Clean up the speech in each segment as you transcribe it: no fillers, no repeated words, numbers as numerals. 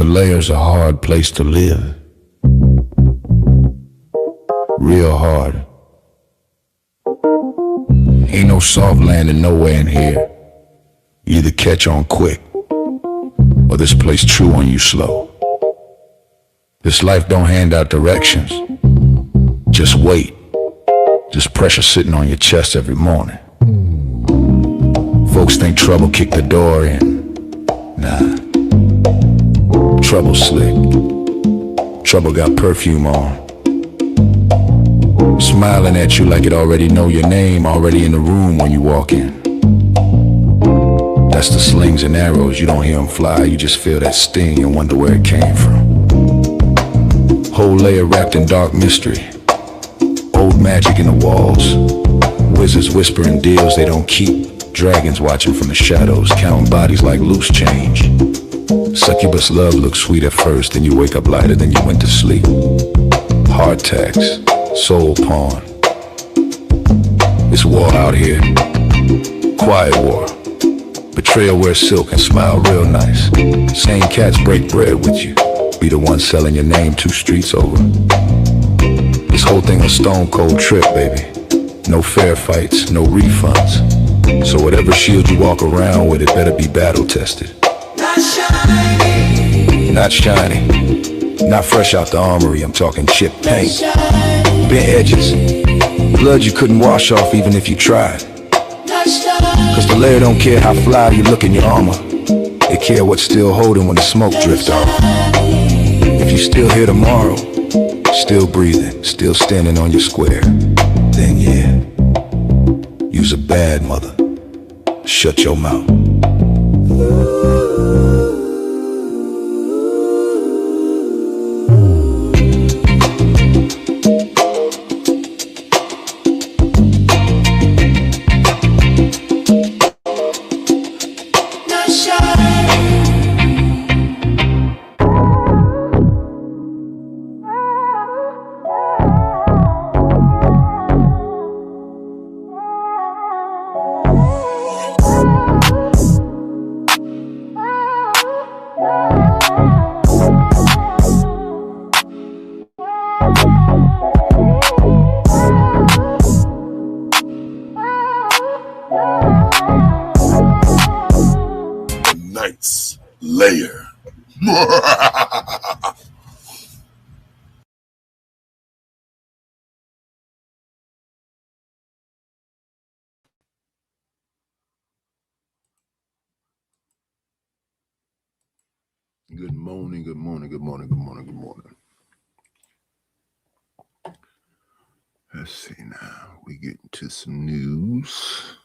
The Layer's a hard place to live. Real hard. Ain't no soft landing nowhere in here. You either catch on quick, or this place chew on you slow. This life don't hand out directions. Just wait. Just pressure sitting on your chest every morning. Folks think trouble kicked the door in. Nah. Trouble slick. Trouble got perfume on. Smiling at you like it already know your name, already in the room when you walk in. That's the slings and arrows, you don't hear them fly, you just feel that sting and wonder where it came from. Whole layer wrapped in dark mystery. Old magic in the walls. Wizards whispering deals they don't keep. Dragons watching from the shadows, counting bodies like loose change. Succubus love looks sweet at first, then you wake up lighter than you went to sleep. Heart tax, soul pawn. It's war out here. Quiet war. Betrayal wears silk and smile real nice. Same cats break bread with you. Be the one selling your name 2 streets over. This whole thing a stone cold trip, baby. No fair fights, no refunds. So whatever shield you walk around with, it better be battle tested. Not shiny. Not shiny. Not fresh out the armory, I'm talking chip paint. Bent edges. Blood you couldn't wash off even if you tried. Cause the layer don't care how fly you look in your armor. They care what's still holding when the smoke drifts off. If you still here tomorrow, still breathing, still standing on your square, then yeah, you's a bad mother. Shut your mouth. Layer. Good morning, good morning, good morning, good morning, good morning. Let's see now. We get into some news.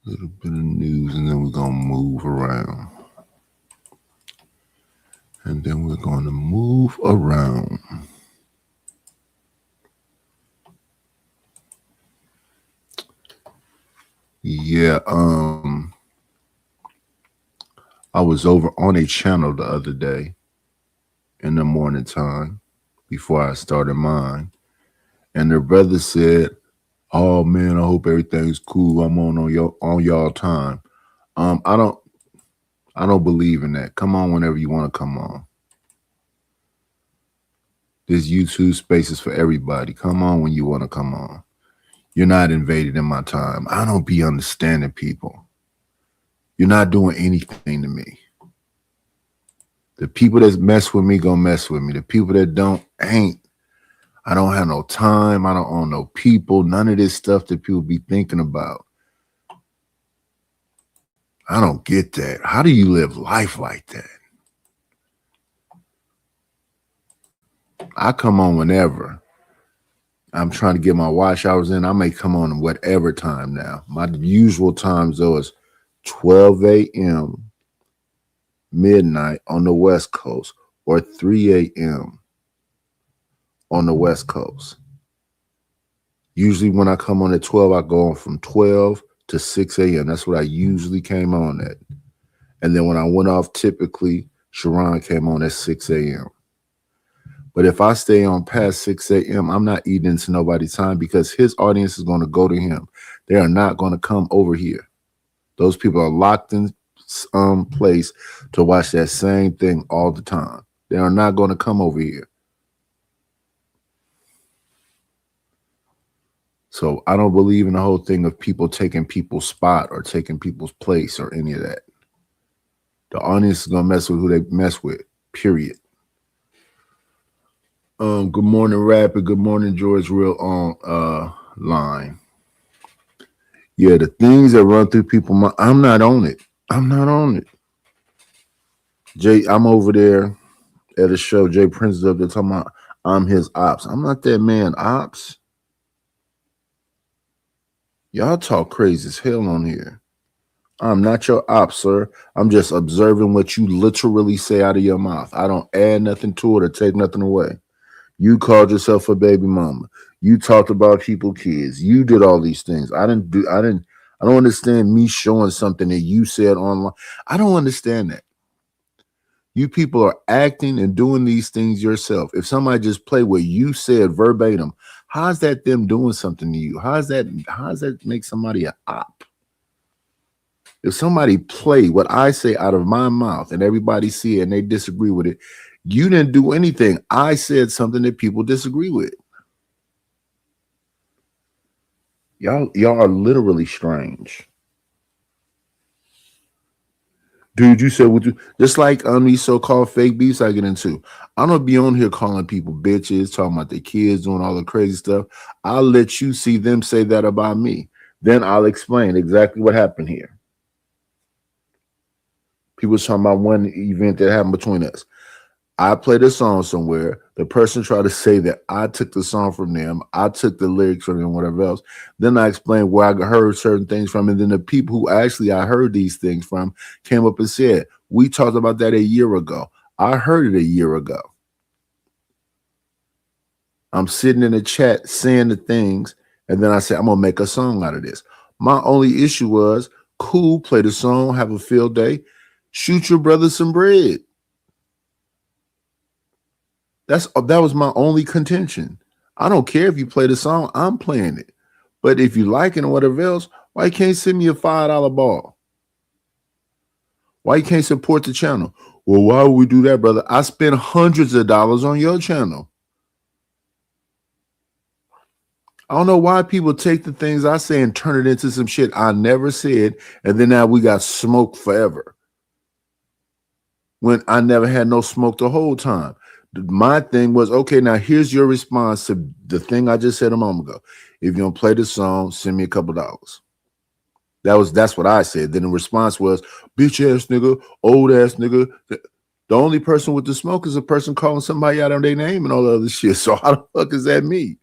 A little bit of news, and then we're going to move around. Yeah, I was over on a channel the other day in the morning time before I started mine, and the brother said, "Oh man, I hope everything's cool. I'm on y'all time." I don't believe in that. Come on whenever you want to come on. This YouTube space is for everybody. Come on when you want to come on. You're not invaded in my time. I don't be understanding people. You're not doing anything to me. The people that mess with me gonna mess with me. The people that don't ain't. I don't have no time. I don't own no people. None of this stuff that people be thinking about. I don't get that. How do you live life like that? I come on whenever. I'm trying to get my watch hours in. I may come on whatever time now. My usual times though is 12 a.m. midnight on the West Coast or 3 a.m. on the West Coast. Usually when I come on at 12, I go on from 12 to 6 a.m. That's what I usually came on at. And then when I went off, typically, Sharon came on at 6 a.m. But if I stay on past 6 a.m., I'm not eating into nobody's time because his audience is going to go to him. They are not going to come over here. Those people are locked in place to watch that same thing all the time. They are not going to come over here. So I don't believe in the whole thing of people taking people's spot or taking people's place or any of that. The audience is gonna mess with who they mess with. Period. Good morning, Rapid. Good morning, George. Real on line. Yeah, the things that run through people's mind. I'm not on it. I'm not on it. Jay, I'm over there at a show. Jay Prince is up there talking about I'm his ops. I'm not that man ops. Y'all talk crazy as hell on here. I'm not your op, sir. I'm just observing what you literally say out of your mouth. I don't add nothing to it or take nothing away. You called yourself a baby mama. You talked about people, kids. You did all these things. I don't understand me showing something that you said online. I don't understand that. You people are acting and doing these things yourself. If somebody just play what you said verbatim, how's that them doing something to you? How's that make somebody an op? If somebody play what I say out of my mouth and everybody see it and they disagree with it, you didn't do anything. I said something that people disagree with. Y'all are literally strange. Dude, you said what you just like on these so-called fake beefs I get into. I don't be on here calling people bitches, talking about their kids, doing all the crazy stuff. I'll let you see them say that about me. Then I'll explain exactly what happened here. People talking about one event that happened between us. I played a song somewhere. The person tried to say that I took the song from them. I took the lyrics from them, whatever else. Then I explained where I heard certain things from. And then the people who actually I heard these things from came up and said, we talked about that a year ago. I heard it a year ago. I'm sitting in the chat saying the things. And then I said, I'm going to make a song out of this. My only issue was, cool, play the song, have a field day, shoot your brother some bread. That was my only contention. I don't care if you play the song, I'm playing it. But if you like it or whatever else, why you can't send me a $5 ball? Why you can't support the channel? Well, why would we do that, brother? I spend hundreds of dollars on your channel. I don't know why people take the things I say and turn it into some shit I never said, and then now we got smoke forever. When I never had no smoke the whole time. My thing was, okay, now here's your response to the thing I just said a moment ago. If you don't play the song, send me a couple dollars. That's what I said. Then the response was, bitch ass nigga, old ass nigga. The only person with the smoke is a person calling somebody out on their name and all the other shit. So how the fuck is that me?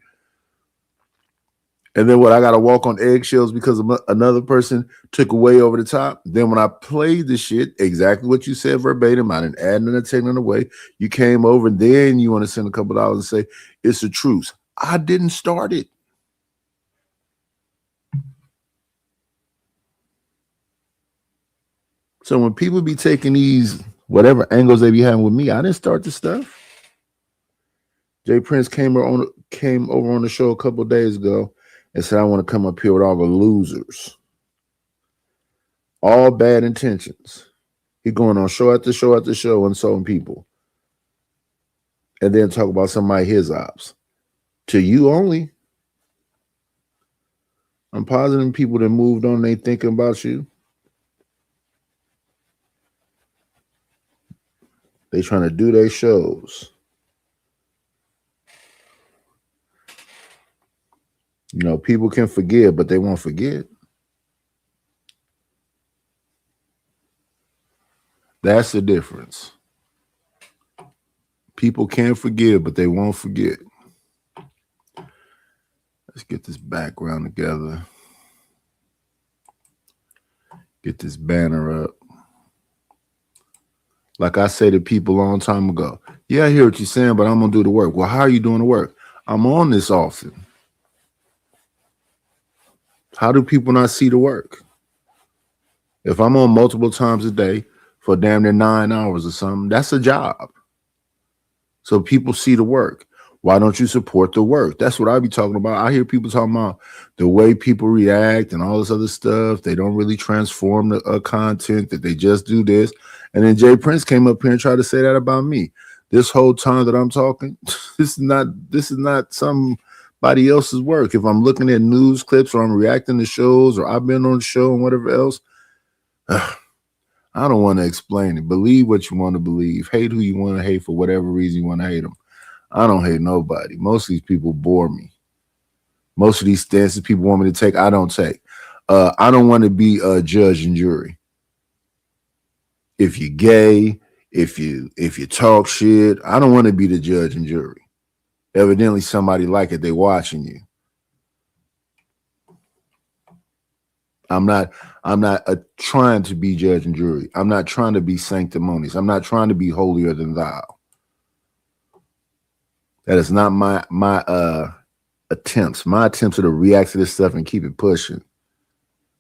And then what, I got to walk on eggshells because another person took away over the top. Then when I played the shit, exactly what you said verbatim, I didn't add nothing, take nothing away. You came over and then you want to send a couple dollars and say, it's a truce. I didn't start it. So when people be taking these, whatever angles they be having with me, I didn't start the stuff. Jay Prince came over on the show a couple of days ago and said, I want to come up here with all the losers. All bad intentions. He going on show after show after show insulting people. And then talk about somebody his ops. To you only. I'm positive people that moved on, they thinking about you. They trying to do their shows. You know, people can forgive, but they won't forget. That's the difference. People can forgive, but they won't forget. Let's get this background together. Get this banner up. Like I said to people a long time ago, yeah, I hear what you're saying, but I'm going to do the work. Well, how are you doing the work? I'm on this often. How do people not see the work? If I'm on multiple times a day for damn near 9 hours or something, that's a job. So people see the work. Why don't you support the work? That's what I be talking about. I hear people talking about the way people react and all this other stuff. They don't really transform the content, that they just do this. And then Jay Prince came up here and tried to say that about me. This whole time that I'm talking, this is not somebody else's work. If I'm looking at news clips or I'm reacting to shows or I've been on the show and whatever else, I don't want to explain it. Believe what you want to believe. Hate who you want to hate for whatever reason you want to hate them. I don't hate nobody. Most of these people bore me. Most of these stances people want me to take, I don't take. I don't want to be a judge and jury. If you're gay, if you talk shit, I don't want to be the judge and jury. Evidently, somebody like it. They watching you. I'm not trying to be judge and jury. I'm not trying to be sanctimonious. I'm not trying to be holier than thou. That is not my attempts. My attempts are to react to this stuff and keep it pushing.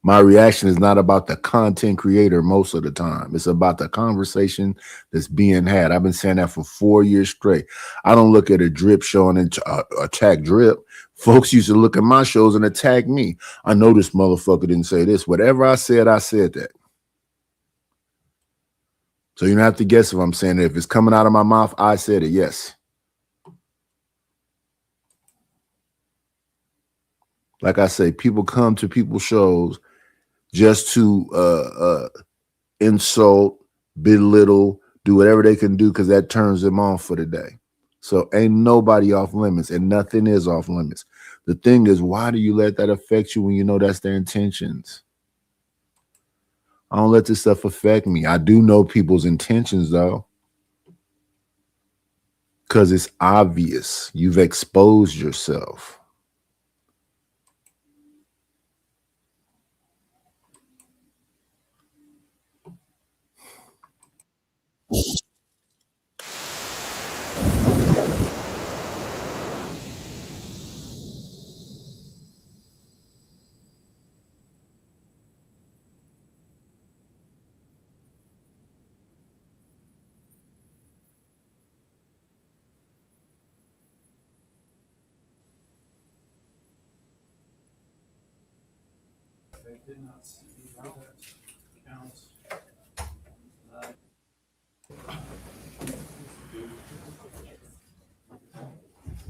My reaction is not about the content creator most of the time. It's about the conversation that's being had. I've been saying that for 4 years straight. I don't look at a drip show and attack drip. Folks used to look at my shows and attack me. I know this motherfucker didn't say this. Whatever I said that. So you don't have to guess if I'm saying it. If it's coming out of my mouth, I said it, yes. Like I say, people come to people's shows just to insult, belittle, do whatever they can do because that turns them on for the day. So ain't nobody off limits and nothing is off limits. The thing is, why do you let that affect you when you know that's their intentions? I don't let this stuff affect me. I do know people's intentions though, because it's obvious. You've exposed yourself. Did not see how that counts.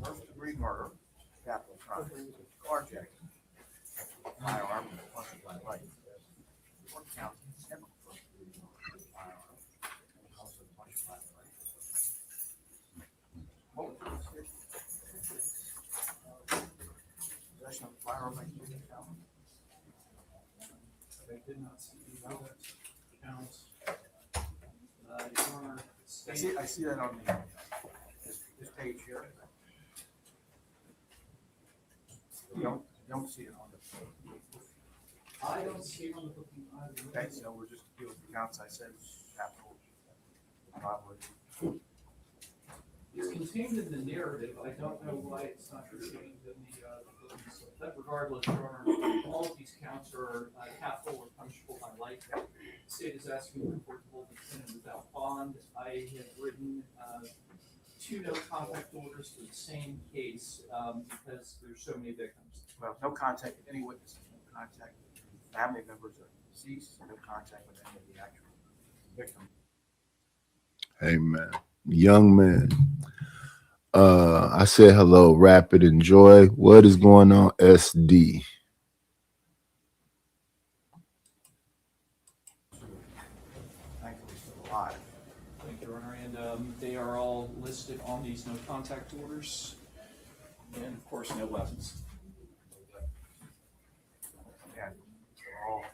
First degree murder, capital crime, carjacking, firearm, and punching by light. Four counts of second first degree murder, firearm, and also punching by light. What was the decision? Possession of firearm by using felon. They did not see how that counts. Your Honor, I see that on the this page here. You don't see it on the. I don't see it on the booking either. Okay, so we're just dealing with the counts I said, capital robbery. It's contained in the narrative. I don't know why it's not contained in the bookings. But regardless, Your Honor, all of these counts are capital or punishable by life. The state is asking the court to hold the defendant without bond. I have written 2 no contact orders for the same case because there's so many victims. Well, no contact with any witnesses, no contact with family members of deceased, no contact with any of the actual victims. Amen. Young man. I said hello, Rapid Enjoy. What is going on, SD? Thankfully still alive. Thank you, Your Honor. And they are all listed on these no contact orders. And of course, no weapons. Again, they're all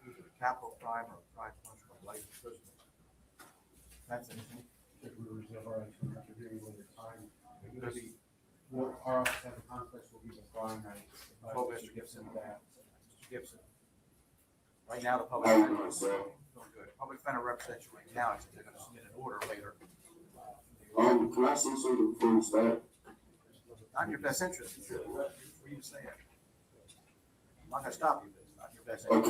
either capital crime or crime punishable by life imprisonment. That's anything. Should we reserve our right to interview with the time? Because he, What our office at the conference will be the following night. Mr. Gibson, Mr. Gibson. Right now, the public defender is doing good. Public defender represents you right now, it's they're gonna submit an order later. Can I say something before we start? Not in your best interest, for you to say it. I'm not gonna stop you, but it's not in your best interest.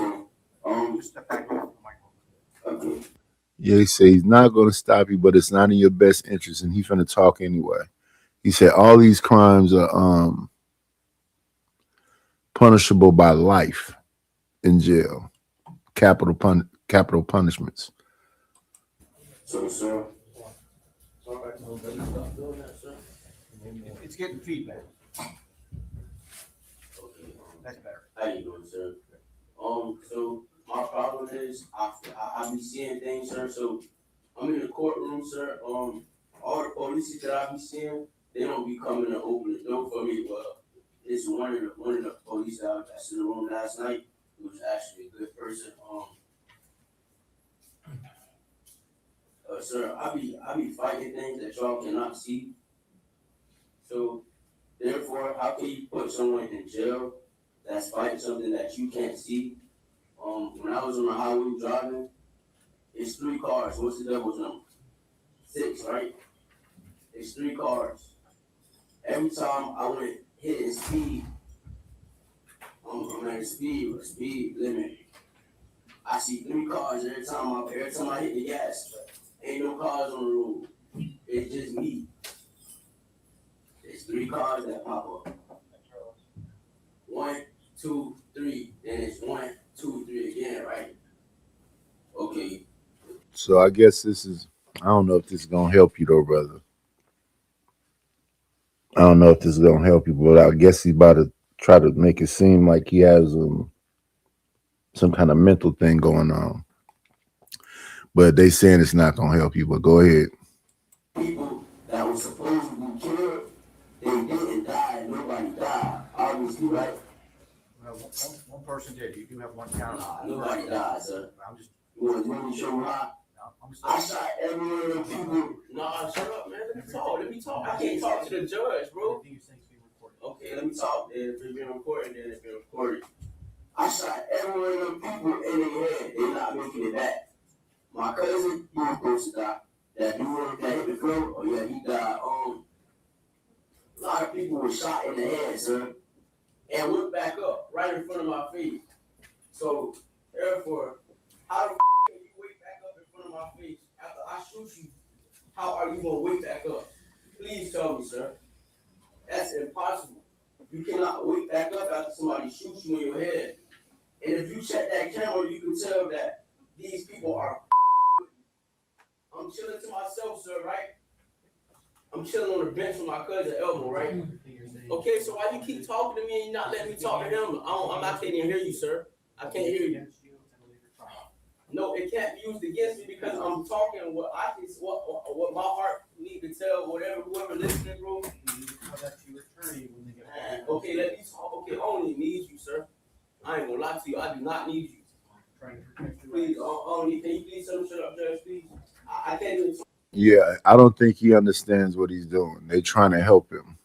Okay. Just step back from the microphone. Yeah, he say he's not going to stop you, but it's not in your best interest, and he's going to talk anyway. He said all these crimes are punishable by life in jail, capital punishments. So, sir, It's getting feedback. okay, That's better. how you doing, sir? So my problem is I be seeing things, sir. So I'm in the courtroom, sir. All the police that I be seeing, they don't be coming to open the door for me. Well, it's one of the police that's in the room last night, who was actually a good person. Sir, I be fighting things that y'all cannot see. So therefore, how can you put someone in jail that's fighting something that you can't see? When I was on the highway driving, it's 3 cars. What's the devil's number? 6, right? It's 3 cars. Every time I went hitting speed, I'm at a speed limit. I see 3 cars every time I hit the gas. Ain't no cars on the road. It's just me. It's 3 cars that pop up. 1, 2, 3. Then it's 1, 2, 3 again, right? Okay. So I guess I don't know if this is gonna help you though, brother. I don't know if this is gonna help you, but I guess he's about to try to make it seem like he has some kind of mental thing going on. But they saying it's not gonna help you. But go ahead. People that were supposed to be killed, they didn't die. Nobody died. Obviously, right? Well, one person did. You do have one count. Nobody died, sir. I'm just, You want to show me how? I'm just. I shot every one of them people. Nah, shut up, man. Let me talk. I can't talk to the judge, bro. Okay, let me talk. Then if it's been recorded, then it's been recorded. I shot every one of them people in their head. They're not making it back. My cousin, he was supposed to die. That dude that hit the floor, oh yeah, he died. A lot of people were shot in the head, sir, and went back up right in front of my face. So, therefore, how the can you wake back up in front of my face after I shoot you? How are you gonna wake back up? Please tell me, sir. That's impossible. You cannot wake back up after somebody shoots you in your head. And if you check that camera, you can tell that these people are. I'm chilling to myself, sir, right? I'm chilling on the bench with my cousin Elmo, right? Okay, so why you keep talking to me and you not letting me talk to him? I can't even hear you, sir. I can't hear you. No, it can't be used against me because I'm talking what my heart need to tell whoever listening, bro. Okay, let me talk. Okay, I only need you, sir. I ain't gonna lie to you. I do not need you. Please, can you please shut up, Judge, please? I can't even talk. Yeah, I don't think he understands what he's doing. They're trying to help him.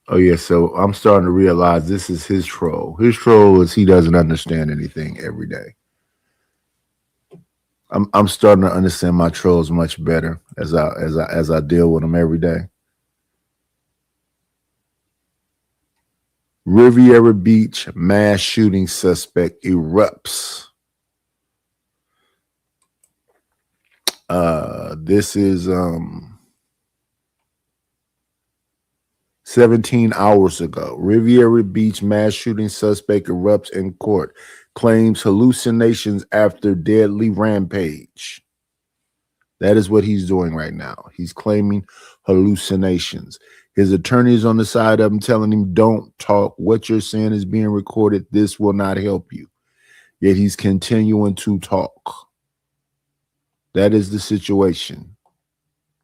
Oh yeah, so I'm starting to realize this is his troll. His troll is he doesn't understand anything every day. I'm starting to understand my trolls much better as I deal with them every day. Riviera Beach mass shooting suspect erupts. This is 17 hours ago. Riviera Beach mass shooting suspect erupts in court, claims hallucinations after deadly rampage. That is what he's doing right now. He's claiming hallucinations. His attorney is on the side of him telling him, don't talk. What you're saying is being recorded. This will not help you. Yet he's continuing to talk. That is the situation.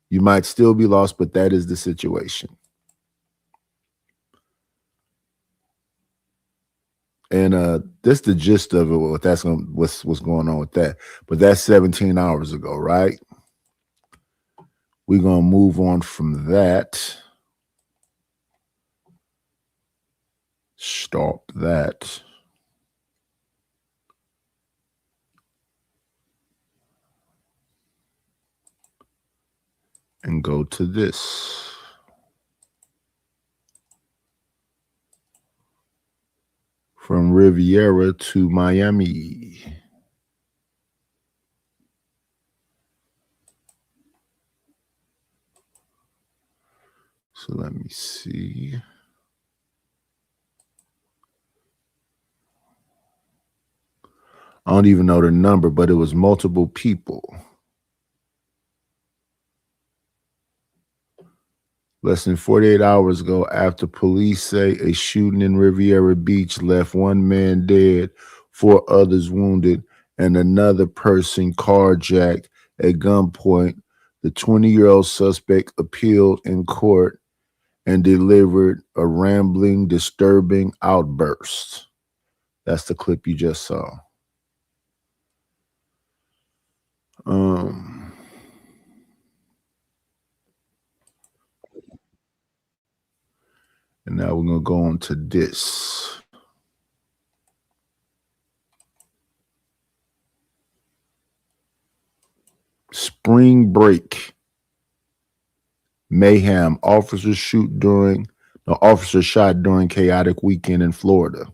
You might still be lost, but that is the situation. And that's the gist of it. What's going on with that? But that's 17 hours ago, right? We're gonna move on from that. Stop that. And go to this. From Riviera to Miami. So let me see. I don't even know the number, but it was multiple people. Less than 48 hours ago, after police say a shooting in Riviera Beach left one man dead, 4 others wounded, and another person carjacked at gunpoint, the 20-year-old suspect appealed in court and delivered a rambling, disturbing outburst. That's the clip you just saw. And now we're going to go on to this. Spring break mayhem. Officers shot during chaotic weekend in Florida.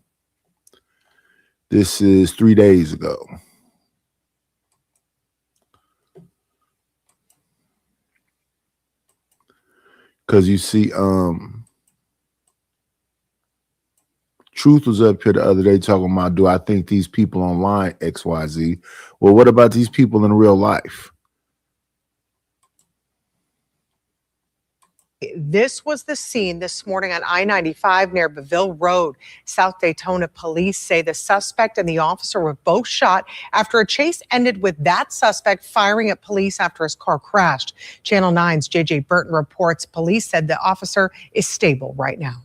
This is 3 days ago. Because you see, Truth was up here the other day talking about, do I think these people online XYZ? Well, what about these people in real life? This was the scene this morning on I-95 near Beville Road. South Daytona police say the suspect and the officer were both shot after a chase ended with that suspect firing at police after his car crashed. Channel 9's JJ Burton reports police said the officer is stable right now.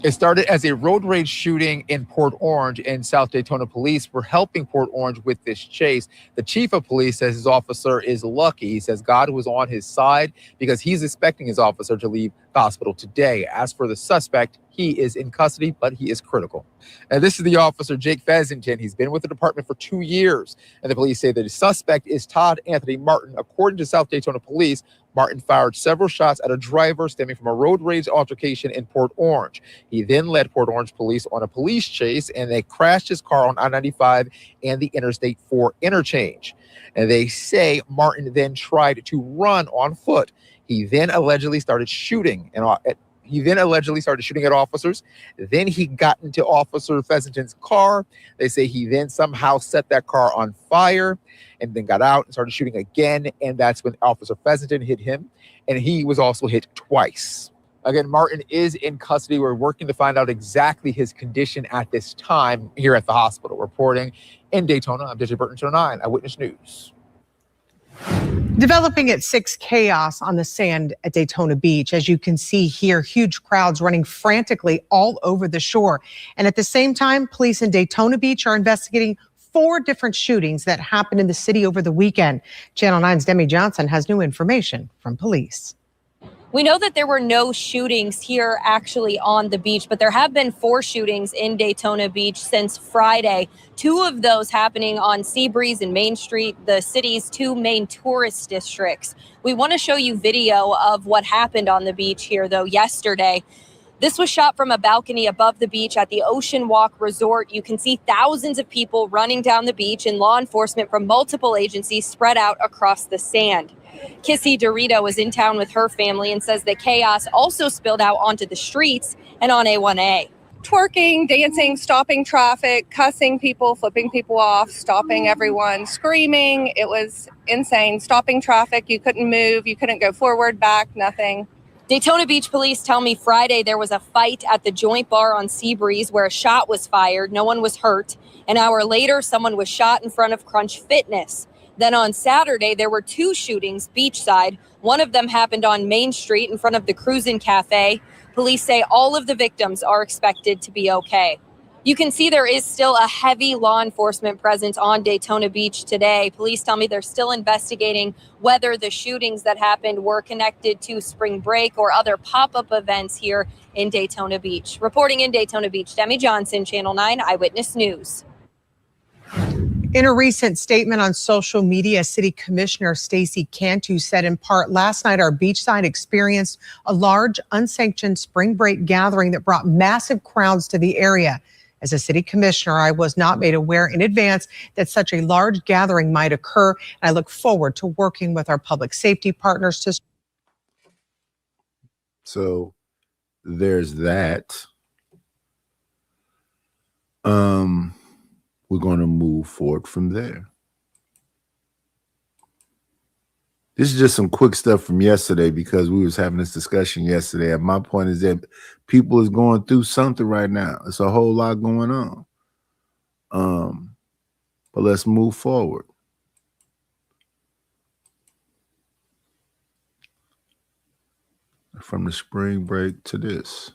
It started as a road rage shooting in Port Orange, and South Daytona police were helping Port Orange with this chase. The chief of police says his officer is lucky. He says God was on his side because he's expecting his officer to leave the hospital today. As for the suspect, he is in custody, but he is critical. And this is the officer, Jake Fessington. He's been with the department for 2 years. And the police say that the suspect is Todd Anthony Martin. According to South Daytona police, Martin fired several shots at a driver stemming from a road rage altercation in Port Orange. He then led Port Orange police on a police chase, and they crashed his car on I-95 and the Interstate 4 interchange. And they say Martin then tried to run on foot. He then allegedly started shooting at officers. Then he got into Officer Fessington's car. They say he then somehow set that car on fire and then got out and started shooting again. And that's when Officer Fessington hit him. And he was also hit twice. Again, Martin is in custody. We're working to find out exactly his condition at this time here at the hospital. Reporting in Daytona, I'm JJ Burton, Channel 9 Eyewitness News. Developing at 6 chaos on the sand at Daytona Beach. As you can see here, huge crowds running frantically all over the shore. And at the same time, police in Daytona Beach are investigating 4 different shootings that happened in the city over the weekend. Channel 9's Demi Johnson has new information from police. We know that there were no shootings here actually on the beach, but there have been 4 shootings in Daytona Beach since Friday. 2 of those happening on Seabreeze and Main Street, the city's 2 main tourist districts. We want to show you video of what happened on the beach here, though, yesterday. This was shot from a balcony above the beach at the Ocean Walk Resort. You can see thousands of people running down the beach and law enforcement from multiple agencies spread out across the sand. Kissy Dorito was in town with her family and says the chaos also spilled out onto the streets and on A1A. Twerking, dancing, stopping traffic, cussing people, flipping people off, stopping everyone, screaming. It was insane. Stopping traffic. You couldn't move. You couldn't go forward, back, nothing. Daytona Beach police tell me Friday there was a fight at the Joint Bar on Seabreeze where a shot was fired. No one was hurt. An hour later, someone was shot in front of Crunch Fitness. Then on Saturday, there were 2 shootings beachside. One of them happened on Main Street in front of the Cruisin' Cafe. Police say all of the victims are expected to be okay. You can see there is still a heavy law enforcement presence on Daytona Beach today. Police tell me they're still investigating whether the shootings that happened were connected to spring break or other pop-up events here in Daytona Beach. Reporting in Daytona Beach, Demi Johnson, Channel 9 Eyewitness News. In a recent statement on social media, City Commissioner Stacy Cantu said in part, last night our beachside experienced a large unsanctioned spring break gathering that brought massive crowds to the area. As a city commissioner, I was not made aware in advance that such a large gathering might occur. And I look forward to working with our public safety partners to So there's that. We're going to move forward from there. This is just some quick stuff from yesterday because we was having this discussion yesterday. And my point is that people is going through something right now. It's a whole lot going on. But let's move forward. From the spring break to this.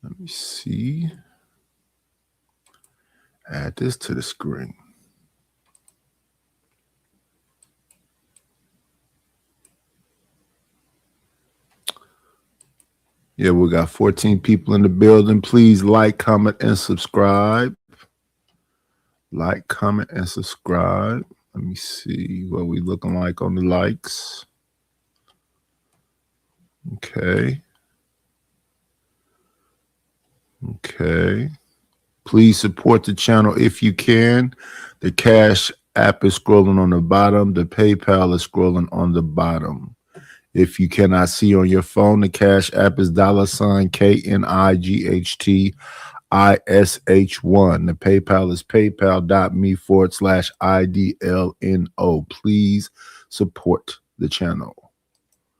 Let me see. Add this to the screen. Yeah, we got 14 people in the building. Please like, comment, and subscribe. Like, comment, and subscribe. Let me see what we looking like on the likes. Okay. Okay. Please support the channel if you can. The Cash App is scrolling on the bottom. The PayPal is scrolling on the bottom. If you cannot see on your phone, the Cash App is $KNIGHTISH1. The PayPal is paypal.me/IDLNO. Please support the channel.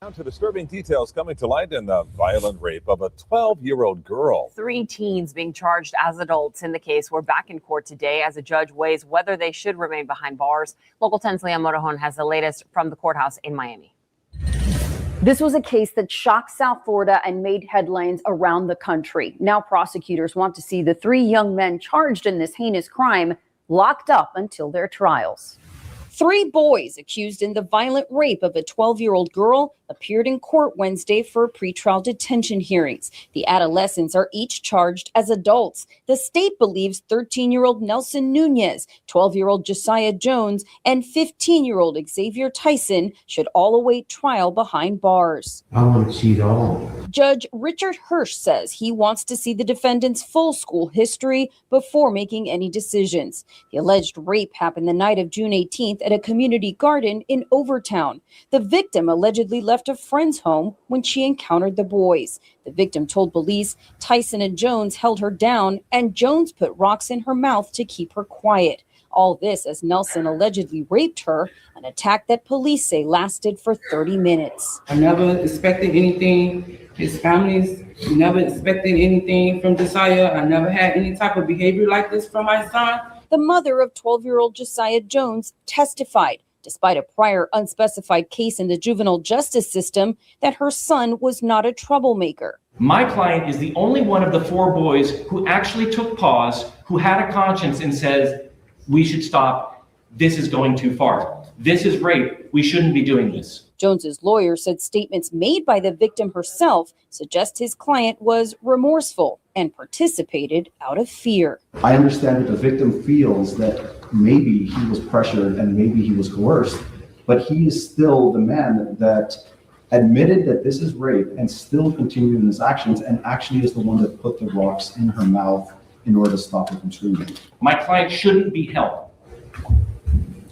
Down to disturbing details coming to light in the violent rape of a 12-year-old girl. 3 teens being charged as adults in the case were back in court today as a judge weighs whether they should remain behind bars. Local 10's Leanne Morejon has the latest from the courthouse in Miami. This was a case that shocked South Florida and made headlines around the country. Now prosecutors want to see the 3 young men charged in this heinous crime locked up until their trials. 3 boys accused in the violent rape of a 12-year-old girl appeared in court Wednesday for pretrial detention hearings. The adolescents are each charged as adults. The state believes 13-year-old Nelson Nunez, 12-year-old Josiah Jones, and 15-year-old Xavier Tyson should all await trial behind bars. I want to see it all. Judge Richard Hirsch says he wants to see the defendant's full school history before making any decisions. The alleged rape happened the night of June 18th at a community garden in Overtown. The victim allegedly left a friend's home when she encountered the boys. The victim told police Tyson and Jones held her down and Jones put rocks in her mouth to keep her quiet. All this as Nelson allegedly raped her, an attack that police say lasted for 30 minutes. I never expected anything. His family's never expected anything from Josiah. I never had any type of behavior like this from my son. The mother of 12-year-old Josiah Jones testified, despite a prior unspecified case in the juvenile justice system, that her son was not a troublemaker. My client is the only one of the 4 boys who actually took pause, who had a conscience and says, we should stop. This is going too far. This is rape. We shouldn't be doing this. Jones's lawyer said statements made by the victim herself suggest his client was remorseful and participated out of fear. I understand that the victim feels that maybe he was pressured and maybe he was coerced, but he is still the man that admitted that this is rape and still continued in his actions and actually is the one that put the rocks in her mouth in order to stop her from screaming. My client shouldn't be held.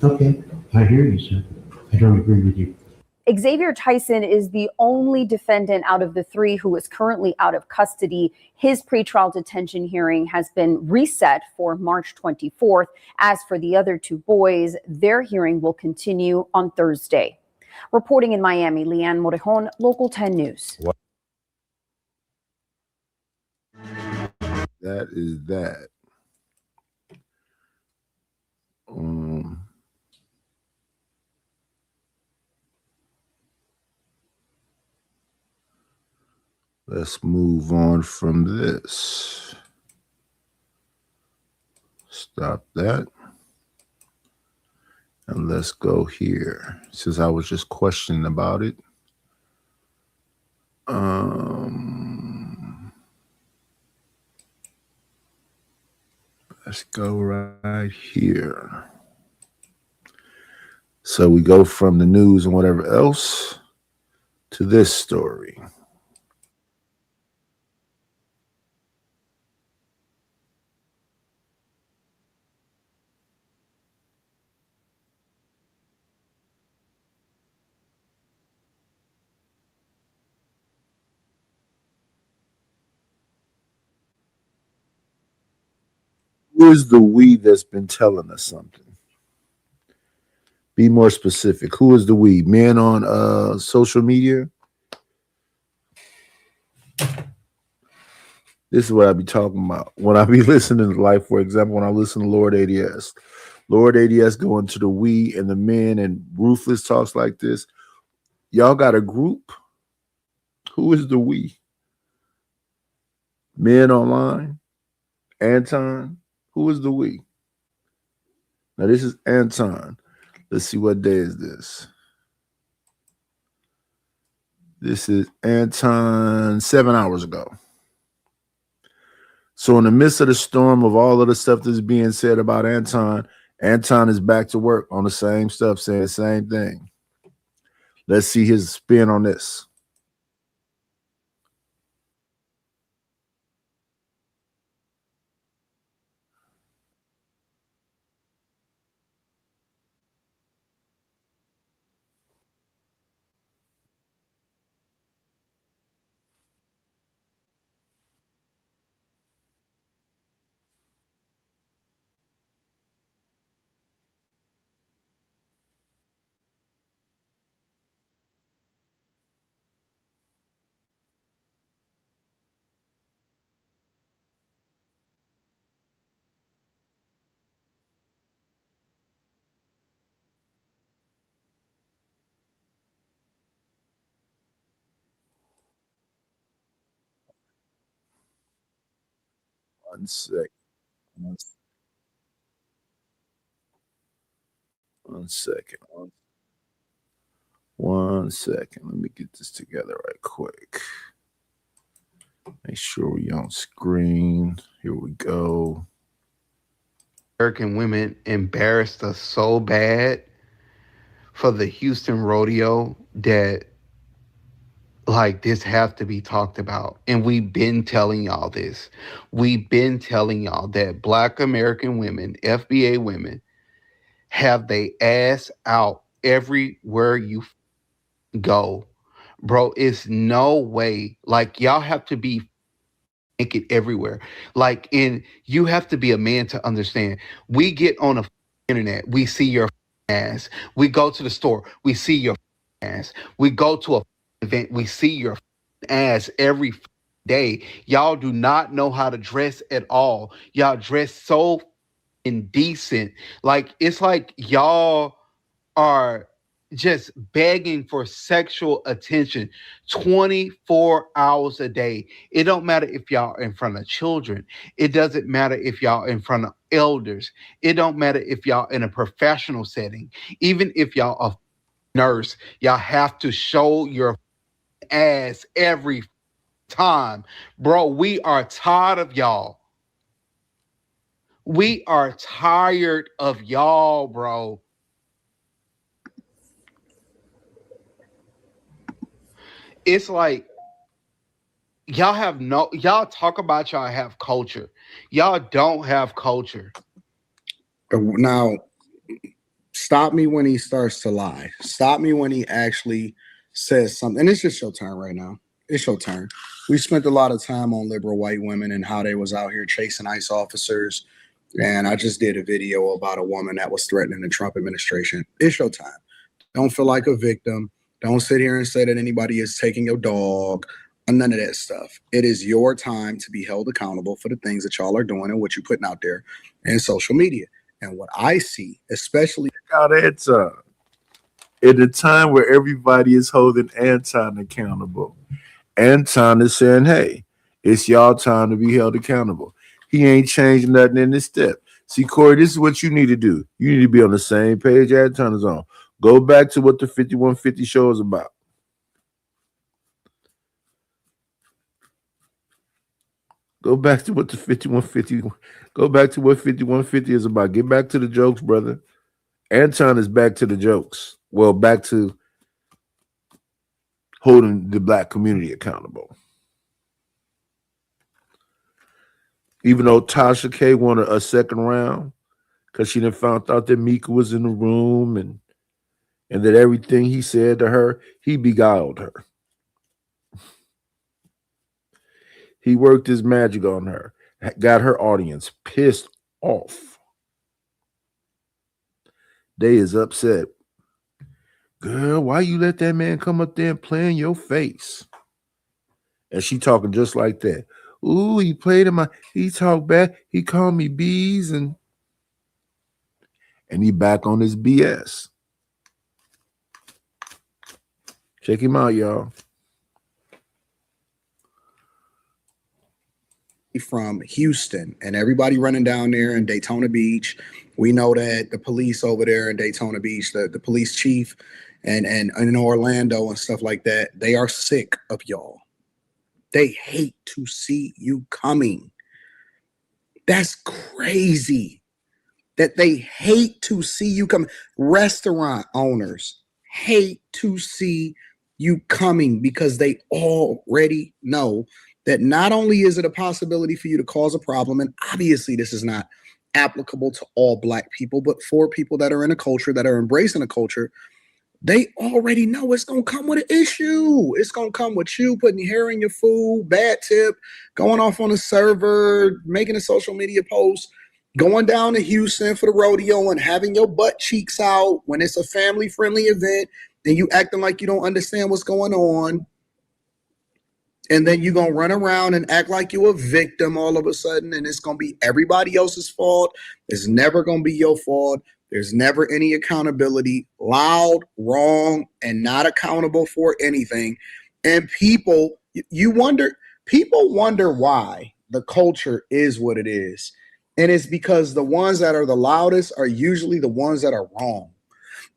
Okay, I hear you, sir. I don't agree with you. Xavier Tyson is the only defendant out of the 3 who is currently out of custody. His pretrial detention hearing has been reset for March 24th. As for the other 2 boys, their hearing will continue on Thursday. Reporting in Miami, Leanne Morejon, Local 10 News. That is that. Let's move on from this. Stop that. And let's go here. Since I was just questioning about it. Let's go right here. So we go from the news and whatever else to this story. Who is the we that's been telling us something? Be more specific. Who is the we? Men on social media? This is what I be talking about. When I be listening to Life, for example, when I listen to Lord ADS. Lord ADS going to the we and the men and Ruthless talks like this. Y'all got a group? Who is the we? Men online? Anton? Who is the we? Now this is Anton. Let's see, what day is this? This is Anton 7 hours ago. So in the midst of the storm of all of the stuff that's being said about Anton, Anton is back to work on the same stuff, saying the same thing. Let's see his spin on this. One second. One second. One second. Let me get this together right quick. Make sure we on screen. Here we go. American women embarrassed us so bad for the Houston rodeo that like this have to be talked about. And we've been telling y'all this. We've been telling y'all that Black American women, FBA women, have they ass out everywhere you go. Bro, it's no way. Like y'all have to be naked everywhere. Like, and you have to be a man to understand. We get on the internet, we see your ass. We go to the store, we see your ass. We go to a event, we see your ass every day. Y'all do not know how to dress at all. Y'all dress so indecent. Like, it's like y'all are just begging for sexual attention 24 hours a day. It don't matter if y'all in front of children. It doesn't matter if y'all in front of elders. It don't matter if y'all in a professional setting. Even if y'all a nurse, y'all have to show your ass every time. Bro, we are tired of y'all. We are tired of y'all, bro. It's like y'all talk about y'all have culture. Y'all don't have culture. Now, stop me when he starts to lie. Stop me when he actually says something. And it's just your turn right now. It's your turn. We spent a lot of time on liberal white women and how they was out here chasing ICE officers. And I just did a video about a woman that was threatening the Trump administration. It's your time. Don't feel like a victim. Don't sit here and say that anybody is taking your dog. None of that stuff. It is your time to be held accountable for the things that y'all are doing and what you're putting out there in social media. And what I see, especially out Anton, in a time where everybody is holding Anton accountable, Anton is saying, hey, it's y'all time to be held accountable. He ain't changed nothing in this step. See, Corey, this is what you need to do. You need to be on the same page Anton is on. Go back to what the 5150 show is about. Go back to what the 5150. Go back to what 5150 is about. Get back to the jokes, brother. Anton is back to the jokes. Well, back to holding the Black community accountable. Even though Tasha K wanted a second round because she done found out that Mika was in the room and that everything he said to her, he beguiled her. He worked his magic on her, got her audience pissed off. They is upset. Girl, why you let that man come up there and play in your face? And she talking just like that. Ooh, he played in my, he talked back, he called me bees, and he back on his BS. Check him out, y'all. From Houston, and everybody running down there in Daytona Beach. We know that the police over there in Daytona Beach, the police chief and in Orlando and stuff like that, they are sick of y'all. They hate to see you coming. That's crazy that they hate to see you come. Restaurant owners hate to see you coming because they already know that not only is it a possibility for you to cause a problem, and obviously this is not applicable to all Black people, but for people that are in a culture, that are embracing a culture, they already know it's going to come with an issue. It's going to come with you putting your hair in your food, bad tip, going off on a server, making a social media post, going down to Houston for the rodeo and having your butt cheeks out when it's a family-friendly event, and you acting like you don't understand what's going on. And then you're going to run around and act like you're a victim all of a sudden, and it's going to be everybody else's fault. It's never going to be your fault. There's never any accountability. Loud, wrong, and not accountable for anything. And people wonder why the culture is what it is. And it's because the ones that are the loudest are usually the ones that are wrong.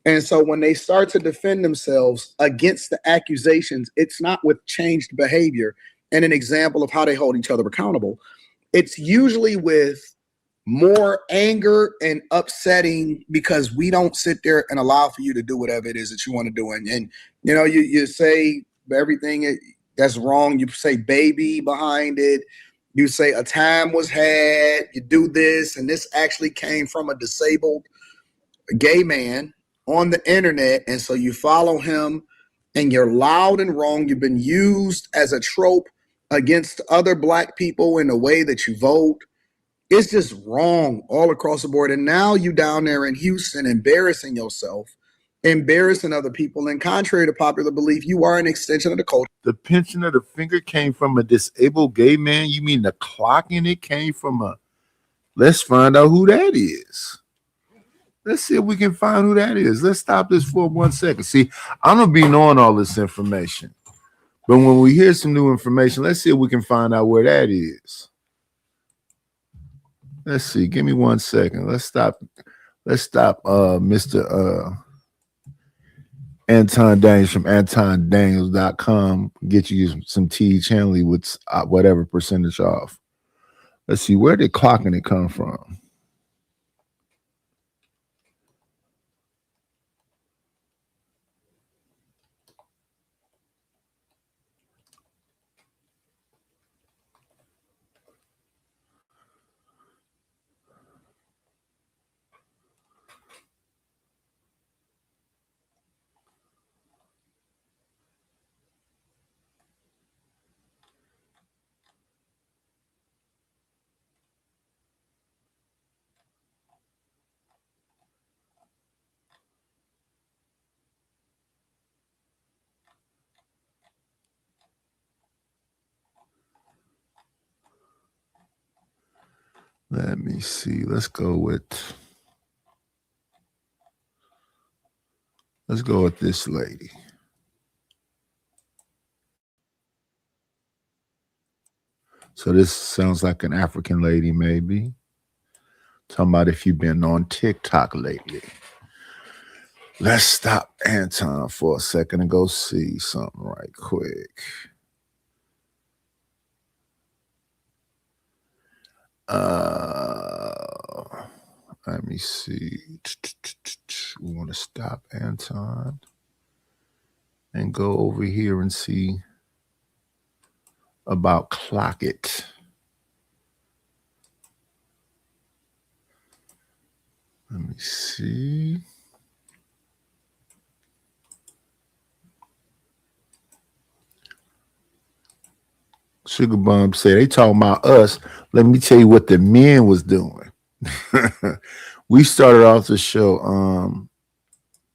And so when they start to defend themselves against the accusations, it's not with changed behavior and an example of how they hold each other accountable. It's usually with more anger and upsetting because we don't sit there and allow for you to do whatever it is that you want to do. And you know, you say everything that's wrong. You say baby behind it. You say a time was had. You do this, and this actually came from a disabled gay man on the internet, and so you follow him and you're loud and wrong. You've been used as a trope against other Black people in the way that you vote. It's just wrong all across the board. And now you down there in Houston embarrassing yourself, embarrassing other people, and contrary to popular belief, you are an extension of the culture. The pinching of the finger came from a disabled gay man? You mean the clock in it came from a... Let's find out who that is. Let's see if we can find who that is. Let's stop this for 1 second. See, I'm going to be knowing all this information. But when we hear some new information, let's see if we can find out where that is. Let's see. Give me 1 second. Let's stop Mr. Anton Daniels from AntonDaniels.com. Get you some T. Chanley with whatever percentage off. Let's see. Where did clocking it come from? Let me see. Let's go with this lady. So this sounds like an African lady, maybe. Talking about if you've been on TikTok lately. Let's stop Anton for a second and go see something right quick. Let me see. We want to stop Anton and go over here and see about Clock It. Let me see. Sugar Bum say they talking about us. Let me tell you what the men was doing. We started off the show,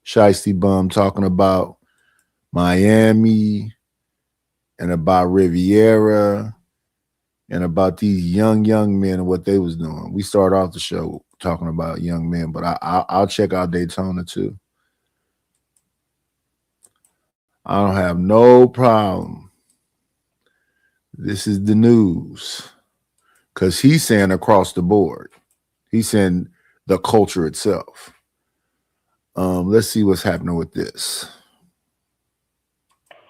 Shiesty Bum, talking about Miami and about Riviera and about these young men and what they was doing. We started off the show talking about young men, but I'll check out Daytona too. I don't have no problem. This is the news. Because he's saying across the board. He's saying the culture itself. Let's see what's happening with this.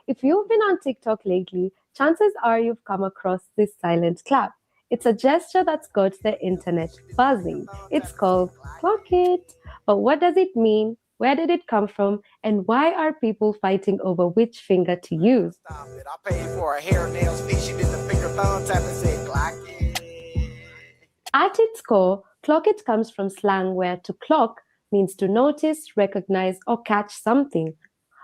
If you've been on TikTok lately, chances are you've come across this silent clap. It's a gesture that's got the internet buzzing. It's called clock it. But what does it mean? Where did it come from? And why are people fighting over which finger to use? I paid for a hair nails fee. She did the finger thumb tap and said clock it. At its core, clock it comes from slang where to clock means to notice, recognize, or catch something.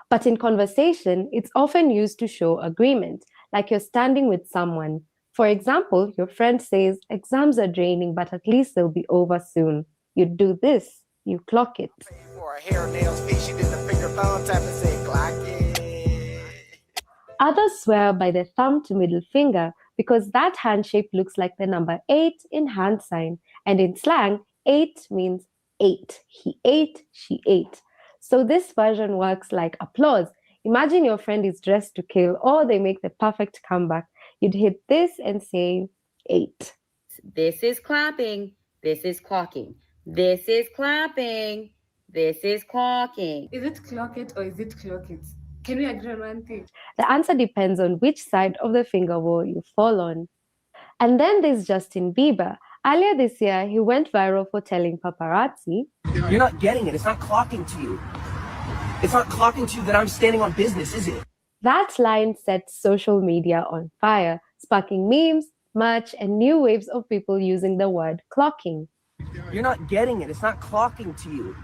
But in conversation, it's often used to show agreement, like you're standing with someone. For example, your friend says, exams are draining, but at least they'll be over soon. You do this, you clock it. For a hair nails fee. She did the finger thumb tap and said clock it. Others swear by the thumb to middle finger because that hand shape looks like the number 8 in hand sign. And in slang, 8 means 8. He ate, she ate. So this version works like applause. Imagine your friend is dressed to kill or they make the perfect comeback. You'd hit this and say 8. This is clapping. This is clocking. This is clapping. This is clocking. Is it clock it or is it clock it? Can we agree on one thing? The answer depends on which side of the finger roll you fall on. And then there's Justin Bieber. Earlier this year, he went viral for telling paparazzi, You're not getting it. It's not clocking to you. It's not clocking to you that I'm standing on business, is it? That line set social media on fire, sparking memes, merch, and new waves of people using the word clocking. You're not getting it. It's not clocking to you.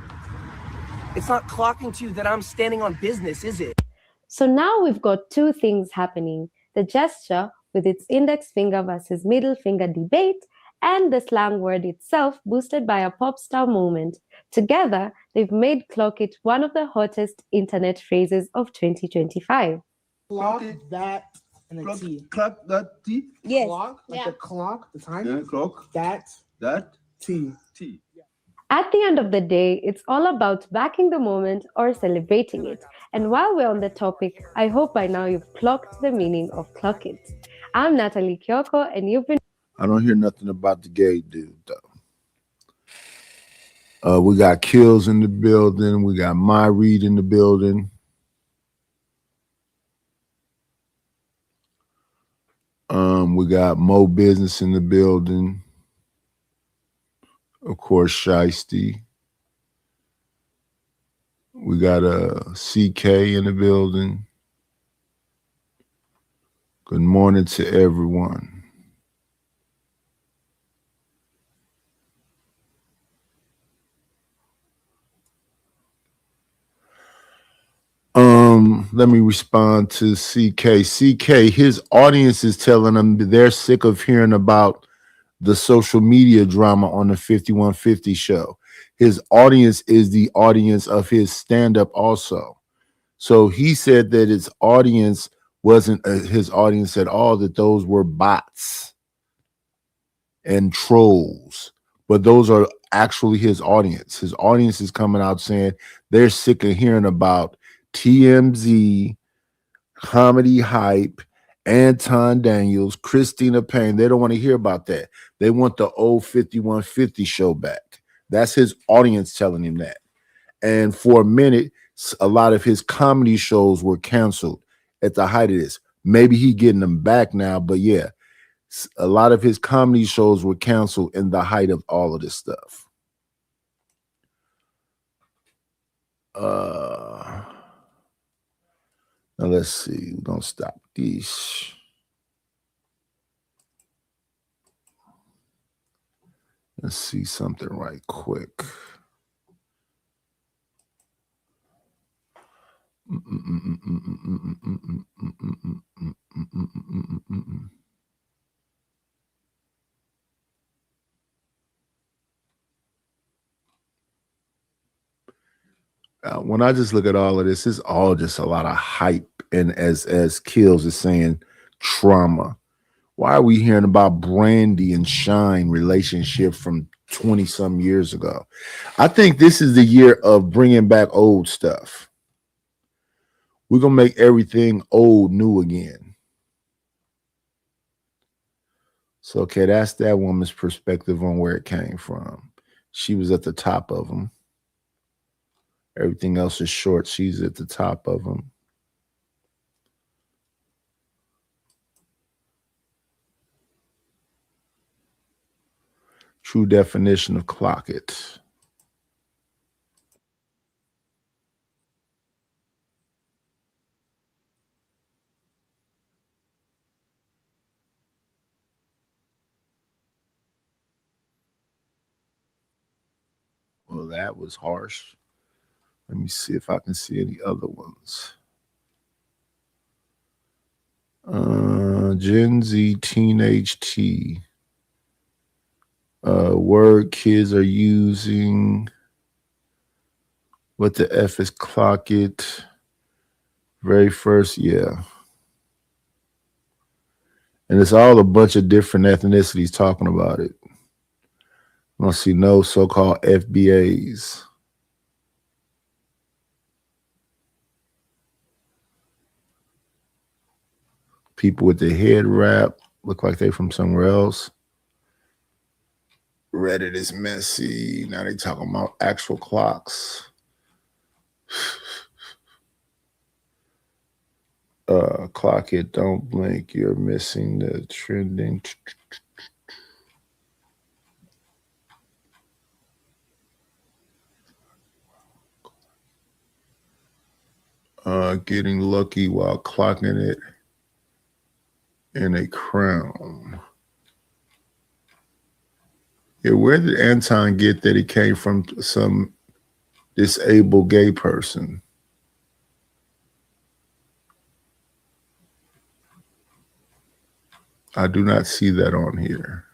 It's not clocking to you that I'm standing on business, is it? So now we've got two things happening: the gesture with its index finger versus middle finger debate, and the slang word itself boosted by a pop star moment. Together, they've made clock it one of the hottest internet phrases of 2025. Clock that and the T. Clock that T? Yes. Clock, like the clock, the time. Yeah, clock. That T. T. At the end of the day, it's all about backing the moment or celebrating it. And while we're on the topic, I hope by now you've clocked the meaning of clock it. I'm Natalie Kyoko, and you've been... I don't hear nothing about the gay dude, though. We got Kills in the building. We got My Read in the building. We got Mo Business in the building. Of course, Shiesty. We got CK in the building. Good morning to everyone. Let me respond to CK. CK, his audience is telling him that they're sick of hearing about the social media drama on the 5150 show. His audience is the audience of his stand-up also. So he said that his audience wasn't his audience at all, that those were bots and trolls. But those are actually his audience. His audience is coming out saying they're sick of hearing about TMZ, Comedy Hype, Anton Daniels, Christina Payne. They don't want to hear about that. They want the old 5150 show back. That's his audience telling him that. And for a minute, a lot of his comedy shows were canceled at the height of this. Maybe he's getting them back now, but yeah, a lot of his comedy shows were canceled in the height of all of this stuff. Now let's see. We're gonna stop these. Let's see something right quick. When I just look at all of this, it's all just a lot of hype. And as Kills is saying, trauma. Why are we hearing about Brandy and Shine relationship from 20 some years ago? I think this is the year of bringing back old stuff. We're going to make everything old new again. So, okay, that's that woman's perspective on where it came from. She was at the top of them. Everything else is short. She's at the top of them. True definition of clock it. Well, that was harsh. Let me see if I can see any other ones. Gen Z teenage T. Word kids are using. What the F is clock it? Very first, yeah. And it's all a bunch of different ethnicities talking about it. I don't see no so-called FBAs. People with their head wrap look like they from somewhere else. Reddit is messy. Now they talking about actual clocks. Clock it, don't blink. You're missing the trending. Getting lucky while clocking it in a crown. Yeah, where did Anton get that he came from some disabled gay person? I do not see that on here.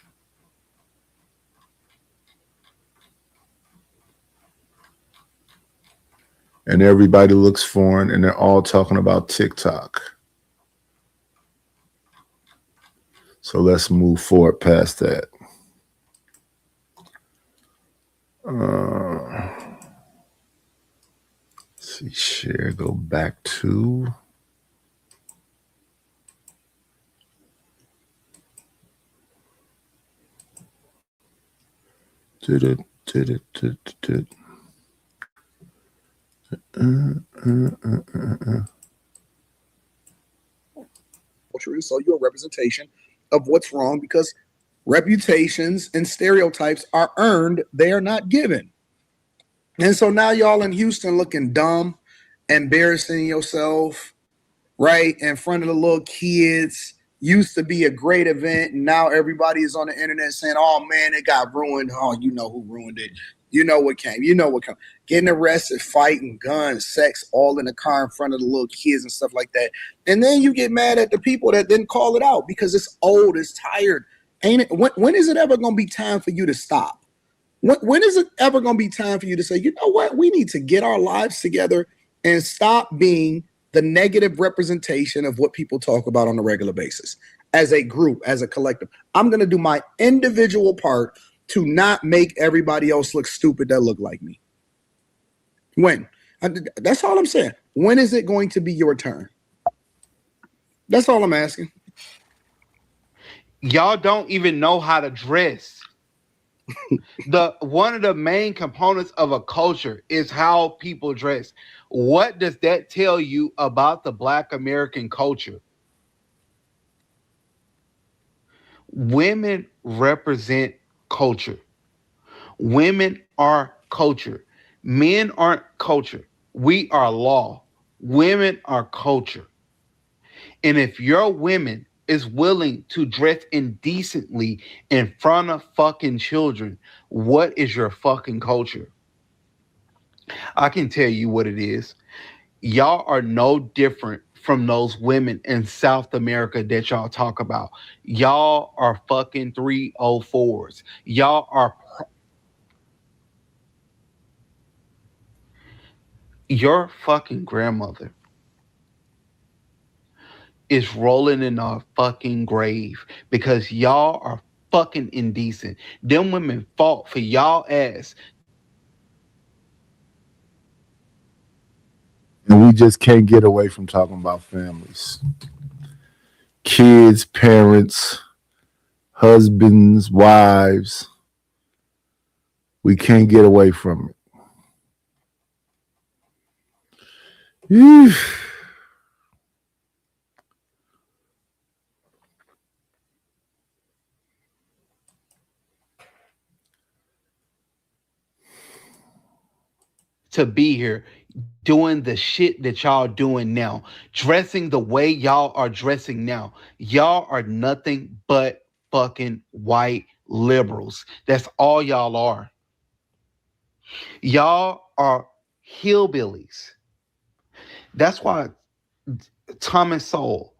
And everybody looks foreign, and they're all talking about TikTok. So let's move forward past that. Let's see, share, go back to. True, so you're a representation of what's wrong because reputations and stereotypes are earned, they are not given. And so now y'all in Houston looking dumb, embarrassing yourself, right, in front of the little kids. Used to be a great event, and now everybody is on the internet saying, oh man, it got ruined. Oh, you know who ruined it. You know what came. You know what came. Getting arrested, fighting, guns, sex, all in the car in front of the little kids and stuff like that. And then you get mad at the people that didn't call it out because it's old, it's tired. Ain't it? When is it ever going to be time for you to stop? When is it ever going to be time for you to say, you know what? We need to get our lives together and stop being the negative representation of what people talk about on a regular basis. As a group, as a collective, I'm going to do my individual part to not make everybody else look stupid that look like me. When? That's all I'm saying. When is it going to be your turn? That's all I'm asking. Y'all don't even know how to dress. One of the main components of a culture is how people dress. What does that tell you about the Black American culture? Women represent culture. Women are culture. Men aren't culture. We are law. Women are culture. And if your women is willing to dress indecently in front of fucking children, what is your fucking culture? I can tell you what it is. Y'all are no different from those women in South America that y'all talk about. Y'all are fucking 304s. Your fucking grandmother is rolling in our fucking grave because y'all are fucking indecent. Them women fought for y'all ass. And we just can't get away from talking about families. Kids, parents, husbands, wives. We can't get away from it. Eesh. To be here doing the shit that y'all doing now, dressing the way y'all are dressing now. Y'all are nothing but fucking white liberals. That's all y'all are. Y'all are hillbillies. That's why Thomas Sowell,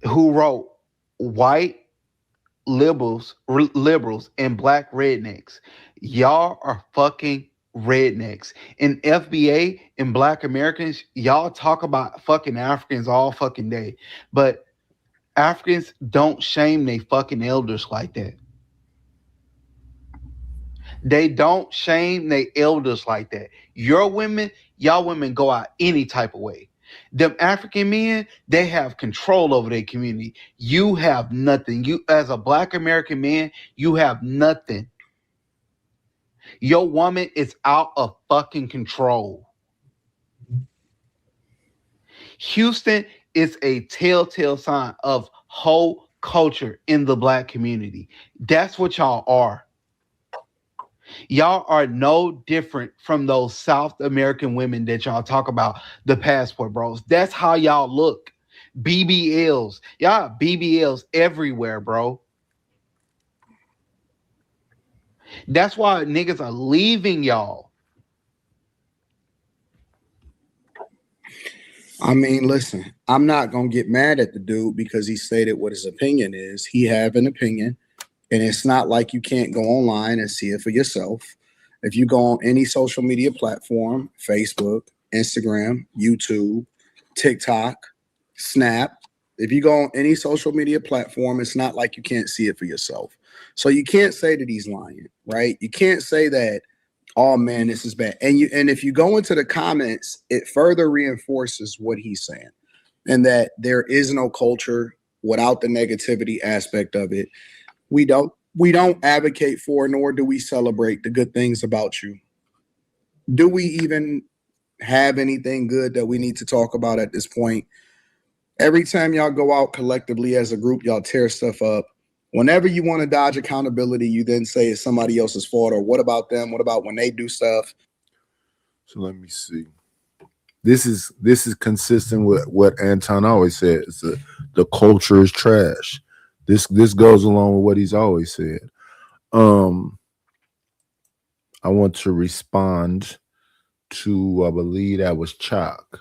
who wrote White liberals and black rednecks, y'all are fucking rednecks. In FBA and black Americans, y'all talk about fucking Africans all fucking day, but Africans don't shame they fucking elders like that. They don't shame their elders like that. Your women, y'all women go out any type of way. Them African men, they have control over their community. You have nothing. You, as a black American man, you have nothing. Your woman is out of fucking control. Houston is a telltale sign of whole culture in the black community. That's what y'all are. Y'all are no different from those South American women that y'all talk about, the passport bros. That's how y'all look. BBLs. Y'all BBLs everywhere, bro. That's why niggas are leaving y'all. I mean, listen, I'm not going to get mad at the dude because he stated what his opinion is. He have an opinion, and it's not like you can't go online and see it for yourself. If you go on any social media platform, Facebook, Instagram, YouTube, TikTok, Snap, if you go on any social media platform, it's not like you can't see it for yourself. So you can't say that he's lying, right? You can't say that, oh man, this is bad. And if you go into the comments, it further reinforces what he's saying, and that there is no culture without the negativity aspect of it. We don't advocate for, nor do we celebrate the good things about you. Do we even have anything good that we need to talk about at this point? Every time y'all go out collectively as a group, y'all tear stuff up. Whenever you want to dodge accountability, you then say it's somebody else's fault, or what about them? What about when they do stuff? So let me see. This is consistent with what Anton always says. The culture is trash. This goes along with what he's always said. I want to respond to, I believe that was Chalk.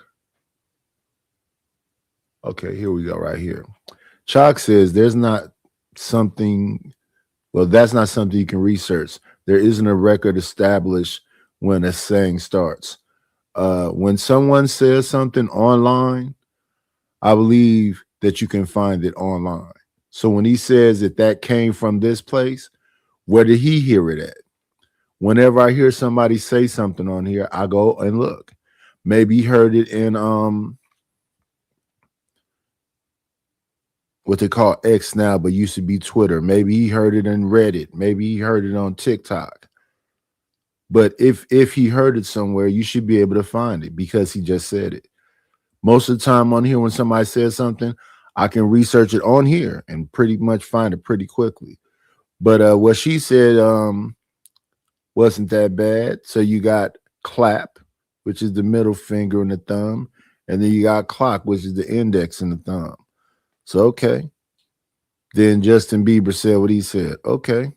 Okay, here we go, right here. Chalk says there's not something, well, that's not something you can research. There isn't a record established when a saying starts. When someone says something online, I believe that you can find it online. So when he says that came from this place, where did he hear it at? Whenever I hear somebody say something on here, I go and look. Maybe he heard it in what they call X now, but used to be Twitter. Maybe he heard it in Reddit. Maybe he heard it on TikTok. But if he heard it somewhere, you should be able to find it because he just said it. Most of the time on here, when somebody says something, I can research it on here and pretty much find it pretty quickly. But what she said wasn't that bad. So you got clap, which is the middle finger and the thumb, and then you got clock, which is the index and the thumb. So okay. Then Justin Bieber said what he said. Okay.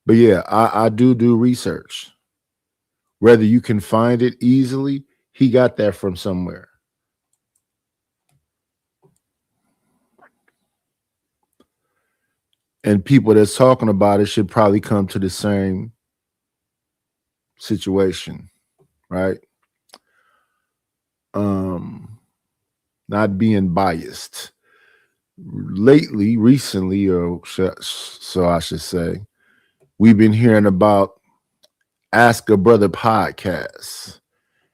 But yeah, I do research. Whether you can find it easily, he got that from somewhere. And people that's talking about it should probably come to the same situation, right? Not being biased. Recently, so I should say, we've been hearing about Ask a Brother podcast.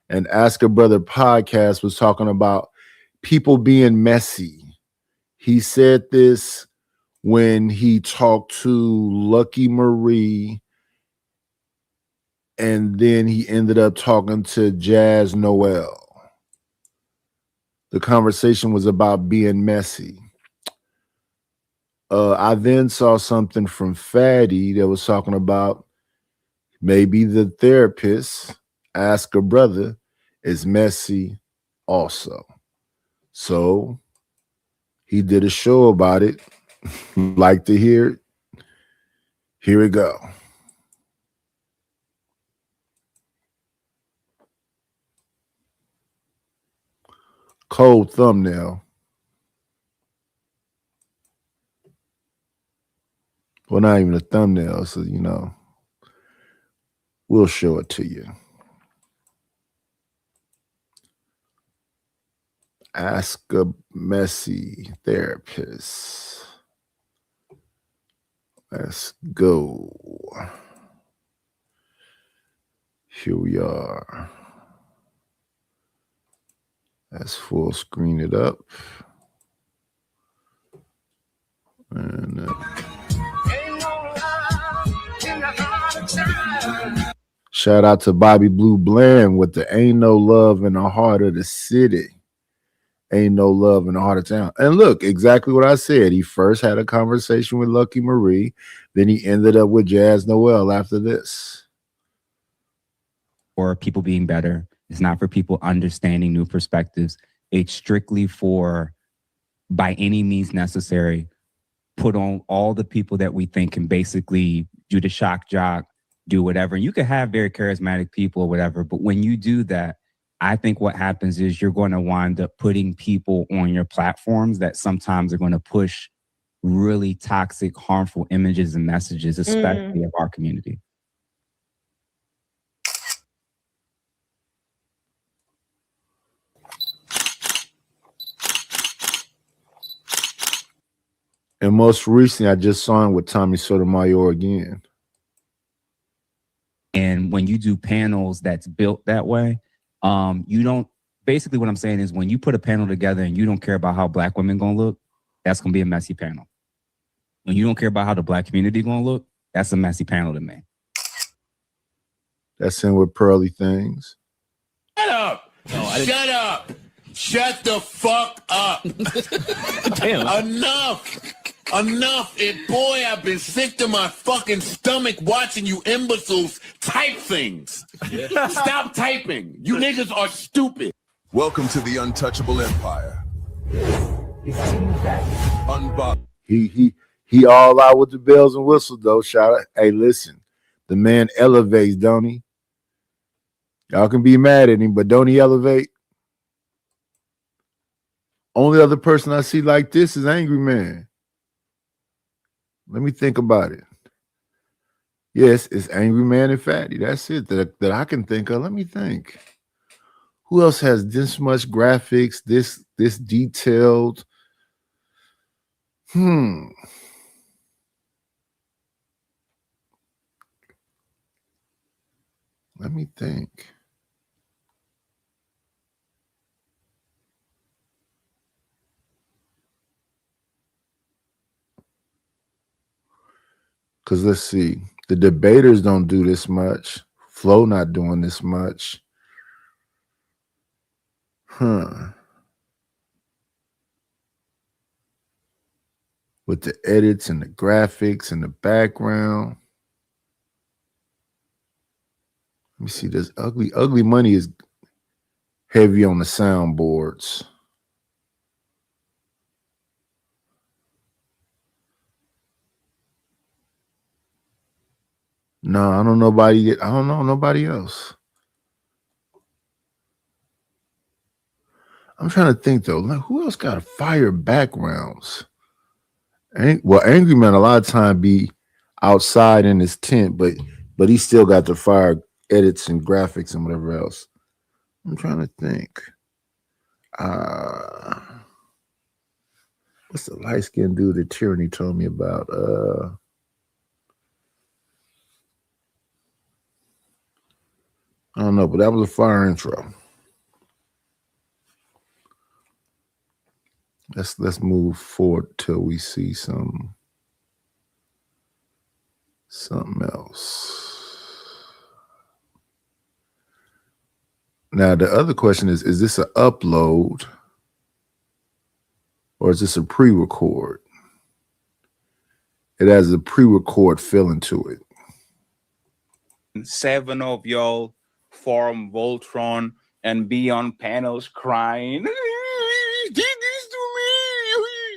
And Ask a Brother podcast was talking about people being messy. He said this when he talked to Lucky Marie, and then he ended up talking to Jazz Noel. The conversation was about being messy. I then saw something from Fatty that was talking about maybe the therapist, Ask a Brother, is messy also. So he did a show about it. Like to hear it? Here we go. Cold thumbnail. Well, not even a thumbnail, so we'll show it to you. Ask a messy therapist. Let's go. Here we are. Let's full screen it up. And shout out to Bobby Blue Bland with the Ain't No Love in the Heart of the City. Ain't no love in the heart of town. And look, exactly what I said. He first had a conversation with Lucky Marie. Then he ended up with Jazz Noel after this. For people being better. It's not for people understanding new perspectives. It's strictly for, by any means necessary, put on all the people that we think can basically do the shock jock, do whatever. And you can have very charismatic people or whatever, but when you do that, I think what happens is you're going to wind up putting people on your platforms that sometimes are going to push really toxic, harmful images and messages, especially of our community. And most recently, I just saw him with Tommy Sotomayor again. And when you do panels that's built that way, you don't, basically what I'm saying is when you put a panel together and you don't care about how Black women gonna look, that's gonna be a messy panel. When you don't care about how the Black community gonna look, that's a messy panel to me. That's in with Pearly Things. Shut up! Shut up! Shut the fuck up! Damn. Enough! Boy, I've been sick to my fucking stomach watching you imbeciles type things. Yeah. Stop typing. You niggas are stupid. Welcome to the untouchable empire. He all out with the bells and whistles though. Shout out. Hey, listen, the man elevates, don't he? Y'all can be mad at him, but don't he elevate? Only other person I see like this is Angry Man. Let me think about it. Yes, it's Angry Man and Fatty. That's it that I can think of. Let me think. Who else has this much graphics, this detailed? Let me think. Because let's see, the debaters don't do this much. Flo not doing this much. With the edits and the graphics and the background. Let me see this. Ugly Money is heavy on the soundboards. No, I don't know nobody else. I'm trying to think though. Like, who else got fire backgrounds? Angry Man a lot of time be outside in his tent, but he still got the fire edits and graphics and whatever else. I'm trying to think. What's the light-skinned dude that Tyranny told me about? I don't know, but that was a fire intro. Let's move forward till we see something else. Now the other question is this an upload or is this a pre-record? It has a pre-record feeling to it. 7 of y'all form Voltron and be on panels crying. He did this to me.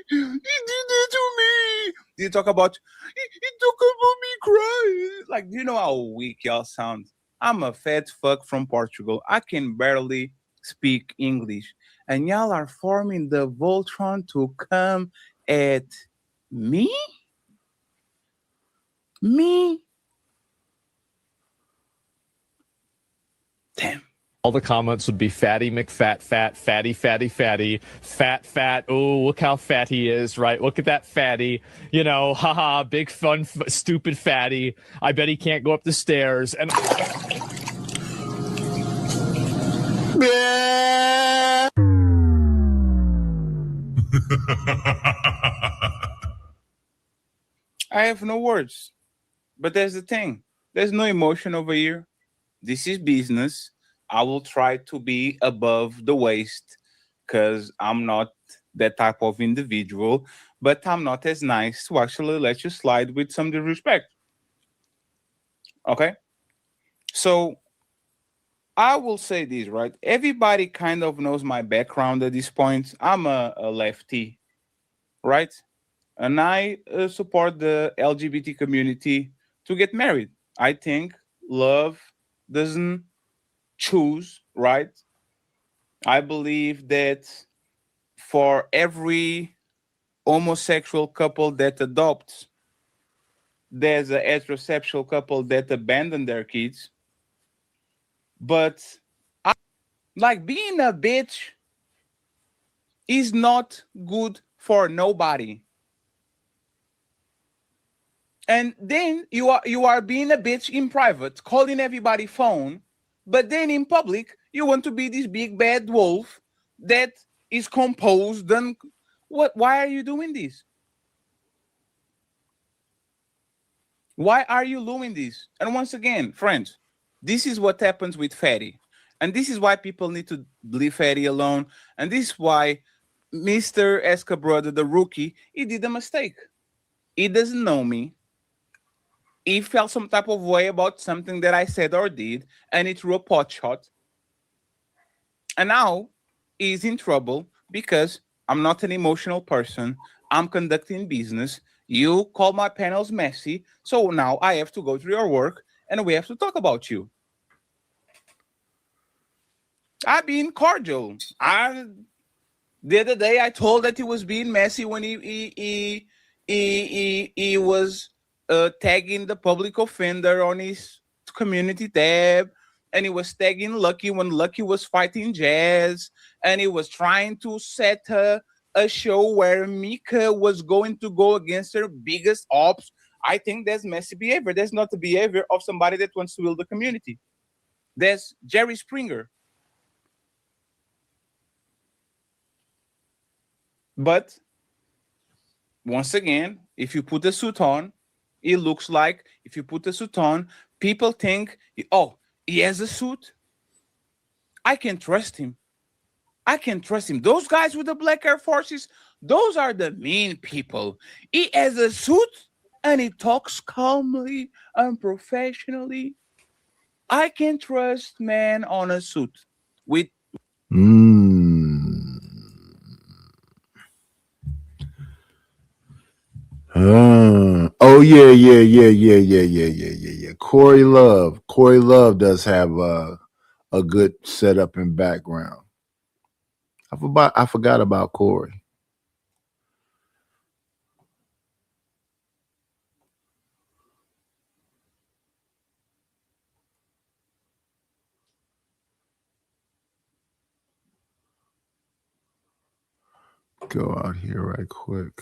He did this to me. You talk about he talk about me crying. Like, do you know how weak y'all sound? I'm a fat fuck from Portugal. I can barely speak English. And y'all are forming the Voltron to come at me? Me? Damn. All the comments would be fatty McFat, fat, fatty, fatty, fatty, fat, fat. Oh, look how fat he is, right? Look at that fatty. You know, haha, big fun, stupid fatty. I bet he can't go up the stairs. And I have no words. But there's the thing. There's no emotion over here. This is business. I will try to be above the waist because I'm not that type of individual, but I'm not as nice to actually let you slide with some disrespect. Okay? So I will say this, right? Everybody kind of knows my background at this point. I'm a lefty, right? And I support the LGBT community to get married. I think love doesn't choose, right? I believe that for every homosexual couple that adopts, there's a heterosexual couple that abandon their kids. But like being a bitch is not good for nobody. And then you are being a bitch in private, calling everybody phone, but then in public you want to be this big bad wolf that is composed. And why are you doing this? Why are you doing this? And once again, friends, this is what happens with Fatty. And this is why people need to leave Fatty alone. And this is why Mr. Escabrada, the rookie, he did a mistake. He doesn't know me. He felt some type of way about something that I said or did, and he threw a pot shot. And now he's in trouble because I'm not an emotional person. I'm conducting business. You call my panels messy, so now I have to go through your work and we have to talk about you. I've been cordial. The other day I told that he was being messy when he was tagging the public offender on his community tab, and he was tagging Lucky when Lucky was fighting Jazz, and he was trying to set a show where Mika was going to go against her biggest ops. I think that's messy behavior. That's not the behavior of somebody that wants to build the community. There's Jerry Springer. But once again, if you put a suit on, it looks like if you put a suit on, people think, oh, he has a suit. I can trust him. I can trust him. Those guys with the black Air Forces, those are the mean people. He has a suit and he talks calmly and professionally. I can trust man on a suit with. Oh yeah. Corey Love does have a good setup and background. I forgot about Corey. go out here right quick.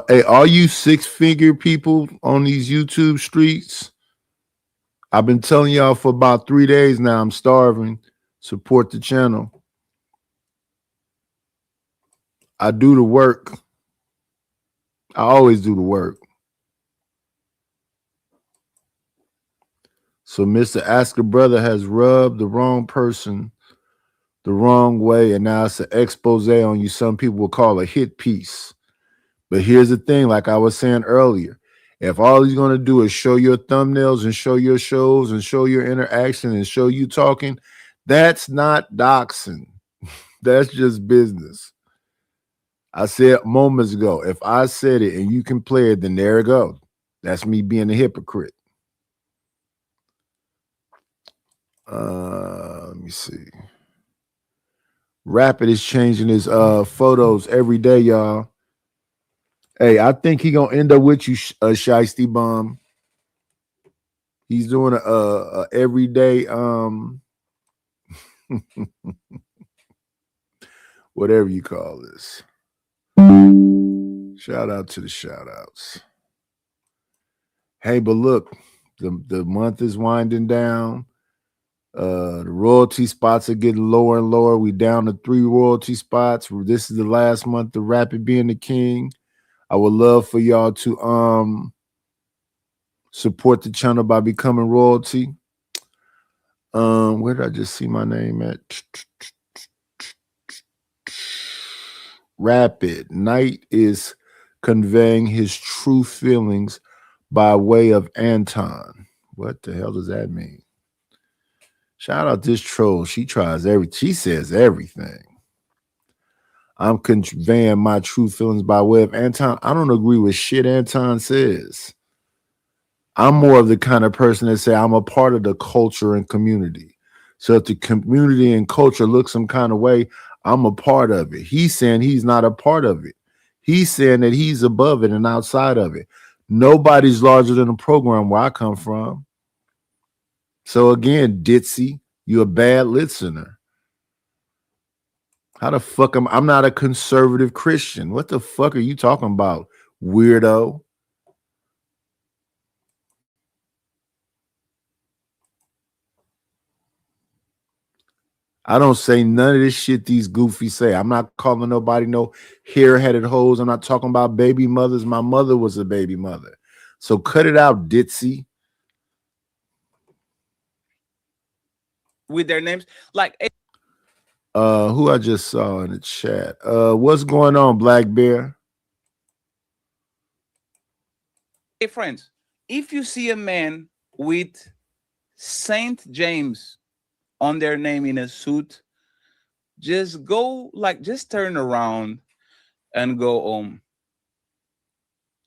Hey, all you 6-figure people on these YouTube streets, I've been telling y'all for about 3 days now, I'm starving. Support the channel. I do the work. I always do the work. So Mr. Asker Brother has rubbed the wrong person the wrong way, and now it's an expose on you. Some people will call a hit piece. But here's the thing, like I was saying earlier, if all he's going to do is show your thumbnails and show your shows and show your interaction and show you talking, that's not doxing. That's just business. I said moments ago, if I said it and you can play it, then there it goes. That's me being a hypocrite. Let me see. Rapid is changing his photos every day, y'all. Hey, I think he gonna end up with you, Shiesty Bomb. He's doing a everyday whatever you call this. Shout out to the shout outs. Hey, but look, the month is winding down. The royalty spots are getting lower and lower. We down to 3 royalty spots. This is the last month of Rapid being the king. I would love for y'all to support the channel by becoming royalty. Where did I just see my name at? Rapid Knight is conveying his true feelings by way of Anton. What the hell does that mean? Shout out this troll. She tries she says everything. I'm conveying my true feelings by way of Anton. I don't agree with shit Anton says. I'm more of the kind of person that say I'm a part of the culture and community. So if the community and culture look some kind of way, I'm a part of it. He's saying he's not a part of it. He's saying that he's above it and outside of it. Nobody's larger than the program where I come from. So again, Ditzy, you're a bad listener. How the fuck I'm not a conservative Christian. What the fuck are you talking about, weirdo? I don't say none of this shit these goofies say. I'm not calling nobody no hair-headed hoes. I'm not talking about baby mothers. My mother was a baby mother. So cut it out, Ditzy. With their names, like who I just saw in the chat. What's going on, Black Bear? hey friends, if you see a man with Saint James on their name in a suit, just go, like, just turn around and go home.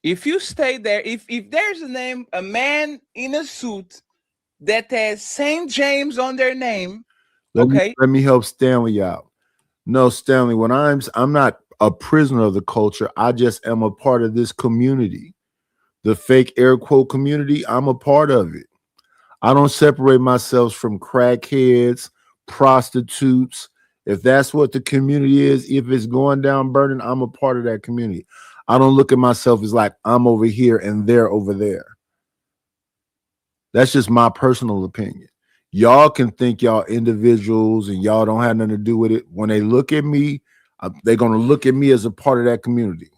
If you stay there, if there's a man in a suit that has Saint James on their name, Let me help Stanley out. No, Stanley, when I'm not a prisoner of the culture. I just am a part of this community. The fake air quote community, I'm a part of it. I don't separate myself from crackheads, prostitutes. If that's what the community is, if it's going down burning, I'm a part of that community. I don't look at myself as like I'm over here and they're over there. That's just my personal opinion. Y'all can think y'all individuals and y'all don't have nothing to do with it. When they look at me, they're going to look at me as a part of that community.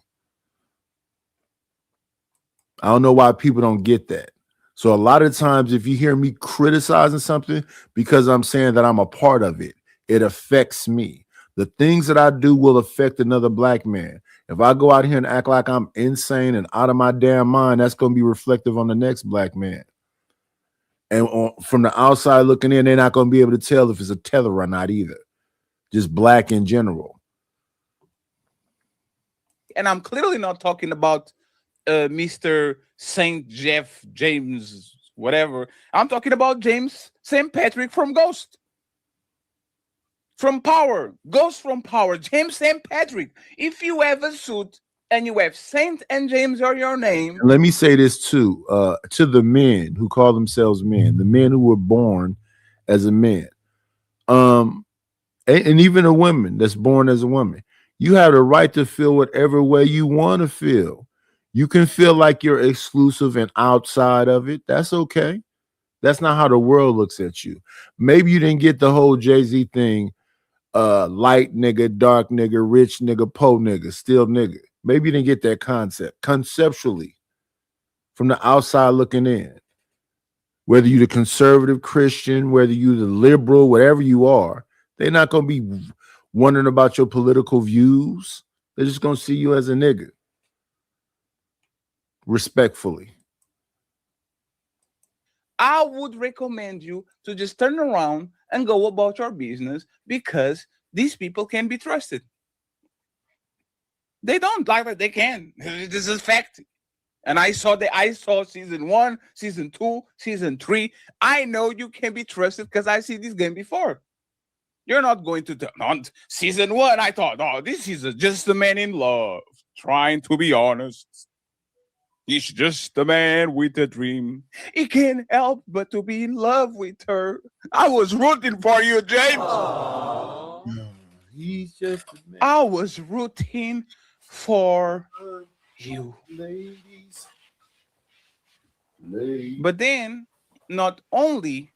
I don't know why people don't get that. So a lot of times, if you hear me criticizing something because I'm saying that I'm a part of it, it affects me. The things that I do will affect another black man. If I go out here and act like I'm insane and out of my damn mind, that's going to be reflective on the next black man. And from the outside looking in, they're not going to be able to tell if it's a tether or not either. Just black in general. and I'm clearly not talking about Mr. Saint Jeff James, whatever. I'm talking about James St. Patrick from Ghost. From Power. Ghost from Power. James St. Patrick. If you have a suit and you have Saint and James are your name. And let me say this too, to the men who call themselves men, the men who were born as a man. and even a woman that's born as a woman, you have the right to feel whatever way you want to feel. You can feel like you're exclusive and outside of it. That's okay. That's not how the world looks at you. Maybe you didn't get the whole Jay-Z thing, light nigga, dark nigga, rich nigga, poor nigga, still nigga. Maybe you didn't get that concept conceptually from the outside looking in. Whether you're the conservative Christian, whether you're the liberal, whatever you are, they're not going to be wondering about your political views. They're just going to see you as a nigga. Respectfully. I would recommend you to just turn around and go about your business because these people can be trusted. They don't like that. They can. This is fact. And I saw season 1, season 2, season 3. I know you can be trusted because I see this game before. You're not going to on season 1. I thought, oh, this is just a man in love, trying to be honest. He's just a man with a dream. He can't help but to be in love with her. I was rooting for you, James. He's just a man. I was rooting for you. Ladies. But then, not only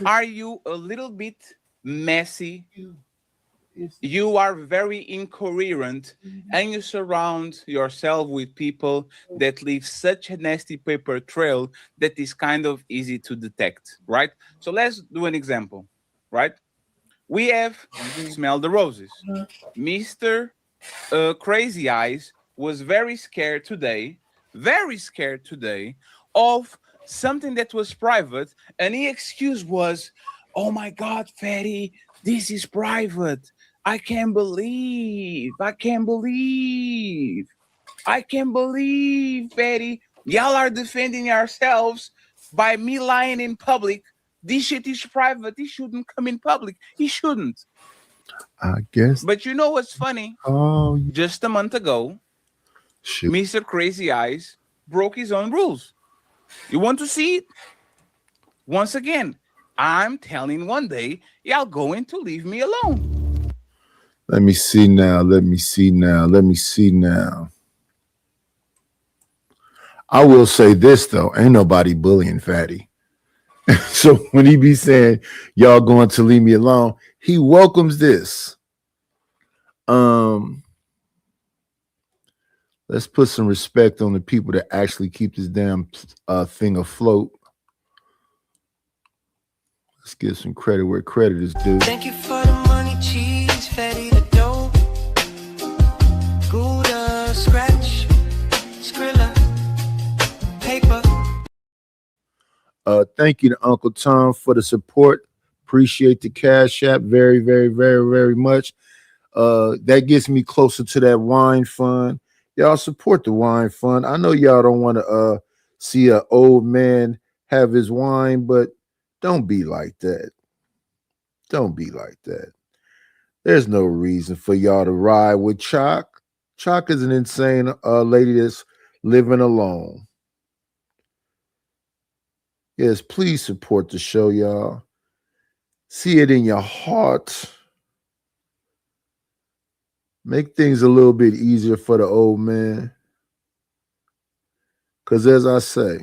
are you a little bit messy, you are very incoherent, and you surround yourself with people that leave such a nasty paper trail that is kind of easy to detect, right? So let's do an example, right? We have Smell the Roses. Mr. Crazy Eyes was very scared today of something that was private, and the excuse was, oh my God, Fatty, this is private. I can't believe, Fatty. Y'all are defending yourselves by me lying in public. This shit is private. This shouldn't come in public. He shouldn't. I guess. But you know what's funny? Oh, just a month ago, Mr. Crazy Eyes broke his own rules. You want to see it? Once again, I'm telling one day, y'all going to leave me alone. Let me see now. I will say this, though. Ain't nobody bullying Fatty. So when he be saying, y'all going to leave me alone, he welcomes this. Let's put some respect on the people that actually keep this damn thing afloat. Let's give some credit where credit is due. Thank you for the money, cheese, Fatty the dough. Gouda, scratch, Skrilla, paper. Thank you to Uncle Tom for the support. Appreciate the Cash App very, very, very, very much. That gets me closer to that wine fund. Y'all support the wine fund. I know y'all don't want to see an old man have his wine, but don't be like that. Don't be like that. There's no reason for y'all to ride with Chalk. Chalk is an insane lady that's living alone. Yes, please support the show, y'all. See it in your heart. Make things a little bit easier for the old man. Because as I say,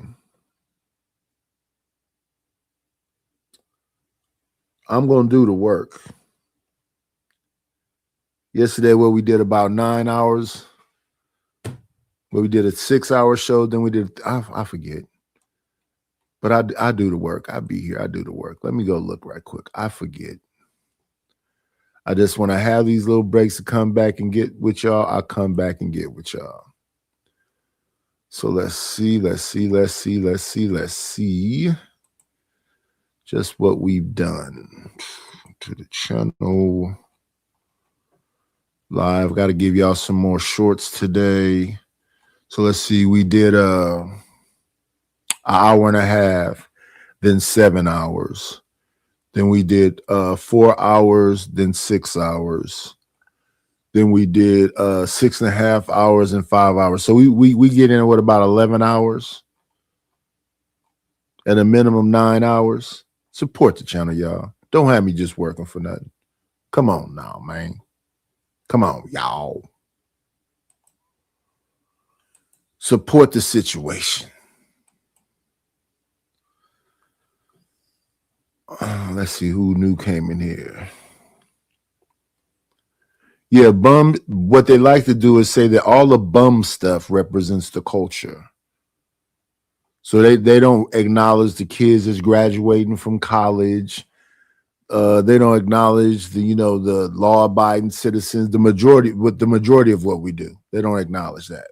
I'm going to do the work. Yesterday, where we did about 9 hours, where we did a 6-hour show, then we did, I forget. But I do the work. I be here. I do the work. Let me go look right quick. I forget. I just want to have these little breaks to come back and get with y'all. I come back and get with y'all. So let's see just what we've done to the channel. Live. Got to give y'all some more shorts today. So let's see. We did an hour and a half, then 7 hours. Then we did 4 hours, then 6 hours. Then we did 6.5 hours and 5 hours. So we get in what, about 11 hours? At a minimum 9 hours. Support the channel, y'all. Don't have me just working for nothing. Come on now, man. Come on, y'all. Support the situation. Let's see who new came in here. Yeah, bum. What they like to do is say that all the bum stuff represents the culture. So they don't acknowledge the kids that's graduating from college. They don't acknowledge the the law-abiding citizens. The majority of what we do, they don't acknowledge that.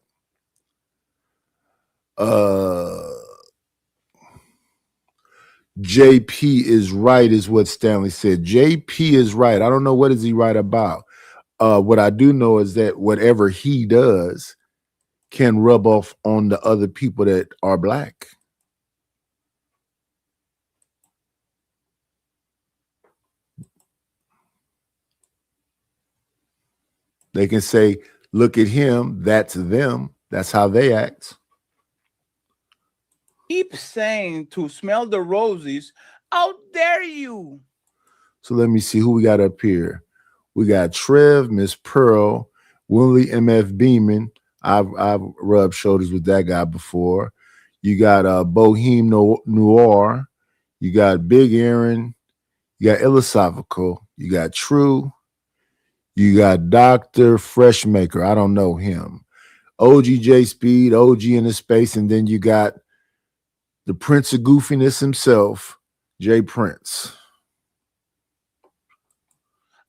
JP is right, is what Stanley said. JP is right. I don't know what is he right about. What I do know is that whatever he does can rub off on the other people that are black. They can say, look at him, that's them. That's how they act. Keep saying to smell the roses. How dare you? So let me see who we got up here. We got Trev, Miss Pearl, Willie MF Beeman. I've rubbed shoulders with that guy before. You got Boheme Noir. You got Big Aaron. You got Illisavico. You got True. You got Dr. Freshmaker. I don't know him. OGJ Speed, OG in the space, and then you got the Prince of Goofiness himself, Jay Prince.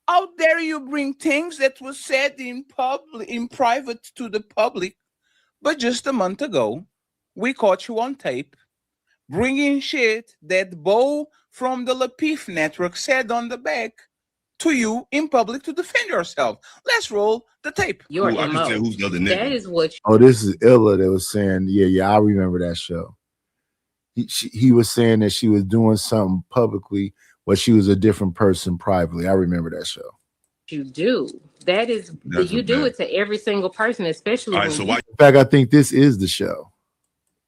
How dare you bring things that was said in private to the public? But just a month ago, we caught you on tape bringing shit that Bo from the Lapif network said on the back to you in public to defend yourself. Let's roll the tape. Your MO. Who's the other nigga? That is what. Oh, this is Illa that was saying, yeah, I remember that show. He was saying that she was doing something publicly, but she was a different person privately. I remember that show. You do. That is, you do it to every single person, especially when In fact, I think this is the show.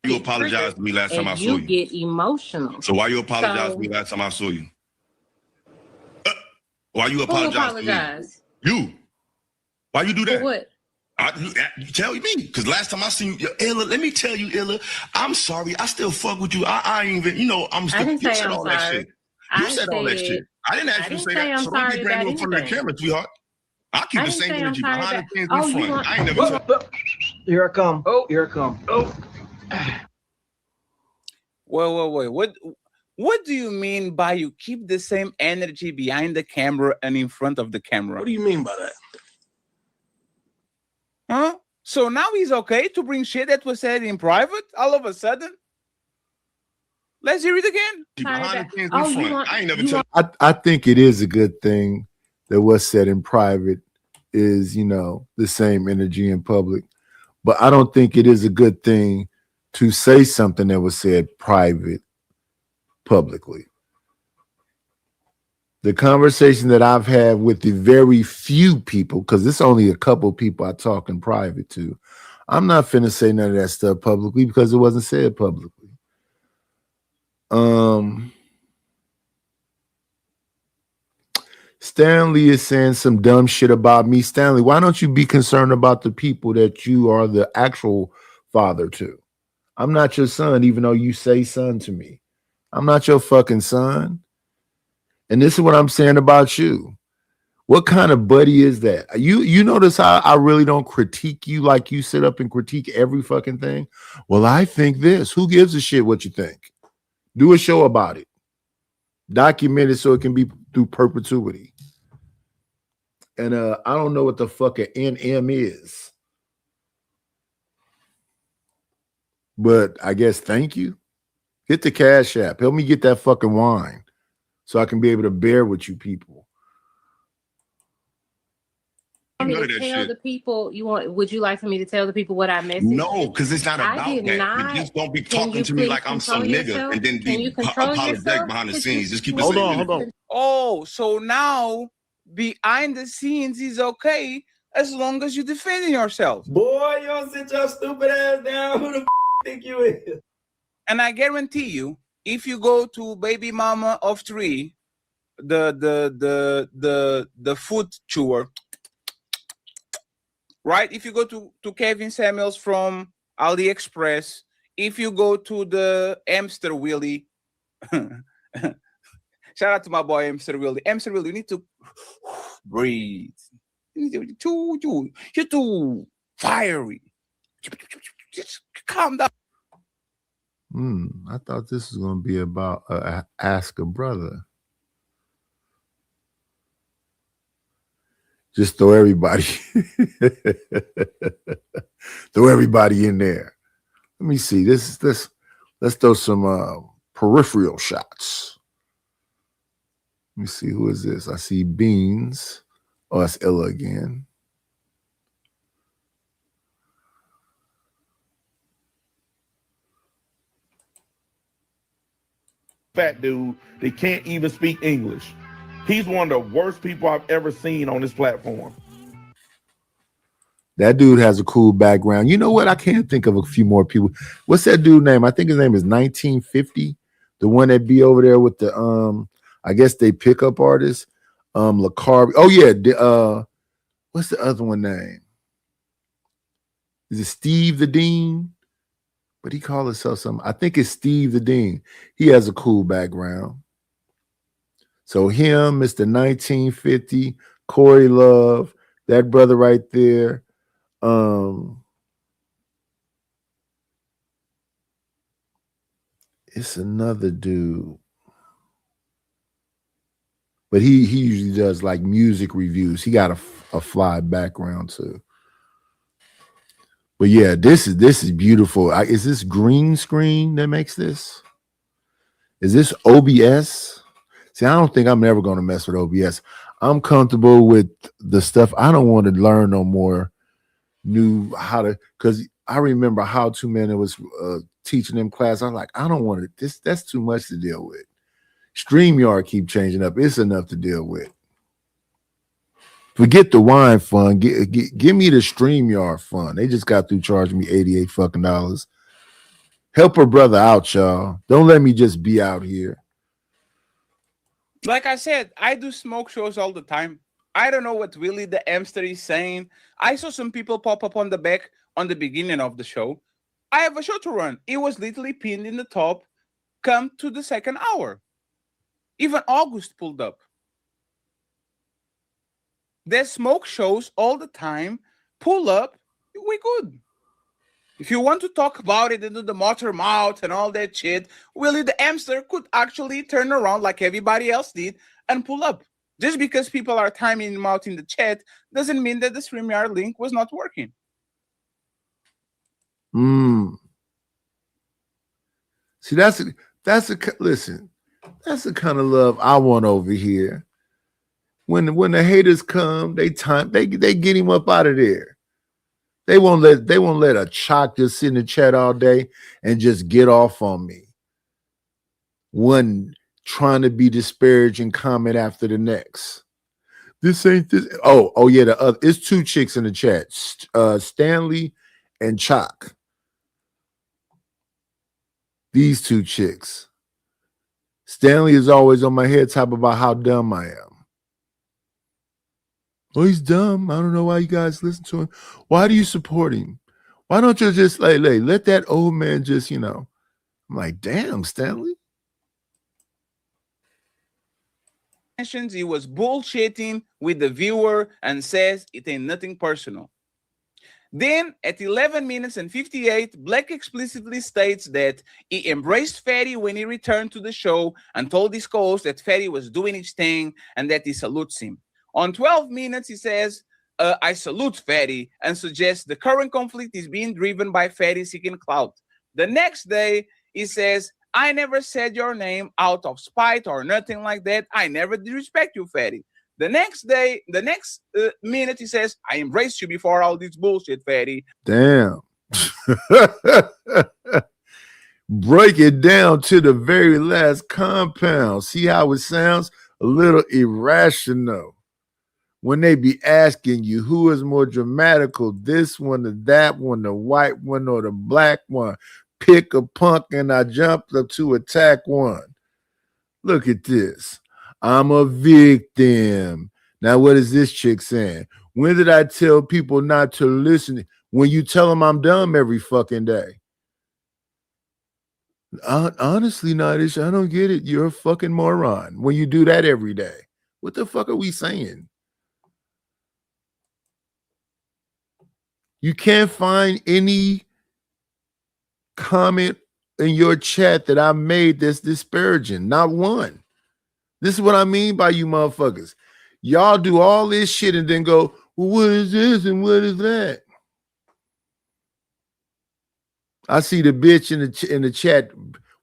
you apologized to me last time I saw you. You get emotional. So why you apologize to me last time I saw you? Why you apologize to me? You. Why you do that? For what? You tell me, because last time I seen you, Illa, let me tell you, Illa, I'm sorry. I still fuck with you. I ain't even, I'm still, I didn't say said I'm all that sorry. shit. You said all that shit. I didn't ask you to say that. So don't be brand new in front of the camera, sweetheart. I'll keep the same energy behind the scenes in front. I ain't never said. Here I come. Oh, here I come. Oh. Wait. What do you mean by you keep the same energy behind the camera and in front of the camera? What do you mean by that? Huh? So now he's okay to bring shit that was said in private all of a sudden? Let's hear it again. I ain't never tell. I think it is a good thing that what's said in private is, the same energy in public. But I don't think it is a good thing to say something that was said private publicly. The conversation that I've had with the very few people, because it's only a couple people I talk in private to, I'm not finna say none of that stuff publicly because it wasn't said publicly. Stanley is saying some dumb shit about me. Stanley, why don't you be concerned about the people that you are the actual father to? I'm not your son, even though you say son to me. I'm not your fucking son. And this is what I'm saying about you. What kind of buddy is that? You notice how I really don't critique you like you sit up and critique every fucking thing? Well, I think this. Who gives a shit what you think? Do a show about it. Document it so it can be through perpetuity. And I don't know what the fuck an NM is. But I guess thank you. Hit the Cash App. Help me get that fucking wine so I can be able to bear with you people. Tell the people would you like for me to tell the people what I messaged? No, because it's not about that. You just don't be talking to me like I'm some nigga and then be apologetic behind the scenes. Just keep it Hold on. Oh, so now behind the scenes is okay as long as you defending yourself. Boy, you don't sit your stupid ass down. Who the think you is? And I guarantee you, if you go to baby mama of 3 the foot chewer, right? If you go to Kevin Samuels from AliExpress, if you go to the hamster Willie, shout out to my boy Hamster Willie. Hamster Willie, you need to breathe. You're too fiery. Just calm down. I thought this was going to be about Ask a Brother. Just throw everybody in there. Let me see. Let's throw some peripheral shots. Let me see, who is this? I see Beans. Oh, that's Ella again. Fat dude that can't even speak English. He's one of the worst people I've ever seen on this platform. That dude has a cool background. You know what? I can't think of a few more people. What's that dude's name? I think his name is 1950. The one that be over there with the I guess they pickup artists. LaCarby. Oh yeah. What's the other one name? Is it Steve the Dean? But he called himself something. I think it's Steve the Dean. He has a cool background. So him, Mr. 1950, Corey Love, that brother right there. It's another dude. But he usually does like music reviews. He got a fly background too. But yeah, this is beautiful. Is this green screen that makes this? Is this OBS? See, I don't think I'm ever going to mess with OBS. I'm comfortable with the stuff. I don't want to learn no more new how to, because I remember How To Man that was teaching them class. I'm like, I don't want it. That's too much to deal with. StreamYard keep changing up. It's enough to deal with. Forget the wine fund. Give me the StreamYard fund. They just got through charging me $88 fucking dollars. Help a brother out, y'all. Don't let me just be out here. Like I said, I do smoke shows all the time. I don't know what Willie the Hamster is saying. I saw some people pop up on the back on the beginning of the show. I have a show to run. It was literally pinned in the top. Come to the second hour. Even August pulled up. There's smoke shows all the time. Pull up. We good. If you want to talk about it and do the motor mouth and all that shit, Willie the Hamster could actually turn around like everybody else did and pull up. Just because people are timing him out in the chat doesn't mean that the StreamYard link was not working. See, listen. That's the kind of love I want over here. When the haters come, they get him up out of there. They won't let a chalk just sit in the chat all day and just get off on me. One trying to be disparaging comment after the next. This ain't this. Oh yeah, it's two chicks in the chat. Stanley and Chalk. These two chicks. Stanley is always on my head top about how dumb I am. Oh, he's dumb. I don't know why you guys listen to him. Why do you support him? Why don't you just let that old man just, I'm like, damn, Stanley. He was bullshitting with the viewer and says it ain't nothing personal. Then at 11 minutes and 58, Black explicitly states that he embraced Fatty when he returned to the show and told his co-host that Fatty was doing his thing and that he salutes him. On 12 minutes, he says, I salute Fatty and suggests the current conflict is being driven by Fatty seeking clout. The next day, he says, I never said your name out of spite or nothing like that. I never disrespect you, Fatty. The next minute, he says, I embraced you before all this bullshit, Fatty. Damn. Break it down to the very last compound. See how it sounds? A little irrational. When they be asking you who is more dramatical, this one or that one, the white one or the black one. Pick a punk and I jumped up to attack one. Look at this. I'm a victim. Now, what is this chick saying? When did I tell people not to listen? When you tell them I'm dumb every fucking day. Honestly, Nadish, I don't get it. You're a fucking moron when you do that every day. What the fuck are we saying? You can't find any comment in your chat that I made that's disparaging. Not one. This is what I mean by you motherfuckers. Y'all do all this shit and then go, well, what is this and what is that? I see the bitch in the chat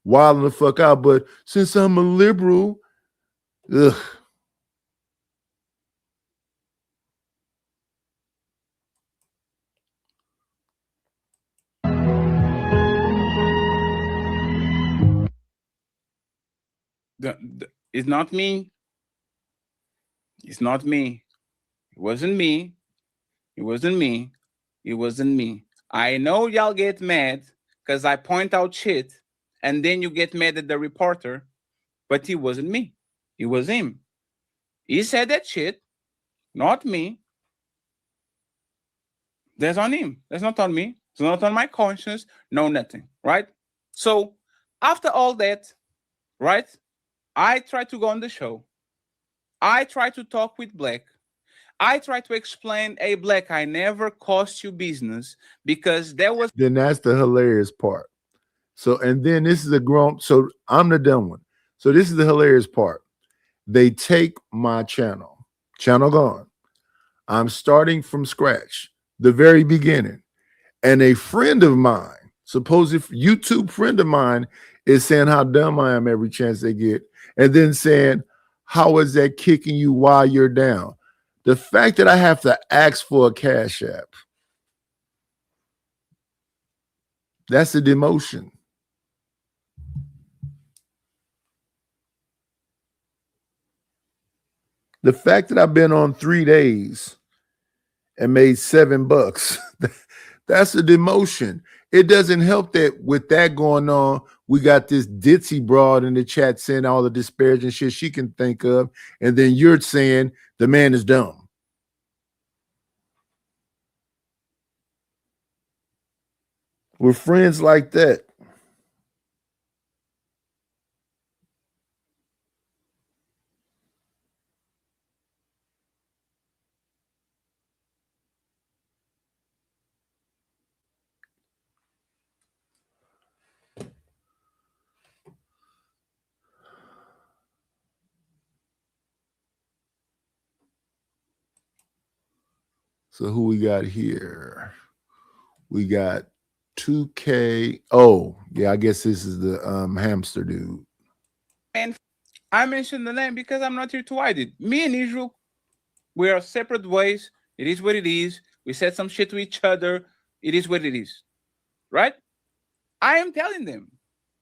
wilding the fuck out, but since I'm a liberal, ugh. It's not me. It's not me. It wasn't me. It wasn't me. It wasn't me. I know y'all get mad because I point out shit and then you get mad at the reporter, but it wasn't me. It was him. He said that shit, not me. That's on him. That's not on me. It's not on my conscience. No, nothing. Right? So after all that, right? I tried to go on the show. I tried to talk with Black. I tried to explain, hey, Black, I never cost you business because there was. Then that's the hilarious part. So, and then this is a grown, so I'm the dumb one. So this is the hilarious part. They take my channel gone. I'm starting from scratch, the very beginning. And a friend of mine, supposed YouTube friend of mine, is saying how dumb I am every chance they get. And then saying, how is that kicking you while you're down? The fact that I have to ask for a cash app, that's a demotion. The fact that I've been on 3 days and made $7, that's a demotion. It doesn't help that with that going on, we got this ditzy broad in the chat saying all the disparaging shit she can think of, and then you're saying the man is dumb. We're friends like that. So who we got here? We got 2K. Oh, yeah, I guess this is the hamster dude. And I mentioned the name because I'm not here to hide it. Me and Israel, we are separate ways. It is what it is. We said some shit to each other. It is what it is. Right? I am telling them,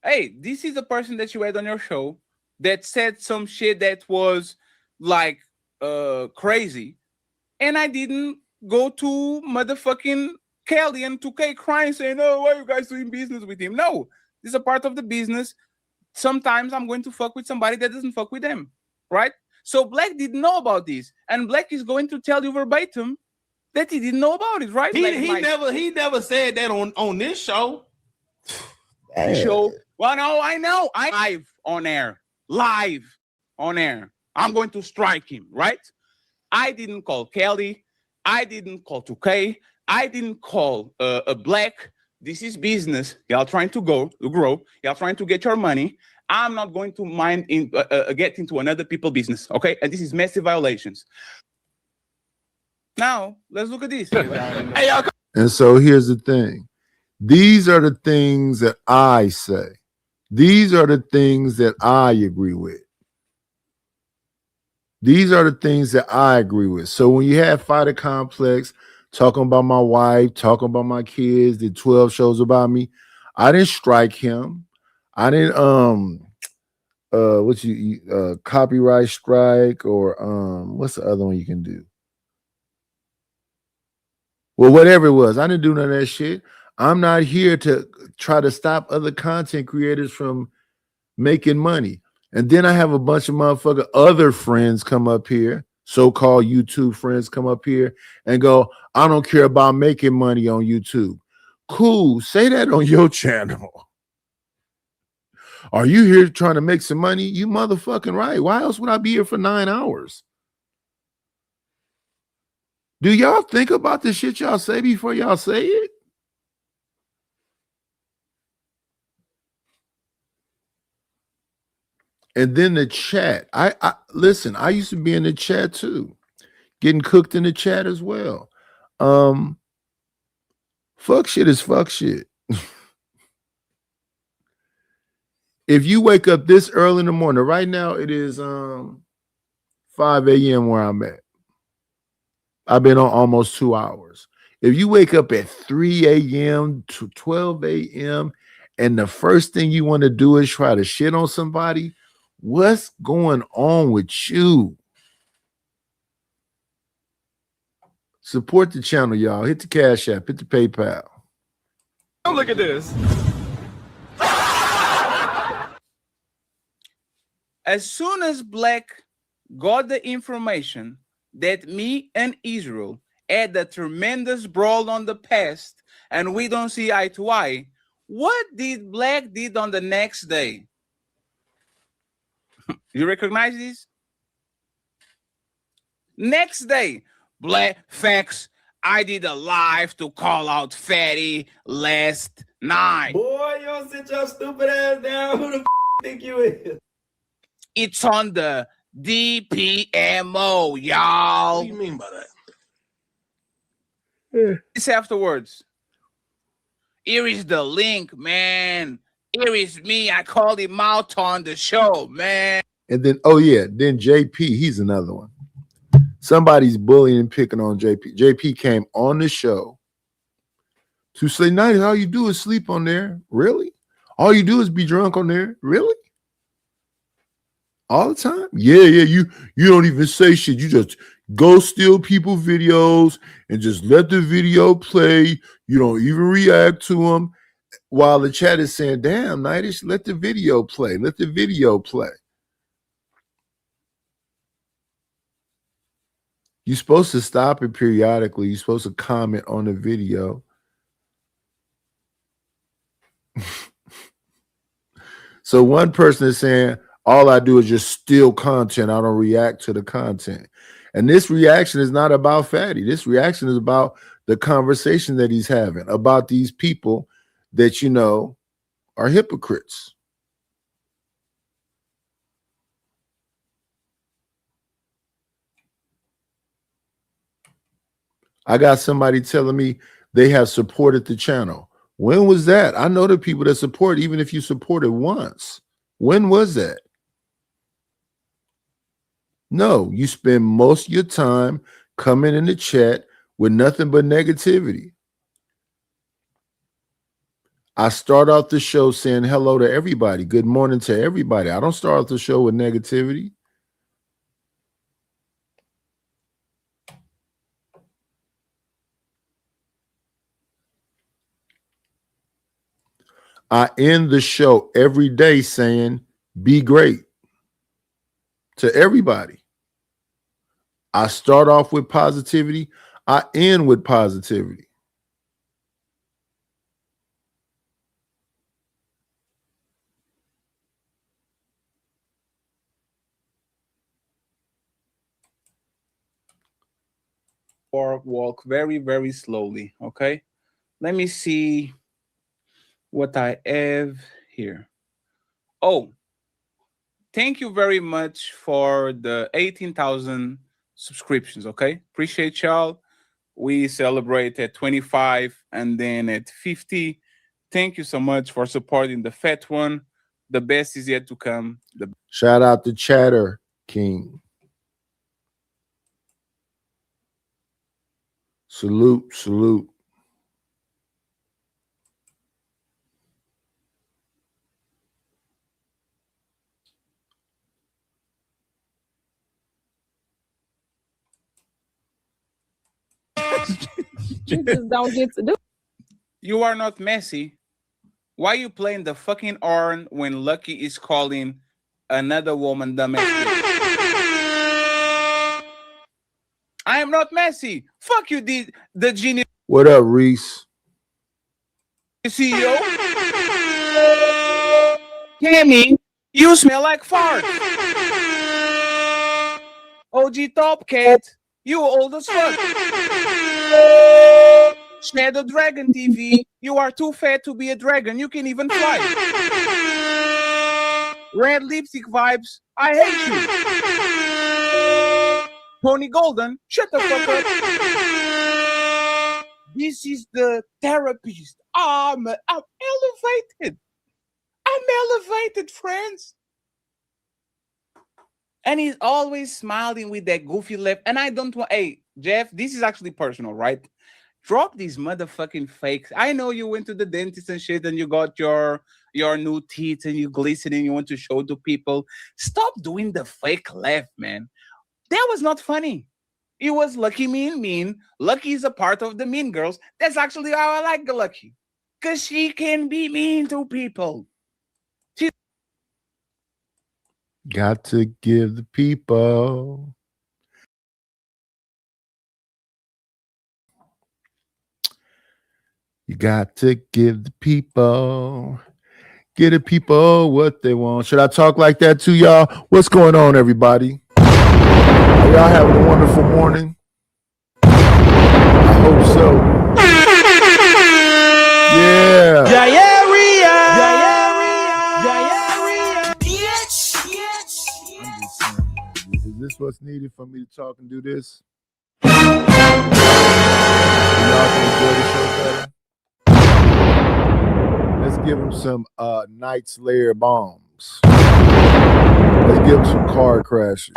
hey, this is the person that you had on your show that said some shit that was like crazy. And I didn't go to motherfucking Kelly and 2K crying saying, oh, why are you guys doing business with him? No, this is a part of the business. Sometimes I'm going to fuck with somebody that doesn't fuck with them, right? So Black didn't know about this, and Black is going to tell you verbatim that he didn't know about it, right? He never said that on this show. Show. Well, no, I know. I live on air. I'm going to strike him, right? I didn't call Kelly. I didn't call 2K. I didn't call a Black. This is business. Y'all trying to grow. Y'all trying to get your money. I'm not going to get into another people's business, okay? And this is massive violations. Now, let's look at this. And so here's the thing. These are the things that I say. These are the things that I agree with. These are the things that I agree with. So when you have Fighter Complex talking about my wife, talking about my kids, did 12 shows about me, I didn't strike him. I didn't copyright strike or what's the other one you can do? Well, whatever it was, I didn't do none of that shit. I'm not here to try to stop other content creators from making money. And then I have a bunch of motherfucker other friends come up here, so-called YouTube friends come up here and go, I don't care about making money on YouTube. Cool, say that on your channel. Are you here trying to make some money? You motherfucking right. Why else would I be here for 9 hours? Do y'all think about the shit y'all say before y'all say it? And then the chat. I listen, I used to be in the chat too, getting cooked in the chat as well. Fuck shit is fuck shit. If you wake up this early in the morning, right now it is 5 a.m. where I'm at. I've been on almost 2 hours. If you wake up at 3 a.m. to 12 a.m. and the first thing you want to do is try to shit on somebody, what's going on with you? Support the channel, y'all. Hit the Cash App, hit the PayPal. Oh, look at this. As soon as Black got the information that me and Israel had a tremendous brawl on the past and we don't see eye to eye, what did Black did on the next day? You recognize this? Next day, Black facts. I did a live to call out Fatty last night. Boy, you don't sit your stupid ass down. Who the think you is? It's on the DPMO, y'all. What do you mean by that? It's afterwards. Here is the link, man. Here is me. I called him out on the show, man. And then, oh yeah, then JP, he's another one. Somebody's bullying and picking on JP. JP came on the show to say, "Night, all you do is sleep on there." Really? All you do is be drunk on there? Really? All the time? Yeah. You don't even say shit. You just go steal people videos and just let the video play. You don't even react to them. While the chat is saying, "Damn, Nightish, let the video play. Let the video play." You're supposed to stop it periodically. You're supposed to comment on the video. So one person is saying, all I do is just steal content. I don't react to the content. And this reaction is not about Fatty. This reaction is about the conversation that he's having, about these people that, you know, are hypocrites. I got somebody telling me they have supported the channel. When was that? I know the people that support, even if you supported once. When was that? No, you spend most of your time coming in the chat with nothing but negativity. I start off the show saying hello to everybody. Good morning to everybody. I don't start off the show with negativity. I end the show every day saying, be great to everybody. I start off with positivity. I end with positivity. Or walk very, very slowly, okay? Let me see what I have here. Oh, thank you very much for the 18,000 subscriptions, okay? Appreciate y'all. We celebrate at 25 and then at 50. Thank you so much for supporting the fat one. The best is yet to come. Shout out to Chatter King. Salute, salute. You just don't get to do. You are not Messi. Why you playing the fucking horn when Lucky is calling another woman dumbass bitch. I am not messy. Fuck you, the genius What up, Reese? CEO. Tammy, you smell like farts. OG Top Cat, you old as fuck. Shadow Dragon TV, you are too fat to be a dragon. You can even fly. Red Lipstick Vibes, I hate you. Tony Golden, shut the fuck up. This is the therapist. I'm elevated. I'm elevated, friends. And he's always smiling with that goofy laugh. And I don't want, hey, Jeff, this is actually personal, right? Drop these motherfucking fakes. I know you went to the dentist and shit and you got your new teeth and you glistening, you want to show to people. Stop doing the fake laugh, man. That was not funny. It was Lucky mean. Lucky is a part of the Mean Girls. That's actually how I like Lucky. Because she can be mean to people. Got to give the people. You got to give the people. Get the people what they want. Should I talk like that to y'all? What's going on, everybody? Are y'all having a wonderful morning? I hope so. Yeah. Is this what's needed for me to talk and do this? Y'all can enjoy the show better. Let's give him some Night Slayer bombs. Let's give him some car crashes.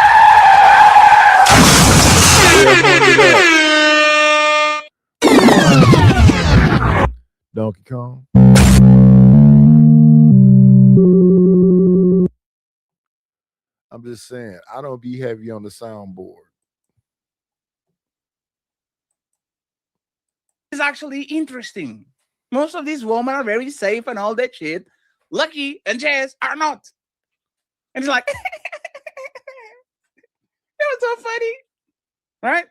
Donkey Kong. I'm just saying, I don't be heavy on the soundboard. It's actually interesting. Most of these women are very safe and all that shit. Lucky and Jazz are not. And it's like, that was so funny. Right?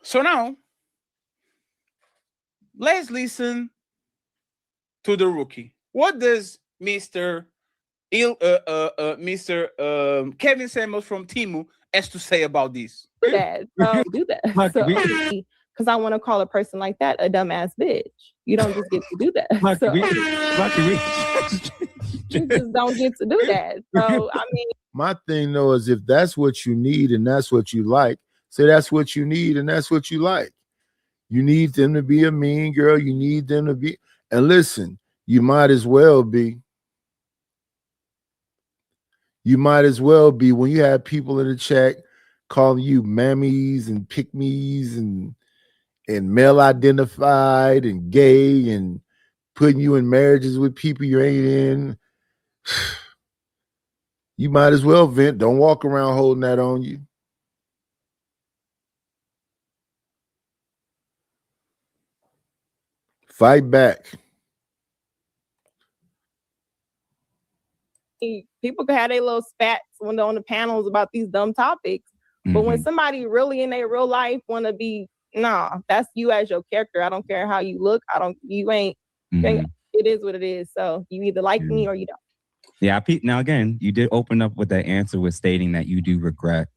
So now, let's listen to the rookie. What does Mr. Kevin Samuels from Timu has to say about this? Do that. Because I want to call a person like that a dumbass bitch. You don't just get to do that. You just don't get to do that. So, I mean. My thing, though, is if that's what you need and that's what you like, say that's what you need and that's what you like. You need them to be a mean girl. You need them to be. And listen, you might as well be. You might as well be when you have people in the chat calling you mammies and pick-me's and male identified and gay and putting you in marriages with people you ain't in. You might as well vent. Don't walk around holding that on you. Fight back. People can have their little spats when they're on the panels about these dumb topics. But when somebody really in their real life want to be, that's you as your character. I don't care how you look. You ain't, it is what it is. So you either like me or you don't. Yeah. Now, again, you did open up with that answer with stating that you do regret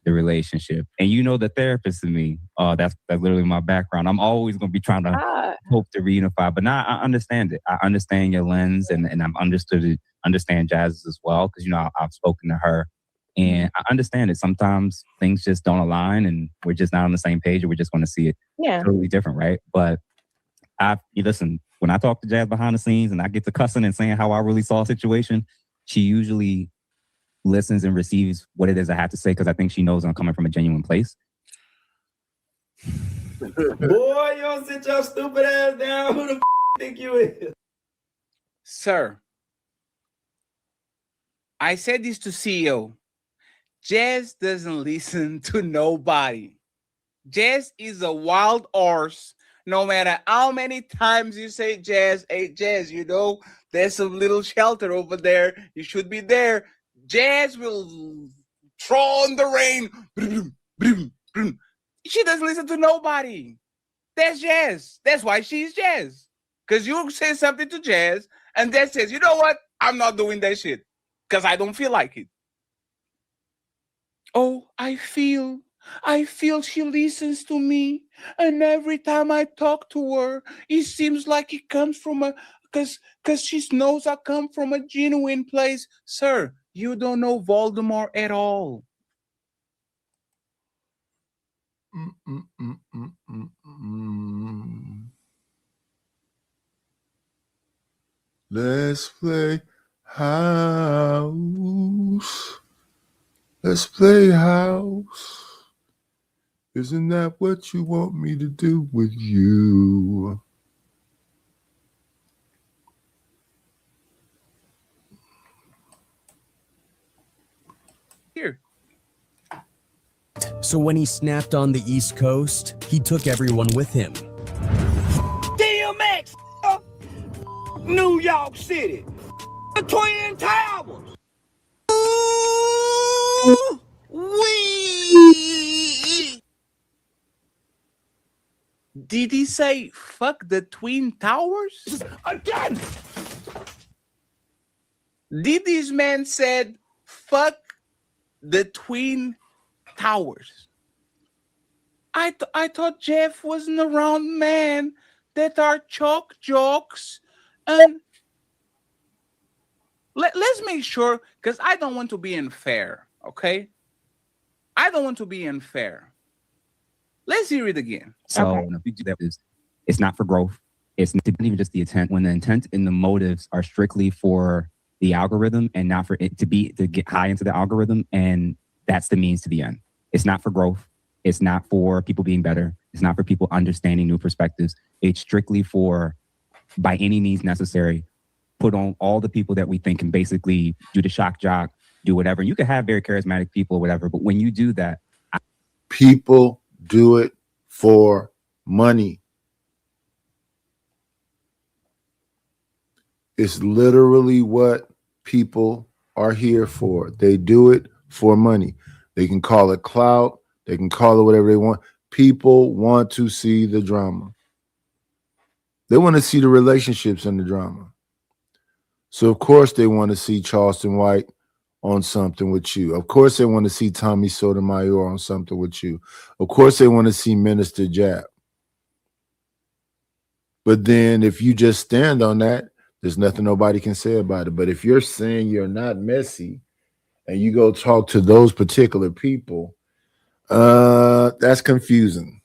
the relationship. And you know the therapist in me, that's literally my background. I'm always going to be trying to hope to reunify. But now I understand it. I understand your lens and I'm understand Jazz's as well. Because, I've spoken to her. And I understand it. Sometimes things just don't align and we're just not on the same page and we're just going to see it totally different, right? But listen, when I talk to Jazz behind the scenes and I get to cussing and saying how I really saw a situation, she usually listens and receives what it is I have to say because I think she knows I'm coming from a genuine place. Boy, you don't sit your stupid ass down. Who the think you is? Sir, I said this to CEO. Jazz doesn't listen to nobody. Jazz is a wild horse no matter how many times you say, Jazz, hey, Jazz, you know, there's a little shelter over there. You should be there. Jazz will throw in the rain. She doesn't listen to nobody. That's Jazz. That's why she's Jazz. Because you say something to Jazz, and Jazz says, you know what? I'm not doing that shit. Because I don't feel like it. Oh, I feel she listens to me. And every time I talk to her, it seems like it comes from because she knows I come from a genuine place. Sir, you don't know Voldemort at all. Let's play house. Let's play house. Isn't that what you want me to do with you? Here. So when he snapped on the East Coast, he took everyone with him. DMX, New York City, the Twin Towers. Did he say fuck the Twin Towers? Again! Did this man said fuck the Twin Towers? I thought Jeff wasn't around man that are chalk jokes. And let's make sure, because I don't want to be unfair, okay? I don't want to be unfair. Let's hear it again. So Okay. if we do that, it's not for growth. It's not even just the intent. When the intent and the motives are strictly for the algorithm and not for it to get high into the algorithm, and that's the means to the end. It's not for growth. It's not for people being better. It's not for people understanding new perspectives. It's strictly for, by any means necessary, put on all the people that we think can basically do the shock jock, do whatever. You can have very charismatic people or whatever, but when you do that, people do it for money. It's literally what people are here for. They do it for money. They can call it clout. They can call it whatever they want. People want to see the drama. They want to see the relationships in the drama. So, of course, they want to see Charleston White on something with you. Of course, they want to see Tommy Sotomayor on something with you. Of course, they want to see Minister Jab. But then if you just stand on that, there's nothing nobody can say about it. But if you're saying you're not messy and you go talk to those particular people, that's confusing.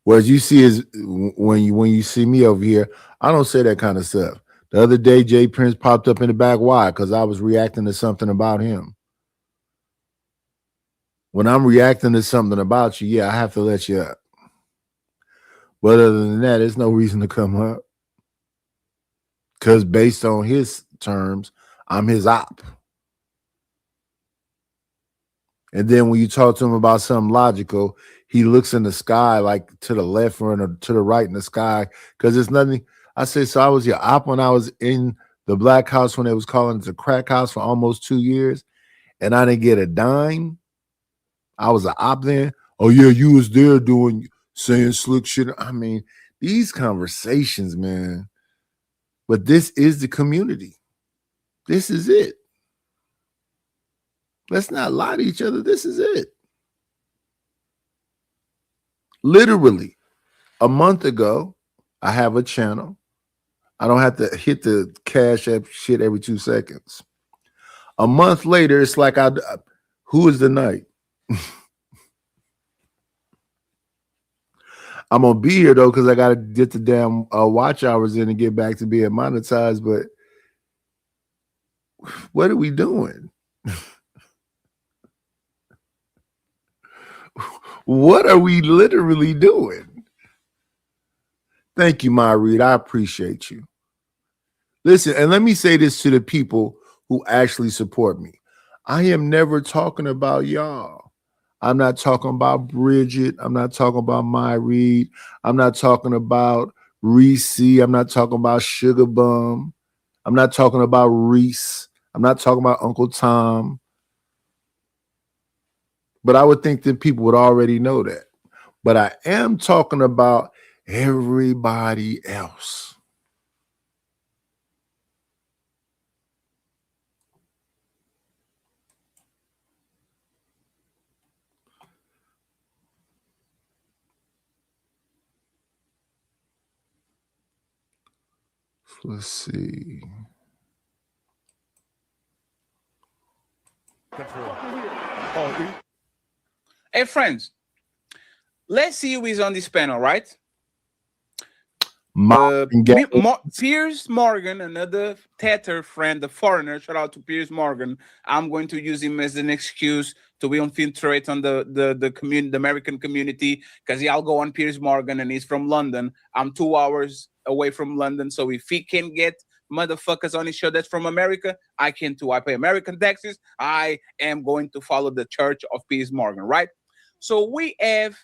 What you see is when you see me over here, I don't say that kind of stuff. The other day, Jay Prince popped up in the back. Why? Because I was reacting to something about him. When I'm reacting to something about you, yeah, I have to let you up. But other than that, there's no reason to come up. Because based on his terms, I'm his op. And then when you talk to him about something logical, he looks in the sky, like to the left or to the right in the sky, because there's nothing. I say, so I was your op when I was in the black house when they was calling it the crack house for almost 2 years, and I didn't get a dime. I was an op then. Oh yeah, you was there saying slick shit. I mean, these conversations, man. But this is the community. This is it. Let's not lie to each other. This is it. Literally, a month ago, I have a channel. I don't have to hit the Cash App shit every 2 seconds. A month later, it's like, who is the night? I'm going to be here, though, because I got to get the damn watch hours in and get back to being monetized. But what are we doing? What are we literally doing? Thank you, my Reed. I appreciate you. Listen, and let me say this to the people who actually support me. I am never talking about y'all. I'm not talking about Bridget. I'm not talking about My Reed. I'm not talking about Reese. I'm not talking about Sugar Bum. I'm not talking about Reese. I'm not talking about Uncle Tom. But I would think that people would already know that. But I am talking about everybody else. Let's see. Hey, friends, let's see who is on this panel, right? Piers Morgan, another Tether friend, the foreigner. Shout out to Piers Morgan. I'm going to use him as an excuse to infiltrate on the community, the American community, because y'all go on Piers Morgan and he's from London. I'm 2 hours away from London, so if he can get motherfuckers on his show that's from America, I can too. I pay American taxes. I am going to follow the church of Piers Morgan, right? So we have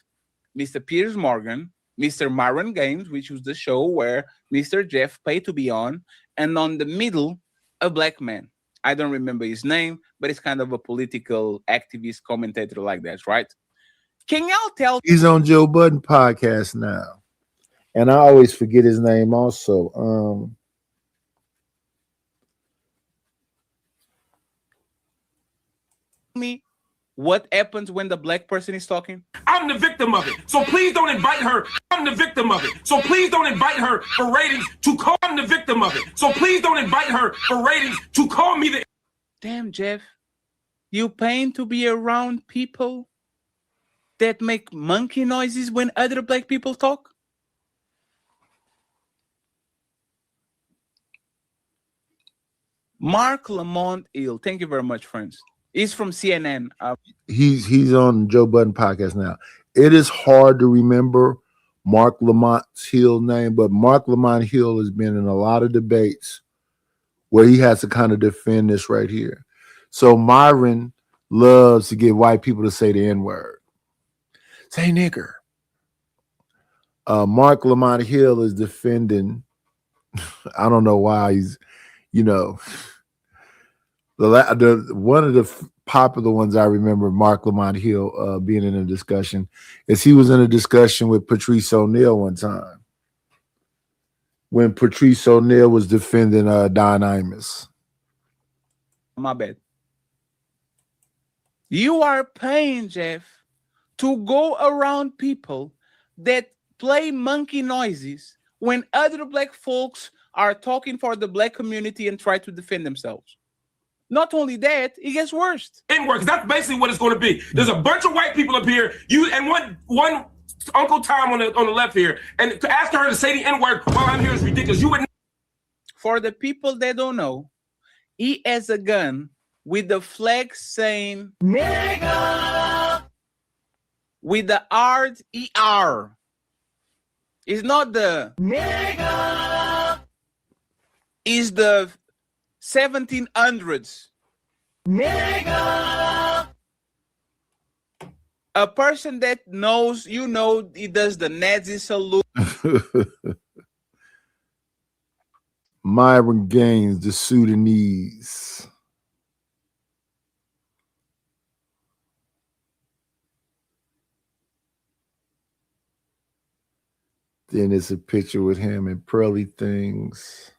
Mr. Piers Morgan, Mr. Myron Games, which was the show where Mr. Jeff paid to be on, and on the middle, a black man. I don't remember his name, but it's kind of a political activist commentator like that, right? Can y'all tell? He's on Joe Budden podcast now. And I always forget his name also. Me what happens when the black person is talking? I'm the victim of it. So please don't invite her. I'm the victim of it. So please don't invite her for ratings to call I'm the victim of it. So please don't invite her for ratings to call me the. Damn, Jeff. You paying to be around people that make monkey noises when other black people talk? Mark Lamont Hill. Thank you very much, friends. He's from CNN. He's on Joe Budden podcast now. It is hard to remember Mark Lamont Hill's name, but Mark Lamont Hill has been in a lot of debates where he has to kind of defend this right here. So Myron loves to get white people to say the N-word. Say nigger. Mark Lamont Hill is defending. I don't know why he's, one of the popular ones I remember Mark Lamont Hill being in a discussion is he was in a discussion with Patrice O'Neal one time when Patrice O'Neal was defending Don Imus. My bad. You are paying, Jeff, to go around people that play monkey noises when other black folks are talking for the black community and try to defend themselves. Not only that, it gets worse. N-word, because that's basically what it's going to be. There's a bunch of white people up here, you and one Uncle Tom on the left here, and to ask her to say the N-word while I'm here is ridiculous. You wouldn't. For the people that don't know, he has a gun with the flag saying nigga with the hard ER. It's not the nigga. It's the 1700s. Nigga. A person that knows, he does the Nazi salute. Myron Gaines, the Sudanese. Then it's a picture with him in pearly things.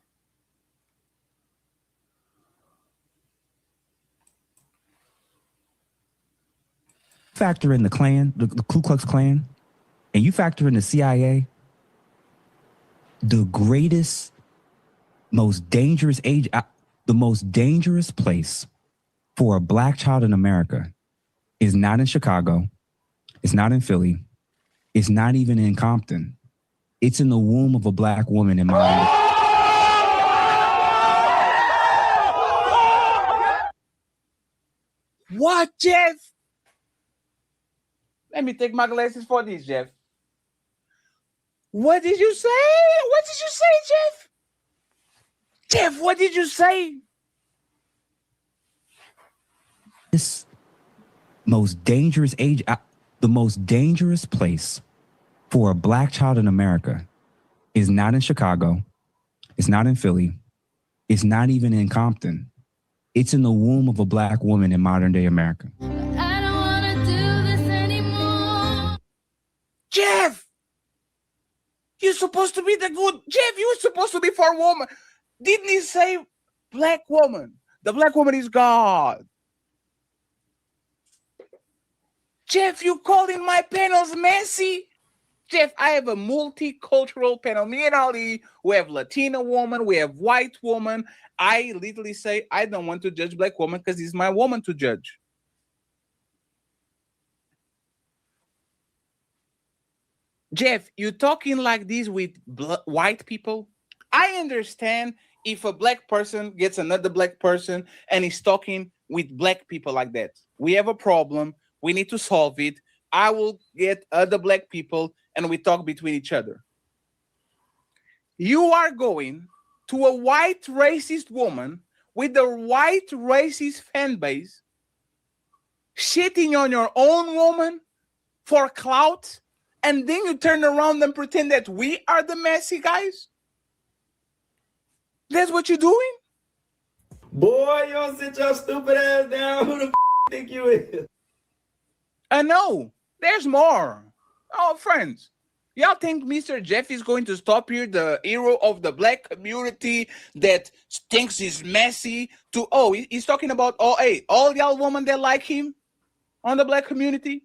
Factor in the Klan, the Ku Klux Klan, and you factor in the CIA, the greatest, most dangerous the most dangerous place for a black child in America is not in Chicago. It's not in Philly. It's not even in Compton. It's in the womb of a black woman in Miami. What, Jeff? Let me take my glasses for this, Jeff. What did you say? What did you say, Jeff? Jeff, what did you say? most dangerous age, the most dangerous place for a black child in America is not in Chicago. It's not in Philly. It's not even in Compton. It's in the womb of a black woman in modern day America. I don't wanna do this anymore. Jeff, you're supposed to be the good. Jeff, you're supposed to be for a woman. Didn't he say black woman? The black woman is God. Jeff, you calling my panels messy? Jeff, I have a multicultural panel. Me and Ali, we have Latina woman, we have white woman. I literally say I don't want to judge black woman because it's my woman to judge. Jeff, you talking like this with white people? I understand if a black person gets another black person and is talking with black people like that. We have a problem. We need to solve it. I will get other black people and we talk between each other. You are going to a white racist woman with a white racist fan base, shitting on your own woman for clout, and then you turn around and pretend that we are the messy guys? That's what you're doing? Boy, you don't sit your stupid ass down. Who the think you is? I know. There's more. Oh, friends. Y'all think Mr. Jeff is going to stop here, the hero of the black community that thinks he's messy, to, oh, he's talking about, oh, hey, all y'all women that like him on the black community?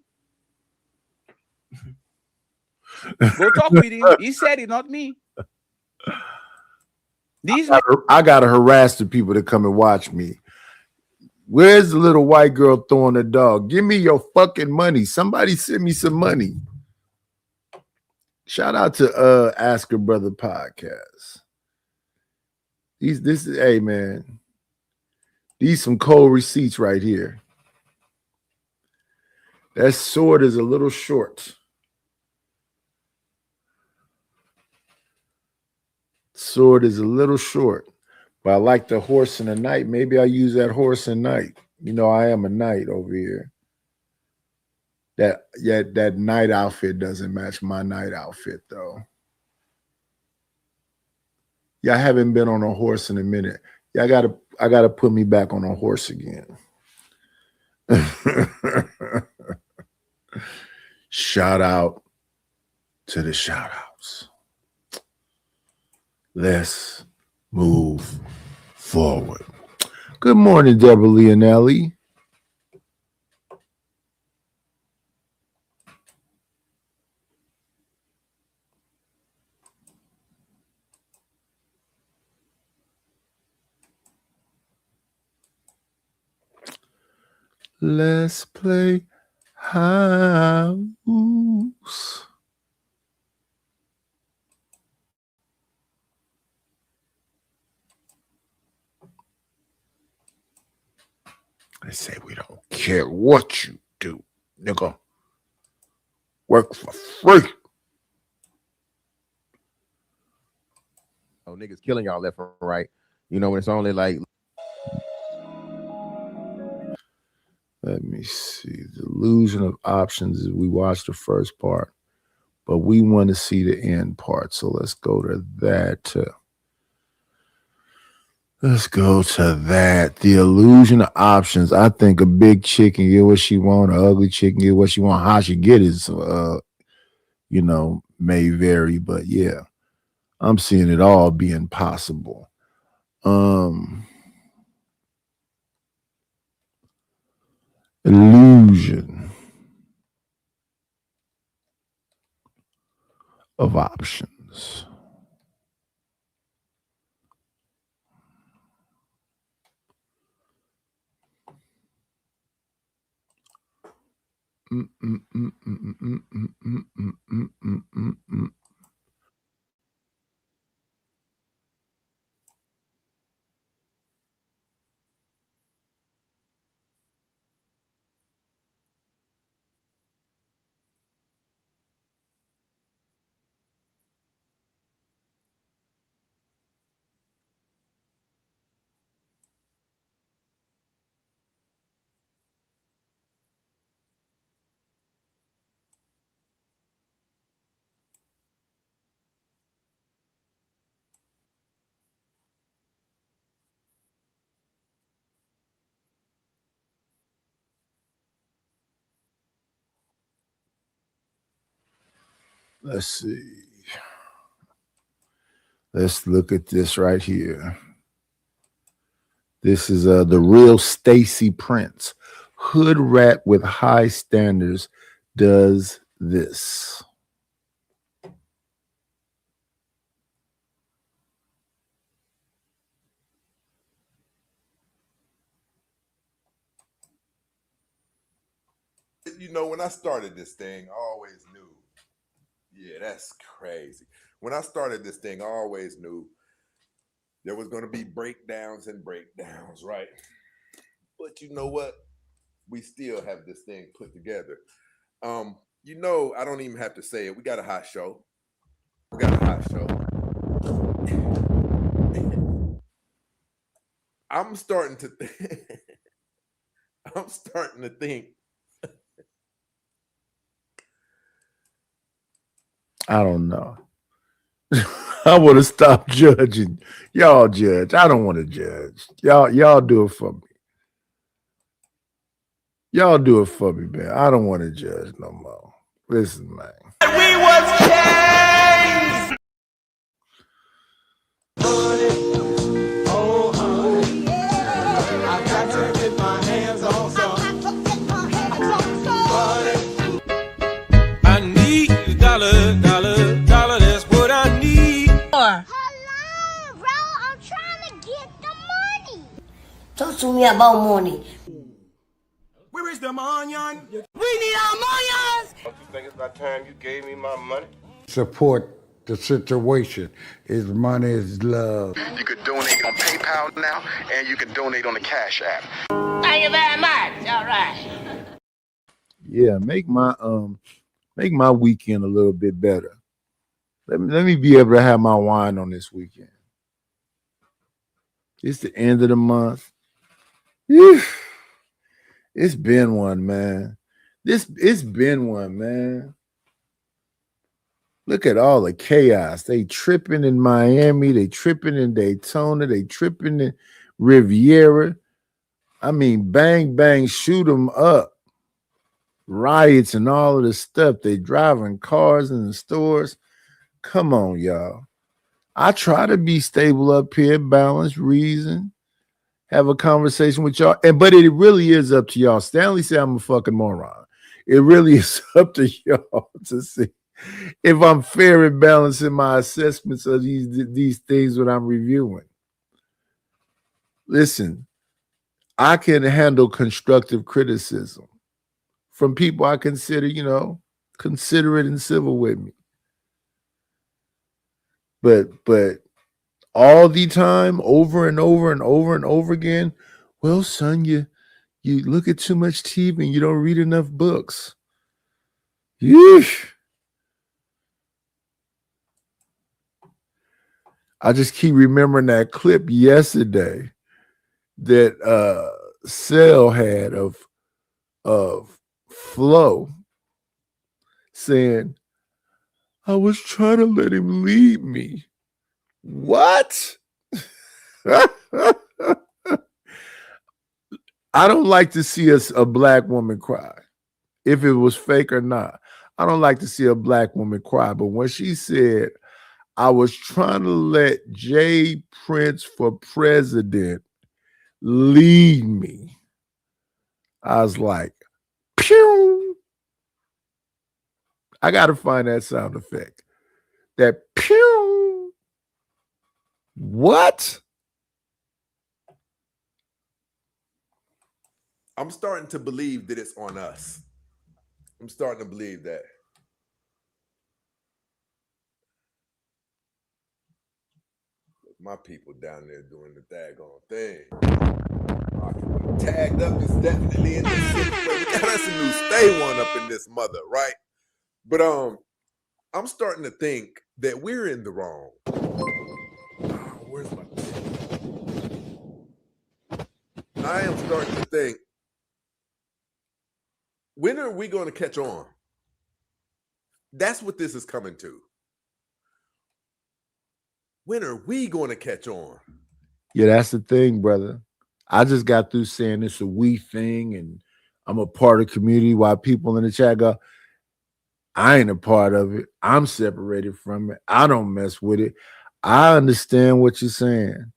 Go talk with him. He said it, not me. I gotta harass the people that come and watch me. Where's the little white girl throwing a dog? Give me your fucking money. Somebody send me some money. Shout out to Ask a Brother podcast. This is, hey man, these some cold receipts right here. That sword is a little short. Sword is a little short, but I like the horse and the knight. Maybe I use that horse and knight. You know, I am a knight over here. That knight outfit doesn't match my knight outfit though. Yeah, I haven't been on a horse in a minute. Yeah, I gotta put me back on a horse again. Shout out to the shout outs. Let's move forward. Good morning, Deborah Leonelli. Let's play house. They say we don't care what you do, nigga. Work for free. Oh, niggas killing y'all left and right. You know, when it's only like. Let me see. The illusion of options is we watched the first part, but we want to see the end part. So let's go to that. Let's go to that. The illusion of options. I think a big chick can get what she want, an ugly chick can get what she want. How she get is, you know, may vary, but yeah, I'm seeing it all being possible. Illusion of options. Let's see. Let's look at this right here. This is the real Stacy Prince. Hood rat with high standards does this. You know, when I started this thing, I always knew. Yeah, that's crazy. When I started this thing, I always knew there was going to be breakdowns and breakdowns, right? But you know what? We still have this thing put together. You know, I don't even have to say it. We got a hot show. We got a hot show. I'm starting to think. I don't know. I want to stop judging. Y'all judge. I don't want to judge. Y'all do it for me. Y'all do it for me, man. I don't want to judge no more. Listen, man. We was kings. Oh, honey, I got to get my hands on some. I need a dollar, that's what I need. Hello, bro. I'm trying to get the money. Talk to me about money. Where is the money? We need our money. Don't you think it's about time you gave me my money? Support the situation. Is money is love. You could donate on PayPal now, and you can donate on the Cash App. Thank you very much. All right. Yeah, make my weekend a little bit better. Let me be able to have my wine on this weekend. It's the end of the month. It's been one, man. It's been one, man. Look at all the chaos. They tripping in Miami. They tripping in Daytona. They tripping in Riviera. I mean, bang, bang, shoot them up. Riots and all of this stuff. They driving cars in the stores. Come on, y'all. I try to be stable up here, balance, reason, have a conversation with y'all. But it really is up to y'all. Stanley said I'm a fucking moron. It really is up to y'all to see if I'm fair and balanced in my assessments of these things that I'm reviewing. Listen, I can handle constructive criticism from people I consider, considerate and civil with me. But all the time, over and over and over and over again, well, son, you look at too much TV and you don't read enough books. Yeesh. I just keep remembering that clip yesterday that Cell had of Flo saying, I was trying to let him lead me. What? I don't like to see a black woman cry, if it was fake or not. I don't like to see a black woman cry. But when she said, I was trying to let Jay Prince for president lead me, I was like, pew. I got to find that sound effect. That pew. What? I'm starting to believe that it's on us. I'm starting to believe that. My people down there doing the daggone thing. Tagged up is definitely in the city. We got us a new stay one up in this mother, right? But I'm starting to think that we're in the wrong. Where's my thing? I am starting to think, when are we going to catch on? That's what this is coming to. When are we going to catch on? Yeah, that's the thing, brother. I just got through saying it's a we thing and I'm a part of the community while people in the chat go, I ain't a part of it. I'm separated from it. I don't mess with it. I understand what you're saying.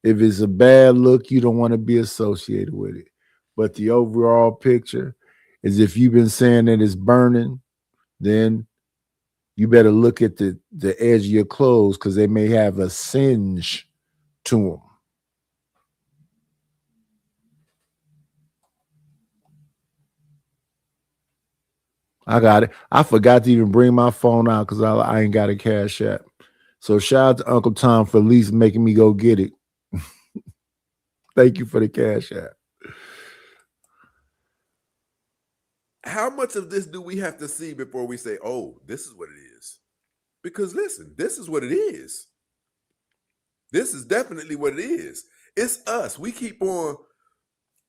If it's a bad look, you don't want to be associated with it. But the overall picture is if you've been saying that it's burning, then you better look at the edge of your clothes because they may have a singe to them. I got it. I forgot to even bring my phone out because I ain't got a Cash App. So shout out to Uncle Tom for at least making me go get it. Thank you for the Cash App. How much of this do we have to see before we say, oh, this is what it is? Because listen, this is what it is. This is definitely what it is. It's us. We keep on,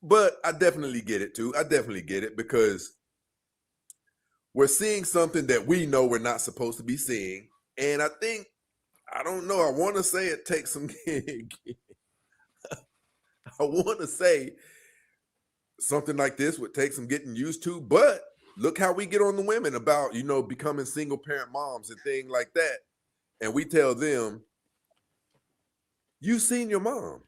but I definitely get it too. I definitely get it because we're seeing something that we know we're not supposed to be seeing. And I think, I don't know, I want to say it takes some, I want to say something like this would take some getting used to, but look how we get on the women about, becoming single parent moms and things like that. And we tell them, you've seen your mom.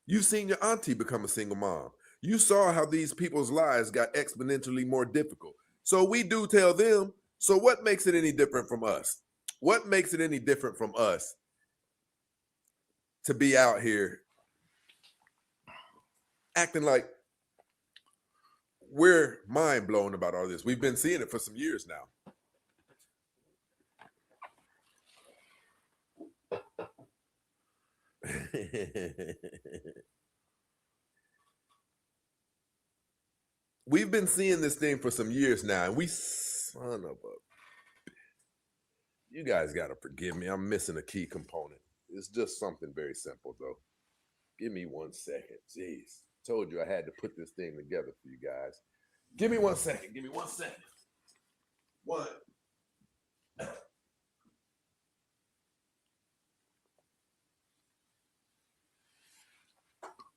You've seen your auntie become a single mom. You saw how these people's lives got exponentially more difficult. So we do tell them, so what makes it any different from us? What makes it any different from us to be out here acting like we're mind blown about all this? We've been seeing it for some years now. We've been seeing this thing for some years now, and you guys got to forgive me. I'm missing a key component. It's just something very simple, though. Give me 1 second. Jeez. Told you I had to put this thing together for you guys. Give me 1 second. Give me 1 second. One.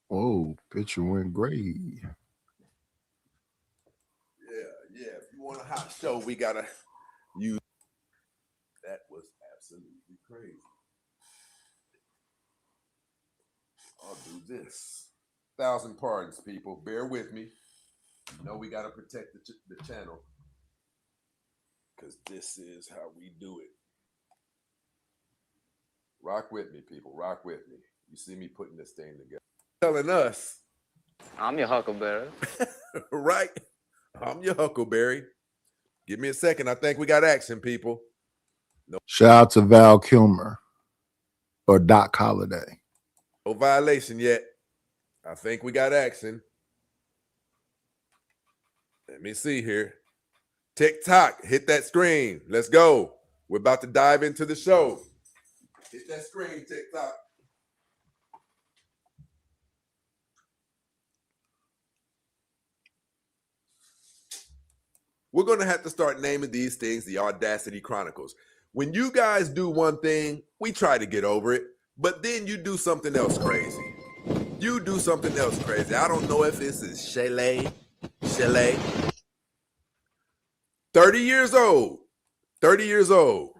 Oh, picture went great. Yeah. If you want a hot show, we got to use. That was absolutely crazy. I'll do this. 1,000 pardons, people. Bear with me. You know we got to protect the channel because this is how we do it. Rock with me, people. Rock with me. You see me putting this thing together. Telling us. I'm your huckleberry. Right? I'm your huckleberry. Give me a second. I think we got action, people. No. Shout out to Val Kilmer or Doc Holliday. No violation yet. I think we got action. Let me see here. TikTok, hit that screen. Let's go. We're about to dive into the show. Hit that screen, TikTok. We're going to have to start naming these things the Audacity Chronicles. When you guys do one thing, we try to get over it, but then you do something else crazy. You do something else crazy. I don't know if this is Chalet. 30 years old. 30 years old.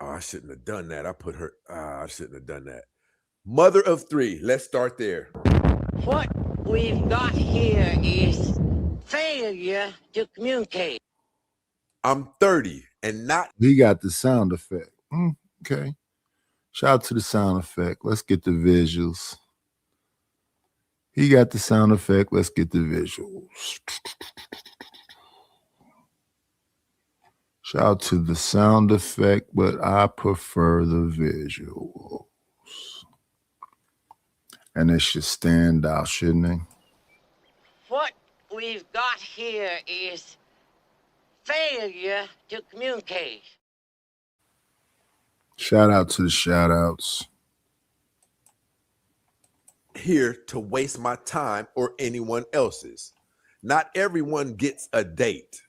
Oh, I shouldn't have done that. I shouldn't have done that. Mother of 3. Let's start there. What we've got here is failure to communicate. I'm 30 and not. He got the sound effect. Okay. Shout out to the sound effect. Let's get the visuals. He got the sound effect. Let's get the visuals. Shout out to the sound effect, but I prefer the visuals. And it should stand out, shouldn't it? What we've got here is failure to communicate. Shout out to the shout outs. Here to waste my time or anyone else's. Not everyone gets a date.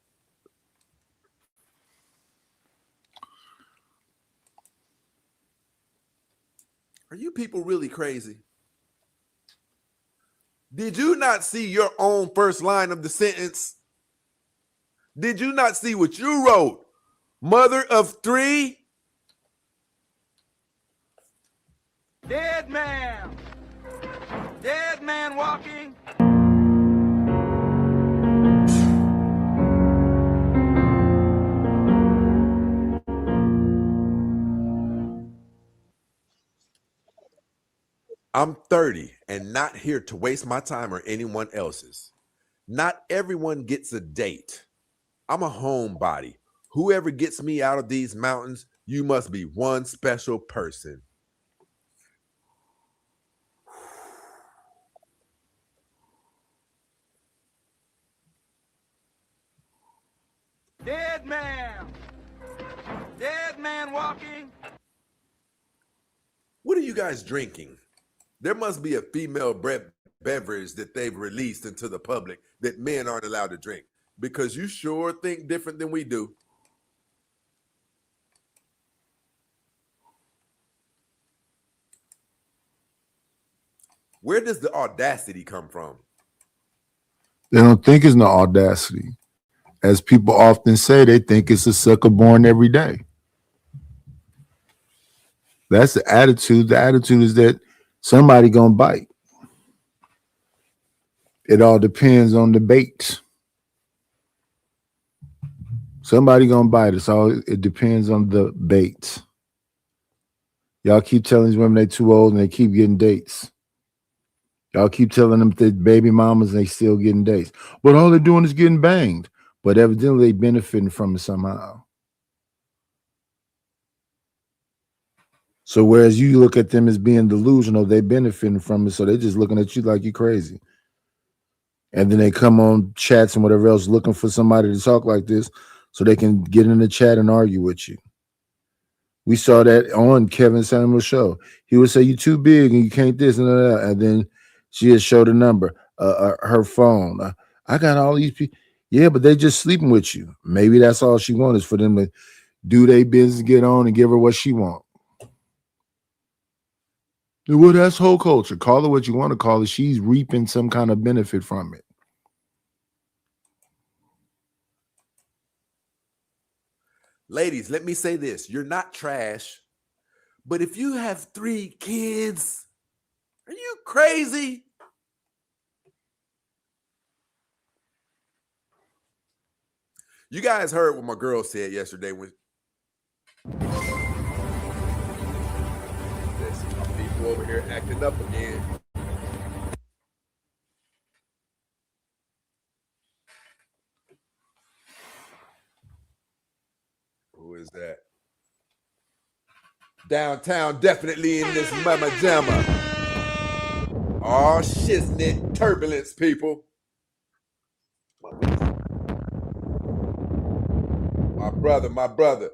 Are you people really crazy? Did you not see your own first line of the sentence? Did you not see what you wrote? Mother of 3? Dead man. Dead man walking. I'm 30 and not here to waste my time or anyone else's. Not everyone gets a date. I'm a homebody. Whoever gets me out of these mountains, you must be one special person. Dead man. Dead man walking. What are you guys drinking? There must be a female beverage that they've released into the public that men aren't allowed to drink, because you sure think different than we do. Where does the audacity come from? They don't think it's no audacity. As people often say, they think it's a sucker born every day. That's the attitude. The attitude is that somebody gonna bite. It all depends on the bait. Somebody gonna bite. It depends on the bait. Y'all keep telling these women they too old and they keep getting dates. Y'all keep telling them that baby mamas and they still getting dates. But all they're doing is getting banged. But evidently they benefiting from it somehow. So whereas you look at them as being delusional, they benefiting from it. So they're just looking at you like you crazy. And then they come on chats and whatever else looking for somebody to talk like this so they can get in the chat and argue with you. We saw that on Kevin Samuel's show. He would say, you too big and you can't this and that. And then she had showed a number, her phone. I got all these people. Yeah, but they just sleeping with you. Maybe that's all she wants is for them to do their business, get on and give her what she wants. Well, that's whole culture. Call it what you want to call it. She's reaping some kind of benefit from it. Ladies, let me say this. You're not trash. But if you have 3 kids, are you crazy? You guys heard what my girl said yesterday when people over here acting up again. Who is that? Downtown, definitely in this mama jamma. Oh, shiznit turbulence, people. My brother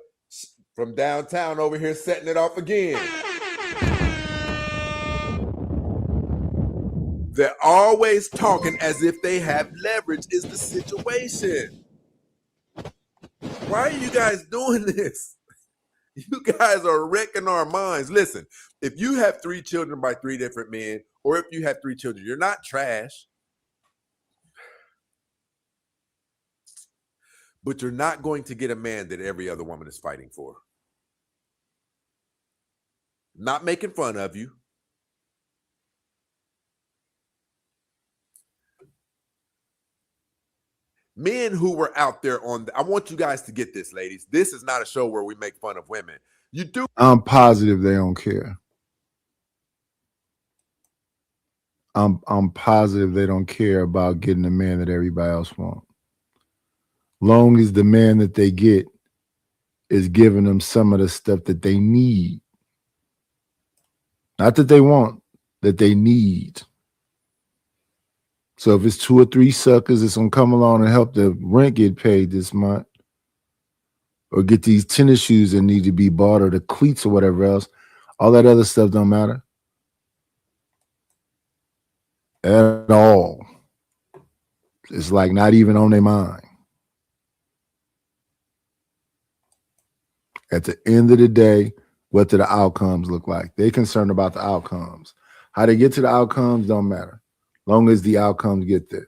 from downtown over here setting it off again. They're always talking as if they have leverage is the situation. Why are you guys doing this? You guys are wrecking our minds. Listen, if you have 3 children by 3 different men, or if you have 3 children, you're not trash. But you're not going to get a man that every other woman is fighting for. Not making fun of you. Men who were out there I want you guys to get this, ladies. This is not a show where we make fun of women. You do. I'm positive they don't care. I'm positive they don't care about getting the man that everybody else wants. Long as the man that they get is giving them some of the stuff that they need. Not that they want, that they need. So if it's 2 or 3 suckers that's gonna come along and help the rent get paid this month, or get these tennis shoes that need to be bought, or the cleats or whatever else, all that other stuff don't matter at all. It's like not even on their mind. At the end of the day, what do the outcomes look like? They're concerned about the outcomes. How they get to the outcomes don't matter, long as the outcomes get there.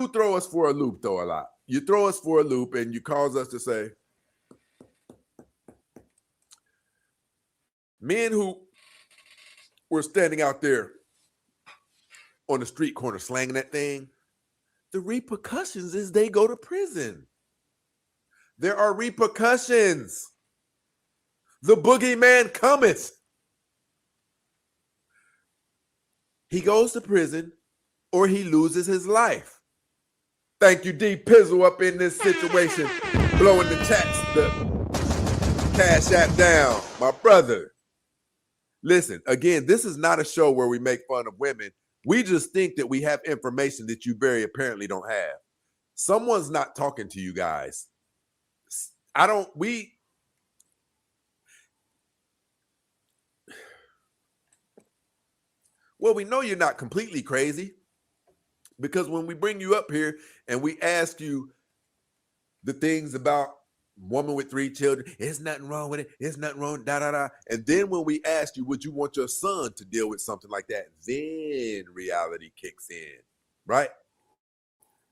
throw us for a loop, though, a lot. You throw us for a loop and you cause us to say, men who were standing out there on the street corner slanging that thing, the repercussions is they go to prison. There are repercussions. The boogeyman cometh. He goes to prison or he loses his life. Thank you, D Pizzle, up in this situation, blowing the chats, the Cash App down. My brother. Listen, again, this is not a show where we make fun of women. We just think that we have information that you very apparently don't have. Someone's not talking to you guys. Well, we know you're not completely crazy because when we bring you up here and we ask you the things about woman with 3 children, there's nothing wrong with it. There's nothing wrong, da, da, da. And then when we ask you, would you want your son to deal with something like that? Then reality kicks in, right?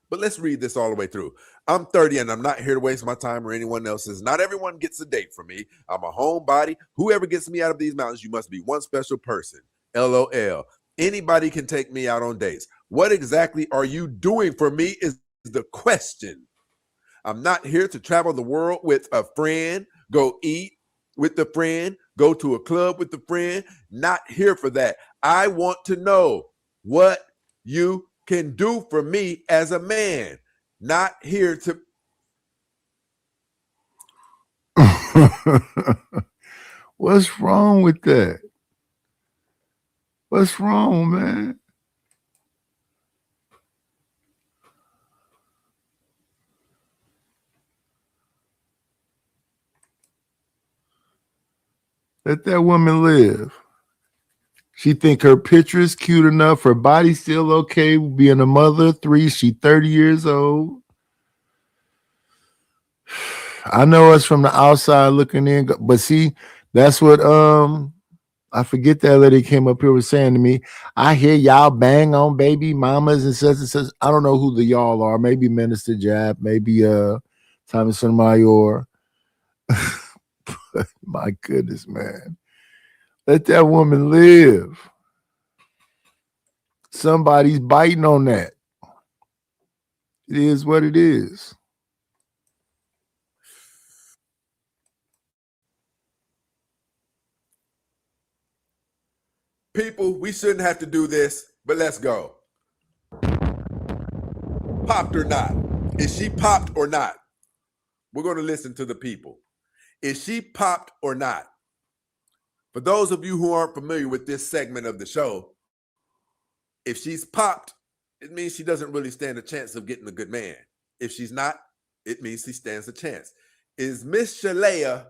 But let's read this all the way through. I'm 30 and I'm not here to waste my time or anyone else's. Not everyone gets a date from me. I'm a homebody. Whoever gets me out of these mountains, you must be one special person. LOL. Anybody can take me out on dates. What exactly are you doing for me is the question. I'm not here to travel the world with a friend, go eat with the friend, go to a club with the friend. Not here for that. I want to know what you can do for me as a man. Not here to. What's wrong with that? What's wrong, man? Let that woman live. She think her picture is cute enough. Her body's still okay. Being a mother of 3, she 30 years old. I know us from the outside looking in, but see, that's what I forget that lady came up here was saying to me. I hear y'all bang on baby mamas and such and such. I don't know who the y'all are. Maybe Minister Jab, maybe Thomas Sotomayor. My goodness, man. Let that woman live. Somebody's biting on that. It is what it is. People, we shouldn't have to do this, but let's go. Popped or not? Is she popped or not? We're going to listen to the people. Is she popped or not? For those of you who aren't familiar with this segment of the show, if she's popped, it means she doesn't really stand a chance of getting a good man. If she's not, it means she stands a chance. Is Miss Shalea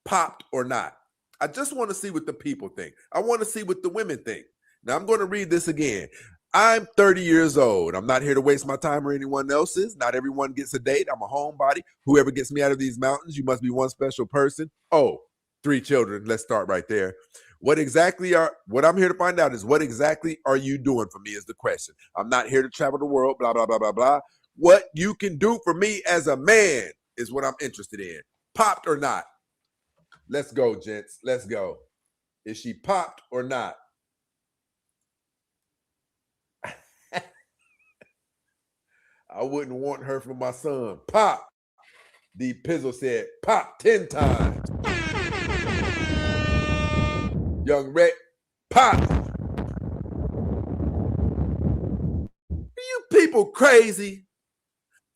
popped or not? I just want to see what the people think. I want to see what the women think. Now, I'm going to read this again. I'm 30 years old. I'm not here to waste my time or anyone else's. Not everyone gets a date. I'm a homebody. Whoever gets me out of these mountains, you must be one special person. Oh, 3 children. Let's start right there. What I'm here to find out is what exactly are you doing for me is the question. I'm not here to travel the world, blah, blah, blah, blah, blah. What you can do for me as a man is what I'm interested in. Popped or not? Let's go, gents. Let's go. Is she popped or not? I wouldn't want her for my son. Pop. D Pizzle said, pop 10 times. Young Rhett, pop. You people crazy.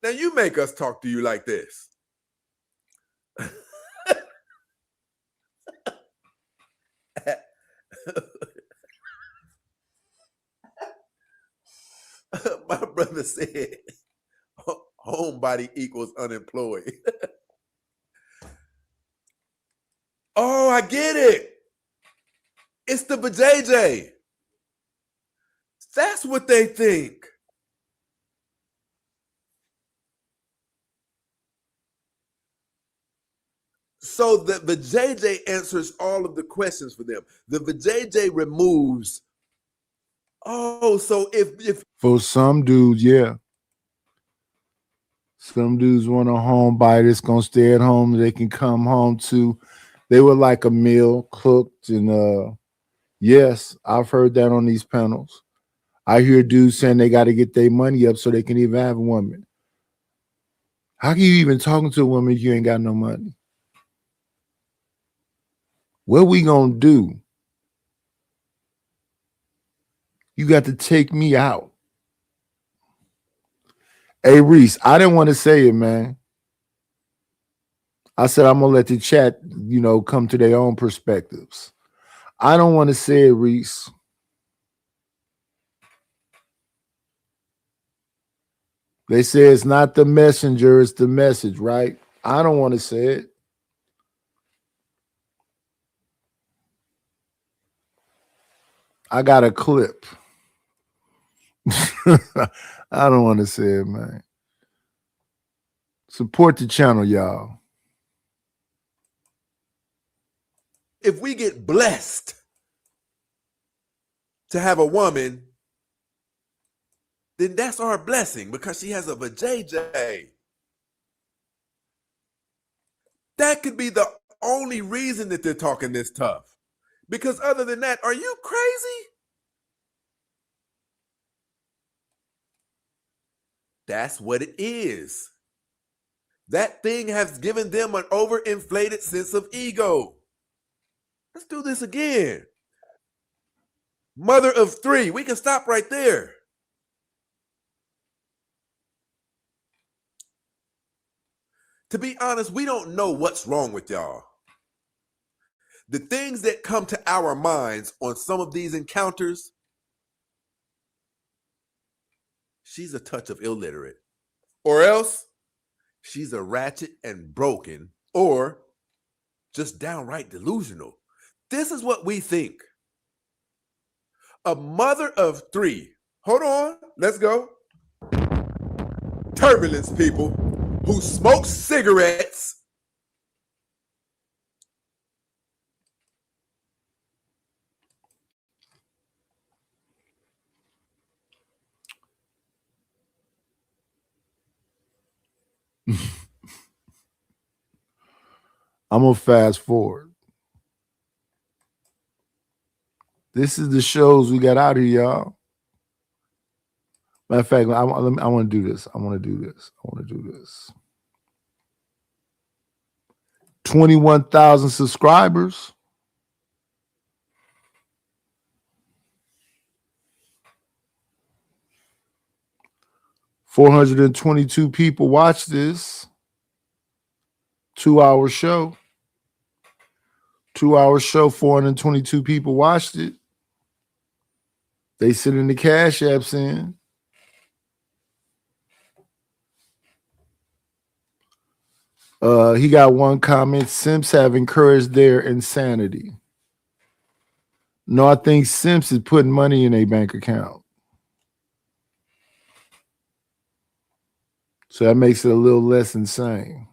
Now you make us talk to you like this. My brother said, homebody equals unemployed. Oh, I get it. It's the vajayjay. That's what they think. So the vajayjay answers all of the questions for them. The vajayjay removes. Oh, so if for some dudes, yeah. Some dudes want a home bite that's gonna stay at home. They can come home to. They would like a meal cooked, and yes, I've heard that on these panels. I hear dudes saying they got to get their money up so they can even have a woman. How can you even talking to a woman if you ain't got no money? What we gonna do? You got to take me out. Hey, Reese, I didn't want to say it, man. I said I'm gonna let the chat, come to their own perspectives. I don't want to say it, Reese. They say it's not the messenger, it's the message, right? I don't want to say it. I got a clip. I don't want to say it, man. Support the channel, y'all. If we get blessed to have a woman, then that's our blessing because she has a vajayjay. That could be the only reason that they're talking this tough. Because other than that, are you crazy? That's what it is. That thing has given them an overinflated sense of ego. Let's do this again. Mother of three. We can stop right there. To be honest, we don't know what's wrong with y'all. The things that come to our minds on some of these encounters, she's a touch of illiterate. Or else, she's a ratchet and broken, or just downright delusional. This is what we think. A mother of three. Hold on, let's go. Turbulence people who smoke cigarettes. I'm gonna fast forward. This is the shows we got out here, y'all. Matter of fact, I want to do this. I want to do this. 21,000 subscribers. 422 people watch this 2-hour show. 2-hour show, 422 people watched it. They sending the cash apps in. He got one comment. Simps have encouraged their insanity. No, I think Simps is putting money in a bank account. So that makes it a little less insane.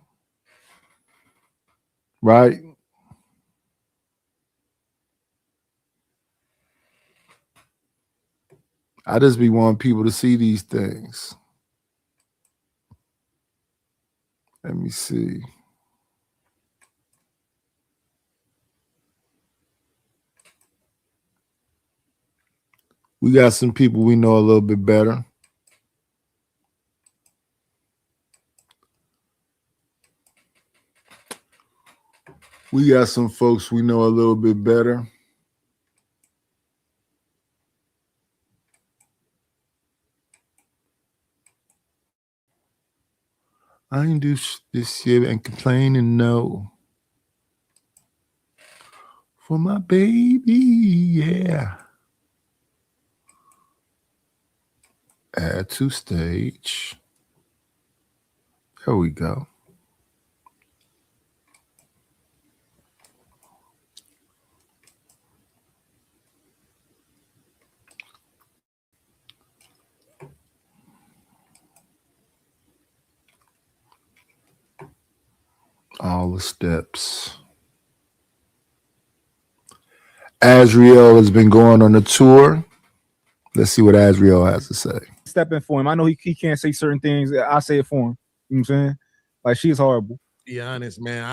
Right? I just be wanting people to see these things. Let me see. We got some people we know a little bit better. We got some folks we know a little bit better. I ain't do this shit and complain and no. For my baby, yeah. Add to stage. There we go. All the steps. Azriel has been going on a tour. Let's see what Azriel has to say. Step in for him. I know he can't say certain things. I'll say it for him. You know what I'm saying? Like she's horrible. Be honest, man.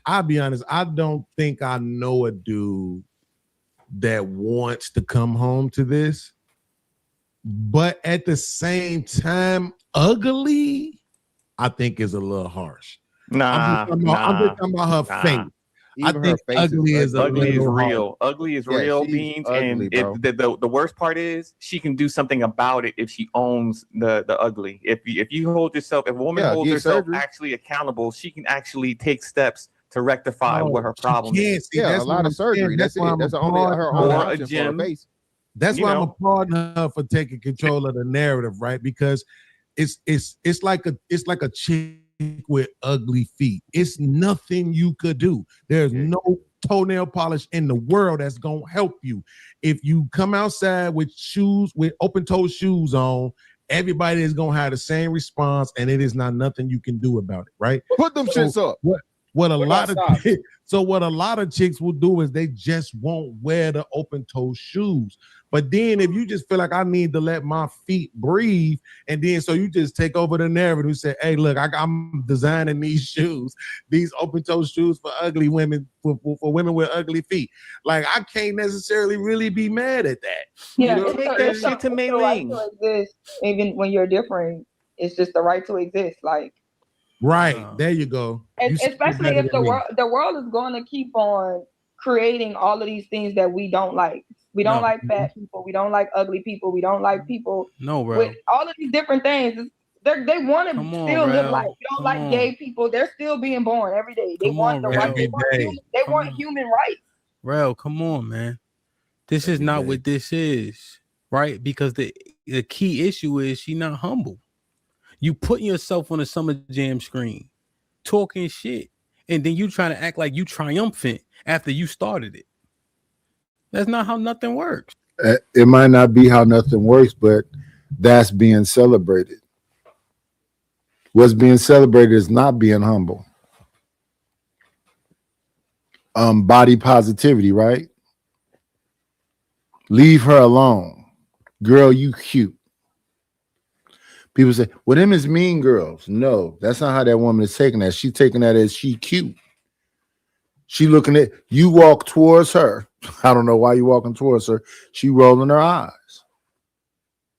I'll be honest. I don't think I know a dude that wants to come home to this, but at the same time, ugly, I think is a little harsh. I'm just talking about her face. I think ugly is real. Ugly is real, Beans. Ugly, and the worst part is she can do something about it if she owns the ugly. If you hold yourself, if a woman holds herself actually accountable, she can actually take steps to rectify what her problem is. A lot of surgery. That's it. That's only her only option for her face. That's why I'm applauding her for taking control of the narrative, right? Because it's like a chick with ugly feet. It's nothing you could do. There's no toenail polish in the world that's gonna help you. If you come outside with shoes, with open-toe shoes on, everybody is gonna have the same response, and it is not nothing you can do about it, right? Put them shits up. What a lot of chicks will do is they just won't wear the open-toe shoes. But then if you just feel like I need to let my feet breathe, and then so you just take over the narrative and say, hey, look, I'm designing these shoes, these open-toe shoes for ugly women, for women with ugly feet. Like, I can't necessarily really be mad at that. Yeah, you know? it's the right to exist, even when you're different. It's just the right to exist. Like, right, there you go. Especially if the world is going to keep on creating all of these things that we don't like. We don't like fat people. We don't like ugly people. We don't like people with all of these different things. They want to still live life. We don't like gay people. They're still being born every day. They want the right. They want human rights. Rel, come on, man. This is not what this is, right? Because the key issue is she not humble. You putting yourself on a Summer Jam screen, talking shit, and then you trying to act like you triumphant after you started it. That's not how nothing works. It might not be how nothing works, but that's being celebrated. What's being celebrated is not being humble. Body positivity, right? Leave her alone. Girl, you cute. People say, well, them is mean girls. No, that's not how that woman is taking that. She's taking that as she cute. She looking at you, walk towards her. I don't know why you walking towards her. She rolling her eyes.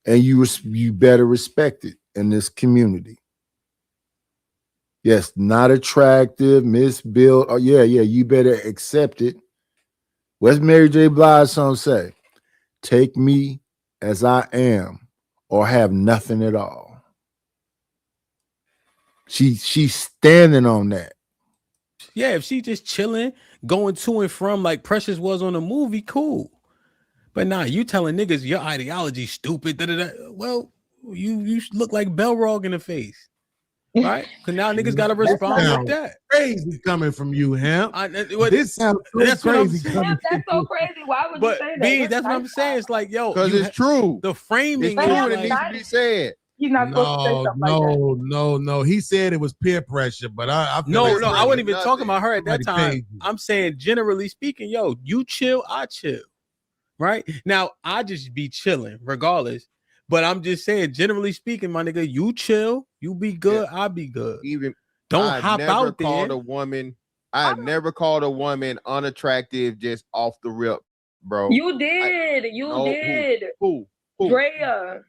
And you better respect it in this community. Yes, not attractive, misbuilt. Oh, yeah, you better accept it. What's Mary J. Blige's song say? Take me as I am or have nothing at all. She's standing on that. Yeah, if she just chilling, going to and from like Precious was on the movie, cool. But nah, you telling niggas your ideology stupid. Well, you look like Belrog in the face, right? Because now niggas got to respond with that. Crazy coming from you, Hemp. This sounds so crazy. That's so crazy. Why would you say that? B, that's what I'm saying. It's like, yo, because it's true. The framing it's true, and it needs to be said. He's not supposed to say something like that. No. He said it was peer pressure, but I no. I wasn't even talking about her at that time. I'm saying generally speaking, yo, you chill, I chill, right? Now I just be chilling regardless, but I'm just saying generally speaking, my nigga, you chill, you be good, I be good. Even don't hop out there. I've never called a woman unattractive just off the rip, bro. You did. You did. Who? Drea.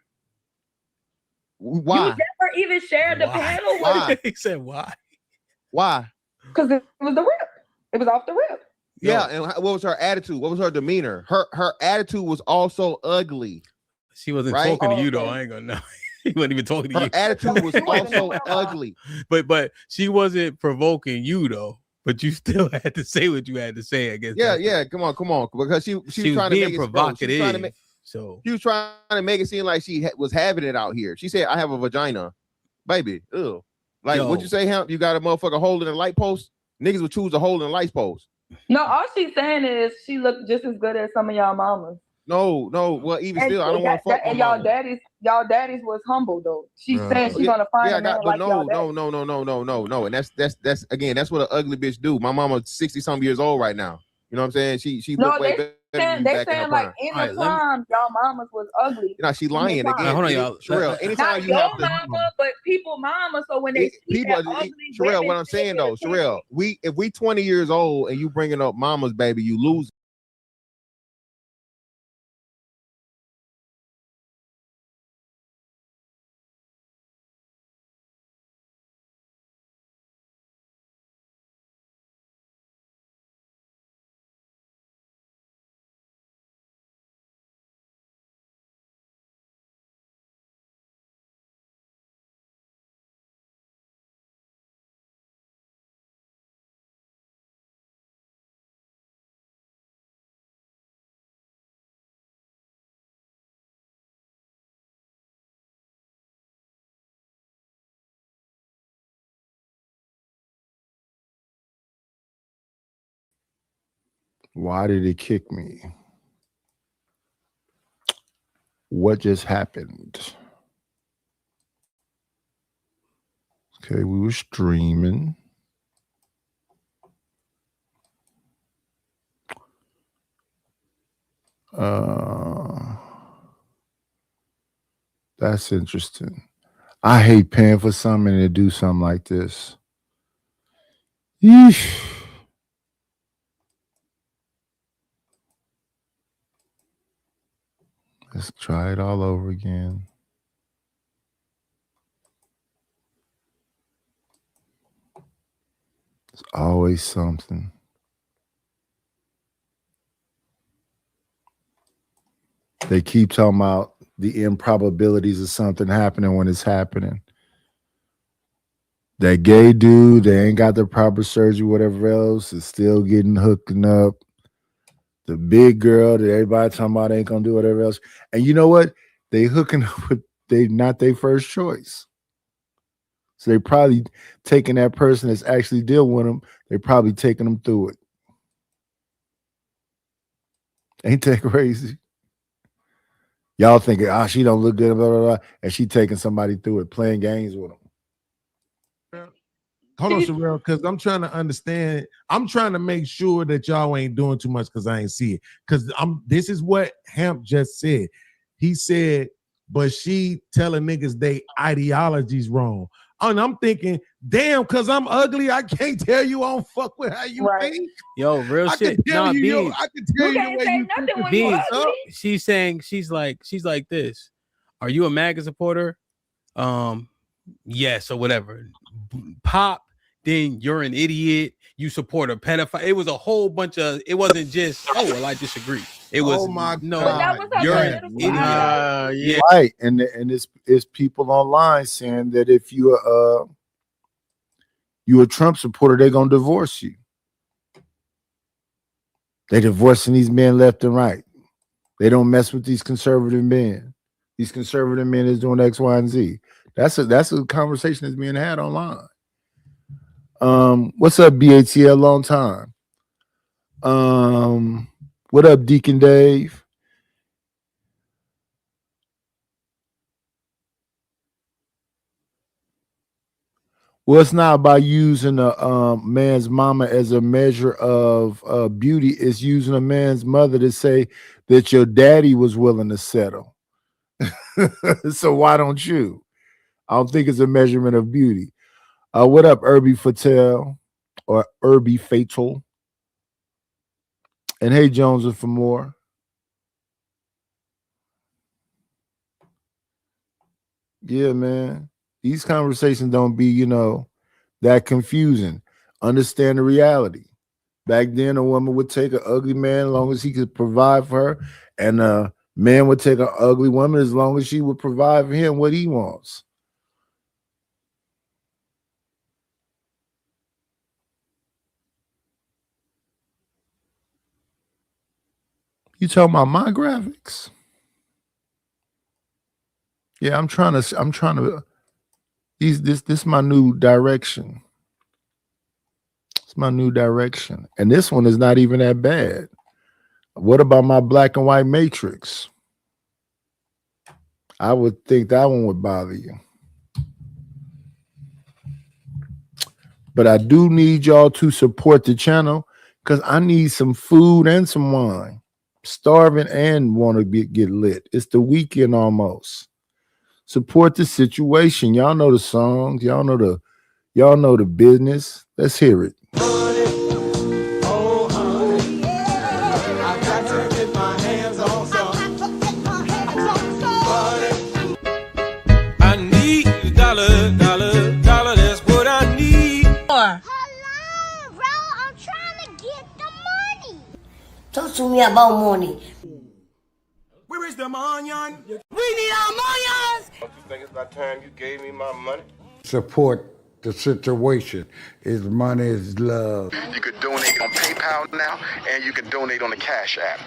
Why? You never even shared the panel with He said why? Why? Because it was the rip. It was off the rip. Yeah, and what was her attitude? What was her demeanor? Her attitude was also ugly. She wasn't talking to you though. I ain't gonna know. He wasn't even talking to you. Her attitude was also ugly. But she wasn't provoking you though. But you still had to say what you had to say, I guess. Yeah. Come on. Because she was trying to make it provocative. So she was trying to make it seem like she was having it out here. She said, "I have a vagina, baby." Ew. Like, what'd you say, Hemp? You got a motherfucker hole in a light post? Niggas would choose a hole in a light post. No, all she's saying is she looked just as good as some of y'all mamas. No. Well, even still, I don't want to fuck. And y'all daddies was humble though. She's saying she's gonna find a man like y'all no. And that's again, that's what an ugly bitch do. My mama's 60-something years old right now. You know what I'm saying? She No, looked way better than you they back in her saying like prime. in All the right, let me- prime, y'all mamas was ugly. You know, she In the lying prime. again. hold on, y'all. Sherelle, anytime Not you your have the mama, but people mama. So when they see people, that ugly Sherelle, women, what I'm saying they though, get Sherelle, if we 20 years old and you bringing up mama's baby, you lose. Why did it kick me? What just happened? Okay, we were streaming. That's interesting. I hate paying for something to do something like this. Yeesh. Let's try it all over again. There's always something. They keep talking about the improbabilities of something happening when it's happening. That gay dude, they ain't got the proper surgery, whatever else, is still getting hooking up. The big girl that everybody talking about ain't gonna do whatever else. And you know what? They hooking up with they not their first choice. So they probably taking that person that's actually dealing with them, they probably taking them through it. Ain't that crazy? Y'all thinking, she don't look good, blah, blah, blah, and she taking somebody through it, playing games with them. Hold on, Sherelle, because I'm trying to understand. I'm trying to make sure that y'all ain't doing too much because I ain't see it. Because this is what Hamp just said. He said, but she telling niggas they ideology's wrong. And I'm thinking, damn, because I'm ugly, I can't tell you I don't fuck with how you think. Yo, real I shit. Can tell Nah, you, Beans. I can tell you the way you think and Beans. fucked up. She's saying she's like this. Are you a MAGA supporter? Yes or whatever. Pop. Then you're an idiot. You support a pedophile. It was a whole bunch of. It wasn't just. Oh well, I disagree. It was. Oh my no. God. You're an idiot. Yeah. Right, and it's people online saying that if you a Trump supporter, they're gonna divorce you. They divorcing these men left and right. They don't mess with these conservative men. These conservative men is doing X, Y, and Z. That's a conversation that's being had online. What's up, BATL? Long time. What up, Deacon Dave? Well, it's not about using a man's mama as a measure of beauty. It's using a man's mother to say that your daddy was willing to settle. So why don't you? I don't think it's a measurement of beauty. What up, Irby Fatel or Irby Fatal? And hey, Jones, and for more. Yeah, man. These conversations don't be, that confusing. Understand the reality. Back then, a woman would take an ugly man as long as he could provide for her, and a man would take an ugly woman as long as she would provide for him what he wants. You talking about my graphics? Yeah, I'm trying to. This is my new direction. It's my new direction, and this one is not even that bad. What about my black and white matrix? I would think that one would bother you. But I do need y'all to support the channel. Because I need some food and some wine. Starving and want to get lit. It's the weekend almost. Support the situation. Y'all know the songs. Y'all know the business. Let's hear it. I need a dollar, that's what I need. Hello, bro. I'm trying to get the money. Talk to me about money. Where is the money? We need our money. Don't you think it's about time you gave me my money? Support the situation. Is money is love. You could donate on PayPal now, and you can donate on the Cash App.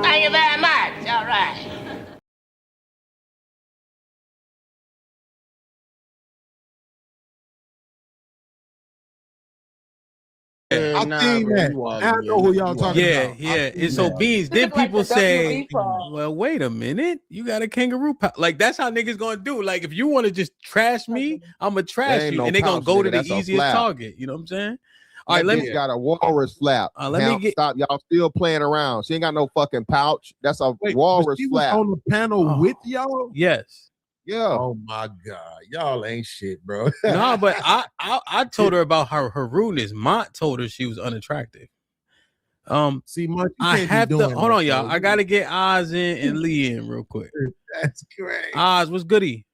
Thank you very much. All right. I seen that. I know who y'all talking about. Yeah. And so Beans, then people say, well, wait a minute, you got a kangaroo pouch. Like that's how niggas gonna do. Like if you want to just trash me, I'm gonna trash you, and they gonna go to the easiest target. You know what I'm saying? All right, let me got a walrus flap. Stop, y'all still playing around. She ain't got no fucking pouch. That's a walrus she flap. was on the panel with y'all. Yes. Yeah. Oh my God, y'all ain't shit, bro. No, but I told her about her rudeness. Mont told her she was unattractive. See, Mont, I have to hold on, y'all. I gotta get Oz in and Lee in real quick. That's great. Oz, what's goody?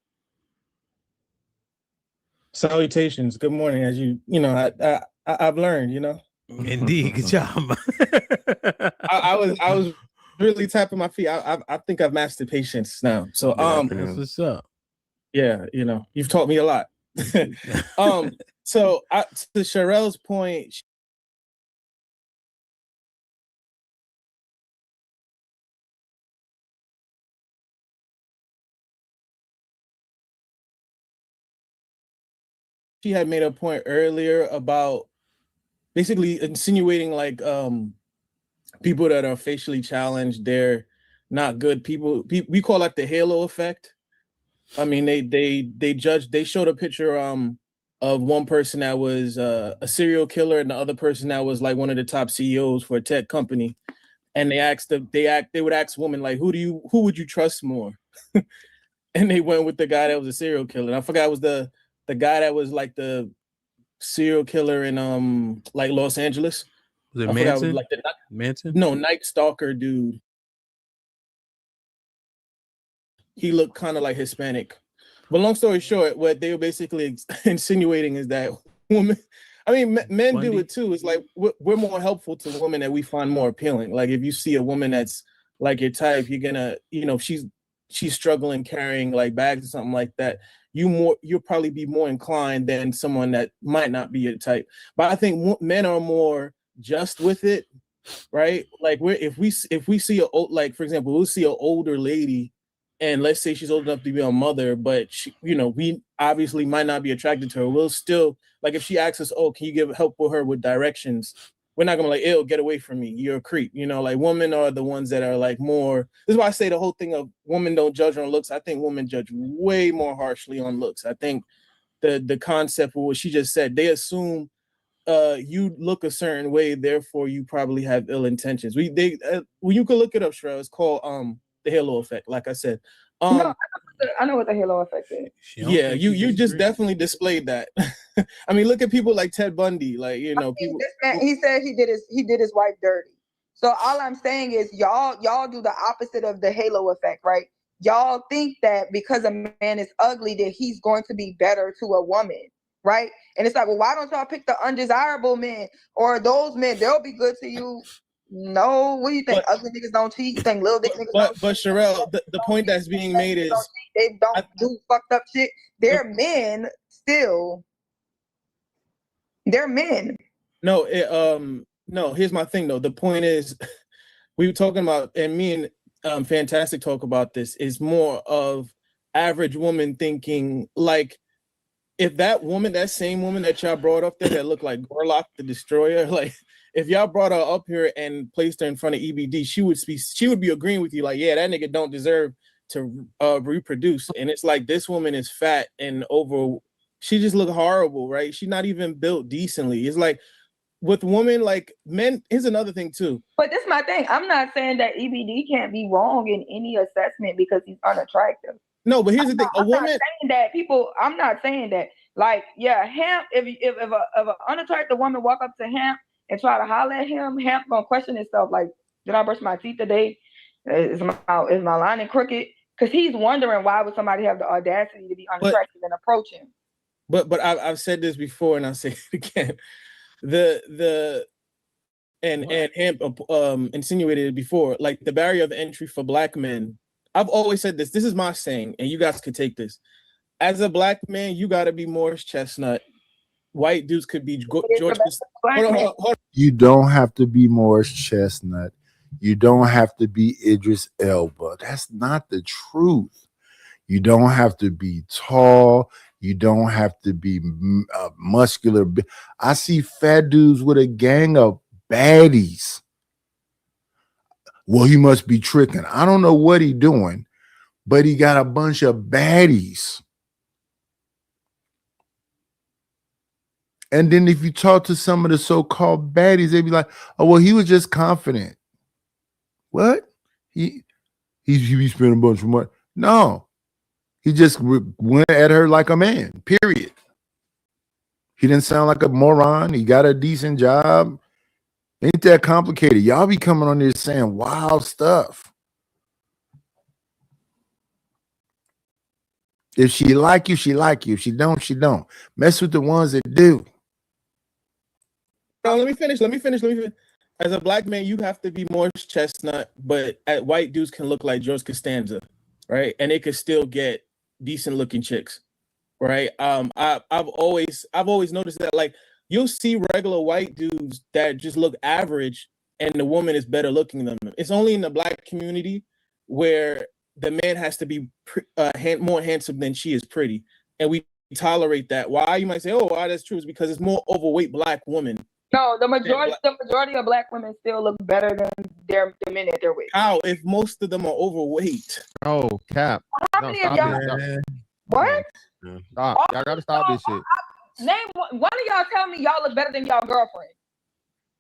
Salutations. Good morning. As you know, I've learned. You know. Indeed. Good job. I was really tapping my feet. I think I've mastered patience now. So that's what's up. Yeah, you know, you've taught me a lot. So to Sherelle's point, she had made a point earlier about basically insinuating like people that are facially challenged, they're not good people. We call that the halo effect. I mean, they showed a picture of one person that was a serial killer and the other person that was like one of the top CEOs for a tech company, and they would ask women like, who would you trust more? And they went with the guy that was a serial killer. And I forgot it was the guy that was like the serial killer in like Los Angeles. Was it I forgot Manson? it was like Manson? No, Night Stalker dude. He looked kind of like Hispanic. But long story short, what they were basically insinuating is that women, I mean, men do it too. It's like we're more helpful to women that we find more appealing. Like if you see a woman that's like your type, you're gonna, you know, she's struggling carrying like bags or something like that. You'll probably be more inclined than someone that might not be your type. But I think men are more just with it, right? Like if we see like for example, we'll see an older lady. And let's say she's old enough to be a mother, but she, you know, we obviously might not be attracted to her. We'll still, like, if she asks us, "Oh, can you help with her with directions?" We're not gonna like, "Ew, get away from me. You're a creep." You know, like women are the ones that are like more. This is why I say the whole thing of women don't judge on looks. I think women judge way more harshly on looks. I think the concept of what she just said, they assume you look a certain way, therefore you probably have ill intentions. When you can look it up, Shrell, it's called the halo effect. Like I said, no, I know what the halo effect is. Yeah, you just definitely displayed that. I mean, look at people like Ted Bundy, like you know, people. This man, he said he did his wife dirty. So all I'm saying is y'all do the opposite of the halo effect, right? Y'all think that because a man is ugly that he's going to be better to a woman, right? And it's like, well, why don't y'all pick the undesirable men or those men? They'll be good to you. No, what do you think? Ugly niggas don't cheat? You think little dick niggas don't cheat? But Sherelle, the point that's being made is they don't do fucked up shit. They're men still. They're men. No, no. Here's my thing though. The point is, we were talking about, and me and Fantastic talk about this. Is more of average woman thinking like, if that same woman that y'all brought up there that looked like Gorlock the Destroyer, like if y'all brought her up here and placed her in front of EBD, she would be agreeing with you, like, yeah, that nigga don't deserve to reproduce. And it's like this woman is fat and over. She just look horrible, right? She's not even built decently. It's like with women, like men, here's another thing too. But this is my thing. I'm not saying that EBD can't be wrong in any assessment because he's unattractive. No, but here's the thing. I'm not saying that people. I'm not saying that. Like, yeah, Hamp. If an unattractive woman walk up to Hamp and try to holler at him, Hamp gonna question himself. Like, did I brush my teeth today? Is my lining crooked? Because he's wondering why would somebody have the audacity to be unattractive and approach him. But I've said this before and I'll say it again. And Hamp insinuated it before, like the barrier of entry for Black men. I've always said this. This is my saying, and you guys could take this. As a Black man, you got to be Morris Chestnut. White dudes could be George. Hold on. You don't have to be Morris Chestnut. You don't have to be Idris Elba. That's not the truth. You don't have to be tall. You don't have to be muscular. I see fat dudes with a gang of baddies. Well, he must be tricking. I don't know what he's doing, but he got a bunch of baddies. And then if you talk to some of the so-called baddies, they be like, oh, well, he was just confident. What? He be spending a bunch of money. No. He just went at her like a man, period. He didn't sound like a moron. He got a decent job. Ain't that complicated. Y'all be coming on there saying wild stuff. If she like you, she like you. If she don't, she don't. Mess with the ones that do. No, let me finish. As a Black man, you have to be Morris Chestnut, but white dudes can look like George Costanza, right? And they could still get decent looking chicks, right? I've always noticed that, like, you'll see regular white dudes that just look average and the woman is better looking than them. It's only in the Black community where the man has to be more handsome than she is pretty, and we tolerate that. Why? You might say, oh, why that's true, is because it's more overweight Black women. No, the majority of Black women still look better than the men that they're with. How? If most of them are overweight. Oh, cap. How many of y'all? What? Stop. Y'all gotta stop this shit. Name one of y'all. Tell me y'all look better than y'all girlfriend.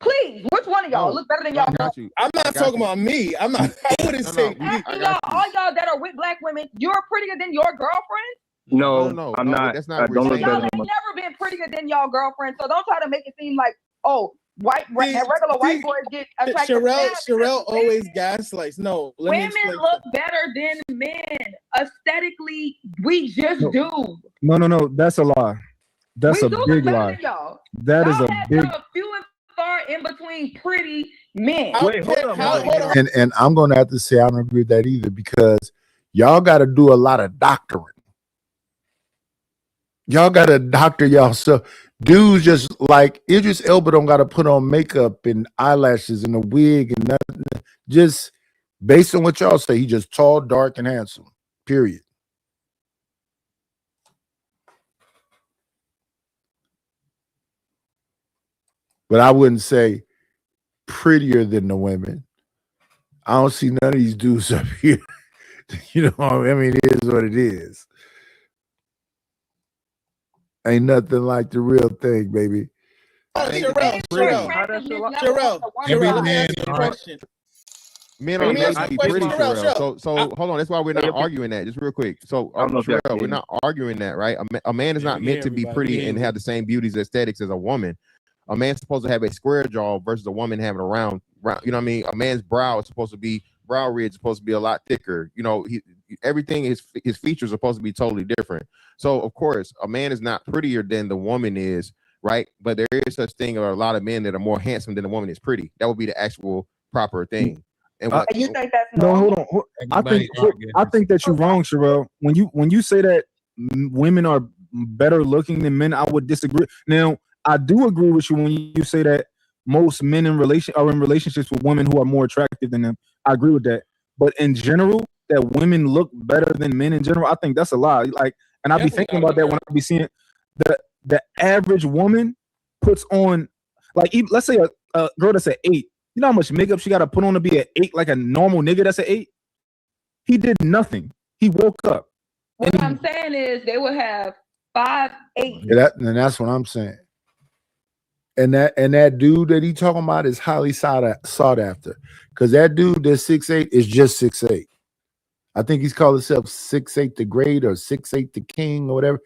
Please, which one of y'all look better than y'all girlfriend? I'm not talking about me. I'm not. I wouldn't say me. All y'all that are with Black women, you're prettier than your girlfriend. No, I'm not. That's not. I don't look Y'all better ain't than never been prettier than y'all girlfriend, so don't try to make it seem like, oh, regular white boys get attracted. Sherelle always gaslights. No, women look better than men aesthetically. We just do. No. That's a lie. That's a big lie. That is a big. Few and far in between pretty men. Wait, hold on. And I'm gonna have to say I don't agree with that either, because y'all got to do a lot of doctoring. Y'all got to doctor y'all stuff. Dudes just like Idris Elba don't got to put on makeup and eyelashes and a wig and nothing. Just based on what y'all say, he just tall, dark, and handsome. Period. But I wouldn't say prettier than the women. I don't see none of these dudes up here. You know, I mean, it is what it is. Ain't nothing like the real thing, baby. Sherelle. Men are made to be pretty, Sherelle. So hold on. That's why we're not arguing that. Just real quick. So Sherelle, we're not arguing that, right? A man is not meant to be pretty and have the same beauties aesthetics as a woman. A man's supposed to have a square jaw versus a woman having a round. You know what I mean? A man's brow is supposed to be brow ridge, supposed to be a lot thicker. You know, everything his features are supposed to be totally different. So of course, a man is not prettier than the woman is, right? But there is such thing, or a lot of men that are more handsome than the woman is pretty. That would be the actual proper thing. And you think that's hold on. I think that you're wrong, Sherelle. When you say that women are better looking than men, I would disagree. Now, I do agree with you when you say that most men are in relationships with women who are more attractive than them. I agree with that. But in general, that women look better than men in general, I think that's a lie. Like, and I be thinking about that when I be seeing the average woman puts on, like, let's say a girl that's an 8. You know how much makeup she got to put on to be an 8, like a normal nigga that's an 8? He did nothing. He woke up. What I'm saying is they would have 5, 8. And that's what I'm saying. And that dude that he talking about is highly sought after. Because that dude that's 6'8" is just 6'8". I think he's called himself 6'8" the Great or 6'8" the King or whatever.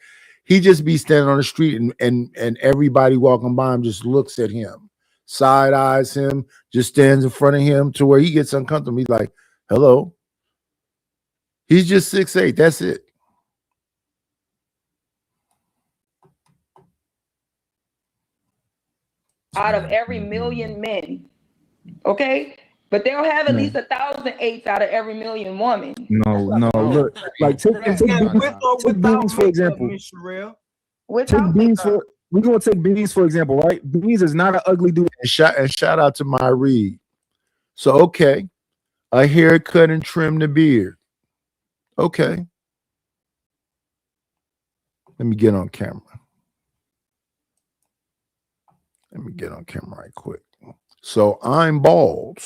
He just be standing on the street and everybody walking by him just looks at him, side eyes him, just stands in front of him to where he gets uncomfortable. He's like, hello. He's just 6'8". That's it. Out of every million men, okay? But they'll have at least 1,000 eights out of every million women. No, look, like take Beans for example. We're gonna take Beans for example, right? Beans is not an ugly dude. And shout out to my Reed. So okay, a haircut and trim the beard. Okay. Let me get on camera. Right quick. So I'm bald.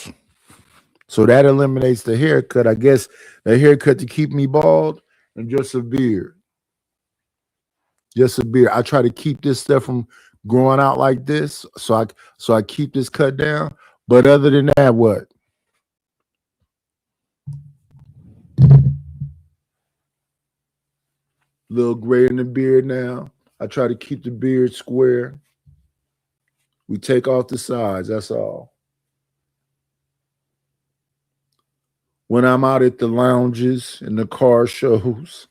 So that eliminates the haircut. I guess the haircut to keep me bald and just a beard. Just a beard. I try to keep this stuff from growing out like this. So I keep this cut down. But other than that, what? Little gray in the beard now. I try to keep the beard square. We take off the sides, that's all. When I'm out at the lounges and the car shows,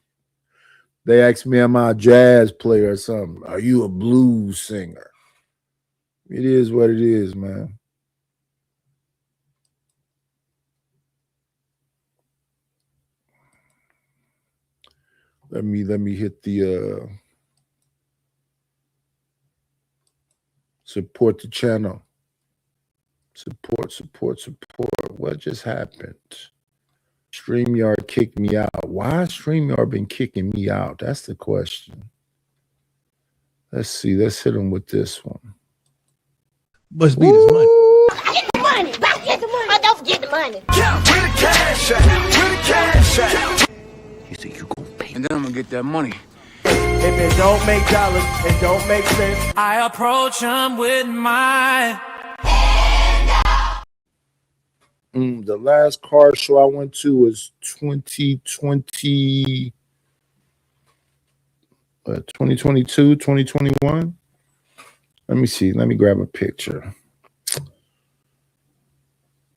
they ask me, am I a jazz player or something? Are you a blues singer? It is what it is, man. Let me hit the support the channel. Support. What just happened? StreamYard kicked me out. Why has StreamYard been kicking me out? That's the question. Let's see. Let's hit him with this one. Must be this money. Get the money. Get the money. Oh, don't forget the money. Yeah, where the cash at? Where the cash at? You say you gonna pay, and then I'm gonna get that money. If it don't make dollars, it don't make sense. I approach him with my The last car show I went to was 2020, 2022, 2021. Let me see. Let me grab a picture.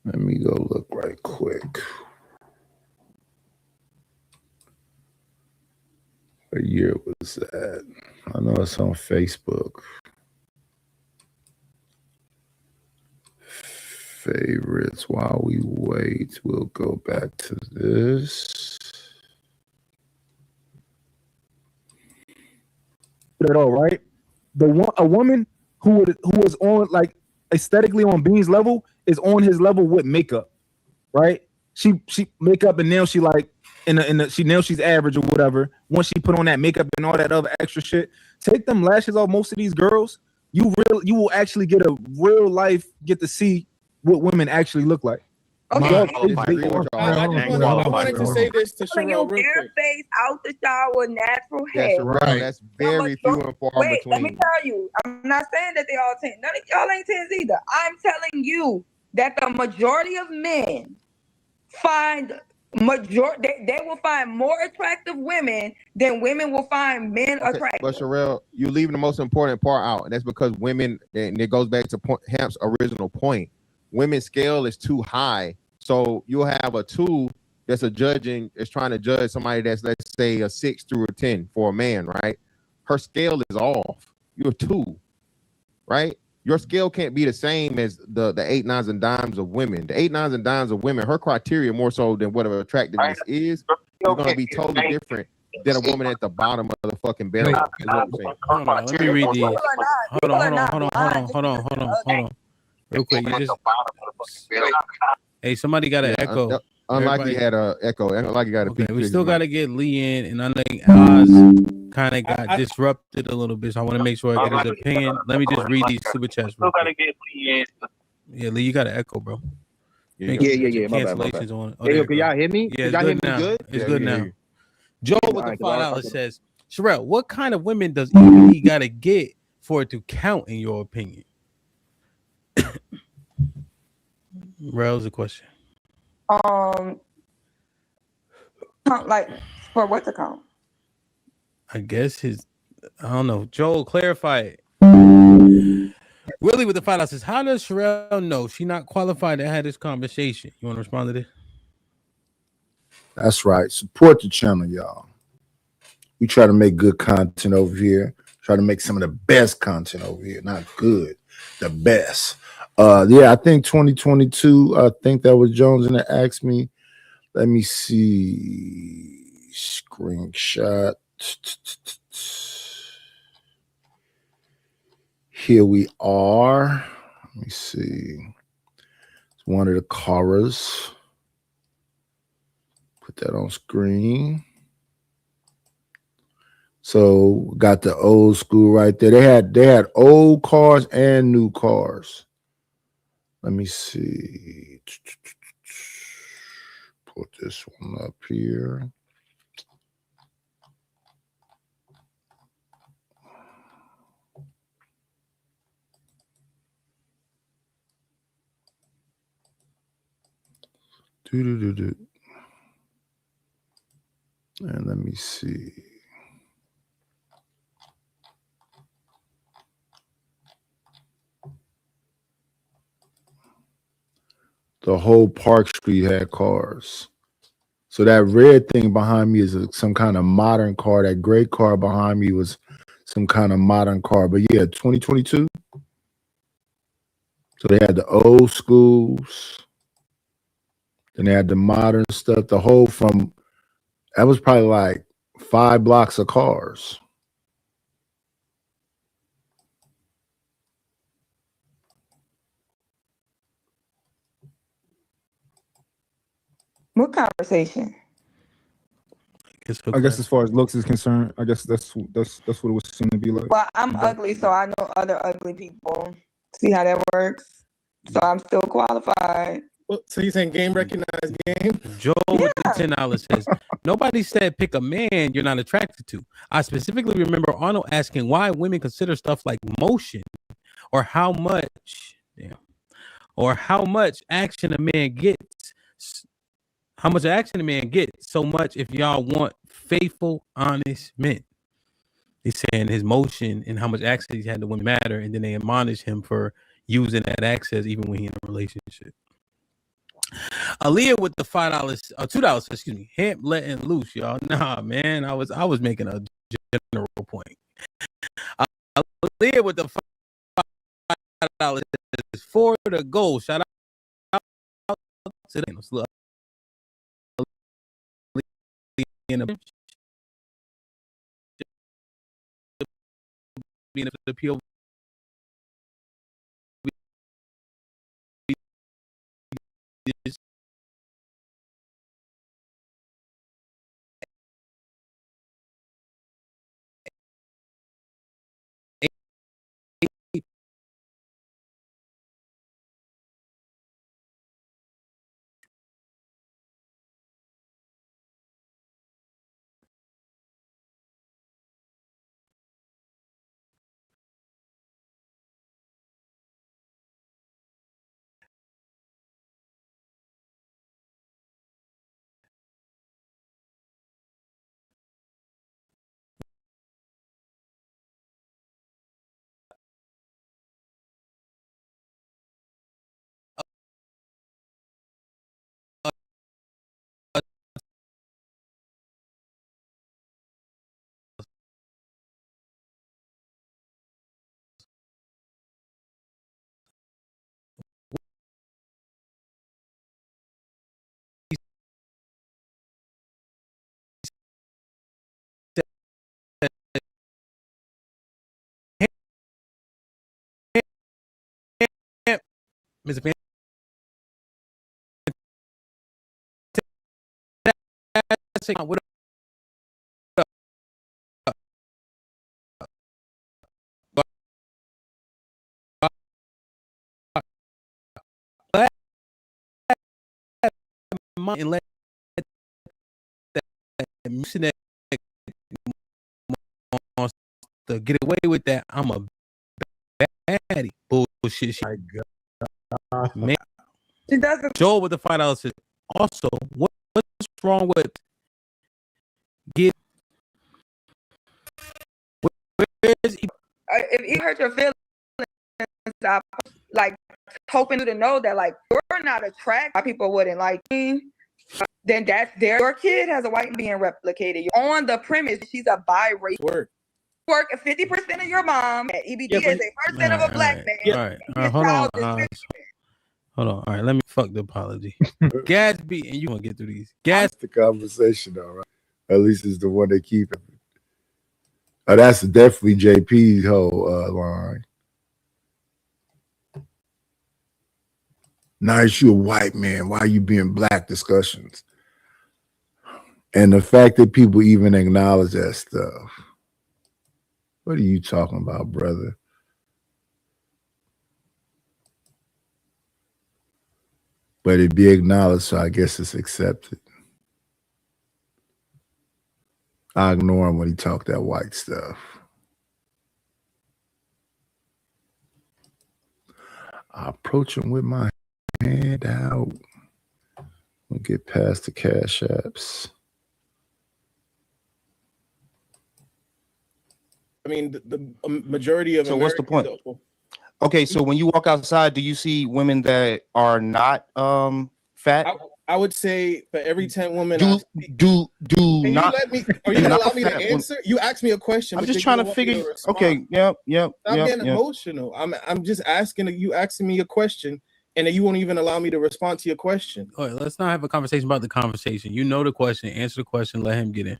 Let me go look right quick. What year was that? I know it's on Facebook. Favorites. While we wait, we'll go back to this. At all, right? A woman who was on like aesthetically on Bean's level is on his level with makeup, right? She makeup and now she like she's average or whatever. Once she put on that makeup and all that other extra shit, take them lashes off most of these girls. You will actually get a real life get to see what women actually look like. Okay. I wanted to say this to Sherelle real quick. Face out the shower, natural hair. That's right. That's very few and far between. Let me tell you. I'm not saying that they all 10. None of y'all ain't 10s either. I'm telling you that the majority of men find they will find more attractive women than women will find men attractive. But Sherelle, you're leaving the most important part out, and that's because women, and it goes back to Hamp's original point. Women's scale is too high, so you'll have a 2 that's trying to judge somebody that's, let's say, a 6 through a 10 for a man, right? Her scale is off. You're 2, right? Your scale can't be the same as the 8, 9s, and dimes of women. The 8, 9s, and dimes of women, her criteria more so than what her attractiveness is going to be totally different than a woman at the bottom of the fucking barrel. Hold on, let me read these. Hold on. Real quick, hey, somebody got an echo. Unlike he had an echo. Unlike he got a we still got to get Lee in, and I think Oz kind of got disrupted a little bit, so I want to make sure I get his opinion. Let me just read these super chats. Still got to get Lee in. Yeah, Lee, you got an echo, bro. Yeah. Cancellations on it. Oh, hey, can y'all hear me? Yeah, y'all hear me now. good? It's good now. Joe with the $5 says, Sherelle, what kind of women does he got to get for it to count in your opinion? Rel's a question. Like for what to count? I guess I don't know. Joel, clarify it. Willie with the $5 says, how does Sherelle know she not qualified to have this conversation? You want to respond to this? That's right. Support the channel, y'all. We try to make good content over here. Try to make some of the best content over here. Not good, the best. Yeah, I think 2022. I think that was Jones and that asked me. Let me see. Screenshot. Here we are. Let me see. It's one of the chorus. Put that on screen. So got the old school right there. They had old cars and new cars. Let me see. Put this one up here. And let me see. The whole Park Street had cars. So that red thing behind me is some kind of modern car. That gray car behind me was some kind of modern car. But yeah, 2022. So they had the old schools. Then they had the modern stuff. The whole that was probably like 5 blocks of cars. What conversation? I guess as far as looks is concerned, I guess that's what it would seem to be like. Well, I'm ugly, so I know other ugly people. See how that works? So I'm still qualified. So you saying game recognized game? Joel with the $10 says, nobody said pick a man you're not attracted to. I specifically remember Arnold asking why women consider stuff like motion or how much action a man gets. How much action a man gets so much if y'all want faithful, honest men. He's saying his motion and how much access he had to women matter, and then they admonish him for using that access even when he's in a relationship. Aaliyah with the $5 or $2, excuse me, hemp letting loose, y'all. Nah, man, I was making a general point. Aaliyah with the $5 is for the goal. Shout out to them. Being the POV. Mr. What and let that wants to get away with that. I'm a baddie. Bullshit. Man. She doesn't. Joel with the $5. Also, what's wrong with get? If he hurt your feelings, I like hoping you to know that like you're not attracted. People wouldn't like me. Then that's your kid has a white being replicated. You're on the premise she's a biracial. Work 50% of your mom. EBD is 1% of a black man. All right, hold on. All right, let me fuck the apology. Gatsby, and you gonna get through these. That's the conversation, all right. At least it's the one they keep. That's definitely JP's whole line. Nice, you a white man. Why are you being black? Discussions. And the fact that people even acknowledge that stuff. What are you talking about, brother? But it be acknowledged, so I guess it's accepted. I ignore him when he talk that white stuff. I approach him with my hand out. We'll get past the cash apps. I mean, the majority of. So what's the point? Okay, so when you walk outside, do you see women that are not fat? I would say for every 10 women. Do Can not. You let me? Are you gonna allow me to answer? You asked me a question. I'm just trying to figure. Okay, yep. I'm getting emotional. I'm just asking you asking me a question, and then you won't even allow me to respond to your question. All right, let's not have a conversation about the conversation. You know the question. Answer the question. Let him get in.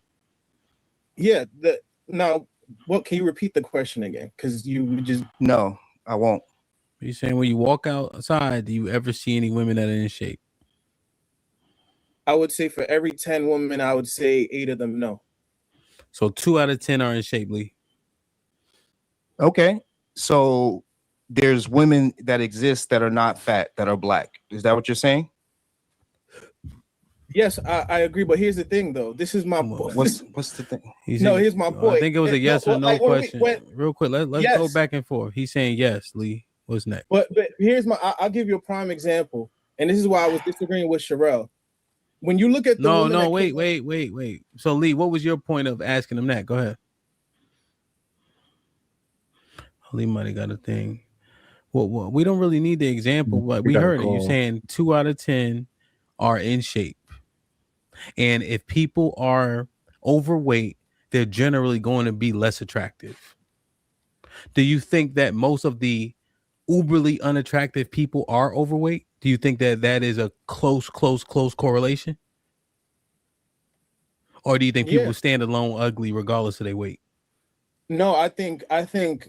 Yeah. Now, what? Can you repeat the question again? Because you just no. I won't. Are you saying when you walk outside, do you ever see any women that are in shape? I would say for every 10 women, I would say 8 of them no. So 2 out of 10 are in shape, Lee. Okay. So there's women that exist that are not fat, that are black. Is that what you're saying? Yes, I agree. But here's the thing, though. This is my point. What's the thing? Here's my point. I think it was a yes or no question. Real quick, let's yes. go back and forth. He's saying yes, Lee. What's next? But here's I'll give you a prime example. And this is why I was disagreeing with Sherelle. When you look at the wait. So Lee, what was your point of asking him that? Go ahead. Lee might have got a thing. Well, we don't really need the example, but we heard it. You're saying 2 out of 10 are in shape. And if people are overweight, they're generally going to be less attractive. Do you think that most of the uberly unattractive people are overweight? Do you think that is a close correlation? Or do you think people stand alone ugly regardless of their weight? No, I think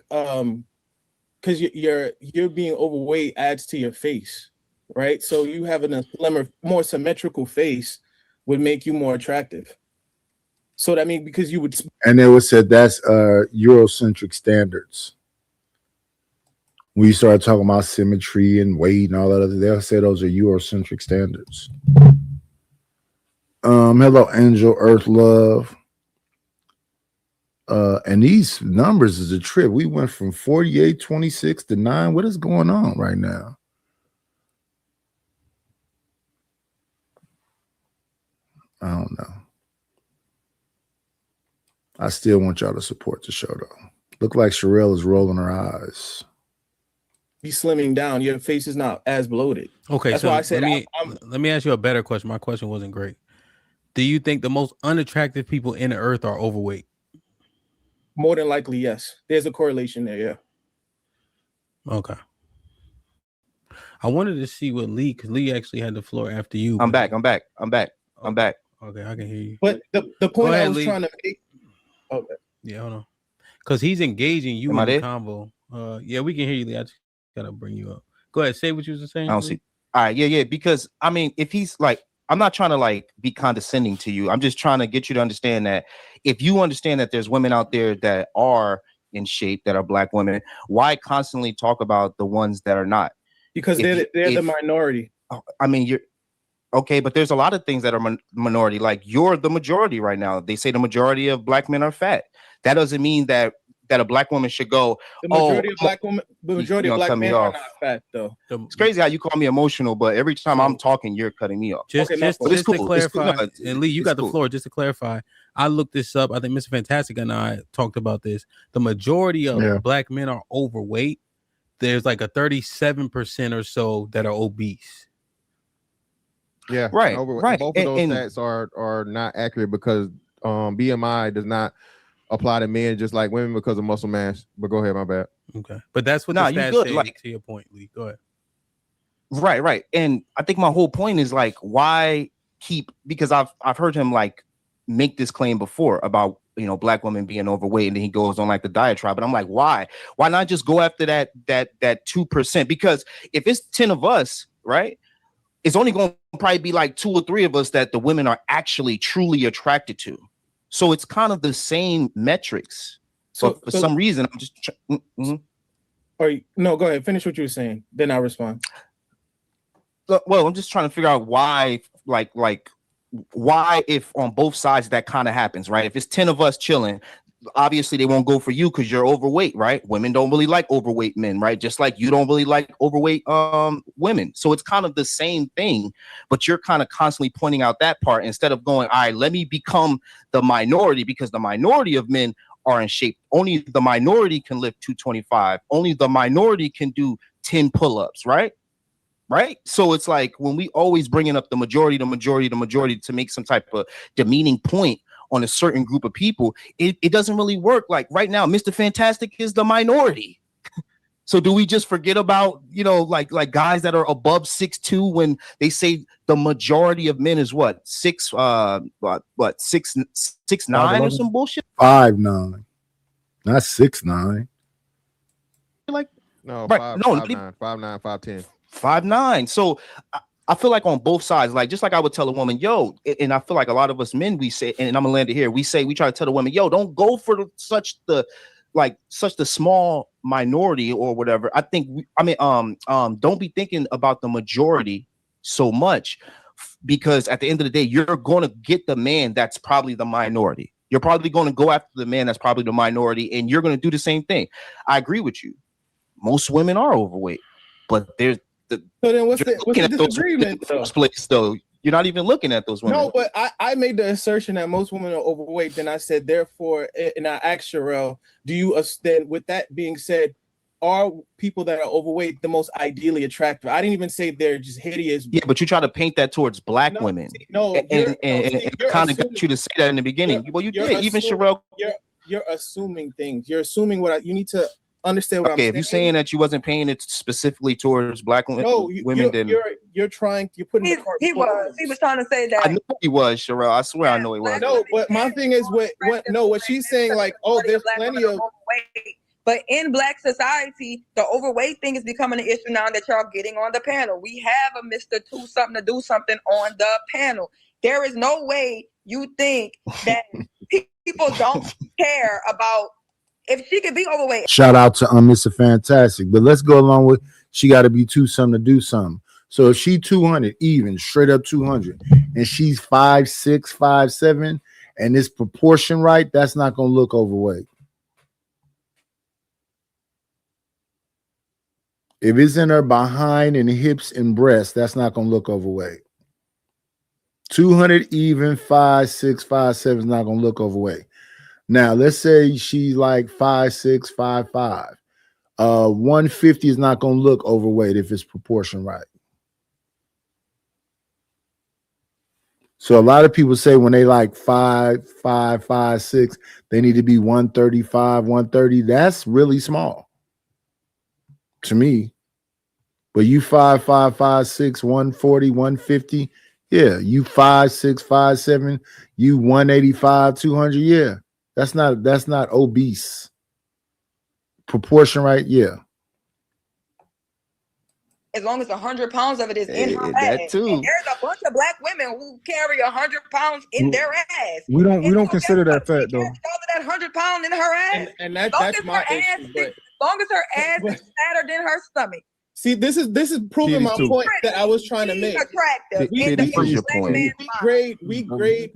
because you're being overweight adds to your face, right? So you having a slimmer, more symmetrical face would make you more attractive. So that means because you would. And they would say that's Eurocentric standards. When you start talking about symmetry and weight and all that other, they'll say those are Eurocentric standards. Hello, Angel, Earth Love. And these numbers is a trip. We went from 48, 26 to 9. What is going on right now? I don't know. I still want y'all to support the show, though. Look like Sherelle is rolling her eyes. Be slimming down. Your face is not as bloated. Okay, that's so why I said. Let me ask you a better question. My question wasn't great. Do you think the most unattractive people in the earth are overweight? More than likely, yes. There's a correlation there. Yeah. Okay. I wanted to see what Lee, because Lee actually had the floor after you. I'm back. Okay, I can hear you. But the point I was trying to make. Okay. Yeah, hold on. Because he's engaging you in the convo. Yeah, we can hear you, Lee. I just gotta bring you up. Go ahead, say what you were saying. I don't see. All right, yeah. Because I mean, if he's like, I'm not trying to like be condescending to you. I'm just trying to get you to understand that if you understand that there's women out there that are in shape, that are black women, why constantly talk about the ones that are not? Because they're the minority. I mean, you're okay, but there's a lot of things that are minority. Like you're the majority right now. They say the majority of black men are fat. That doesn't mean that that a black woman should go. The majority of black women, the majority of black men are not fat though. It's crazy how you call me emotional, but every time I'm talking, you're cutting me off. Just to clarify, No, and Lee, you got the cool. floor. Just to clarify, I looked this up. I think Mr. Fantastic and I talked about this. The majority of black men are overweight. There's like a 37% or so that are obese. Yeah, right. Both of those stats are not accurate because BMI does not apply to men just like women because of muscle mass. But go ahead, my bad. Okay, but that's what the stats say. Like, to your point, Lee. Go ahead. Right. And I think my whole point is like, why keep, because I've heard him like make this claim before about, you know, black women being overweight, and then he goes on like the diatribe. But I'm like, why not just go after that 2%? Because if it's 10 of us, right, it's only going to probably be like 2 or 3 of us that the women are actually truly attracted to. So it's kind of the same metrics. So for some reason, I'm just no, go ahead, finish what you were saying, then I'll respond. Well, I'm just trying to figure out why, why if on both sides that kind of happens, right? If it's 10 of us chilling, obviously they won't go for you because you're overweight, right? Women don't really like overweight men, right? Just like you don't really like overweight women. So it's kind of the same thing, but you're kind of constantly pointing out that part instead of going, all right, let me become the minority, because the minority of men are in shape. Only the minority can lift 225. Only the minority can do 10 pull-ups, right? Right. So it's like when we always bringing up the majority to make some type of demeaning point on a certain group of people, it doesn't really work. Like right now, Mr. Fantastic is the minority. So do we just forget about, you know, like guys that are above 6'2" when they say the majority of men is what, 6'9" or some bullshit? 5'9", not 6'9". Like no, right? 5'9", 5'10". 5'9". So I feel like on both sides, like just like I would tell a woman, yo, and I feel like a lot of us men, we say, and I'm gonna land it here, we try to tell the women, yo, don't go for such the small minority or whatever. I think don't be thinking about the majority so much, because at the end of the day, you're going to get the man that's probably the minority. You're probably going to go after the man that's probably the minority, and you're going to do the same thing. I agree with you. Most women are overweight, but there's so then what's the disagreement though? You're not even looking at those women. No, but I made the assertion that most women are overweight. Then I said, therefore, and I asked Sherelle, do you then, with that being said, are people that are overweight the most ideally attractive? I didn't even say they're just hideous. Yeah, but you try to paint that towards black women. No, and kind of got you to say that in the beginning. Well, you did. Even Sherelle. You're assuming things. You're assuming you need to understand what I'm saying. Okay, if you're saying that you wasn't paying it specifically towards black women, then you're putting. He was trying to say that. I know he was, Sherelle. I swear I know he was. No, but my thing is what she's saying, like, oh, there's plenty of overweight. But in black society, the overweight thing is becoming an issue now that y'all getting on the panel. We have a Mr. Two Something to Do Something on the panel. There is no way you think that people don't care about if she could be overweight. Shout out to Mr. Fantastic. But let's go along with she got to be 2 something to do something. So if she 200, even straight up 200, and she's 5'6", 5'7", and this proportion right, that's not going to look overweight. If it's in her behind and hips and breasts, that's not going to look overweight. 200 even, 5'6", 5'7" is not going to look overweight. Now, let's say she's like 5'6", 5'5". 150 is not going to look overweight if it's proportion right. So a lot of people say when they like 5'5", 5'6", they need to be 135, 130. That's really small to me. But you 5'5", 5'6", 140, 150. Yeah, you 5'6", 5'7", you 185, 200. Yeah. That's not obese. Proportion right, yeah. As long as 100 pounds of it is in her that ass. too. And there's a bunch of black women who carry 100 pounds in their ass. We don't consider that fat though. That 100 pound in her ass. And that's my issue. As long as her ass is fatter than her stomach. See, this is proving my point that I was trying to make. Attractive. We grade.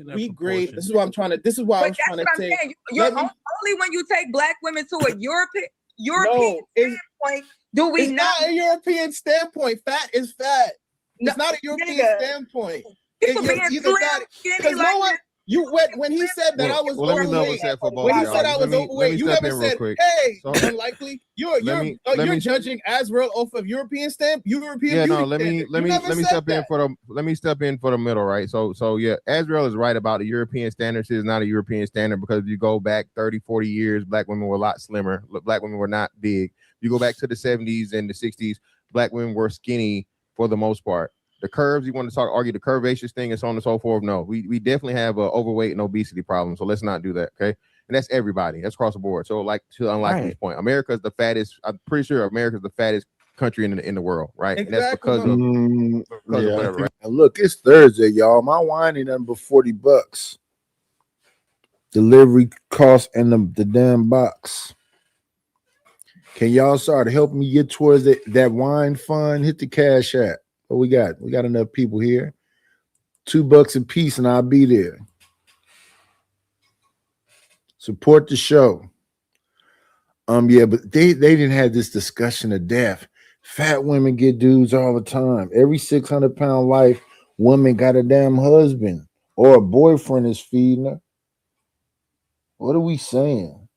This is what I'm trying to. This is why I was trying to say. Only when you take black women to a European standpoint do we it's not a European standpoint. Fat is fat. It's not a European standpoint. People being slim, skinny like that. When he said that I was overweight, when he said I was overweight, you never said, "Hey, unlikely." You're judging Azrael off of European stamp. European. Yeah, no. Let me step in for the middle, right? So yeah, Azrael is right about the European standards is not a European standard because if you go back 30, 40 years, black women were a lot slimmer. Black women were not big. You go back to the 70s and the 60s, black women were skinny for the most part. The curves, you want to argue the curvaceous thing and so on and so forth. No, we definitely have an overweight and obesity problem. So let's not do that. Okay. And that's everybody. That's across the board. So like to Unlikely's point, America is the fattest. I'm pretty sure America is the fattest country in the world. Right. Exactly. And that's because of whatever. Right? And look, it's Thursday, y'all. My wine ain't nothing but $40. Delivery cost and the damn box. Can y'all start to help me get towards that wine fund? Hit the Cash App. What we got? We got enough people here. $2 a piece, and I'll be there. Support the show. Yeah, but they didn't have this discussion of death. Fat women get dudes all the time. Every 600-pound life woman got a damn husband or a boyfriend is feeding her. What are we saying?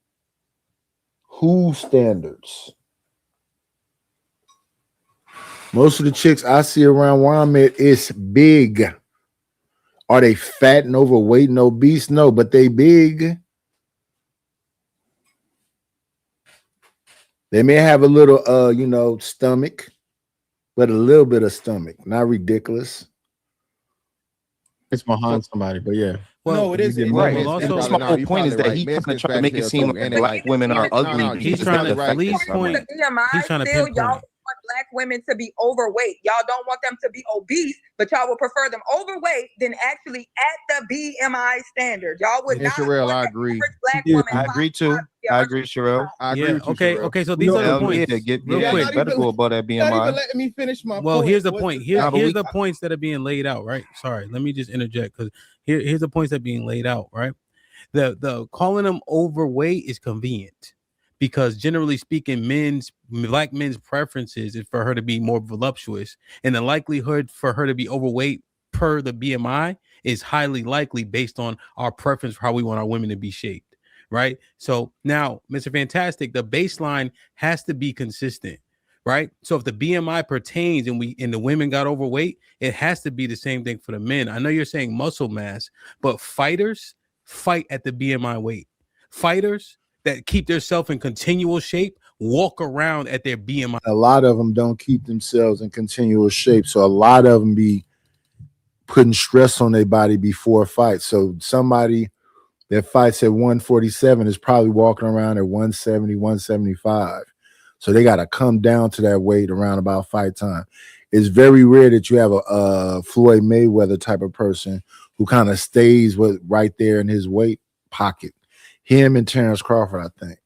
Whose standards? Most of the chicks I see around where I'm at is big. Are they fat and overweight and obese? No, but they big. They may have a little, stomach, but a little bit of stomach. Not ridiculous. It's behind somebody, but yeah. Well, no, it isn't. Right. That's my whole point is that he's trying to make it seem like black women are ugly. He's trying to Lee's point. He's trying to pinpoint. Y'all want black women to be overweight. Y'all don't want them to be obese, but y'all would prefer them overweight than actually at the BMI standard. Y'all would not. Sherelle, I agree. I agree too. I agree, Sherelle. I agree with you, Sherelle. Okay. So these are the points. Real quick, better go about that BMI. Not even letting me finish my. Well, point. here's the point. Here's the points that are being laid out. Right. Sorry. Let me just interject because here's the points that are being laid out. Right. The calling them overweight is convenient. Because generally speaking, black men's preferences is for her to be more voluptuous, and the likelihood for her to be overweight per the BMI is highly likely based on our preference for how we want our women to be shaped, right? So now, Mr. Fantastic, the baseline has to be consistent, right? So if the BMI pertains and the women got overweight, it has to be the same thing for the men. I know you're saying muscle mass, but fighters fight at the BMI weight. Fighters that keep themselves in continual shape walk around at their BMI. A lot of them don't keep themselves in continual shape, so a lot of them be putting stress on their body before a fight. So somebody that fights at 147 is probably walking around at 170, 175. So they got to come down to that weight around about fight time. It's very rare that you have a Floyd Mayweather type of person who kind of stays right there in his weight pocket. Him and Terrence Crawford, I think.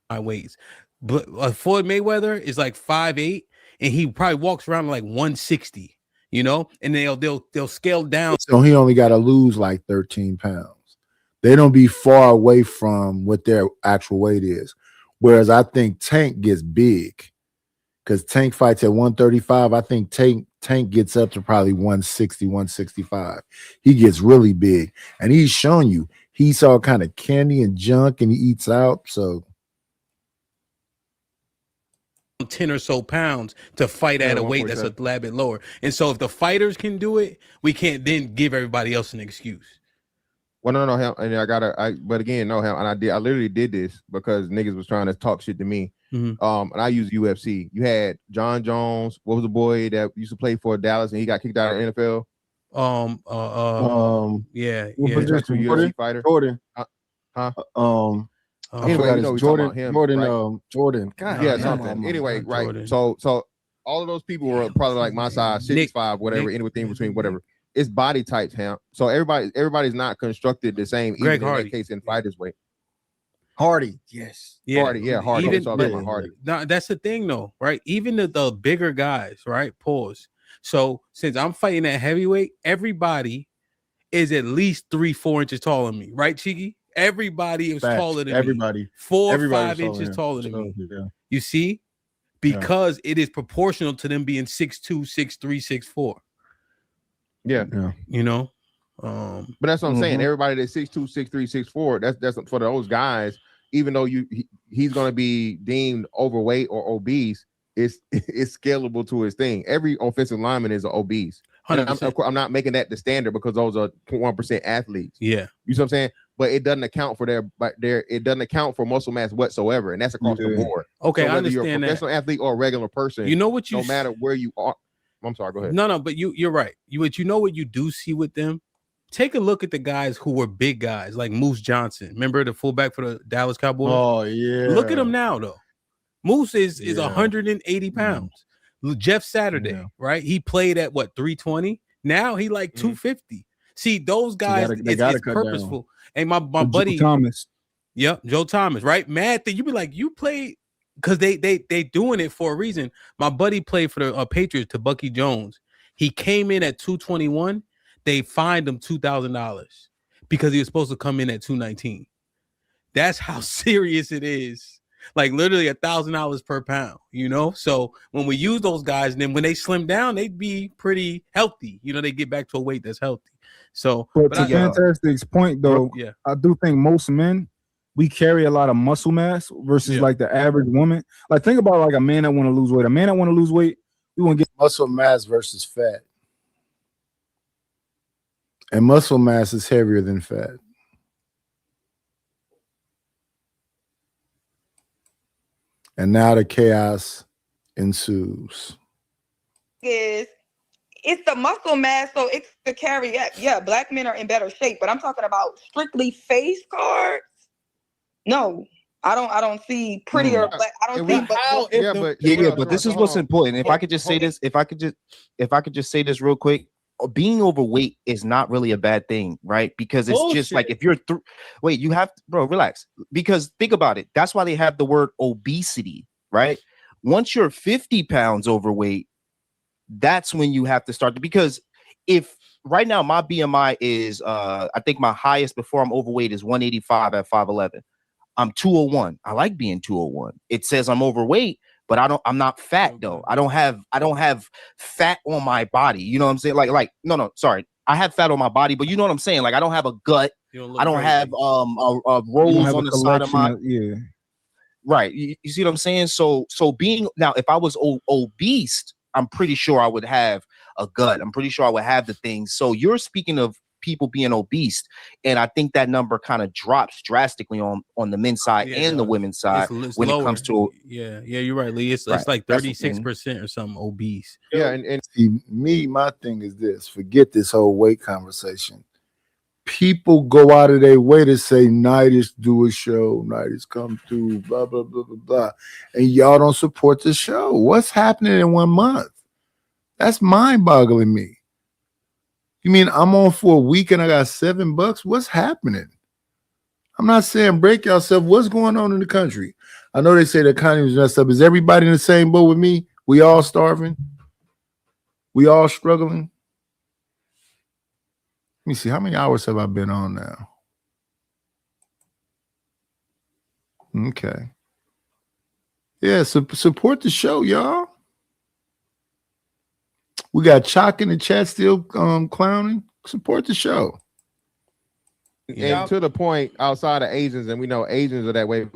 My weights, but Floyd Mayweather is like 5'8", and he probably walks around like 160. And they'll scale down. So he only got to lose like 13 pounds. They don't be far away from what their actual weight is. Whereas I think Tank gets big because Tank fights at 135. I think Tank gets up to probably 160, 165. He gets really big. And he's shown you he's all kind of candy and junk and he eats out. So 10 or so pounds to fight at a weight that's a little bit lower. And so if the fighters can do it, we can't then give everybody else an excuse. Well, no, hell, and but again, no, hell, and I literally did this because niggas was trying to talk shit to me. Mm-hmm. And I use UFC. You had John Jones. What was the boy that used to play for Dallas and he got kicked out of the NFL? Yeah. UFC fighter. Jordan. Anyway, Jordan. God, yeah, something. Anyway, right. Jordan. So all of those people were probably like my size, 6'5", whatever, anything between whatever. It's body types, Ham. So everybody's not constructed the same. Greg even Hardy. in that case in fighters weight. Hardy, yes. Yeah, Hardy, yeah, Hardy. Even, That's all Hardy. no, that's the thing though, right? Even the bigger guys, right? Pause. So since I'm fighting at heavyweight, everybody is at least 3-4 inches taller than me, right, Cheeky? Everybody is taller than everybody. me. 4 or Everybody's 5 inches taller than me. Yeah. You see? Because it is proportional to them being 6'2", 6'3", 6'4". Yeah. You know? But that's what I'm saying. Everybody that's 6'2", 6'3", 6'4", that's for those guys, even though he's gonna be deemed overweight or obese, it's scalable to his thing. Every offensive lineman is an obese. And I'm not making that the standard because those are 1% athletes. Yeah. You see what I'm saying? But it doesn't account for it doesn't account for muscle mass whatsoever, and that's across the board. Okay, so I whether you're a understand professional athlete or a regular person, you know what you no matter where you are. I'm sorry, go ahead. No, but you're right. You know what you do see with them? Take a look at the guys who were big guys like Moose Johnson. Remember the fullback for the Dallas Cowboys? Oh yeah. Look at him now though. Moose is 180 pounds. Jeff Saturday, right? He played at what 320. Now he like 250. See, those guys, it's purposeful. Down. And my buddy Joe Thomas. Yep, Joe Thomas, right? Mad thing. You be like, you played because they doing it for a reason. My buddy played for the Patriots to Bucky Jones. He came in at 221. They fined him $2,000 because he was supposed to come in at 219. That's how serious it is. Like literally $1,000 per pound, you know? So when we use those guys, and then when they slim down, they'd be pretty healthy. You know, they get back to a weight that's healthy. So, but to Fantastic's point, though, I do think most men, we carry a lot of muscle mass versus like the average woman. Like think about like a man that want to lose weight. A man that want to lose weight, we want to get muscle mass versus fat. And muscle mass is heavier than fat. And now the chaos ensues. It's the muscle mass, so it could carry up. Yeah, black men are in better shape, but I'm talking about strictly face cards. No, I don't see prettier black. I don't see. But this is what's important. If I could just say this, if I could just say this real quick. Being overweight is not really a bad thing, right? Because it's just like if you're wait, you have to, bro, relax. Because think about it. That's why they have the word obesity, right? Once you're 50 pounds overweight, that's when you have to start. Because if right now my BMI is I think my highest before I'm overweight is 185 at 5'11. I'm 201. I like being 201. It says I'm overweight, but I'm not fat though. I don't have fat on my body. You know what I'm saying? Like no, sorry. I have fat on my body, but you know what I'm saying? Like I don't have a gut. I don't have a rolls on the side of my right. You see what I'm saying? So being now, if I was obese, I'm pretty sure I would have a gut. I'm pretty sure I would have the things. So you're speaking of people being obese, and I think that number kind of drops drastically on the men's side and the women's side when it comes to you're right, Lee. It's like 36% or something obese. Yeah, and see, my thing is this: forget this whole weight conversation. People go out of their way to say Nighters do a show, Nighters come through, blah blah blah blah blah, and y'all don't support the show. What's happening in 1 month? That's mind-boggling me. You mean I'm on for a week and I got $7? What's happening? I'm not saying break yourself. What's going on in the country? I know they say the economy is messed up. Is everybody in the same boat with me? We all starving? We all struggling? Let me see. How many hours have I been on now? Okay. Yeah, support the show, y'all. We got Chalk in the chat still clowning. Support the show. And to the point, outside of Asians, and we know Asians are that way.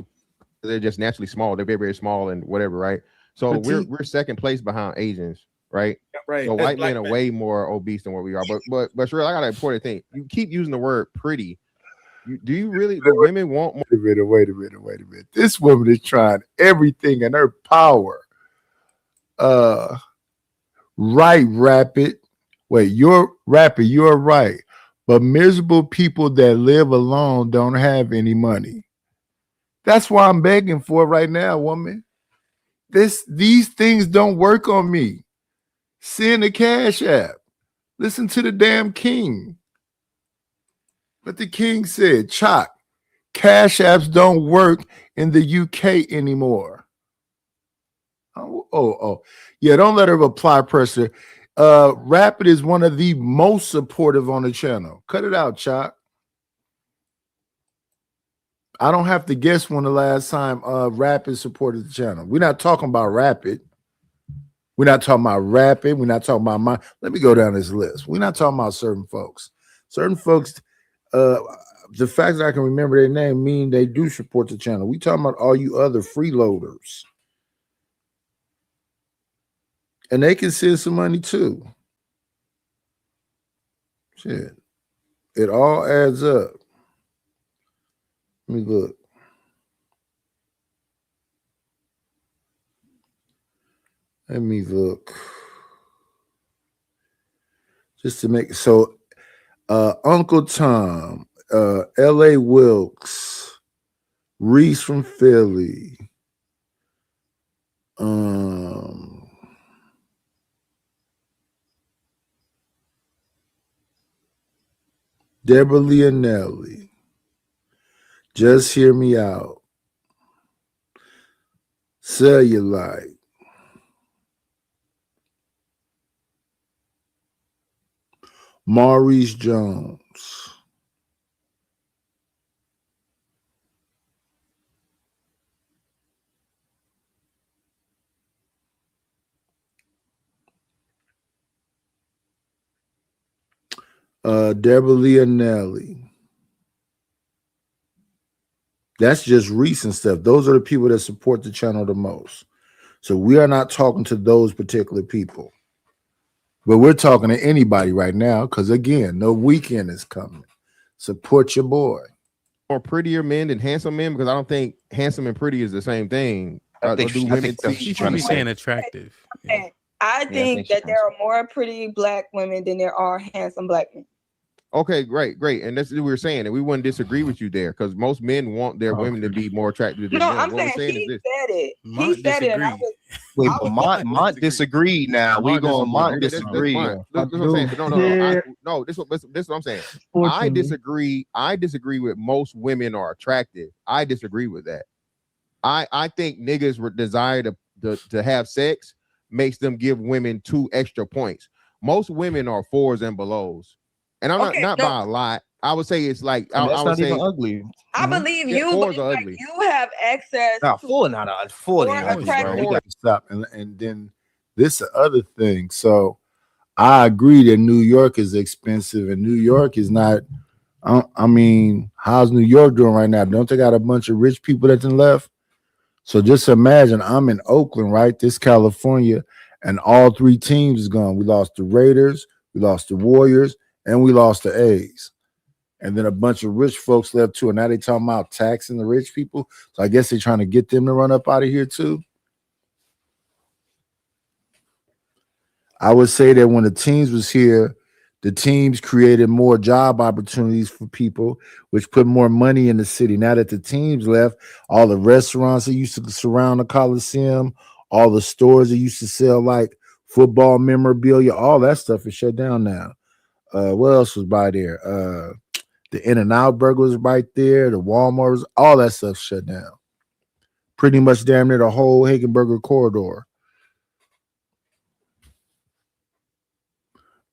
They're just naturally small. They're very, very small and whatever, right? So we're second place behind Asians, right? Right. So white men are way more obese than what we are. But Sherelle, I got an important thing. You keep using the word pretty. Do you really? The women want more? Wait a minute. This woman is trying everything in her power. Right, Rapid. Wait, you're Rapid. You're right. But miserable people that live alone don't have any money. That's why I'm begging for it right now, woman. These things don't work on me. Send the Cash App. Listen to the damn king. But the king said, Chalk, Cash apps don't work in the UK anymore. Oh. Yeah, don't let her apply pressure. Rapid is one of the most supportive on the channel. Cut it out, Chop. I don't have to guess when the last time Rapid supported the channel. We're not talking about Rapid. We're not talking about Rapid. We're not talking about Let me go down this list. We're not talking about certain folks. Certain folks, the fact that I can remember their name mean they do support the channel. We talking about all you other freeloaders. And they can send some money too. Shit. It all adds up. Let me look. Let me look. Just to make so Uncle Tom, L.A. Wilkes, Reese from Philly, Deborah Leonelli, Just Hear Me Out, Cellulite, Maurice Jones, Deborah Leonelli. That's just recent stuff. Those are the people that support the channel the most. So we are not talking to those particular people. But we're talking to anybody right now because, again, no weekend is coming. Support your boy. Or prettier men than handsome men, because I don't think handsome and pretty is the same thing. I think she's trying to say attractive. Yeah. I think that there are more pretty black women than there are handsome black men. Okay, great. And that's what we were saying, and we wouldn't disagree with you there, because most men want their women to be more attractive than them. I'm saying he said it. He said it, and I was. Wait, but Mont disagreed. Now we going Mont disagree. That's what I'm saying. No. This is what I'm saying. I disagree. I disagree with most women are attractive. I disagree with that. I think niggas desire to have sex makes them give women 2 extra points. Most women are 4s and belows. And I'm not by a lot. I would say it's like I would say even ugly. I believe you, but like you have access. No, 4 not a 40. We got to stop. And then this the other thing. So I agree that New York is expensive, and New York is not. I mean, how's New York doing right now? Don't they got a bunch of rich people that done left? So just imagine I'm in Oakland, right? This California, and all 3 teams is gone. We lost the Raiders, we lost the Warriors, and we lost the A's. And then a bunch of rich folks left too. And now they talking about taxing the rich people. So I guess they're trying to get them to run up out of here too. I would say that when the teams was here, the teams created more job opportunities for people, which put more money in the city. Now that the teams left, all the restaurants that used to surround the Coliseum, all the stores that used to sell like football memorabilia, all that stuff is shut down now. What else was by there? The In-N-Out Burger was right there. The Walmart was, all that stuff shut down. Pretty much damn near the whole Hagenberger corridor.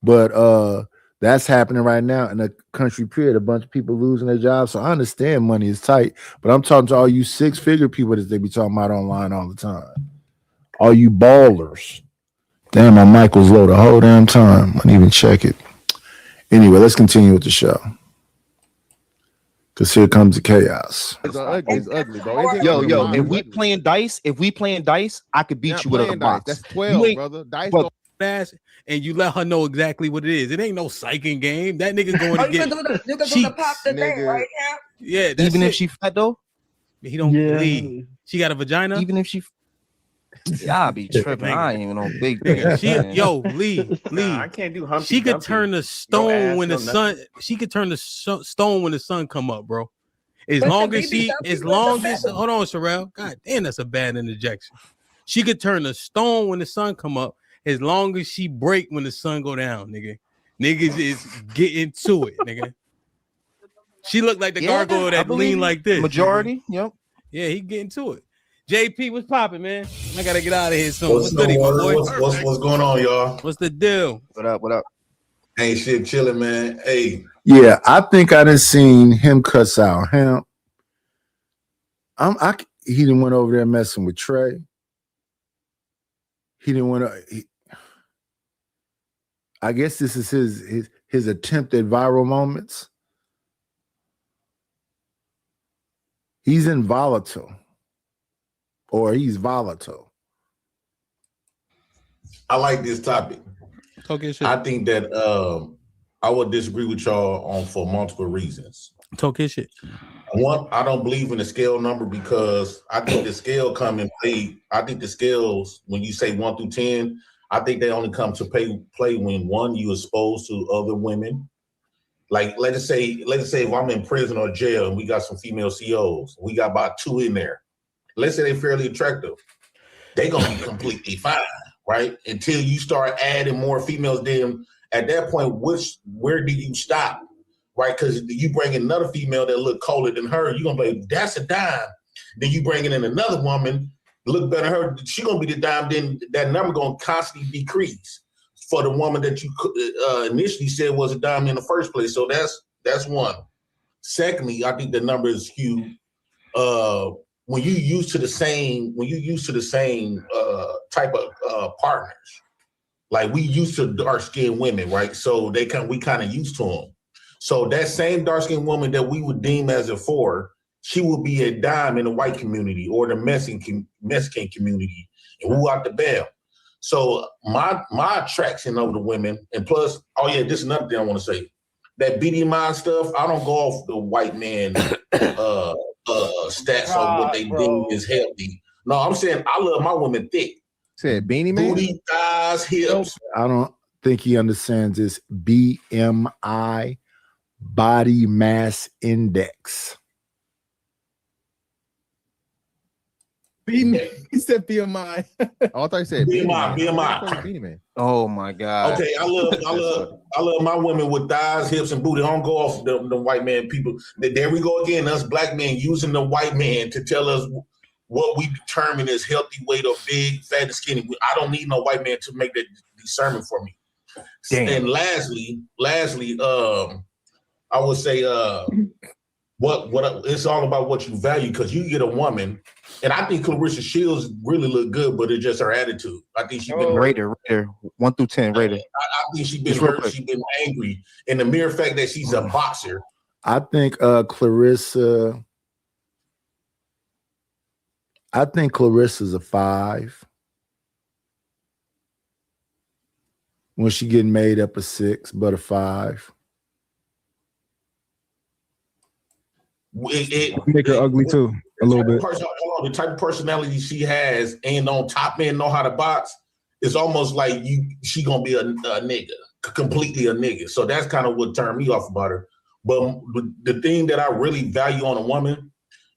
But that's happening right now in the country period. A bunch of people losing their jobs. So I understand money is tight, but I'm talking to all you 6-figure people that they be talking about online all the time. All you ballers. Damn, my mic was low the whole damn time. I didn't even check it. Anyway, let's continue with the show. Because here comes the chaos. It's ugly, bro. Yo, if we playing dice, I could beat you with a box. That's 12, brother. Dice go fast, and you let her know exactly what it is. It ain't no psyching game. That nigga's going to get. You can do the pop the thing right now. Yeah, even if she fat though, he don't believe. She got a vagina. Even if she. Y'all be tripping. I ain't even no big Lee. Nah, I can't do Humpty She could Dumpty. turn the stone when the sun. She could turn the stone when the sun come up, bro. Hold on, Sherelle. God damn, that's a bad interjection. She could turn the stone when the sun come up, as long as she break when the sun go down, nigga. Niggas is getting to it, nigga. She looked like the gargoyle that lean like this. Majority, yep. Yeah, he getting to it. JP, what's popping, man? I gotta get out of here soon. What's goody, my boy? What's going on, y'all? What's the deal? What up? What up? Hey, shit, chilling, man. Hey. Yeah, I think I done seen him cuss out him. He didn't went over there messing with Trey. He didn't want to. I guess this is his attempt at viral moments. He's in volatile, or he's volatile. I like this topic. Okay, shit. I think that I would disagree with y'all on for multiple reasons. Talk his shit. One, I don't believe in the scale number because I think the scale come in play. I think the scales, when you say 1 through 10, I think they only come to play when one, you exposed to other women. Like let's say if I'm in prison or jail and we got some female COs, we got about 2 in there. Let's say they're fairly attractive. They're gonna be completely fine, right? Until you start adding more females, then at that point, where do you stop? Right, because you bring in another female that look colder than her, you're gonna be like, that's a dime. Then you bring in another woman, look better than her, she gonna be the dime. Then that number gonna constantly decrease for the woman that you initially said was a dime in the first place. So that's one. Secondly, I think the number is skewed. When you used to the same type of partners, like we used to dark skinned women, right? So we kind of used to them. So that same dark-skinned woman that we would deem as a 4, she would be a dime in the white community or the Mexican community, and who out the bail. So my attraction over the women, and plus, this is another thing I want to say. That BDMI stuff, I don't go off the white man stats of what they deem is healthy. No, I'm saying I love my women thick. Said Beanie Man? Booty, thighs, hips. I don't think he understands this BMI. Body mass index. He said BMI. Oh, I thought you said BMI. Oh my God. Okay, I love my women with thighs, hips, and booty. I don't go off the white man people. There we go again. Us black men using the white man to tell us what we determine as healthy weight or big, fat, and skinny. I don't need no white man to make that discernment for me. Damn. And lastly, I would say what it's all about what you value, because you get a woman, and I think Clarissa Shields really look good, but it's just her attitude. I think she's been Raider 1 through 10 Raider. I think she's been hurt, she's been angry, and the mere fact that she's a boxer. I think Clarissa's a 5. When she getting made up a 6, but a 5. Make her ugly too, a little bit. The type of personality she has, and on top end know how to box, it's almost like she gonna be a nigga, completely a nigga. So that's kind of what turned me off about her. But the thing that I really value on a woman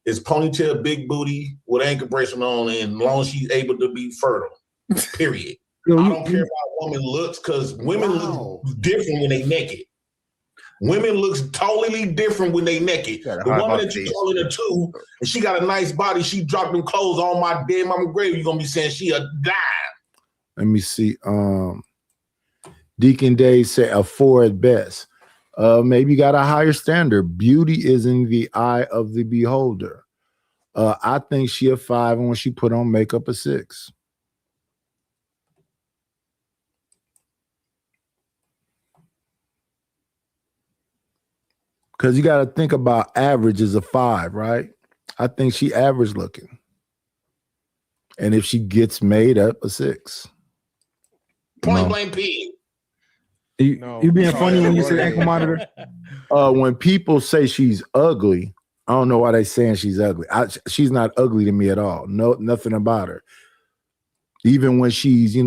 is ponytail, big booty with ankle bracelet on, and as long as she's able to be fertile. Period. I don't care how a woman looks, because women look different when they naked. Women looks totally different when they naked. The woman that you calling a 2, and she got a nice body, she dropped them clothes on my dead mama grave, you're gonna be saying she a dime. Let me see. Deacon Dave said a 4 at best. Maybe got a higher standard. Beauty is in the eye of the beholder. I think she a 5, and when she put on makeup a 6. Because you got to think about average is a 5, right? I think she average looking. And if she gets made up, a 6. Point blank P. You being funny when you say ankle monitor? When people say she's ugly, I don't know why they saying she's ugly. She's not ugly to me at all. No, nothing about her. Even when she's,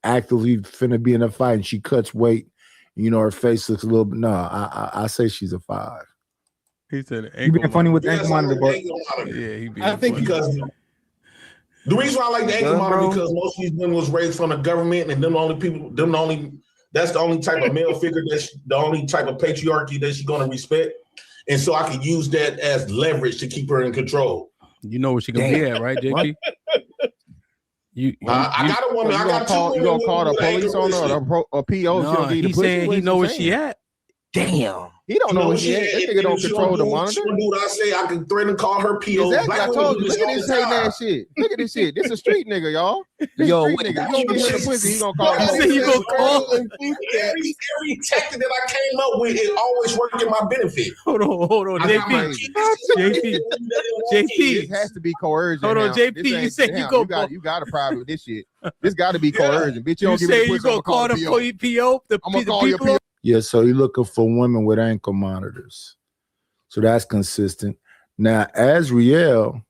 actively finna be in a fight and she cuts weight, her face looks a little bit. No, I say she's a 5. He said you being funny with the ankle monitor, but yeah, he being I think funny. because the reason why I like the ankle monitor, because most of these women was raised from the government, and that's the only type of male figure, the only type of patriarchy that she's gonna respect. and so I can use that as leverage to keep her in control. You know where she gonna be at, right, JP? I got a woman. I got two women. You gonna call the police on her or PO? No, he saying he know where she at. Damn. He don't know where she at. That nigga don't control the monitor. She don't do what I say. I can threaten to call her PO. Exactly. I told you. Look at this hating ass shit. Look at this shit. This a street nigga, y'all. This Yo, street nigga. You don't get him the pussy, he gonna call. Every tactic that I came up with is always working in my benefit. Hold on, JP. This has to be coercion. Hold on, now. JP. This You ain't- said damn, you go. you got a problem with this shit. This got to be coercion, bitch. You You don't give me say the you pussy, gonna I'm call the PO? I'm gonna call your PO. Yeah, so you're looking for women with ankle monitors. So that's consistent. Now, Azriel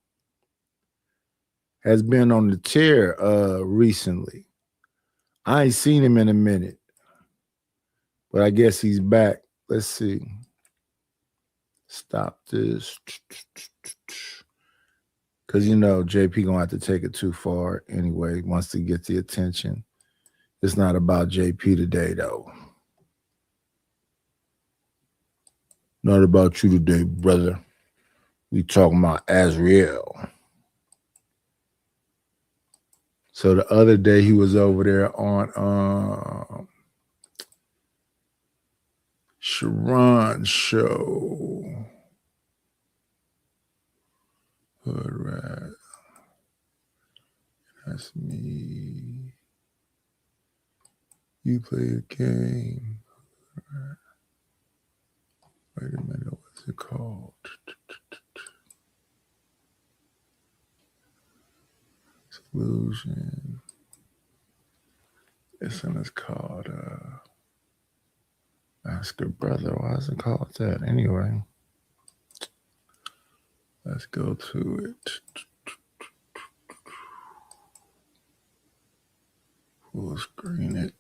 has been on the chair recently. I ain't seen him in a minute, but I guess he's back. Let's see. Stop this. Because, you know, JP going to have to take it too far anyway. He wants to get the attention. It's not about JP today, though. Not about you today, brother. We talking about Azriel. So the other day he was over there on Sharon's show. Hood rat. That's me. You play a game. Wait a minute, what's it called? Solution. This one is called Ask a Brother. Why is it called that? Anyway, let's go to it. Full screen it.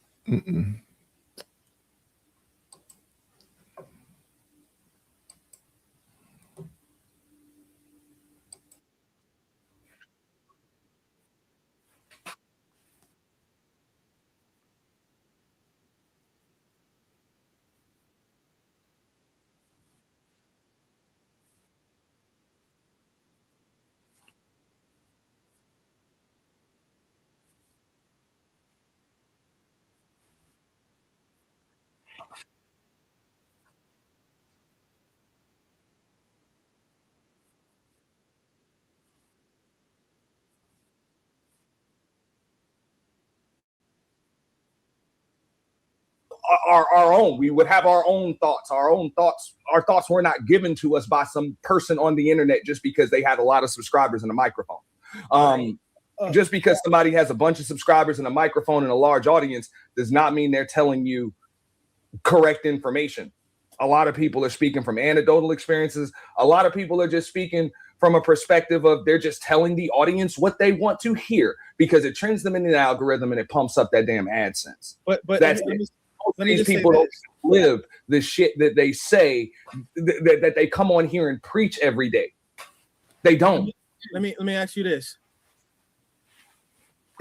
Our own. We would have our own thoughts. Our thoughts were not given to us by some person on the internet just because they had a lot of subscribers and a microphone. Just because somebody has a bunch of subscribers and a microphone and a large audience does not mean they're telling you correct information. A lot of people are speaking from anecdotal experiences. A lot of people are just speaking from a perspective of they're just telling the audience what they want to hear because it trends them in the algorithm and it pumps up that damn AdSense. But that's these people don't live the shit that they say that they come on here and preach every day. They don't. Let me ask you this.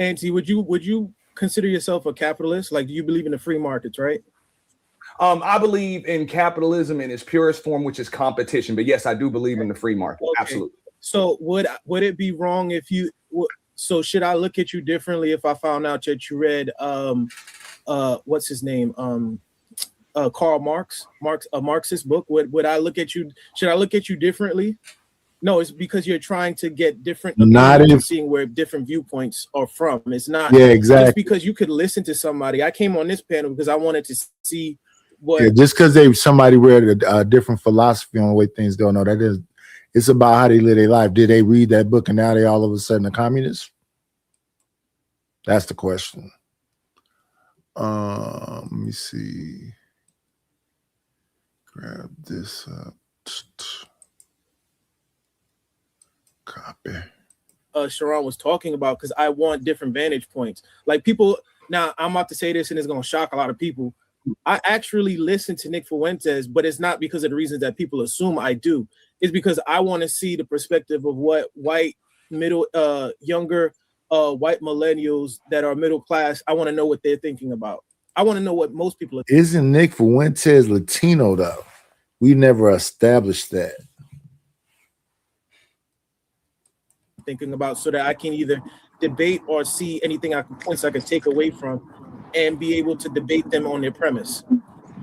Auntie, would you consider yourself a capitalist? Like, do you believe in the free markets, right? I believe in capitalism in its purest form, which is competition. But yes, I do believe in the free market. Okay. Absolutely. So would it be wrong if you? So should I look at you differently if I found out that you read what's his name? Karl Marx, a Marxist book. Would I look at you? Should I look at you differently? No, it's because you're trying to get different. Not if seeing where different viewpoints are from. It's not. Yeah, exactly. Just because you could listen to somebody. I came on this panel because I wanted to see what. Yeah, just because somebody read a different philosophy on the way things go. No, that is. It's about how they live their life. Did they read that book and now they all of a sudden a communist? That's the question. Let me see. Grab this up. Copy. Sharon was talking about, because I want different vantage points. Like people, now I'm about to say this and it's going to shock a lot of people. I actually listen to Nick Fuentes, but it's not because of the reasons that people assume I do. It's because I want to see the perspective of what white younger white millennials that are middle class. I want to know what they're thinking about. I want to know what most people are thinking. Isn't Nick Fuentes Latino though? We never established that. Thinking about so that I can either debate or see anything points I can take away from and be able to debate them on their premise.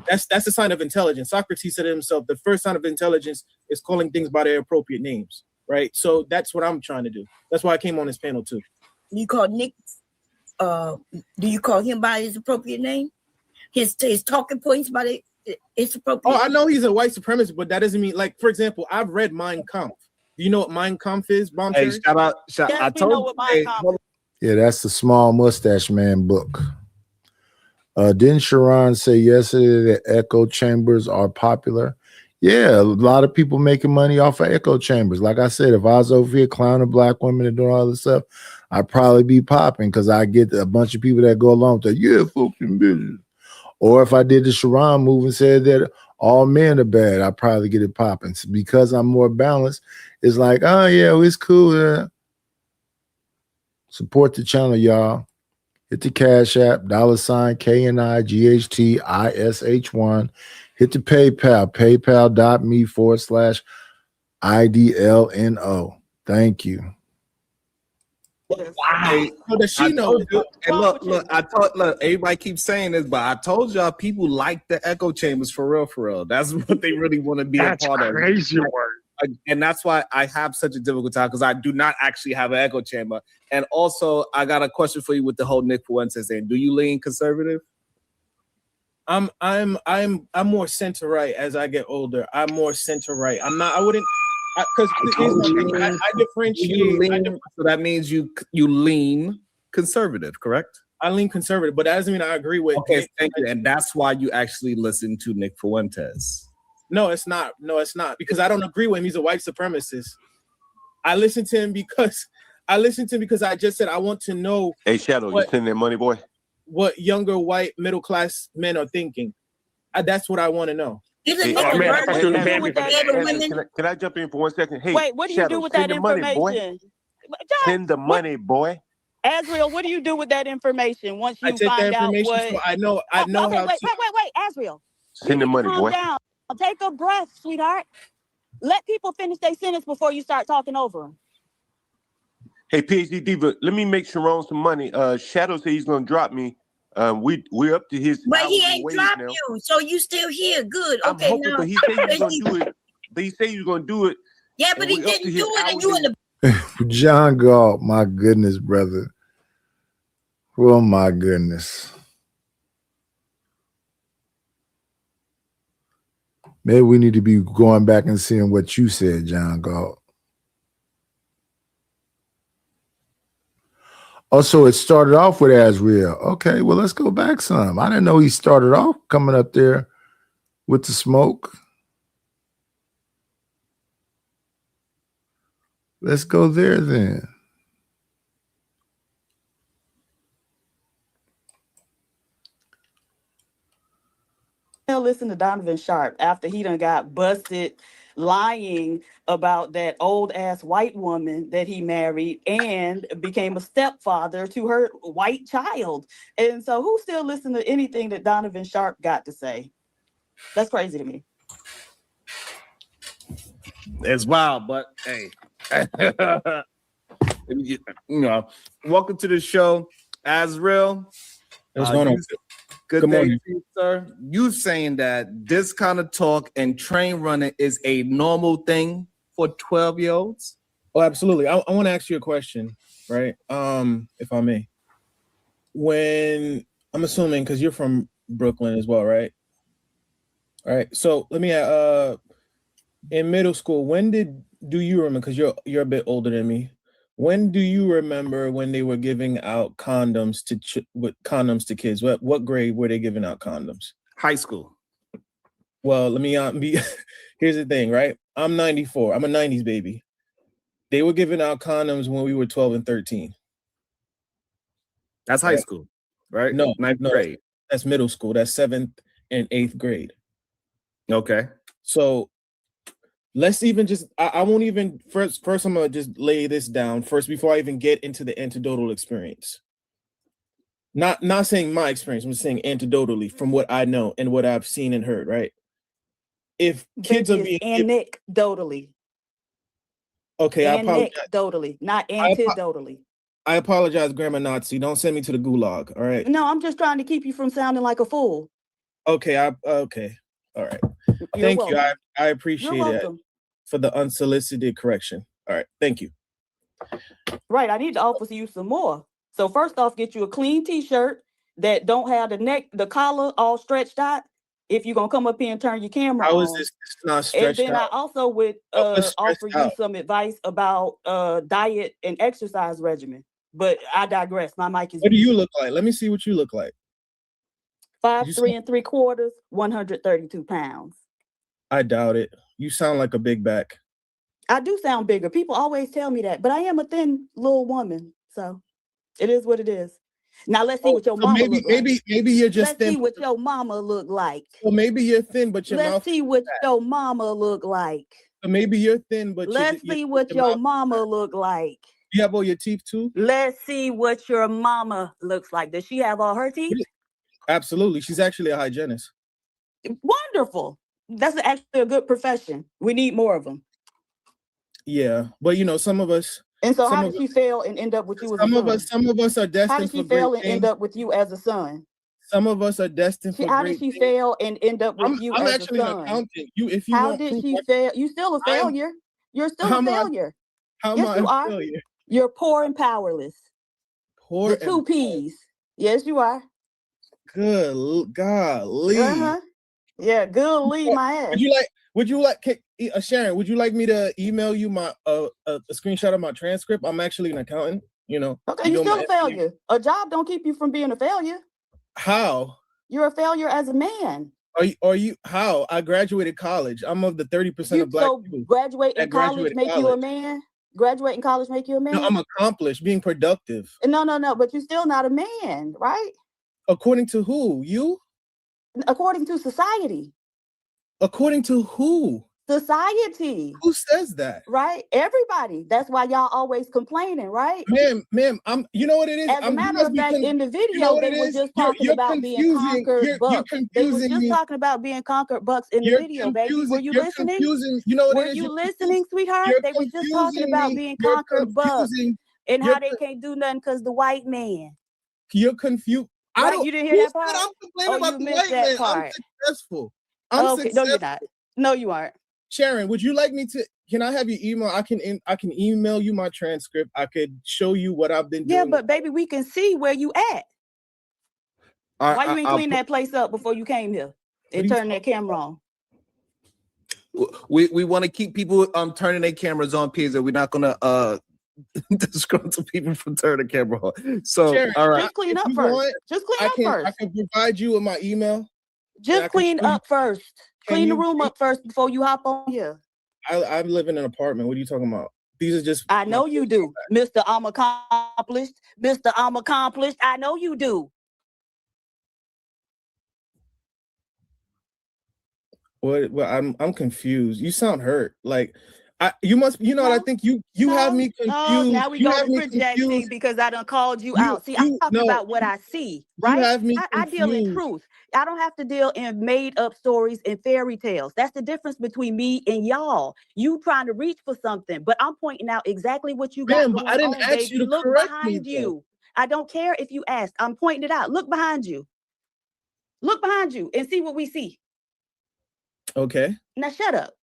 That's a sign of intelligence. Socrates said to himself, the first sign of intelligence is calling things by their appropriate names, right? So that's what I'm trying to do. That's why I came on this panel too. You call Nick, do you call him by his appropriate name? His talking points by his appropriate I know he's a white supremacist, but that doesn't mean, like, for example, I've read Mein Kampf. Do you know what Mein Kampf is, Bomb? Hey, shout out. I told you. Yeah, that's the Small Mustache Man book. Didn't Sharon say yesterday that echo chambers are popular? Yeah, a lot of people making money off of echo chambers. Like I said, if I was over here clowning black women and doing all this stuff, I'd probably be popping because I get a bunch of people that go along with that. Yeah, folks in business. Or if I did the Sharon move and said that all men are bad, I'd probably get it popping. So because I'm more balanced, it's like, oh yeah, well, it's cool. Support the channel, y'all. Hit the Cash App, $ KNIGHTISH1. Hit the PayPal, paypal.me/IDLNO. Thank you. Wow. So does she know? And look, everybody keeps saying this, but I told y'all people like the echo chambers for real. That's what they really want to be a part of. Crazy work. And that's why I have such a difficult time because I do not actually have an echo chamber. And also, I got a question for you with the whole Nick Fuentes thing. Do you lean conservative? I'm more center right as I get older. I'm more center right. I'm not. I wouldn't. Because I differentiate. So that means you lean conservative, correct? I lean conservative, but that doesn't mean I agree with. Okay, thank you. And that's why you actually listen to Nick Fuentes. No, it's not. Because I don't agree with him. He's a white supremacist. I listen to him because I just said I want to know. Hey, Shadow, you sending that money, boy? What younger white middle class men are thinking. That's what I want to know. Can I jump in for 1 second? Hey, wait, what do you do with that information? Send the money, boy. Azriel, what do you do with that information once you find out what? So I know how. Wait, Azriel. Send the money, boy. Down. Take a breath, sweetheart. Let people finish their sentence before you start talking over them. Hey, PhD Diva, let me make Sharon some money. Shadow said he's gonna drop me. We're up to his. But he ain't dropped you, so you still here. Good. Okay, I'm hoping, but he said he was gonna do it. But he said he was gonna do it. Yeah, but he didn't do it, and you in the. John Galt, my goodness, brother. Oh my goodness. Maybe we need to be going back and seeing what you said, John Galt. Oh, so it started off with Azriel. Okay, well, let's go back some. I didn't know he started off coming up there with the smoke. Let's go there then. Listen to Donovan Sharp after he done got busted lying about that old ass white woman that he married and became a stepfather to her white child. And so who still listen to anything that Donovan Sharp got to say? That's crazy to me. It's wild, but hey, welcome to the show, Azriel. What's going on? Good day to you, sir. You saying that this kind of talk and train running is a normal thing for 12-year-olds? Oh, absolutely. I want to ask you a question, right? If I may. When I'm assuming, because you're from Brooklyn as well, right? All right. So let me in middle school, when do you remember? Because you're a bit older than me. When do you remember when they were giving out condoms to kids? What grade were they giving out condoms? High school. Well, let me be. Here's the thing, right? I'm 94. I'm a 90s baby. They were giving out condoms when we were 12 and 13. That's high school, right? No, ninth grade. That's middle school. That's 7th and 8th grade. Okay. So let's even just, I won't even, first I'm going to just lay this down first before I even get into the anecdotal experience. Not saying my experience, I'm just saying anecdotally from what I know and what I've seen and heard, right? if kids are being anecdotally. Okay, I apologize. Anecdotally, not antidotally. I apologize, Grandma Nazi. Don't send me to the gulag. All right. No, I'm just trying to keep you from sounding like a fool. Okay. Okay. All right. You're Thank welcome. you. I appreciate You're it welcome. for the unsolicited correction. All right. Thank you. Right. I need to offer you some more. So first off, get you a clean t-shirt that don't have the collar all stretched out. If you're gonna come up here and turn your camera How on. is this not stretched And then out? I also would offer you some advice about diet and exercise regimen. But I digress. My mic is. What do you look like? Let me see what you look like. 5'3 3/4, 132 pounds. I doubt it. You sound like a big back. I do sound bigger. People always tell me that, but I am a thin little woman, so it is what it is. Now let's see what your mama look like. Maybe you're just thin. Let's see what your mama look like. Well, maybe you're thin, but your mouth. Let's see what your mama look like. Maybe you're thin, but let's see what your mama look like. You have all your teeth too? Let's see what your mama looks like. Does she have all her teeth? Absolutely. She's actually a hygienist. Wonderful. That's actually a good profession. We need more of them. Yeah, but you know, some of us. And so, how did she fail and end up with you as a son? Some of us are destined for great things. How did she fail and end up with you as a son? Some of us are destined for great things. How did she fail and end up with you as a son? I'm actually an accountant. How did she fail? You're still a failure. You're still a failure. How am I a failure? You're poor and powerless. Poor. The two P's. Yes, you are. Good golly. Yeah, good lead my ass. Would you like Sharon, would you like me to email you my a screenshot of my transcript? I'm actually an accountant, you know. Okay, you're still a failure. A job don't keep you from being a failure. How? You're a failure as a man. Are you how? I graduated college. I'm of the 30% of black people. Graduating college make you a man? Graduating college make you a man? No, I'm accomplished, being productive. No, but you're still not a man, right? According to who? You? According to society. According to who? Society. Who says that? Right? Everybody. That's why y'all always complaining, right? Ma'am, you know what it is? As a matter of fact, in the video, they were just talking about being conquered bucks. They were just talking about being conquered bucks in the video, baby. Were you listening? You know what were you listening, sweetheart? They were just talking about being conquered bucks and how they can't do nothing because the white man. You're confused. Right? You didn't hear that part? I'm complaining about the white man. I'm successful. Okay, no, you're not. No, you aren't. Sharon, would you like me to? Can I have your email? I can email you my transcript. I could show you what I've been doing. Yeah, but baby, we can see where you at. Why you ain't clean that place up before you came here and turn that camera on? We want to keep people turning their cameras on, Pizza. We're not gonna disgruntle people from turning the camera on. So Sharon, all right, just clean up first. Just clean up first. I can provide you with my email. Just clean up first. Clean the room up first before you hop on here. I live in an apartment. What are you talking about? These are just. I know you do, Mr. I'm accomplished. Mr. I'm accomplished. I know you do. What? Well, I'm confused. You sound hurt. Like. You must, you know what I think you have me confused. Oh, now we go to projecting because I done called you out. See, I'm talking about what I see, right? You have me I deal in truth. I don't have to deal in made up stories and fairy tales. That's the difference between me and y'all. You trying to reach for something, but I'm pointing out exactly what you got going I didn't on, ask baby. you to Look correct behind me, you. I don't care if you asked. I'm pointing it out. Look behind you. Look behind you and see what we see. Okay. Now shut up.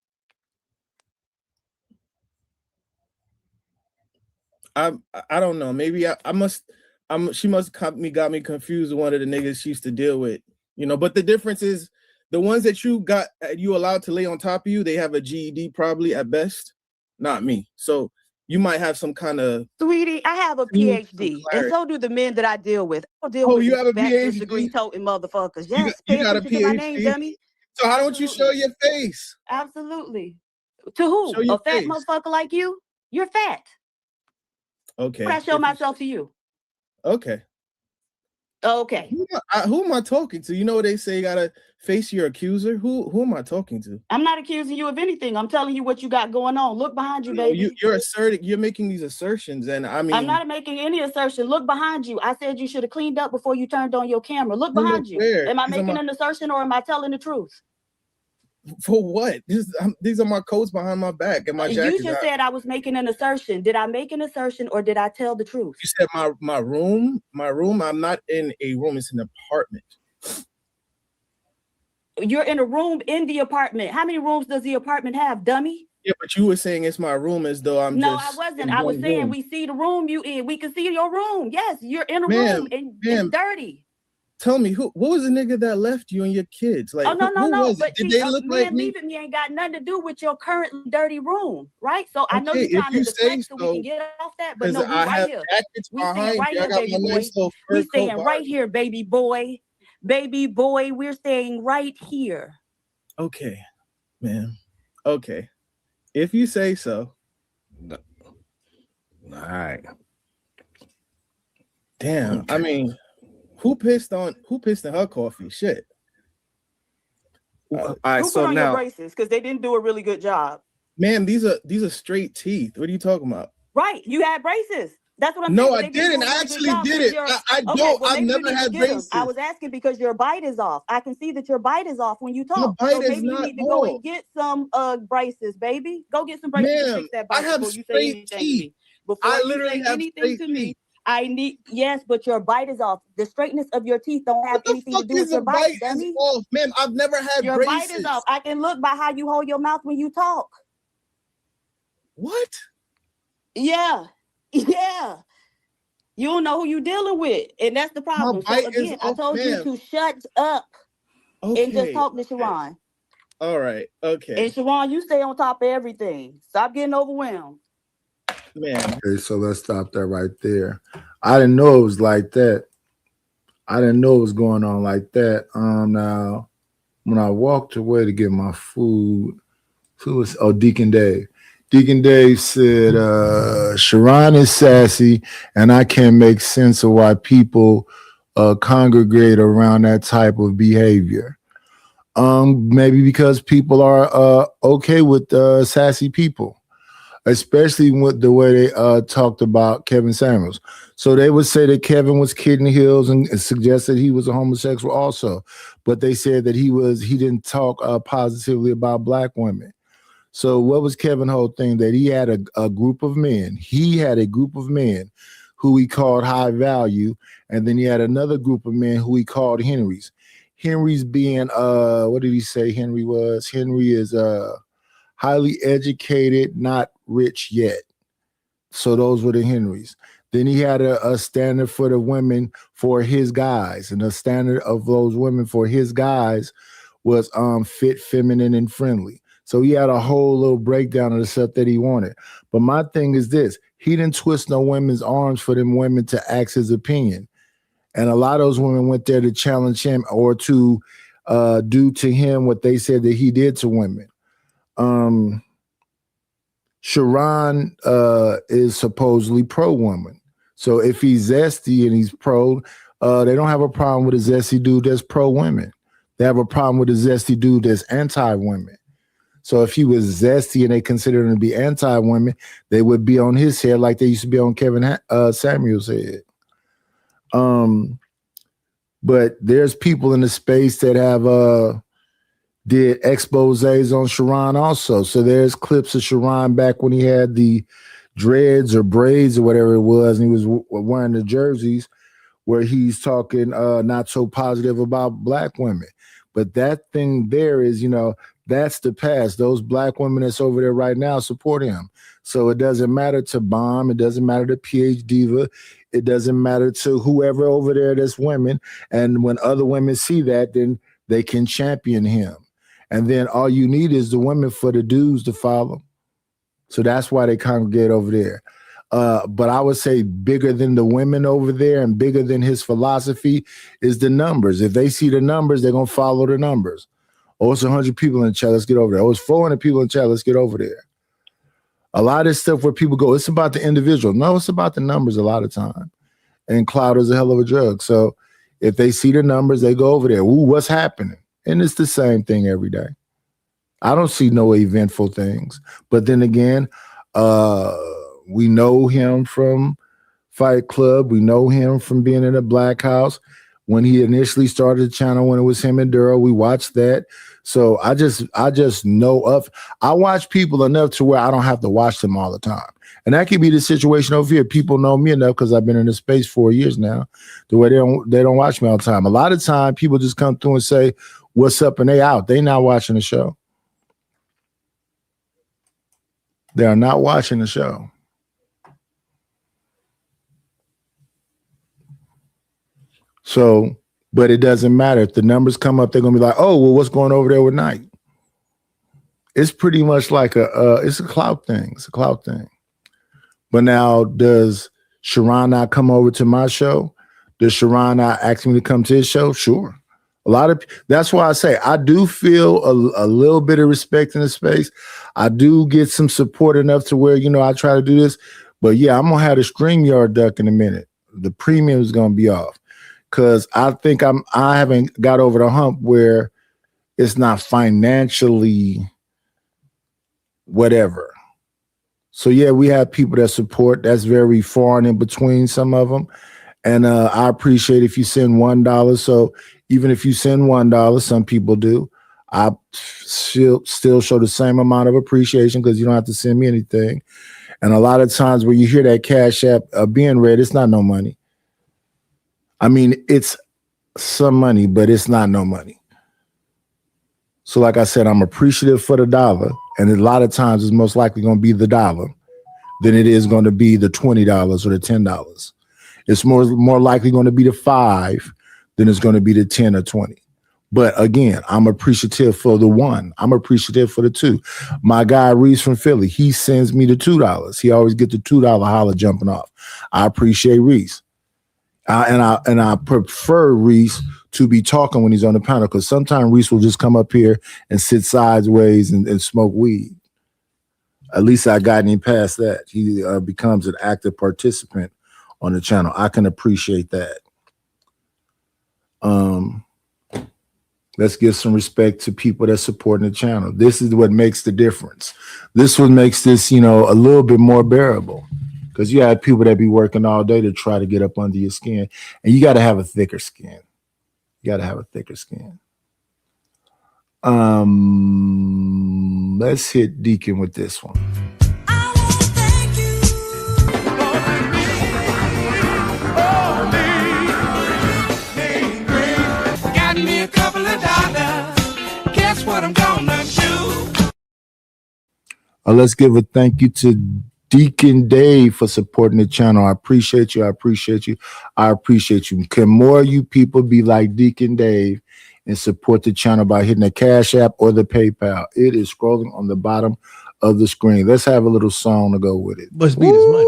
I don't know. Maybe she must got me confused with one of the niggas she used to deal with, you know. But the difference is the ones that you allowed to lay on top of you, they have a GED probably at best, not me. So you might have some kind of. Sweetie, I have a PhD, and so do the men that I deal with. I deal with you have a bachelor's PhD? Degree toting motherfuckers. Yes, you got a PhD. My name, dummy. So how don't you show your face? Absolutely. To who? Show your a fat face. motherfucker like you? You're fat. Okay. Would I show myself to you? Okay. Okay. Who am I talking to? You know what they say, you gotta face your accuser. Who am I talking to? I'm not accusing you of anything. I'm telling you what you got going on. Look behind you, baby. You're asserting. You're making these assertions, and I mean, I'm not making any assertion. Look behind you. I said you should have cleaned up before you turned on your camera. Look behind you. Am I making an assertion or am I telling the truth? For what? These are my coats behind my back and my jacket. You just said I was making an assertion. Did I make an assertion or did I tell the truth? You said my room. I'm not in a room. It's an apartment. You're in a room in the apartment. How many rooms does the apartment have, dummy? Yeah, but you were saying it's my room as though I'm No, just. I wasn't. I was saying we see the room you in. We can see your room. Yes, you're in a room and it's dirty. Tell me, what was the nigga that left you and your kids? Like, no. But did they look like me? Leaving me ain't got nothing to do with your currently dirty room, right? So I know you're trying to deflect so we can get off that, but no, we right here. We staying right here, baby boy. We staying right here, baby boy. Baby boy, we're staying right here. Okay, man. Okay, if you say so. All right. Damn. Okay. I mean. Who pissed in her coffee? Shit. All right, who so put on your braces because they didn't do a really good job. Man, these are straight teeth. What are you talking about? Right, you had braces. That's what I'm saying. No, I didn't. I actually did it. I don't. I've never had braces. I was asking because your bite is off. I can see that your bite is off when you talk. My bite so maybe you need to go and get some braces, baby. Go get some braces to fix that bite. I have straight teeth. I literally have straight teeth. I need but your bite is off. The straightness of your teeth don't have anything to do with your bite, dummy. Off, man. I've never had your braces. Bite is off. I can look by how you hold your mouth when you talk. What? Yeah. You don't know who you're dealing with, and that's the problem. So again, I told you to shut up and just talk to Sharon. All right. Okay. And Sharon, you stay on top of everything. Stop getting overwhelmed. Man. Okay, so let's stop that right there. I didn't know it was like that. I didn't know it was going on like that. Now when I walked away to get my food, who was Deacon Dave. Deacon Dave said, Sharon is sassy, and I can't make sense of why people congregate around that type of behavior. Maybe because people are okay with sassy people. Especially with the way they talked about Kevin Samuels. So they would say that Kevin was kid in the heels and suggested he was a homosexual also. But they said that he didn't talk positively about black women. So what was Kevin's whole thing? That he had a group of men. He had a group of men who he called high value. And then he had another group of men who he called Henrys. Henrys being, what did he say Henry was? Henry is highly educated, not rich yet. So those were the Henrys. Then he had a standard for the women for his guys, and the standard of those women for his guys was fit, feminine, and friendly. So he had a whole little breakdown of the stuff that he wanted. But my thing is this: he didn't twist no women's arms for them women to ask his opinion, and a lot of those women went there to challenge him or to do to him what they said that he did to women. Sharon is supposedly pro-woman. So if he's zesty and he's pro, they don't have a problem with a zesty dude that's pro-women. They have a problem with a zesty dude that's anti-women. So if he was zesty and they consider him to be anti-women, they would be on his head like they used to be on Kevin Samuels' head. But there's people in the space that have did exposés on Sharon also. So there's clips of Sharon back when he had the dreads or braids or whatever it was, and he was wearing the jerseys where he's talking not so positive about black women. But that thing there is, that's the past. Those black women that's over there right now support him. So it doesn't matter to Bomb. It doesn't matter to PH Diva. It doesn't matter to whoever over there that's women. And when other women see that, then they can champion him. And then all you need is the women for the dudes to follow. So that's why they congregate over there. But I would say bigger than the women over there and bigger than his philosophy is the numbers. If they see the numbers, they're going to follow the numbers. Oh, it's 100 people in the chat. Let's get over there. Oh, it's 400 people in the chat. Let's get over there. A lot of stuff where people go, it's about the individual. No, it's about the numbers a lot of time. And clout is a hell of a drug. So if they see the numbers, they go over there. Ooh, what's happening? And it's the same thing every day. I don't see no eventful things. But then again, we know him from Fight Club. We know him from being in a black house. when he initially started the channel, when it was him and Duro. We watched that. So I just know of, I watch people enough to where I don't have to watch them all the time. And that could be the situation over here. People know me enough because I've been in this space 4 years now, the way they don't watch me all the time. A lot of time people just come through and say, what's up? And they out. They not watching the show. They are not watching the show. So, but it doesn't matter. If the numbers come up, they're going to be like, oh, well, what's going over there with Night? It's pretty much like it's a clout thing. It's a clout thing. But now, does Sharon not come over to my show? Does Sharon not ask me to come to his show? Sure. That's why I say I do feel a little bit of respect in the space. I do get some support enough to where, I try to do this. But yeah, I'm going to have the StreamYard duck in a minute. The premium is going to be off. Because I think I haven't got over the hump where it's not financially whatever. So yeah, we have people that support. That's very far and in between some of them. And I appreciate if you send $1. So even if you send $1, some people do, I still show the same amount of appreciation because you don't have to send me anything. And a lot of times when you hear that Cash App being read, it's not no money. I mean, it's some money, but it's not no money. So like I said, I'm appreciative for the dollar. And a lot of times it's most likely going to be the dollar than it is going to be the $20 or the $10. It's more likely going to be the 5 than it's going to be the 10 or 20. But again, I'm appreciative for the 1. I'm appreciative for the 2. My guy Reese from Philly, he sends me the $2. He always get the $2 holler jumping off. I appreciate Reese. And I prefer Reese to be talking when he's on the panel because sometimes Reese will just come up here and sit sideways and smoke weed. At least I got him past that. He becomes an active participant on the channel. I can appreciate that. Let's give some respect to people that supporting the channel. This is what makes the difference. This is what makes this, a little bit more bearable. Because you have people that be working all day to try to get up under your skin. And you got to have a thicker skin. You got to have a thicker skin. Let's hit Deacon with this one. Got me a couple of dollars. Guess what I'm gonna do? Let's give a thank you to Deacon Dave for supporting the channel. I appreciate you. I appreciate you. I appreciate you. Can more of you people be like Deacon Dave and support the channel by hitting the Cash App or the PayPal? It is scrolling on the bottom of the screen. Let's have a little song to go with it. Must be this money.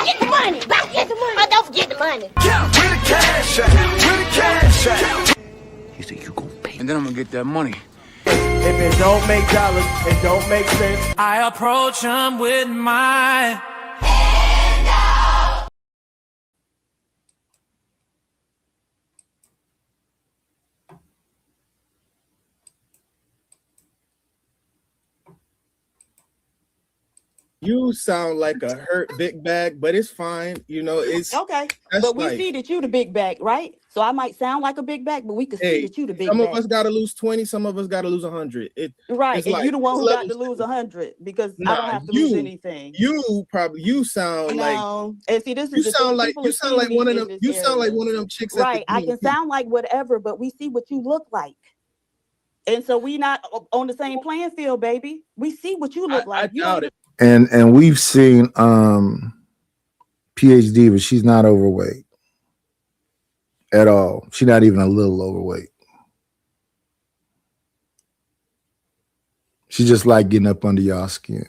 Get the money. Get the money. Oh, don't forget the money. Yeah, with the cash out. With the cash out. He said you gonna pay. And then I'm gonna get that money. If it don't make dollars, it don't make sense. I approach him with my hand out. You sound like a hurt big bag, but it's fine. It's okay. But we see that you the big bag, right? So I might sound like a big bag, but we can see that you the big bag. Some of us got to lose 20. Some of us got to lose 100. Right, and you the one who got to lose 100 because I don't have to lose anything. You sound like. And see, this is you sound like one of them. You sound like one of them chicks. Right, I can sound like whatever, but we see what you look like. And so we not on the same playing field, baby. We see what you look like. I doubt it. And we've seen PhD, but she's not overweight at all. She's not even a little overweight. She just like getting up under y'all skin.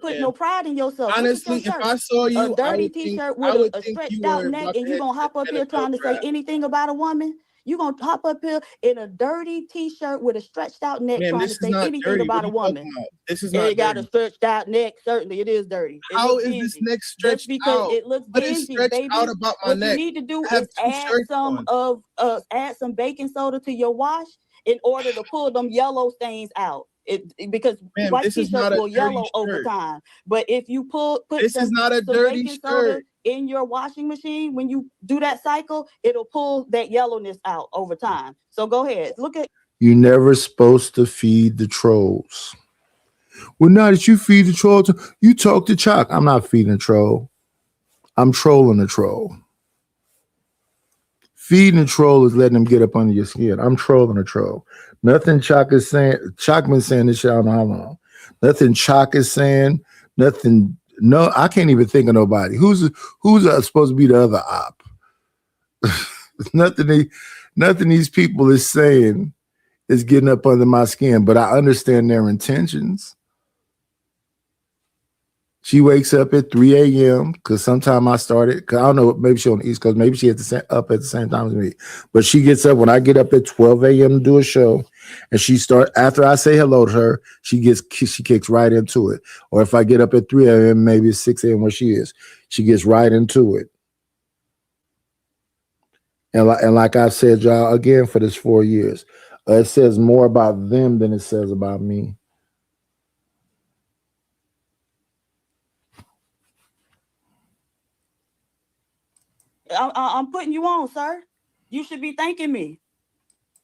Put no pride in yourself. Honestly, if I saw you, a dirty t-shirt with a stretched out neck, and you gonna hop up here trying to say anything about a woman? You gonna hop up here in a dirty t-shirt with a stretched out neck trying to say anything about a woman? This is not. It got a stretched out neck. Certainly, it is dirty. How is this neck stretched because out? it looks dingy, baby. Out about my neck. What you need to do is add some baking soda to your wash in order to pull them yellow stains out. Because white t-shirts will yellow over time. But if you put this is not a dirty baking soda shirt in your washing machine, when you do that cycle, it'll pull that yellowness out over time. So go ahead, look at. You're never supposed to feed the trolls. Well, now that you feed the troll, you talk to Chalk. I'm not feeding a troll. I'm trolling a troll. Feeding a troll is letting them get up under your skin. I'm trolling a troll. Nothing Chalk is saying. Chalk been saying this shit I don't know how long. Nothing Chalk is saying. Nothing. No, I can't even think of nobody. Who's supposed to be the other op? Nothing these people is saying is getting up under my skin, but I understand their intentions. She wakes up at 3 a.m. because sometime I started, because I don't know, maybe she's on the East Coast, maybe she has to up at the same time as me. But she gets up when I get up at 12 a.m. to do a show, and she start after I say hello to her, she kicks right into it. Or if I get up at 3 a.m., maybe it's 6 a.m. where she is, she gets right into it. And like I've said, y'all, again for this 4 years, it says more about them than it says about me. I'm putting you on, sir. You should be thanking me.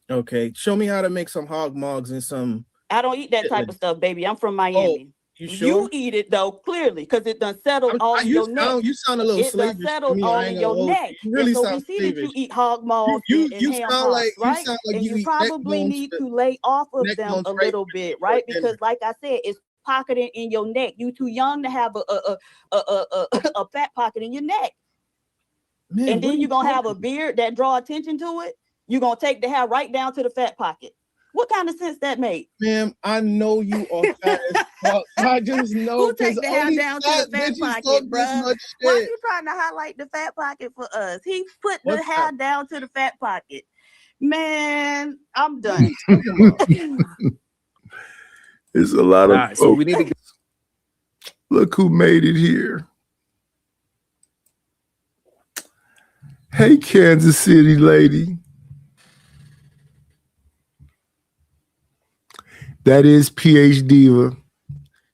Okay, show me how to make some hog mogs and some. I don't eat that type of stuff, baby. I'm from Miami. You sure? You eat it though, clearly, because it done settled all in your neck. You sound a little slavish. It done settled all in your neck. You really so sound we see slavish. that you eat hog maws and ham hocks, right? And you probably need to lay off of them a little bit, right? Because like I said, it's pocketed in your neck. You too young to have a fat pocket in your neck. Man, and then you're gonna have a beard that draw attention to it. You're gonna take the hair right down to the fat pocket. What kind of sense that made? Ma'am, I know you are fat as fuck. I just know. Who take the hair down to the fat pocket, bro? Why are you trying to highlight the fat pocket for us? He put the hair down to the fat pocket. Man, I'm done. There's a lot of folks. So we need to look who made it here. Hey, Kansas City lady. That is PH Diva.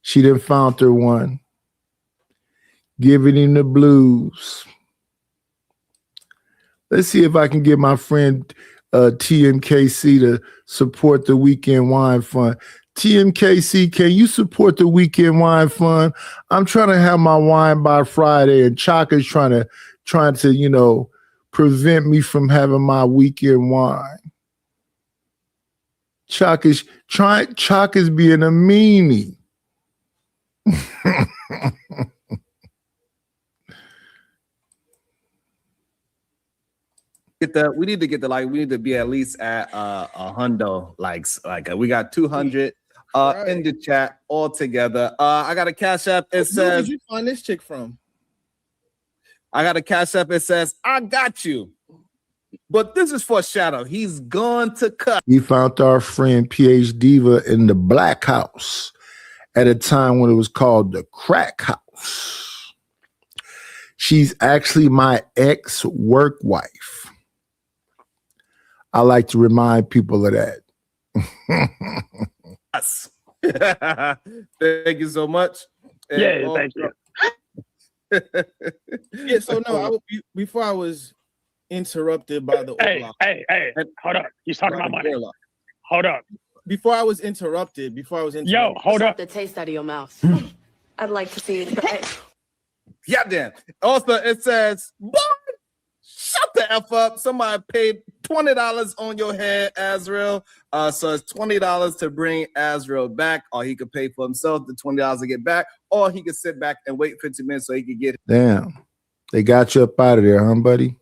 She done found her one. Giving him the blues. Let's see if I can get my friend TMKC to support the Weekend Wine Fund. TMKC, can you support the Weekend Wine Fund? I'm trying to have my wine by Friday, and Chaka's trying to, prevent me from having my weekend wine. Chalk is being a meanie. We need to be at least at a hundo likes. We got 200 in the chat all together. I got a Cash App. It says, where did you find this chick from? I got a Cash App. It says, I got you. But this is for Shadow. He's gone to cut. We found our friend PH Diva in the Black House at a time when it was called the Crack House. She's actually my ex-work wife. I like to remind people of that. Yes. Thank you so much. Yeah, thank you. Yeah, so no, before I was interrupted by the hey, hold up. He's talking about money. Hold up. Before I was interrupted. Yo, hold up. The taste out of your mouth. I'd like to see it. Yeah, Dan. Also, it says, boy, shut the F up. Somebody paid $20 on your head, Azrael. So it's $20 to bring Azrael back, or he could pay for himself the $20 to get back, or he could sit back and wait 15 minutes so he could get it. Damn. They got you up out of there, huh, buddy?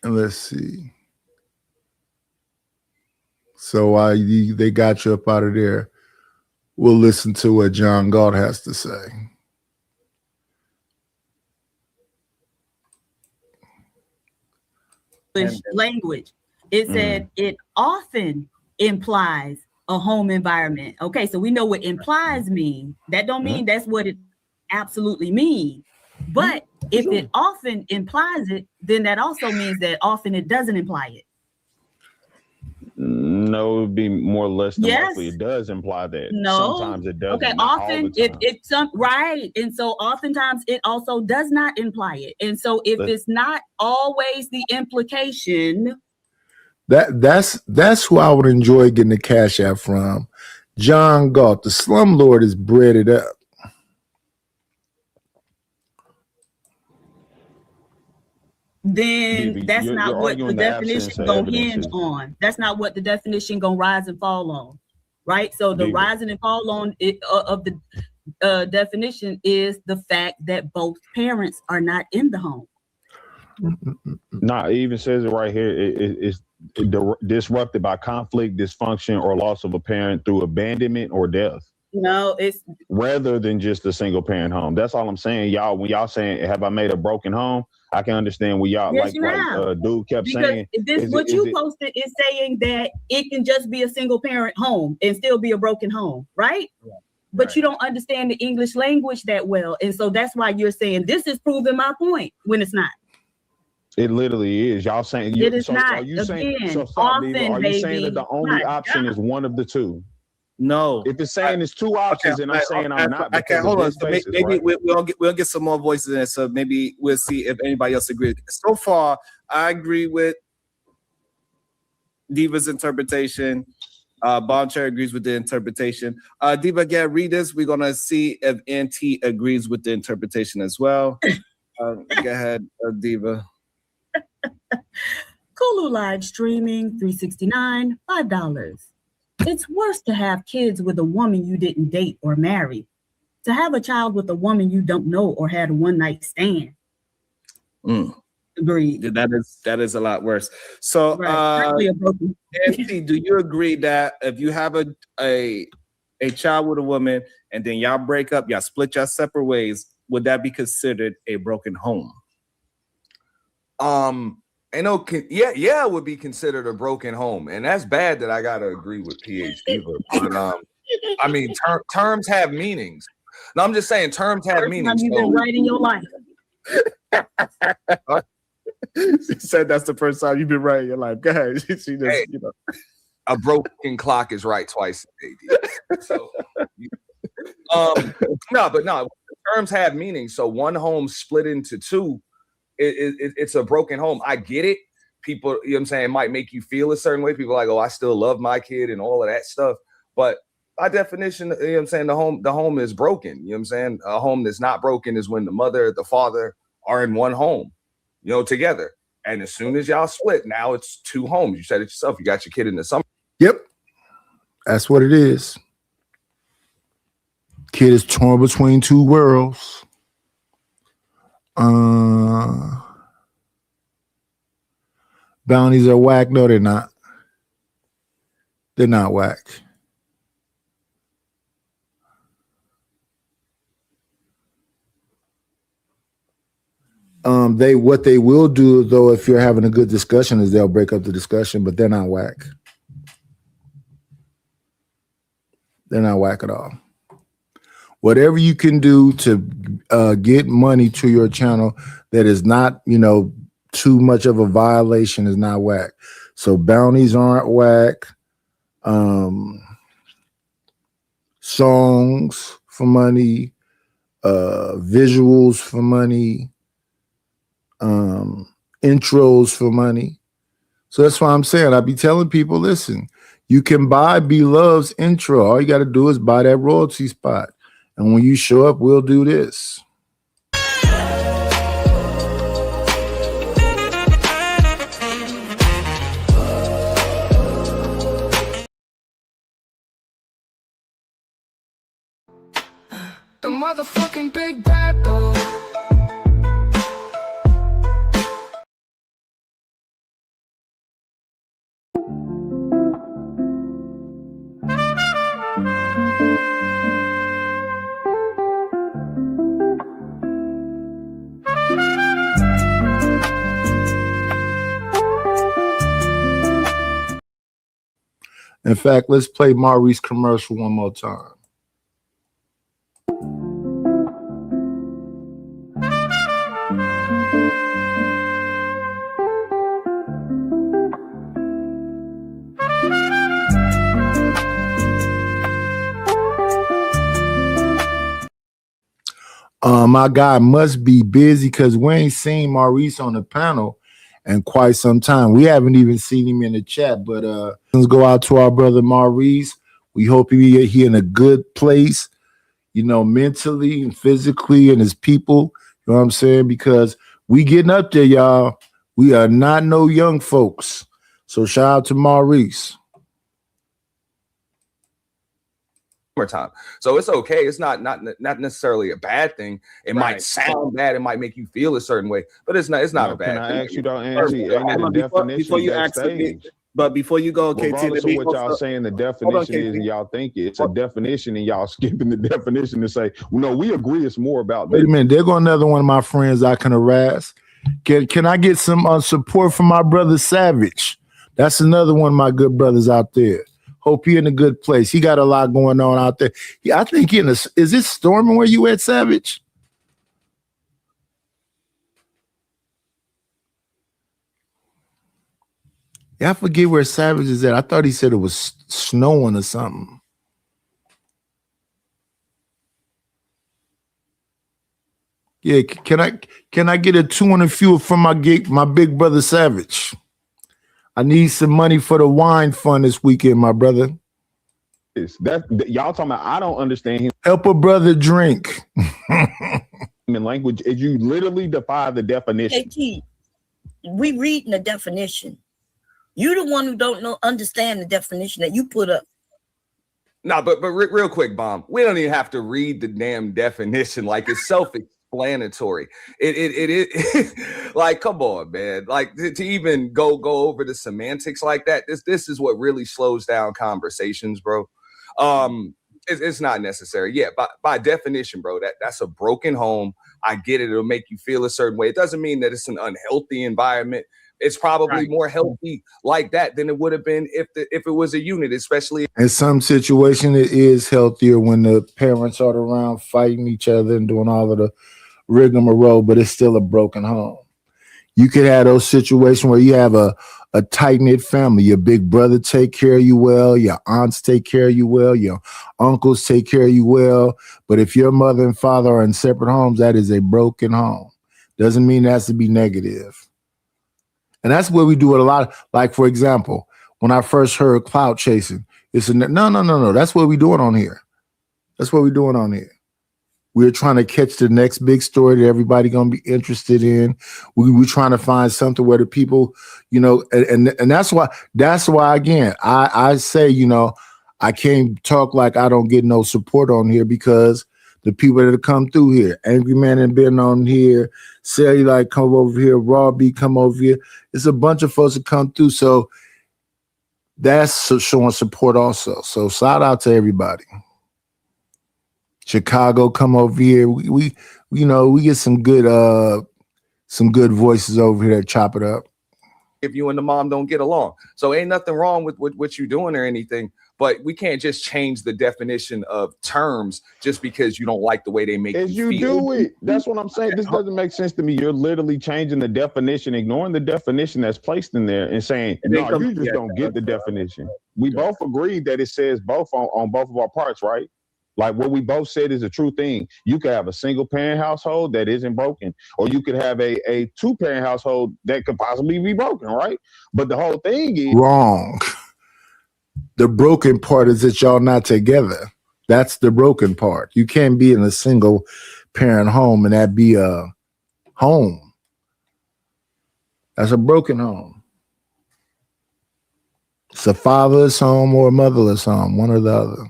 And let's see. So while they got you up out of there, we'll listen to what John Galt has to say. Language. It said it often implies a home environment. Okay, so we know what implies mean. That don't mean that's what it absolutely means. But if it often implies it, then that also means that often it doesn't imply it. No, it would be more or less than likely. It does imply that. No. Sometimes it doesn't. Okay, not often all the time. it's some right. And so oftentimes it also does not imply it. And so if it's not always the implication. That's who I would enjoy getting the cash out from. John Galt, the slumlord, is breaded up. Then that's not what the definition gonna hinge on. That's not what the definition gonna rise and fall on, right? So the rising and fall on of the definition is the fact that both parents are not in the home. Nah, it even says it right here. It's disrupted by conflict, dysfunction, or loss of a parent through abandonment or death. No, it's rather than just a single parent home. That's all I'm saying. Y'all, when y'all saying, have I made a broken home? I can understand what y'all yes, dude kept because saying. What you posted is saying that it can just be a single parent home and still be a broken home, right? Yeah. But you don't understand the English language that well. And so that's why you're saying this is proving my point when it's not. It literally is. Y'all saying it is not. Are you saying, Again, are you saying that the only option is one of the two? No. If it's saying it's two options, and I'm saying I'm not. Okay, hold on. So maybe we'll get some more voices in it. So maybe we'll see if anybody else agrees. So far, I agree with Diva's interpretation. Bonchair agrees with the interpretation. Diva, again, read this. We're gonna see if NT agrees with the interpretation as well. Go ahead, Diva. Hulu live streaming, $369, $5. It's worse to have kids with a woman you didn't date or marry. To have a child with a woman you don't know or had a one-night stand. Agreed. That is a lot worse. So, NT, do you agree that if you have a child with a woman and then y'all break up, y'all split y'all separate ways, would that be considered a broken home? It would be considered a broken home, and that's bad that I gotta agree with PhD. But I mean, terms have meanings. No, I'm just saying terms have meanings. You've been right in your life. She said that's the first time you've been right in your life. Go ahead. She just, hey, you know, a broken clock is right twice a day. So, no, terms have meaning. So one home split into two. It's a broken home. I get it. People, you know what I'm saying, it might make you feel a certain way. People are like, oh, I still love my kid and all of that stuff. But by definition, you know what I'm saying, the home is broken. You know what I'm saying? A home that's not broken is when the mother, the father are in one home, you know, together. And as soon as y'all split, now it's two homes. You said it yourself. You got your kid in the summer. Yep. That's what it is. Kid is torn between two worlds. Bounties are whack. No, they're not. They're not whack. What they will do though, if you're having a good discussion, is they'll break up the discussion, but they're not whack. They're not whack at all. Whatever you can do to get money to your channel that is not, you know, too much of a violation is not whack. So bounties aren't whack. Songs for money, visuals for money, intros for money. So that's why I'm saying, I be telling people, listen, you can buy Beloved's intro. All you got to do is buy that royalty spot. And when you show up, we'll do this. The motherfucking big bad boy. In fact, let's play Maurice commercial one more time. My guy must be busy because we ain't seen Maurice on the panel in quite some time. We haven't even seen him in the chat, but let's go out to our brother Maurice. We hope he in a good place, mentally and physically, and his people. You know what I'm saying? Because we getting up there, y'all. We are not no young folks. So shout out to Maurice. Time. So it's okay. It's not necessarily a bad thing. It might sound bad. It might make you feel a certain way, but it's not a bad thing. Can I ask you though, Angie? Ain't it a definition before you that ask stage? But before you go, KT, regardless of what y'all saying the definition is, and y'all think it's a definition, and y'all skipping the definition to say, well, no, we agree it's more about. Wait a minute, there go another one of my friends I can harass. Can I get some support from my brother Savage? That's another one of my good brothers out there. Hope he in a good place. He got a lot going on out there. I think is it storming where you at, Savage? Yeah, I forget where Savage is at. I thought he said it was snowing or something. Yeah, can I get a 200 fuel from my big brother Savage? I need some money for the wine fund this weekend, my brother. That y'all talking about? I don't understand him. Help a brother drink. In language, is you literally defy the definition. KT, we reading the definition. You the one who don't understand the definition that you put up. No, but real quick, Bomb. We don't even have to read the damn definition. Like it's self-explanatory. It like, come on, man. Like to even go over the semantics like that. This is what really slows down conversations, bro. It's not necessary. Yeah, by definition, bro, that's a broken home. I get it. It'll make you feel a certain way. It doesn't mean that it's an unhealthy environment. It's probably more healthy like that than it would have been if it was a unit, especially in some situation. It is healthier when the parents are around fighting each other and doing all of the rigmarole, but it's still a broken home. You could have those situations where you have a tight-knit family. Your big brother take care of you well, your aunts take care of you well, your uncles take care of you well. But if your mother and father are in separate homes, that is a broken home. Doesn't mean it has to be negative. And that's where we do it a lot. Like, for example, when I first heard clout chasing, it's no. That's what we're doing on here. That's what we're doing on here. We're trying to catch the next big story that everybody gonna be interested in. We're trying to find something where the people, and that's why again, I say, I can't talk like I don't get no support on here, because the people that have come through here, Angry Man and been on here, Cellulite come over here, Raw B come over here. It's a bunch of folks that come through. So that's showing support also. So shout out to everybody. Chicago come over here. We get some good voices over here that chop it up. If you and the mom don't get along. So ain't nothing wrong with what you're doing or anything, but we can't just change the definition of terms just because you don't like the way they make you feel. Do it. That's what I'm saying. This doesn't make sense to me. You're literally changing the definition, ignoring the definition that's placed in there and saying, no, you just don't get the definition. We both agreed that it says both on both of our parts, right? Like what we both said is a true thing. You could have a single parent household that isn't broken, or you could have a two-parent household that could possibly be broken, right? But the whole thing is wrong. The broken part is that y'all not together. That's the broken part. You can't be in a single parent home and that be a home. That's a broken home. It's a fatherless home or a motherless home, one or the other.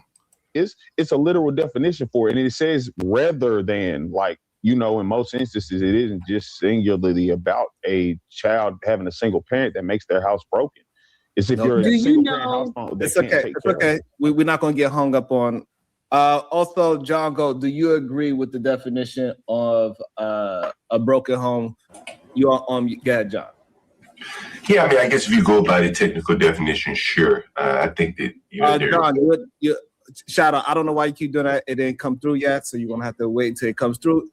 It's a literal definition for it. And it says rather than, like, in most instances, it isn't just singularly about a child having a single parent that makes their house broken. It's if you're a single parent household. It's okay. It's okay. We're not going to get hung up on. Also, John Go, do you agree with the definition of a broken home? Go ahead, John. Yeah, I mean, I guess if you go by the technical definition, sure. I think that John, you shout out. I don't know why you keep doing that. It didn't come through yet, so you're gonna have to wait until it comes through.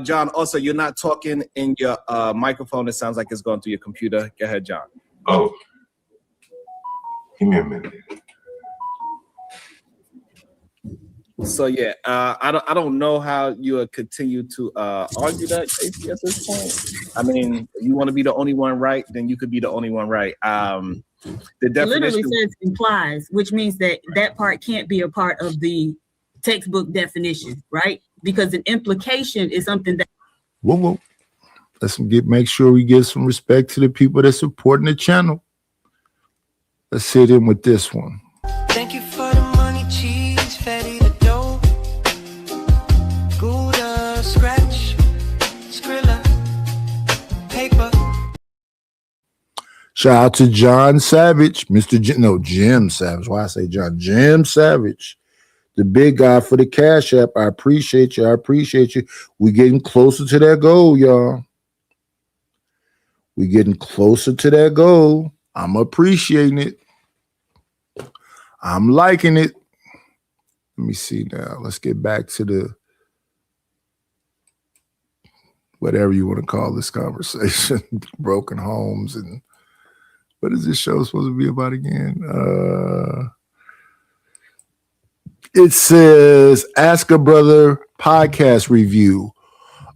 John, also, you're not talking in your microphone. It sounds like it's going through your computer. Go ahead, John. Oh, give me a minute. So yeah, I don't know how you would continue to argue that Casey, at this point. I mean, you want to be the only one right, then you could be the only one right. The definition it literally says implies, which means that that part can't be a part of the textbook definition, right? Because an implication is something that. Whoa. Let's make sure we give some respect to the people that supporting the channel. Let's sit in with this one. Thank you for the money, cheese, fatty the dough, Gouda, scratch, Skrilla, paper. Shout out to John Savage, Jim Savage. Why I say John? Jim Savage, the big guy for the Cash App. I appreciate you. We're getting closer to that goal, y'all. We're getting closer to that goal. I'm appreciating it. I'm liking it. Let me see now. Let's get back to the whatever you want to call this conversation. Broken homes and what is this show supposed to be about again? It says Ask a Brother podcast review.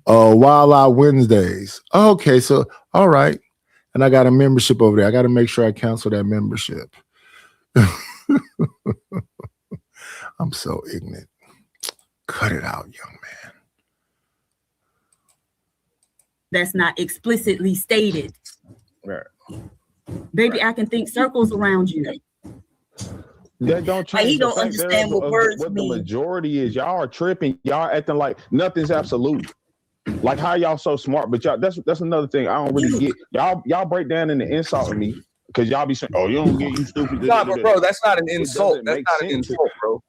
Wild Out Wednesdays. Okay, so all right. And I got a membership over there. I got to make sure I cancel that membership. I'm so ignorant. Cut it out, young man. That's not explicitly stated. Right. Baby, I can think circles around you. That don't change. He don't understand what words what mean. the majority is. Y'all are tripping. Y'all acting like nothing's absolute. Like how y'all so smart, but y'all that's another thing I don't really get. Y'all break down into insulting me because y'all be saying, "Oh, you don't get you stupid." Nah, but bro, that's not an insult. That's not an insult, bro.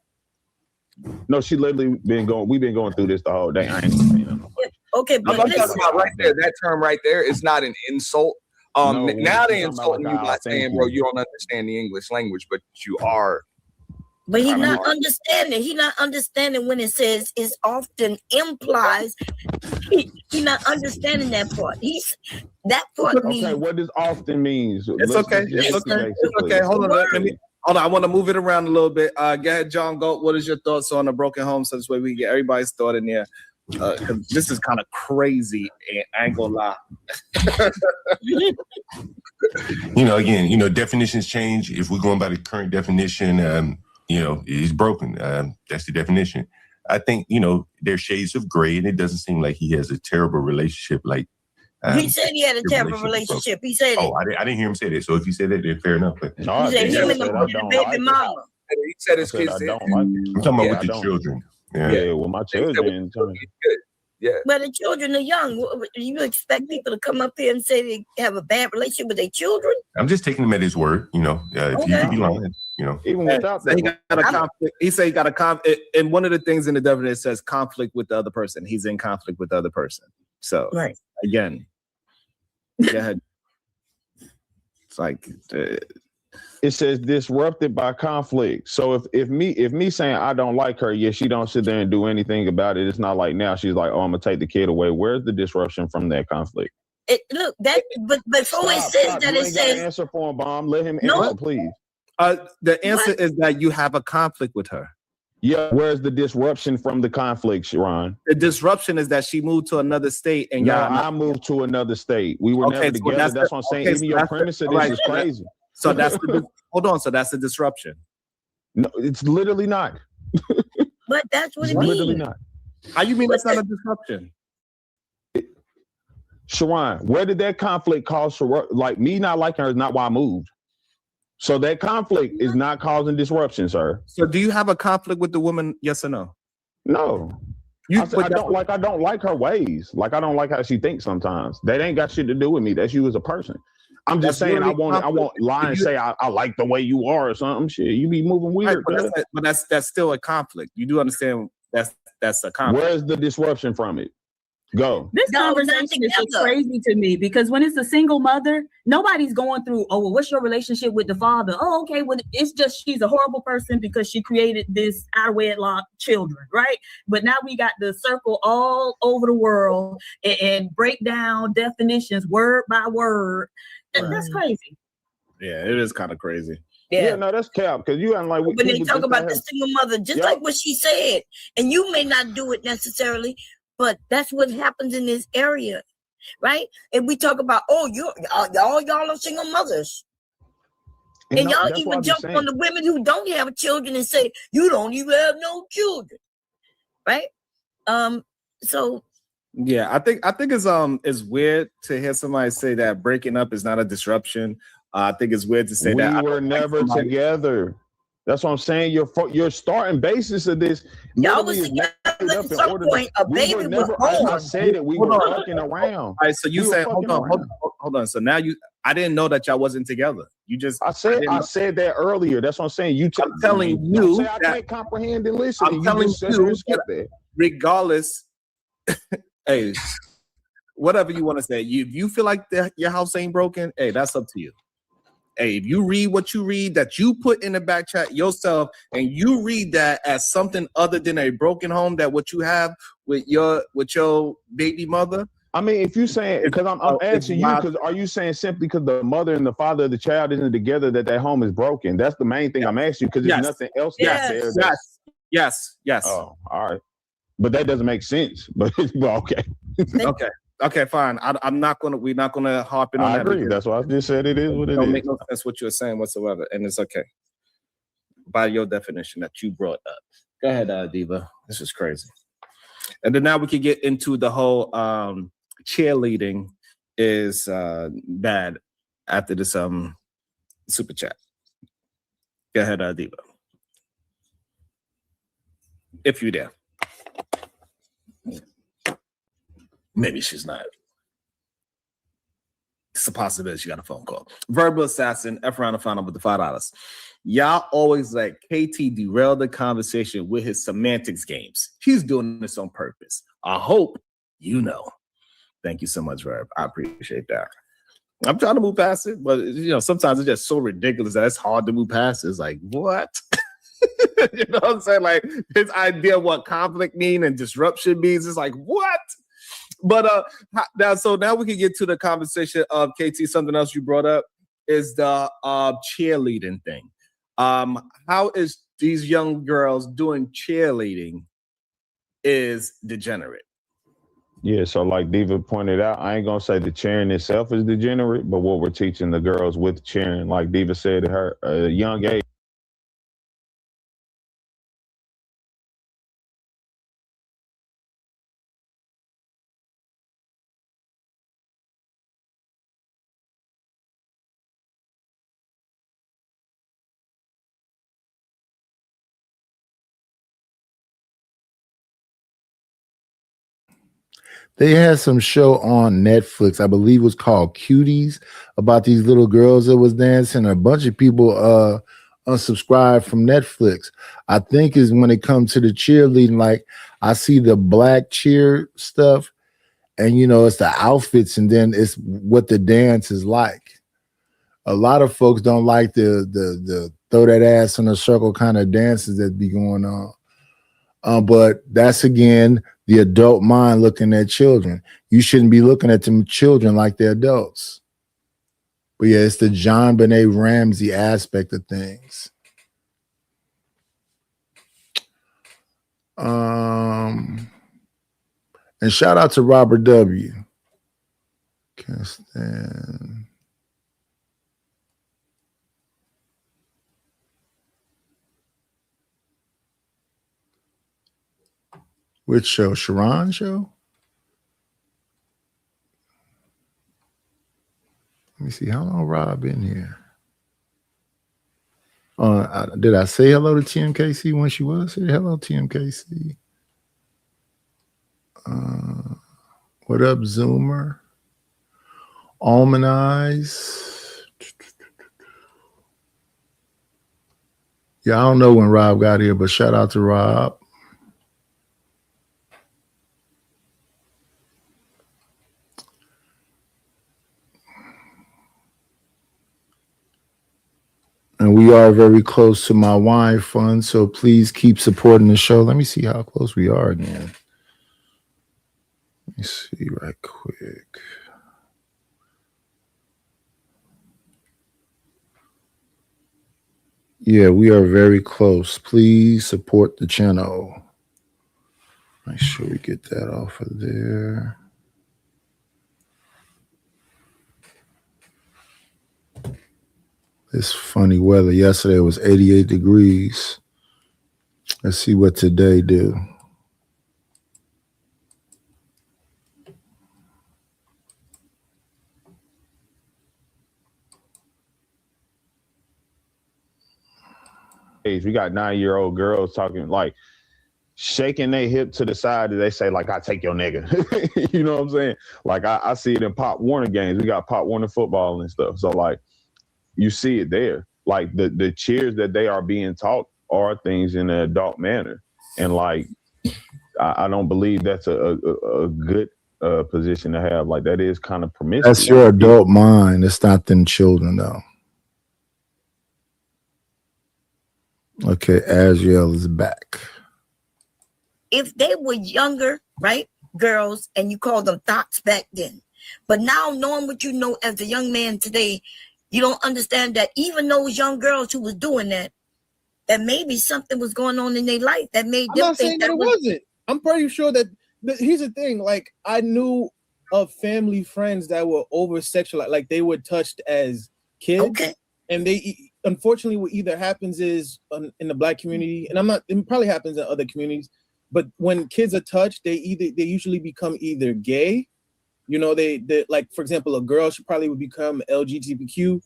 No, she literally been going. We've been going through this the whole day. I ain't saying nothing. Okay, I'm but talking about right there. That term right there is not an insult. No, Now they I'm talking insulting about you like, by thank saying, you. bro, you don't understand the English language, but you are. But he's not understanding. He's not understanding when it says it often implies. He's not understanding that part. That part means. Okay, what does often means? It's okay. It's okay. Hold on. Let me. Hold on. I want to move it around a little bit. Go ahead, John Goat. What is your thoughts on the broken home? So this way we can get everybody's thought in there. Because this is kind of crazy. And I ain't gonna lie. Again, definitions change. If we're going by the current definition, he's broken. That's the definition. I think, there's shades of gray, and it doesn't seem like he has a terrible relationship. Like He said he had a terrible relationship. He said it. I didn't hear him say that. So if he said that, then fair enough. But he said him and the baby mama. He said his kids. I don't like it. I'm talking about with the children. Yeah, well, my children. Yeah. But the children are young. You expect people to come up here and say they have a bad relationship with their children? I'm just taking him at his word. If he could be lying. Even without that, he got a conflict. He said he got a conflict, and one of the things in the definition says conflict with the other person. He's in conflict with the other person. So right again, go ahead. It's like it says disrupted by conflict. So if me saying I don't like her, she don't sit there and do anything about it. It's not like now she's like, oh, I'm gonna take the kid away. Where's the disruption from that conflict? But before it says that, it says answer for him, Bomb. Let him answer, please. The answer is that you have a conflict with her. Yeah, where's the disruption from the conflict, Sharon? The disruption is that she moved to another state, and I moved to another state. We were never together. That's what I'm saying. Even your premise of this is crazy. So that's hold on. So that's the disruption. No, it's literally not. But that's what it means. Literally not. How you mean that's not a disruption? Sharon, where did that conflict cause? Like me not liking her is not why I moved. So that conflict is not causing disruption, sir. So do you have a conflict with the woman? Yes or no? No. I don't like her ways. Like I don't like how she thinks sometimes. That ain't got shit to do with me. That's you as a person. I'm just saying I won't lie and say I like the way you are or something. Shit, you be moving weird. Right, but that's still a conflict. You do understand that's a conflict. Where's the disruption from it? Go. This conversation is so crazy to me because when it's a single mother, nobody's going through, oh, well, what's your relationship with the father? Oh, okay, well, it's just she's a horrible person because she created this out of wedlock children, right? But now we got the circle all over the world and break down definitions word by word. That's crazy. Yeah, it is kind of crazy. Yeah, no, that's cap because you act like when they talk about the single mother, just like what she said, and you may not do it necessarily, but that's what happens in this area, right? And we talk about, oh, y'all are single mothers. And y'all even jump on the women who don't have children and say, you don't even have no children. Right? So yeah, I think it's weird to hear somebody say that breaking up is not a disruption. I think it's weird to say that we were never together. That's what I'm saying. Your starting basis of this y'all was together at some point. A baby was born. I said it. We were fucking around. All right, so you saying hold on. So now I didn't know that y'all wasn't together. You just I said that earlier. That's what I'm saying. I'm telling you I can't comprehend and listen. I'm telling you that regardless, hey, whatever you want to say, if you feel like your house ain't broken, hey, that's up to you. Hey, if you read what you read that you put in the back chat yourself, and you read that as something other than a broken home, that what you have with your baby mother. I mean, if you saying, because I'm asking you, because are you saying simply because the mother and the father of the child isn't together that home is broken? That's the main thing I'm asking you, because there's nothing else there. Yes. Oh, all right, but that doesn't make sense. But well, okay. Okay, fine. We're not gonna harp in on that. I agree. That's why I just said it is what it is. Don't make no sense what you're saying whatsoever, and it's okay. By your definition that you brought up. Go ahead, Diva. This is crazy. And then now we can get into the whole cheerleading is bad after this super chat. Go ahead, Diva. If you're there. Maybe she's not. It's a possibility she got a phone call. Verbal Assassin, F around the final with the $5. Y'all always let KT derail the conversation with his semantics games. He's doing this on purpose. I hope you know. Thank you so much, Verb. I appreciate that. I'm trying to move past it, but sometimes it's just so ridiculous that it's hard to move past it. It's like, what? You know what I'm saying? Like his idea of what conflict mean and disruption means is like, what? But now we can get to the conversation of KT. Something else you brought up is the cheerleading thing. How is these young girls doing cheerleading is degenerate? Yeah, so like Diva pointed out, I ain't gonna say the cheering itself is degenerate, but what we're teaching the girls with cheering, like Diva said, at her young age. They had some show on Netflix, I believe it was called Cuties, about these little girls that was dancing. A bunch of people unsubscribed from Netflix. I think is when it comes to the cheerleading, like I see the black cheer stuff, and it's the outfits, and then it's what the dance is like. A lot of folks don't like the throw that ass in a circle kind of dances that be going on. But that's again the adult mind looking at children. You shouldn't be looking at them children like they're adults. But yeah, it's the John Benet Ramsey aspect of things. And shout out to Robert W. Can't stand. Which show? Sharon show? Let me see. How long Rob been here? Did I say hello to TMKC when she was here? Hello, TMKC. What up, Zoomer? Almond Eyes. Yeah, I don't know when Rob got here, but shout out to Rob. And we are very close to my wine fund, so please keep supporting the show. Let me see how close we are again. Let me see right quick. Yeah, we are very close. Please support the channel. Make sure we get that off of there. It's funny weather. Yesterday was 88 degrees. Let's see what today do. We got 9-year-old girls talking like shaking their hip to the side and they say like, I take your nigga. You know what I'm saying? Like I see it in Pop Warner games. We got Pop Warner football and stuff. So like you see it there. Like the cheers that they are being taught are things in an adult manner. And like I don't believe that's a good position to have. Like that is kind of permissive. That's your adult mind. It's not them children though. Okay, Azriel is back. If they were younger, right, girls, and you called them thoughts back then, but now knowing what you know as a young man today, you don't understand that even those young girls who was doing that maybe something was going on in their life that made them not saying think that it wasn't. I'm pretty sure that here's the thing. Like I knew of family friends that were over sexualized, like they were touched as kids. Okay. And they unfortunately what either happens is in the Black community, and it probably happens in other communities, but when kids are touched, they usually become either gay, you know, they like for example, a girl should probably would become LGBTQ,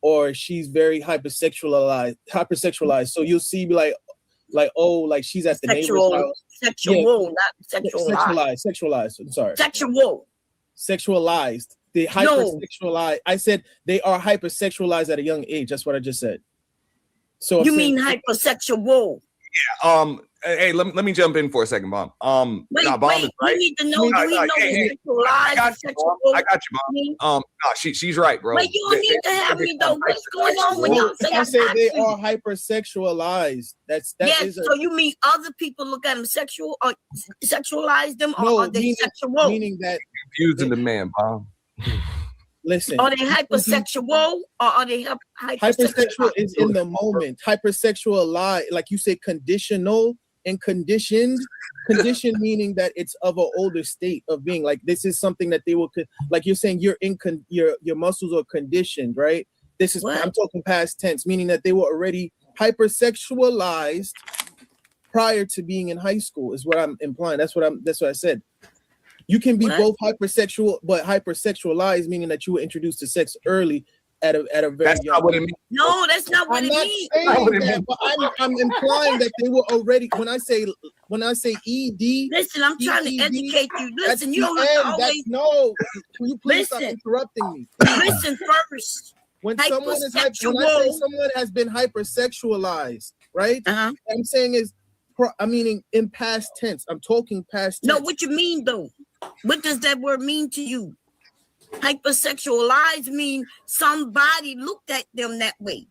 or she's very hypersexualized. So you'll see like oh, like she's at the neighbor's house. Sexualized. I'm sorry. Sexualized. They hypersexualized. I said they are hypersexualized at a young age. That's what I just said. So you mean hypersexual? Yeah. Hey, let me jump in for a second, Bomb. Bomb is right. You need to know. Do we know I got you, Bomb. No, she's right, bro. Wait, you don't need to have me though. What's going on when y'all say I say they are hypersexualized? So you mean other people look at them sexual or sexualize them, or are they sexual? Meaning that confusing the man, Bomb. Listen, are they hypersexual or are they hypersexual? Is in the moment. Hypersexualized, like you say, conditional and conditioned. Conditioned meaning that it's of an older state of being. Like this is something that they will, like you're saying, your muscles are conditioned, right? This is I'm talking past tense, meaning that they were already hypersexualized prior to being in high school. Is what I'm implying. That's what I said. You can be both hypersexual, but hypersexualized, meaning that you were introduced to sex early at a very young age. No, that's not what it means. But I'm implying that they were already. When I say ED. Listen, I'm trying to educate you. Listen, you don't have to always. No, can you please stop interrupting me? Listen first. When someone has been hypersexualized, right? What I'm saying is, I'm meaning in past tense. I'm talking past tense. No, what you mean though? What does that word mean to you? Hypersexualized mean somebody looked at them that way.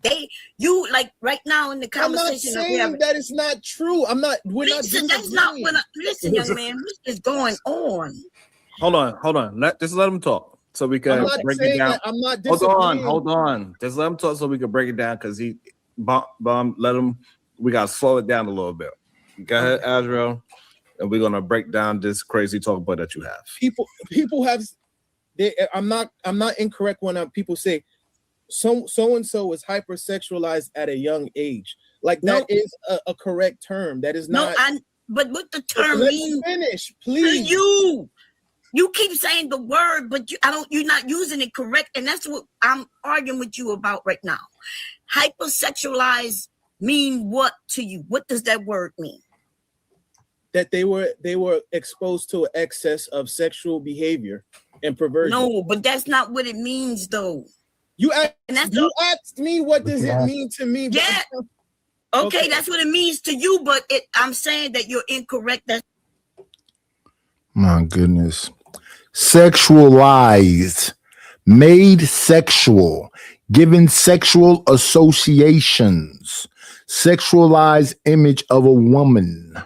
You like right now in the conversation. I'm not saying that it's not true. Listen, that's not what. Listen, young man, what is going on? Hold on. Just let him talk so we can break it down. I'm not hold on. Just let him talk so we can break it down because bomb. Let him. We gotta slow it down a little bit. Go ahead, Azrael, and we're gonna break down this crazy talk about that you have. People have. I'm not incorrect when people say so and so is hypersexualized at a young age. Like that is a correct term. That is not. But what the term means? Finish, please. You keep saying the word, but you're not using it correct, and that's what I'm arguing with you about right now. Hypersexualized mean what to you? What does that word mean? That they were exposed to excess of sexual behavior and perversion. No, but that's not what it means, though. You asked me what does it mean to me? Yeah. Okay, that's what it means to you, but I'm saying that you're incorrect. My goodness. Sexualized, made sexual, given sexual associations, sexualized image of a woman.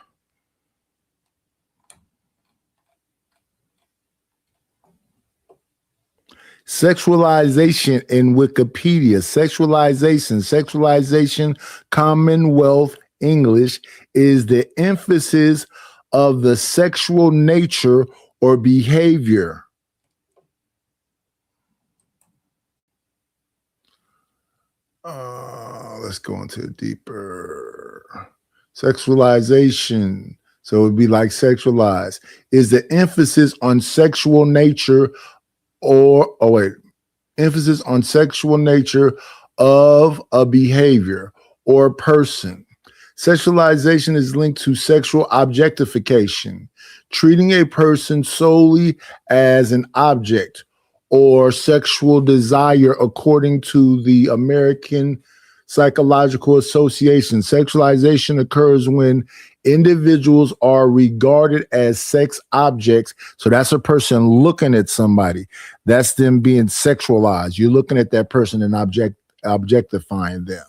Sexualization in Wikipedia. Sexualization, Commonwealth English, is the emphasis of the sexual nature or behavior. Let's go into deeper. Sexualization. So it would be like sexualized. Is the emphasis on sexual nature emphasis on sexual nature of a behavior or person. Sexualization is linked to sexual objectification, treating a person solely as an object or sexual desire, according to the American Psychological Association. Sexualization occurs when individuals are regarded as sex objects. So that's a person looking at somebody. That's them being sexualized. You're looking at that person and objectifying them.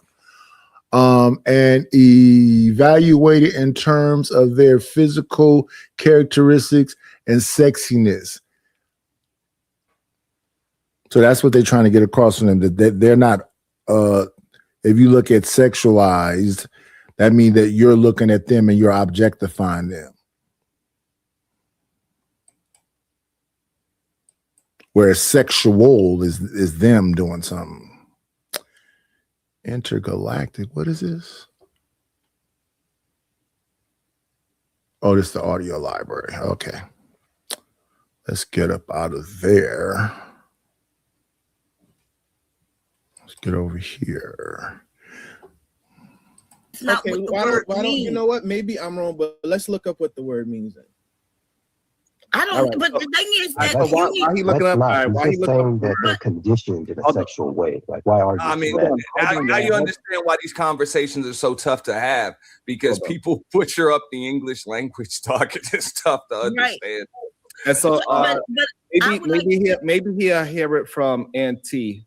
And evaluated in terms of their physical characteristics and sexiness. So that's what they're trying to get across to them, that they're not, if you look at sexualized, that means that you're looking at them and you're objectifying them. Whereas sexual is them doing something. Intergalactic, what is this? Oh, this is the audio library. Okay. Let's get up out of there. Let's get over here. Okay, why don't you know what? Maybe I'm wrong, but let's look up what the word means then. I don't. But the thing is that why he looking up? Why he looking up? That they're conditioned in a sexual way. Like, why are you? I mean, now you understand why these conversations are so tough to have, because people butcher up the English language talk. It's tough to understand. And so maybe he'll hear it from Auntie.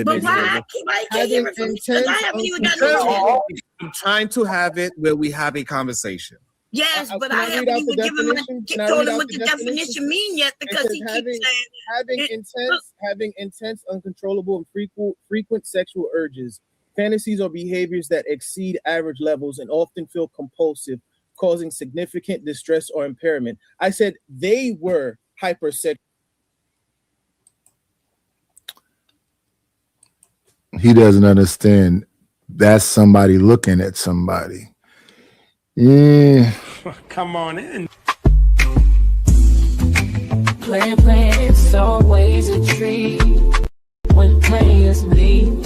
But why I can't hear it from? Because I haven't even got no. I'm trying to have it where we have a conversation. Yes, but I haven't even told him what the definition means yet, because he keeps saying having intense, uncontrollable, and frequent sexual urges, fantasies or behaviors that exceed average levels and often feel compulsive, causing significant distress or impairment. I said they were hypersexual. He doesn't understand. That's somebody looking at somebody. Yeah. Come on in. Playing, it's always a treat when players leave.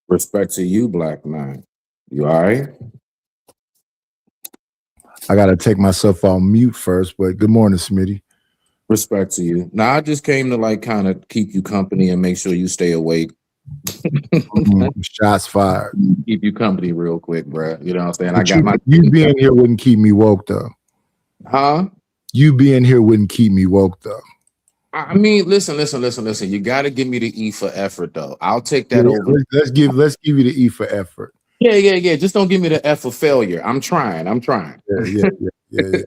Respect to you, black man. You all right? I got to take myself on mute first, but good morning, Smitty. Respect to you. Now, I just came to like kind of keep you company and make sure you stay awake. Shots fired. Keep you company real quick, bro. You know what I'm saying? You being here wouldn't keep me woke, though. Huh? You being here wouldn't keep me woke, though. I mean, listen. You got to give me the E for effort, though. I'll take that over. Let's give you the E for effort. Yeah. Just don't give me the F for failure. I'm trying. Yeah.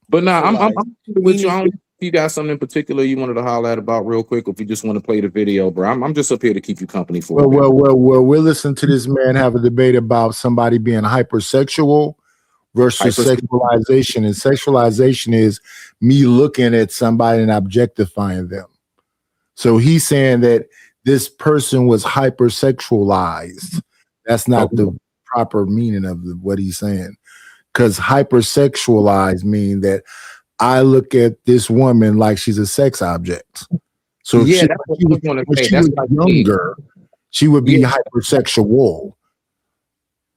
But now I'm with you. I don't know if you got something in particular you wanted to holler at about real quick, or if you just want to play the video, bro. I'm just up here to keep you company for a minute. Well, we're listening to this man have a debate about somebody being hypersexual versus sexualization. And sexualization is me looking at somebody and objectifying them. So he's saying that this person was hypersexualized. That's not the proper meaning of what he's saying. Because hypersexualized mean that I look at this woman like she's a sex object. So if she was younger, she would be hypersexual.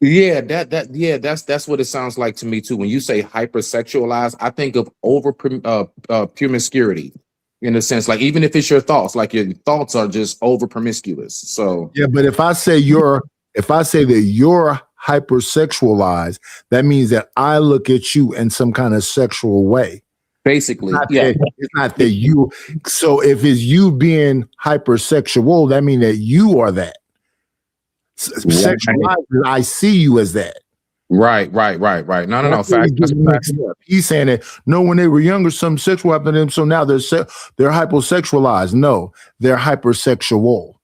Yeah, that's what it sounds like to me too. When you say hypersexualized, I think of over promiscuity, in a sense, like even if it's your thoughts, like your thoughts are just over promiscuous. So yeah, but if I say that you're hypersexualized, that means that I look at you in some kind of sexual way. Basically, it's not that you. So if it's you being hypersexual, that means that you are that. Sexualized, I see you as that. Right. No. Fact. He's saying that no, when they were younger, some sexual happened to them, so now they're hyposexualized. No, they're hypersexual.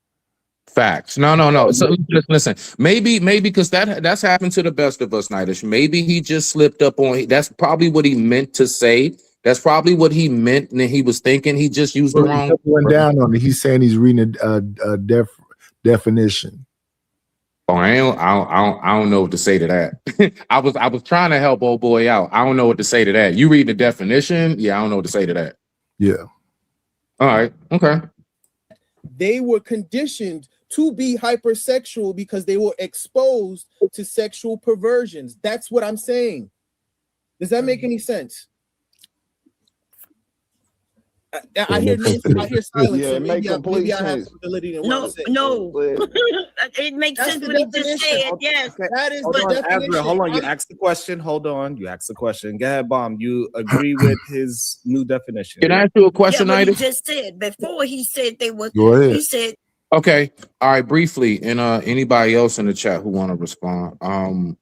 Facts. No. So listen. Maybe because that's happened to the best of us, Nightish. Maybe he just slipped up on. That's probably what he meant to say. That's probably what he meant, and he was thinking he just used the wrong. Went down on it. He's saying he's reading a definition. Oh, I don't know what to say to that. I was trying to help old boy out. I don't know what to say to that. You read the definition? Yeah, I don't know what to say to that. Yeah. All right. Okay. They were conditioned to be hypersexual because they were exposed to sexual perversions. That's what I'm saying. Does that make any sense? I hear silence. Yeah, it makes complete sense. No. It makes sense what he just said. Yes. That is hold the on, definition. Azra, hold on. You asked the question. Hold on. You asked the question. Go ahead, Bomb. You agree with his new definition? Can I ask you a question, Yeah, Nightish? he just said before he said they were. Go ahead. He said. Okay. All right. Briefly, and anybody else in the chat who want to respond?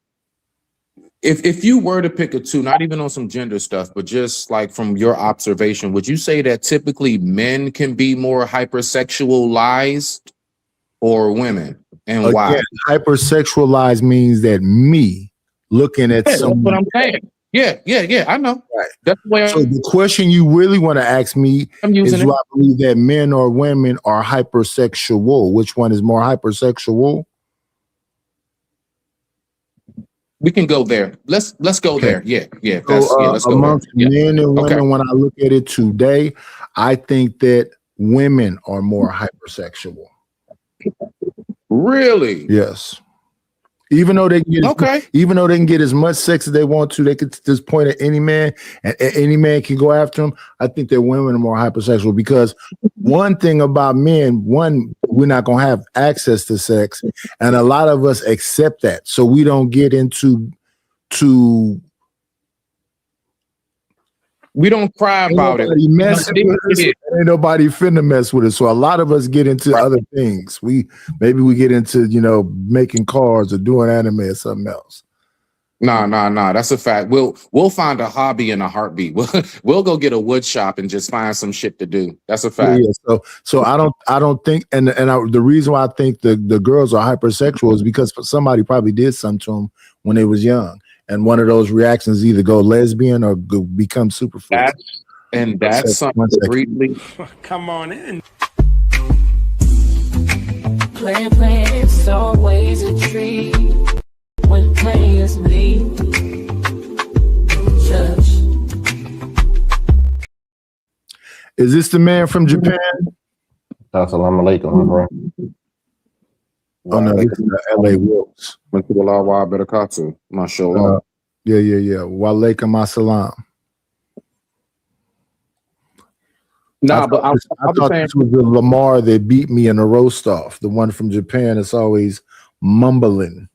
If you were to pick a two, not even on some gender stuff, but just like from your observation, would you say that typically men can be more hypersexualized or women, and why? Hypersexualized means that me looking at someone. That's what I'm saying. Yeah. I know. Right. That's the way. So the question you really want to ask me is, do I believe that men or women are hypersexual? Which one is more hypersexual? We can go there. Let's go there. Yeah. Let's go amongst there. men and women, when I look at it today, I think that women are more hypersexual. Really? Yes. Even though they can get as much sex as they want to, they could just point at any man, and any man can go after them. I think that women are more hypersexual because one thing about men, we're not gonna have access to sex, and a lot of us accept that, so we don't get into we don't cry about it. Ain't nobody finna mess with it. So a lot of us get into other things. Maybe we get into, making cars or doing anime or something else. Nah. That's a fact. We'll find a hobby in a heartbeat. We'll go get a wood shop and just find some shit to do. That's a fact. Yeah, so I don't think, the reason why I think the girls are hypersexual is because somebody probably did something to them when they was young. And one of those reactions is either go lesbian or become superfluous. That's something briefly. Come on in. Playing, it's always a treat when players leave. Judge. Is this the man from Japan? Assalamu alaikum, my bro. Oh no, this is the LA Wilkes. Went to the Lawa Betakatu, mashallah. Yeah. Walaikum assalam. Nah, I thought this was the Lamar that beat me in a roast off. The one from Japan is always mumbling.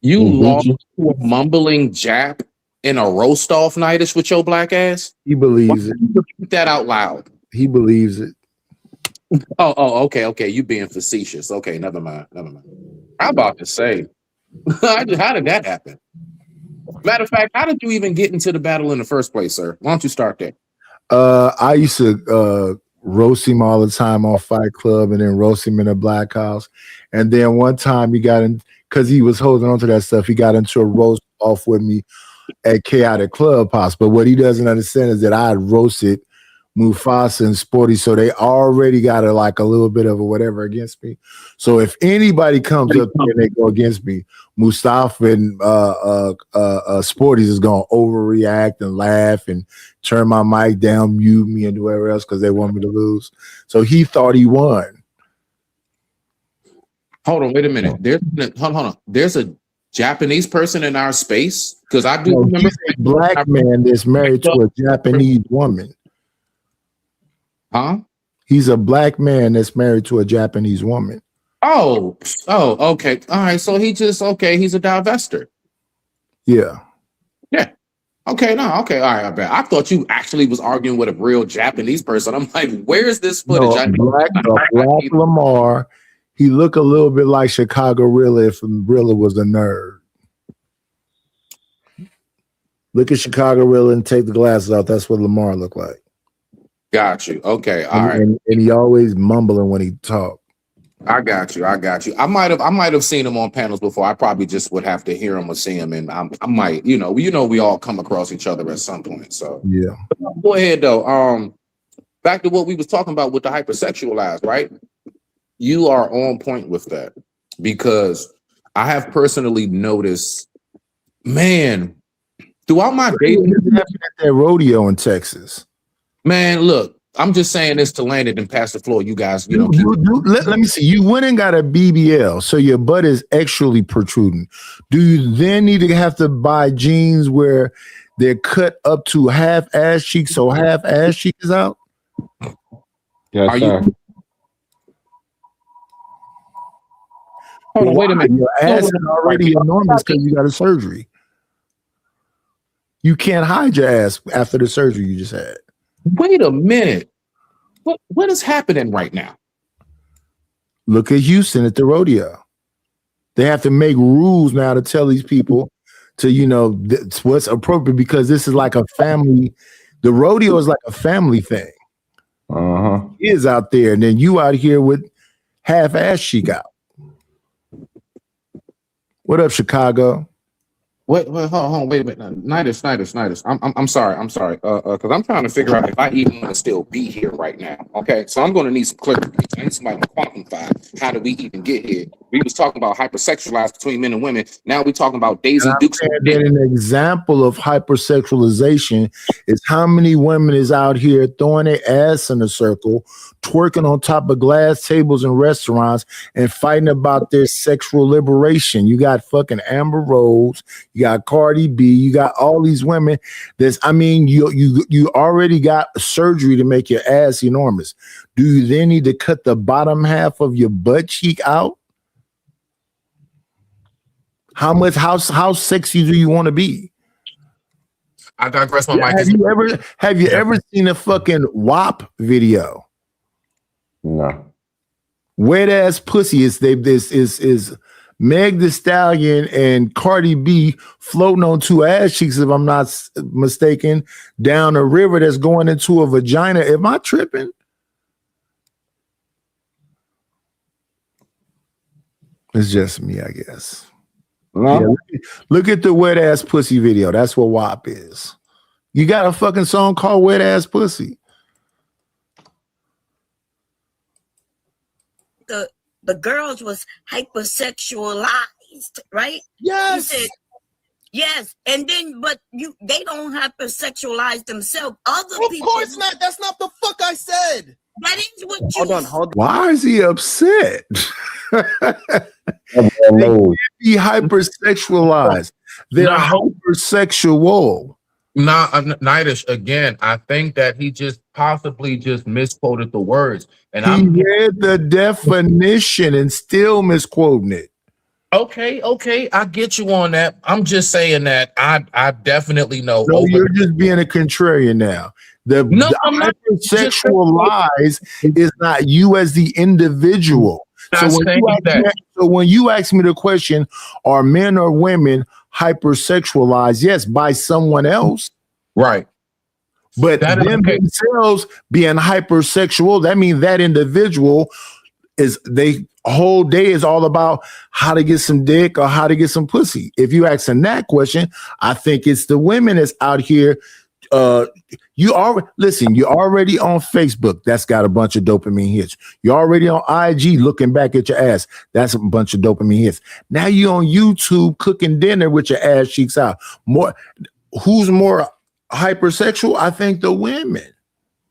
You lost to a mumbling Jap in a roast off, Nightish, with your black ass? He believes it. Repeat that out loud. He believes it. Oh, okay. You being facetious. Okay, never mind. I'm about to say, how did that happen? Matter of fact, how did you even get into the battle in the first place, sir? Why don't you start there? I used to roast him all the time on Fight Club and then roast him in a black house. And then one time he got in, because he was holding on to that stuff, he got into a roast off with me at Chaotic Clubhouse. But what he doesn't understand is that I had roasted Mufasa and Sporty, so they already got a little bit of a whatever against me. So if anybody comes up here and they go against me, Mustafa and Sporties is gonna overreact and laugh and turn my mic down, mute me, and do whatever else because they want me to lose. So he thought he won. Hold on, wait a minute. Hold on. There's a Japanese person in our space because I do remember a black man that's married to a Japanese woman. Huh? He's a black man that's married to a Japanese woman. Oh, okay. All right. So he's a divester. Yeah. Okay. No. Okay. All right. I bet. I thought you actually was arguing with a real Japanese person. I'm like, where's this footage? Black Lamar. He looked a little bit like Chicago Rilla if Rilla was a nerd. Look at Chicago Real and take the glasses out. That's what Lamar looked like. Got you. Okay. All right. And he always mumbling when he talk. I got you. I might have seen him on panels before. I probably just would have to hear him or see him, and I might, we all come across each other at some point. So yeah. Go ahead though. Back to what we was talking about with the hypersexualized, right? You are on point with that because I have personally noticed, man, throughout my dating, at that rodeo in Texas. Man, look, I'm just saying this to land it and pass the floor. You guys, let me see. You went and got a BBL, so your butt is actually protruding. Do you then need to have to buy jeans where they're cut up to half ass cheek, so half ass cheek is out? Yes, sir. Hold on, wait a minute. Your ass is already enormous because you got a surgery. You can't hide your ass after the surgery you just had. Wait a minute. What is happening right now? Look at Houston at the rodeo. They have to make rules now to tell these people to, what's appropriate because this is like a family. The rodeo is like a family thing. Kids out there, and then you out here with half ass cheek out. What up, Chicago? Wait, hold on, wait a minute. Nidus. I'm sorry. Because I'm trying to figure out if I even want to still be here right now. Okay, so I'm going to need some clarification. I need somebody to quantify how do we even get here. We was talking about hypersexualized between men and women. Now we're talking about Daisy Dukes. An example of hypersexualization is how many women is out here throwing their ass in a circle, twerking on top of glass tables in restaurants, and fighting about their sexual liberation. You got fucking Amber Rose. You got Cardi B, you got all these women. You already got surgery to make your ass enormous. Do you then need to cut the bottom half of your butt cheek out? How sexy do you want to be? I digress. My mic. Have you ever seen a fucking WAP video? No. Wet ass pussy is Meg Thee Stallion and Cardi B floating on two ass cheeks, if I'm not mistaken, down a river that's going into a vagina. Am I tripping? It's just me, I guess. No. Yeah, look at the wet ass pussy video. That's what WAP is. You got a fucking song called Wet Ass Pussy. The girls was hypersexualized, right? Yes. You said, yes, and then they don't hypersexualize themselves. Other people. Of course not. That's not the fuck I said. That is what you. Hold on. Why is he upset? They can't be hypersexualized. They're hypersexual. Nidus, again, I think that he just possibly just misquoted the words. And he read the definition and still misquoting it. Okay, I get you on that. I'm just saying that I definitely know. So you're just being a contrarian now. The hypersexualized is not you as the individual. So when you ask me the question, are men or women hypersexualized? Yes, by someone else. Right. But themselves being hypersexual, that means that individual whole day is all about how to get some dick or how to get some pussy. If you asking that question, I think it's the women that's out here. You're already on Facebook. That's got a bunch of dopamine hits. You're already on IG looking back at your ass. That's a bunch of dopamine hits. Now you're on YouTube cooking dinner with your ass cheeks out. Who's more hypersexual? I think the women.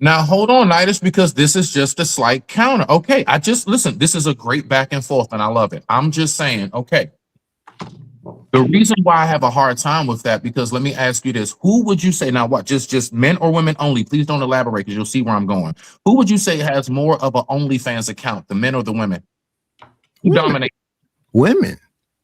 Now hold on, Nidus, because this is just a slight counter. Okay, listen, this is a great back and forth, and I love it. I'm just saying, okay. The reason why I have a hard time with that, because let me ask you this. Who would you say, now what, just men or women only? Please don't elaborate because you'll see where I'm going. Who would you say has more of an OnlyFans account, the men or the women? Who dominate? Women.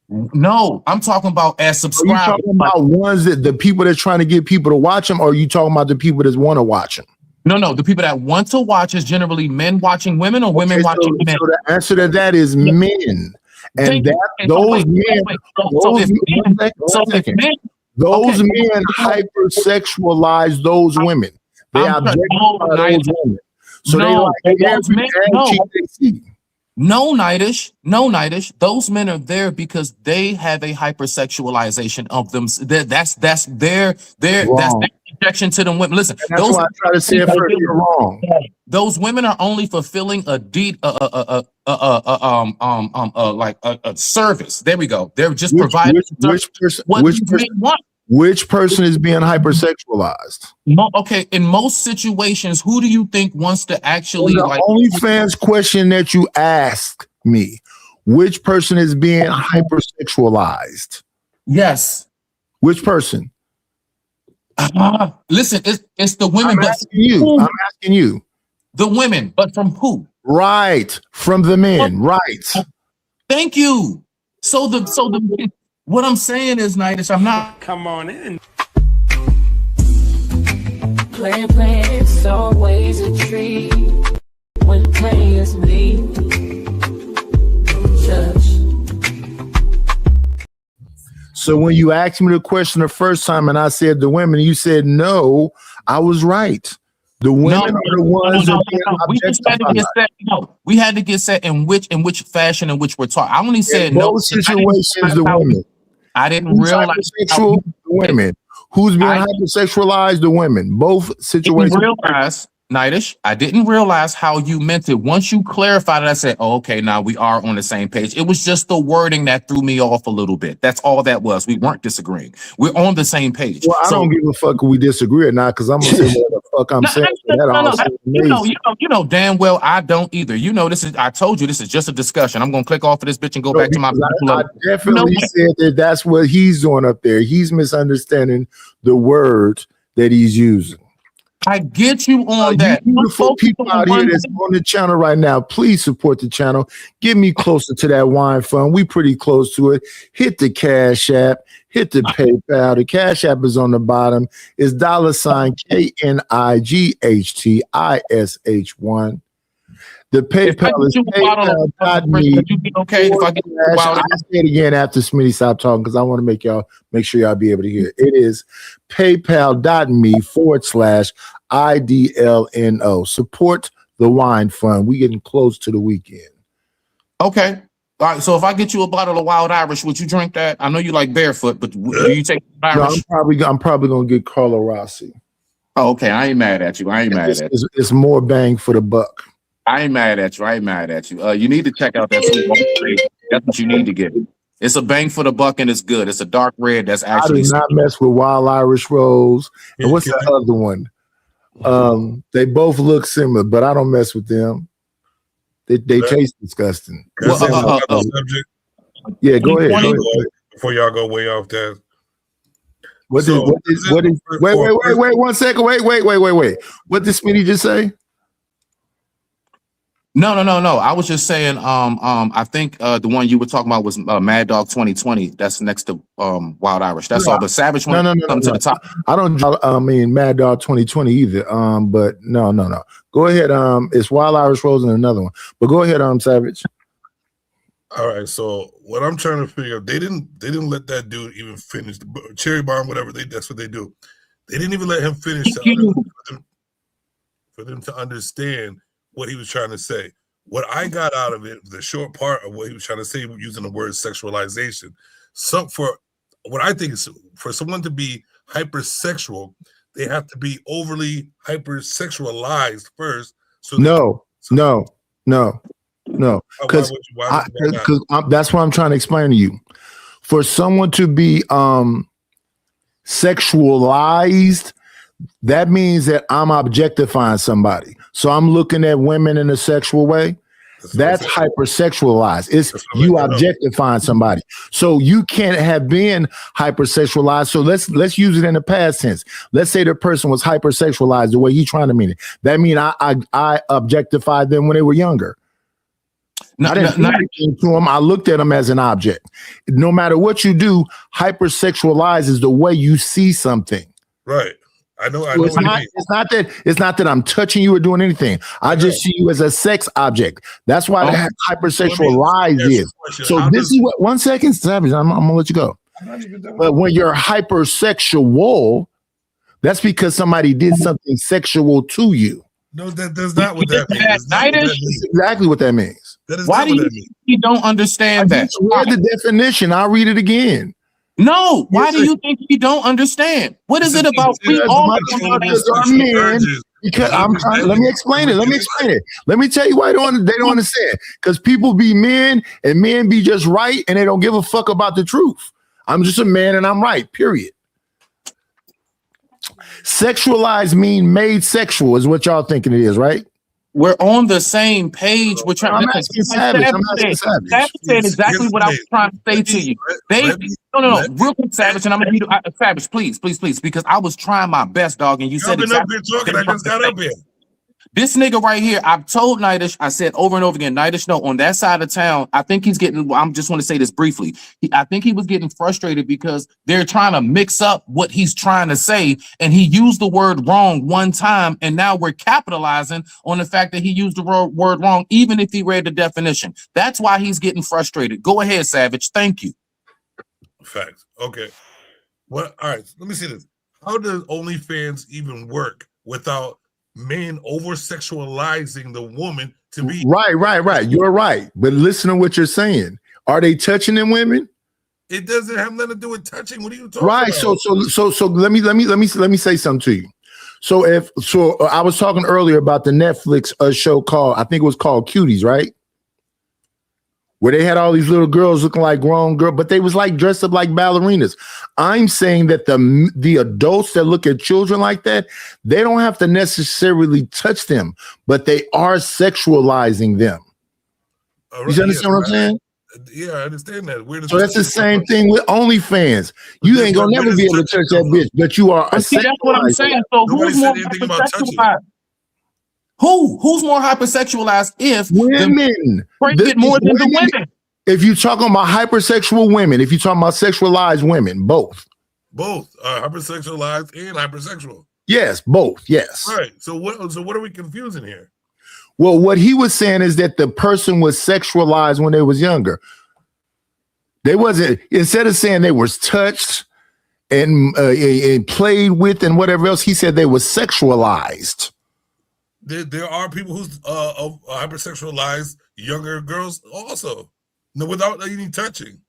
No, I'm talking about as subscribers. Are you talking about ones that the people that's trying to get people to watch them, or are you talking about the people that want to watch them? No, the people that want to watch is generally men watching women or women watching men. So the answer to that is men. And Those men hypersexualize those women. They objectify those women. So they like every cheek they see. No, Nightish. Those men are there because they have a hypersexualization of them. That's their projection to them women. Listen, and that's why I try to say it first. You're wrong. Those women are only fulfilling a deed, like a service. There we go. They're just providing. Which person is being hypersexualized? Okay, in most situations, who do you think wants to actually the OnlyFans question that you asked me? Which person is being hypersexualized? Yes. Which person? Listen, it's the women. I'm asking you. The women, but from who? Right, from the men. Right. Thank you. So the what I'm saying is, Nightish, I'm not. Come on in. Playing, it's always a treat when players meet. So when you asked me the question the first time and I said the women, you said no, I was right. The women are the ones that we had to get set in which fashion in which we're talking. I only said in both situations the women. I didn't realize the women. Who's being hypersexualized? The women. Both situations. Nightish, I didn't realize how you meant it. Once you clarified it, I said, oh, okay, now we are on the same page. It was just the wording that threw me off a little bit. That's all that was. We weren't disagreeing. We're on the same page. Well, I don't give a fuck if we disagree or not, because I'm gonna say what the fuck I'm saying. You know damn well I don't either. You know, I told you this is just a discussion. I'm gonna click off of this bitch and go back to my I definitely said that's what he's doing up there. He's misunderstanding the words that he's using. I get you on that. You beautiful people out here that's on the channel right now, please support the channel. Get me closer to that wine fund. We pretty close to it. Hit the Cash App. Hit the PayPal. The Cash App is on the bottom. It's $KNIGHTISH1. The PayPal is PayPal.me. Okay, if I get I'll say it again after Smitty stop talking because I want to make sure y'all be able to hear. It is PayPal.me/IDLNO. Support the wine fund. We getting close to the weekend. Okay. All right. So if I get you a bottle of Wild Irish, would you drink that? I know you like barefoot, but do you take Irish? No, I'm probably gonna get Carlo Rossi. Oh, okay. I ain't mad at you. It's more bang for the buck. I ain't mad at you. You need to check out that sweet. That's what you need to get. It's a bang for the buck and it's good. It's a dark red. That's actually. I do not mess with Wild Irish Rose. And what's the other one? They both look similar, but I don't mess with them. They taste disgusting. Yeah, go ahead. Before y'all go way off that. Wait 1 second. Wait. What did Smitty just say? No. I was just saying. I think the one you were talking about was Mad Dog 2020. That's next to Wild Irish. That's all. But Savage one come to the top. I don't. I mean Mad Dog 2020 either. But no. Go ahead. It's Wild Irish Rose and another one. But go ahead. Savage. All right. So what I'm trying to figure out, they didn't let that dude even finish the cherry bomb. Whatever that's what they do. They didn't even let him finish for them to understand what he was trying to say. What I got out of it, the short part of what he was trying to say using the word sexualization. For what I think is for someone to be hypersexual, they have to be overly hypersexualized first. No. Because that's what I'm trying to explain to you. For someone to be sexualized, that means that I'm objectifying somebody. So I'm looking at women in a sexual way. That's hypersexualized. It's you objectifying somebody. So you can't have been hypersexualized. So let's use it in the past tense. Let's say the person was hypersexualized the way he's trying to mean it. That means I objectified them when they were younger. I didn't do anything to them. I looked at them as an object. No matter what you do, hypersexualize is the way you see something. Right. I know. It's not that I'm touching you or doing anything. I just see you as a sex object. That's why hypersexualized is. So this is what 1 second, Savage. I'm gonna let you go. But when you're hypersexual, that's because somebody did something sexual to you. No, that's not what that means. That's exactly what that means. That is Why not do what you that means. think you don't understand I that? just read the definition. I'll read it again. No, why do you think you don't understand? What is it about we all men? Because I'm trying. Let me explain it. Let me tell you why they don't understand. Because people be men and men be just right, and they don't give a fuck about the truth. I'm just a man and I'm right. Period. Sexualized mean made sexual is what y'all thinking it is, right? We're on the same page. We're trying. I'm asking Savage. Savage said exactly what I was trying to say to you. No. Real quick, Savage, and I'm gonna need Savage, please, because I was trying my best, dog, and you said exactly. Up here talking. I just got up here. This nigga right here, I've told Nightish, I said over and over again, Nightish, no, on that side of town, I think he's getting, I just want to say this briefly. I think he was getting frustrated because they're trying to mix up what he's trying to say, and he used the word wrong one time, and now we're capitalizing on the fact that he used the word wrong, even if he read the definition. That's why he's getting frustrated. Go ahead, Savage. Thank you. Facts. Okay. Well, all right. Let me see this. How does OnlyFans even work without men over sexualizing the woman to be right? You're right. But listen to what you're saying. Are they touching them women? It doesn't have nothing to do with touching. What are you talking right. about? So let me say something to you. So I was talking earlier about the Netflix show called, I think it was called Cuties, right? Where they had all these little girls looking like grown girls, but they was like dressed up like ballerinas. I'm saying that the adults that look at children like that, they don't have to necessarily touch them, but they are sexualizing them. Right, you understand what I'm saying? Yeah, I understand that. So that's the same thing with OnlyFans. You ain't gonna never be able to touch that bitch, but you are. See, that's what I'm saying. So who's more hypersexualized? Who's more hypersexualized if women more than the women? If you're talking about hypersexual women, if you're talking about sexualized women, both hypersexualized and hypersexual. Yes, both. Yes. Right. So what are we confusing here? Well, what he was saying is that the person was sexualized when they was younger. They wasn't, instead of saying they was touched and played with and whatever else, he said they was sexualized. There are people who's hypersexualized younger girls also, without any touching,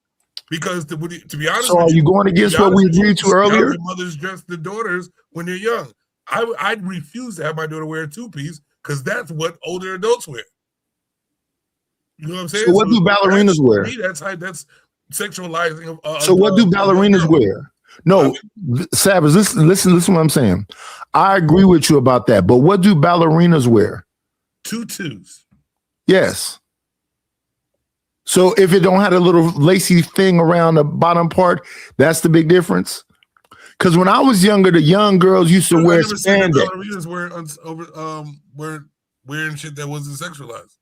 because to be honest, so are you going against what we agreed to earlier? Mothers dress the daughters when they're young. I'd refuse to have my daughter wear a two-piece because that's what older adults wear. You know what I'm saying? So what do ballerinas wear? That's sexualizing. So what do ballerinas wear? No, Savage, listen what I'm saying. I agree with you about that, but what do ballerinas wear? Tutus. Yes. So if it don't have a little lacy thing around the bottom part, that's the big difference. Because when I was younger, the young girls used to wear spandex. Ballerinas were wearing shit that wasn't sexualized.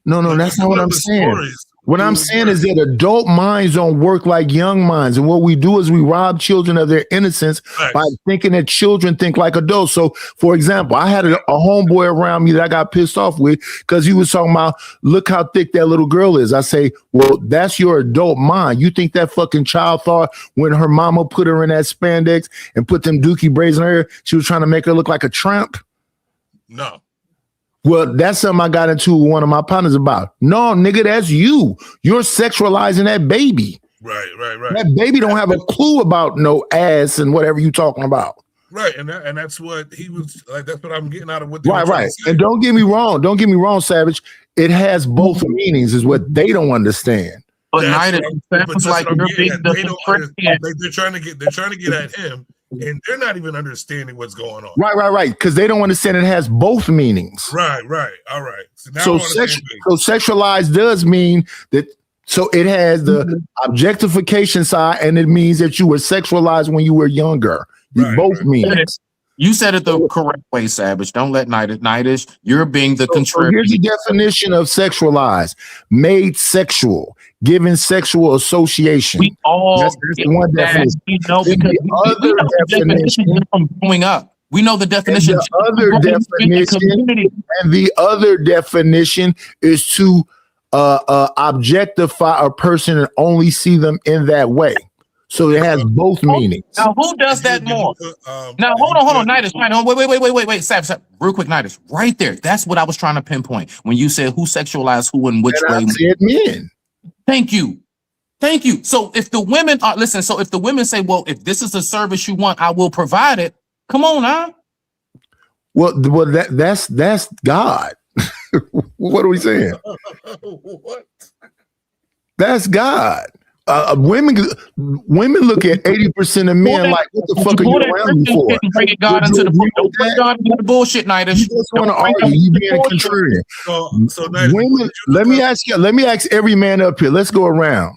No, that's not what I'm saying. What I'm saying is that adult minds don't work like young minds. And what we do is we rob children of their innocence by thinking that children think like adults. So, for example, I had a homeboy around me that I got pissed off with because he was talking about, look how thick that little girl is. I say, well, that's your adult mind. You think that fucking child thought when her mama put her in that spandex and put them dookie braids in her hair, she was trying to make her look like a tramp? No. Well, that's something I got into with one of my partners about. No, nigga, that's you. You're sexualizing that baby. Right. That baby don't have a clue about no ass and whatever you talking about. Right, and that's what he was like. That's what I'm getting out of what. Right. And don't get me wrong, Savage. It has both meanings, is what they don't understand. But They're trying to get at him. And they're not even understanding what's going on. Right. Because they don't understand it has both meanings. Right. All right. So sexualized does mean that. So it has the objectification side, and it means that you were sexualized when you were younger. Both means. You said it the correct way, Savage. Don't let Nightish. You're being the contrary. Here's the definition of sexualized: made sexual, given sexual association. We all that's one definition. We know because we know the definition from growing up. We know the definition. And the other definition is to objectify a person and only see them in that way. So it has both meanings. Now, who does that more? Now, hold on, Nidus. Wait, Sap, real quick, Nidus. Right there. That's what I was trying to pinpoint when you said who sexualized who in which way. I said men. Thank you. So if the women are so if the women say, well, if this is a service you want, I will provide it. Come on, huh? Well, that's God. What are we saying? What? That's God. Women look at 80% of men like, what the fuck are you around me for? Bring God into the bullshit, Nidus. You just want to argue. You being contrarian. So women, let me ask every man up here. Let's go around.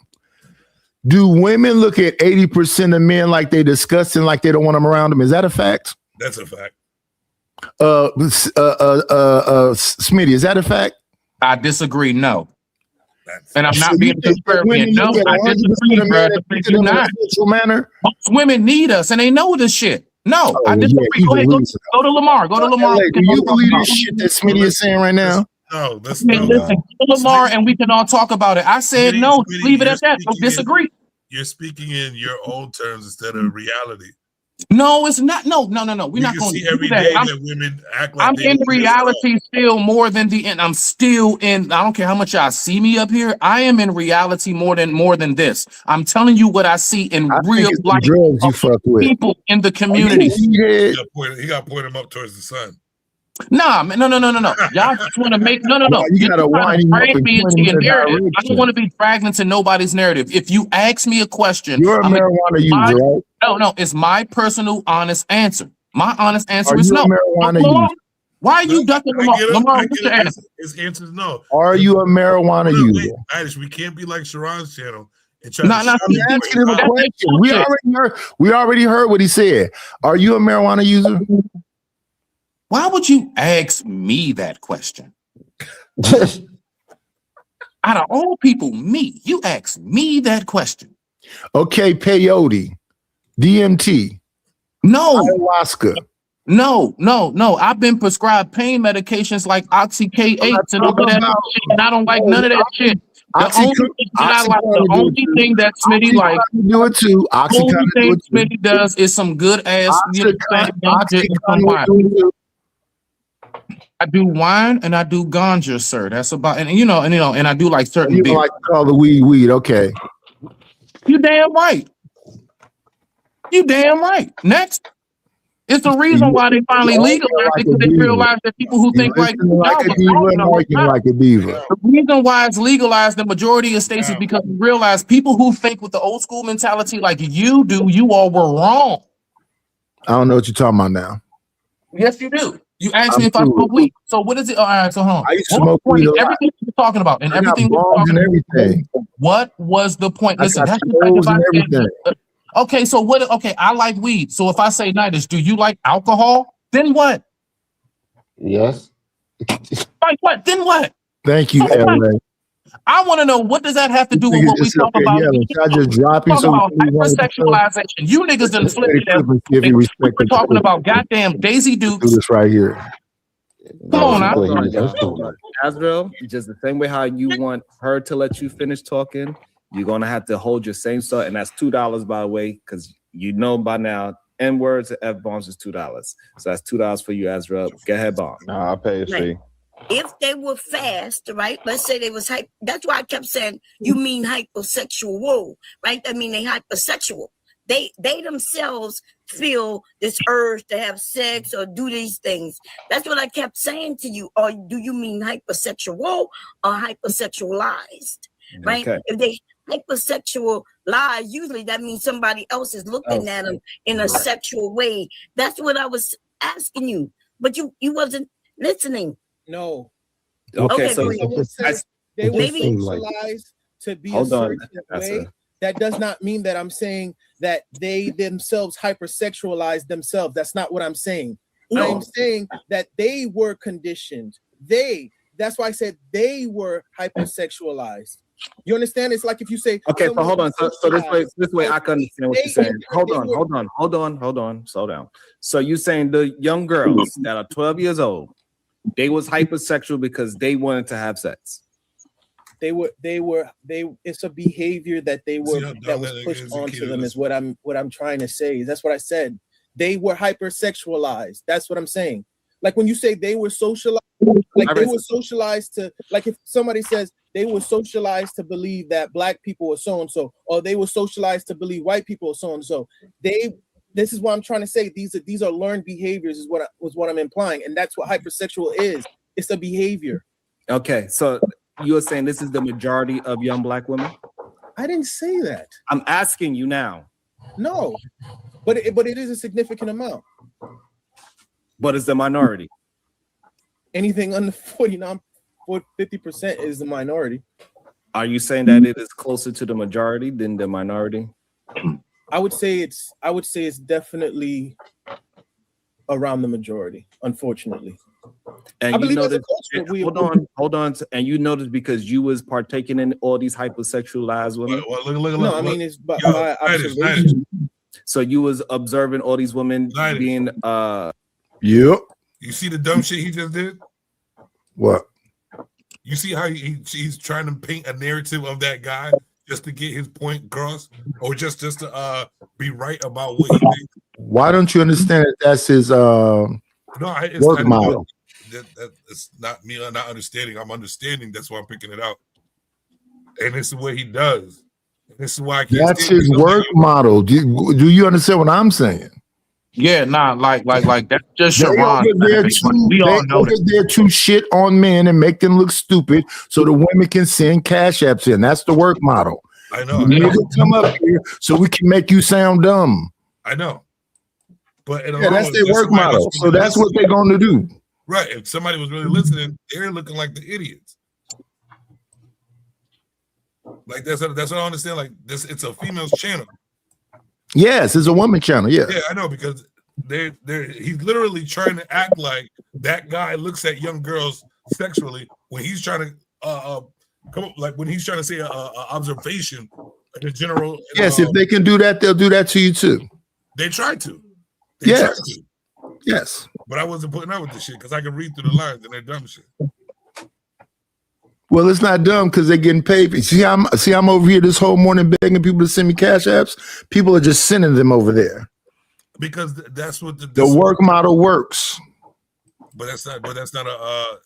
Do women look at 80% of men like they disgusting, like they don't want them around them? Is that a fact? That's a fact. Smitty, is that a fact? I disagree. No. And I'm not being contrarian. No, I disagree, bro. You're not. Most women need us, and they know this shit. No, I disagree. Go ahead, go to Lamar. Go to Lamar. Do you believe this shit that Smitty is saying right now? No, that's listen. Go to Lamar, and we can all talk about it. I said no. Leave it at that. Don't disagree. You're speaking in your own terms instead of reality. No, it's not. No. We're not going to every day that women act like I'm in reality still more than the end. I'm still in. I don't care how much y'all see me up here. I am in reality more than this. I'm telling you what I see in real life. Drugs you fuck with people in the community. He got to point him up towards the sun. Nah, man, no. Y'all just want to make no. You gotta drag me into your narrative. I don't want to be dragged into nobody's narrative. If you ask me a question, you're a marijuana user, right? No, it's my personal honest answer. My honest answer Are is you no. a marijuana user? Why are you ducking Lamar? What's your answer? His answer is no. Are you a marijuana user? We can't be like Sharon's channel. I'm asking him a question. We already heard what he said. Are you a marijuana user? Why would you ask me that question? Out of all people, you ask me that question. Okay, peyote, DMT, ayahuasca. No. I've been prescribed pain medications like Oxy K8 and all of that shit, and I don't like none of that shit. The only thing that Smitty likes, do it too. The only thing Smitty does is some good ass. I do wine and I do ganja, sir. That's about and I do like certain beers. Like to call the weed, okay. You damn right. Next. It's the reason why they finally legalized it, because they realized that people who think like a diva. The reason why it's legalized in the majority of states is because we realize people who think with the old school mentality like you do, you all were wrong. I don't know what you're talking about now. Yes, you do. You asked me if I smoke weed. So what is it? All right, so hold on. I used to smoke weed. Everything we're talking about and everything we're talking about. What was the point? Listen, that's the okay, so what? Okay, I like weed. So if I say, Nidus, do you like alcohol? Then what? Yes. Like what? Then what? Thank you, LA. I want to know, what does that have to do with what we talk about? I just dropping so hypersexualization. You niggas done flipped it. We're talking about goddamn Daisy Dukes. Do this right here. Come on, Azrael, just the same way how you want her to let you finish talking, you're gonna have to hold your same thought, and that's $2, by the way, because you know by now N words and F bombs is $2. So that's $2 for you, Azrael. Go ahead, bomb. I'll pay a fee. If they were fast, right? Let's say they was hype. That's why I kept saying, you mean hypersexual, right? I mean, they hypersexual. They themselves feel this urge to have sex or do these things. That's what I kept saying to you. Or do you mean hypersexual or hypersexualized, right? Okay. If they hypersexual lies, usually that means somebody else is looking at them in a sexual way. That's what I was asking you, but you wasn't listening. No. Okay, so they were sexualized to be a certain way. That does not mean that I'm saying that they themselves hypersexualize themselves. That's not what I'm saying. No. I'm saying that they were conditioned. That's why I said they were hypersexualized. You understand? It's like if you say, okay, so hold on. So this way I can understand what you're saying. Hold on. Slow down. So you're saying the young girls that are 12 years old, they was hypersexual because they wanted to have sex. It's a behavior that was pushed onto them. Is what I'm trying to say. That's what I said. They were hypersexualized. That's what I'm saying. Like when you say they were socialized, like they were socialized to, like if somebody says they were socialized to believe that black people were so and so, or they were socialized to believe white people were so and so. This is what I'm trying to say. These are learned behaviors. Is what I'm implying, and that's what hypersexual is. It's a behavior. Okay, so you are saying this is the majority of young black women? I didn't say that. I'm asking you now. No, but it is a significant amount. But it's the minority. Anything under 49, 50% is the minority. Are you saying that it is closer to the majority than the minority? I would say it's definitely around the majority, unfortunately. And I believe you know as a that, culture, hold on. And you notice because you was partaking in all these hypersexualized women. No, I mean it's by observation. So you was observing all these women being Yep. You see the dumb shit he just did? What? You see how he's trying to paint a narrative of that guy just to get his point across, or just to be right about what he thinks? Why don't you understand that that's his work model? It's not me not understanding. I'm understanding. That's why I'm picking it out. And this is what he does. And this is why I can't. That's his work model. Do you understand what I'm saying? Yeah, nah, like that's just They Sharon. over there there to shit on men and make them look stupid so the women can send cash apps in. That's the work model. I know. Nigga, come up here so we can make you sound dumb. I know. But that's their work model. So that's what they're going to do. Right. If somebody was really listening, they're looking like the idiots. Like that's what I understand. Like this, it's a female's channel. Yes, it's a woman channel. Yeah. Yeah, I know, because he's literally trying to act like that guy looks at young girls sexually when he's trying to come up, like when he's trying to say a observation, like a general. Yes, if they can do that, they'll do that to you too. They try to. Yes. Yes. But I wasn't putting up with this shit because I can read through the lines and they're dumb shit. Well, it's not dumb because they're getting paid. See, I'm over here this whole morning begging people to send me cash apps. People are just sending them over there because that's what the work model works. But that's not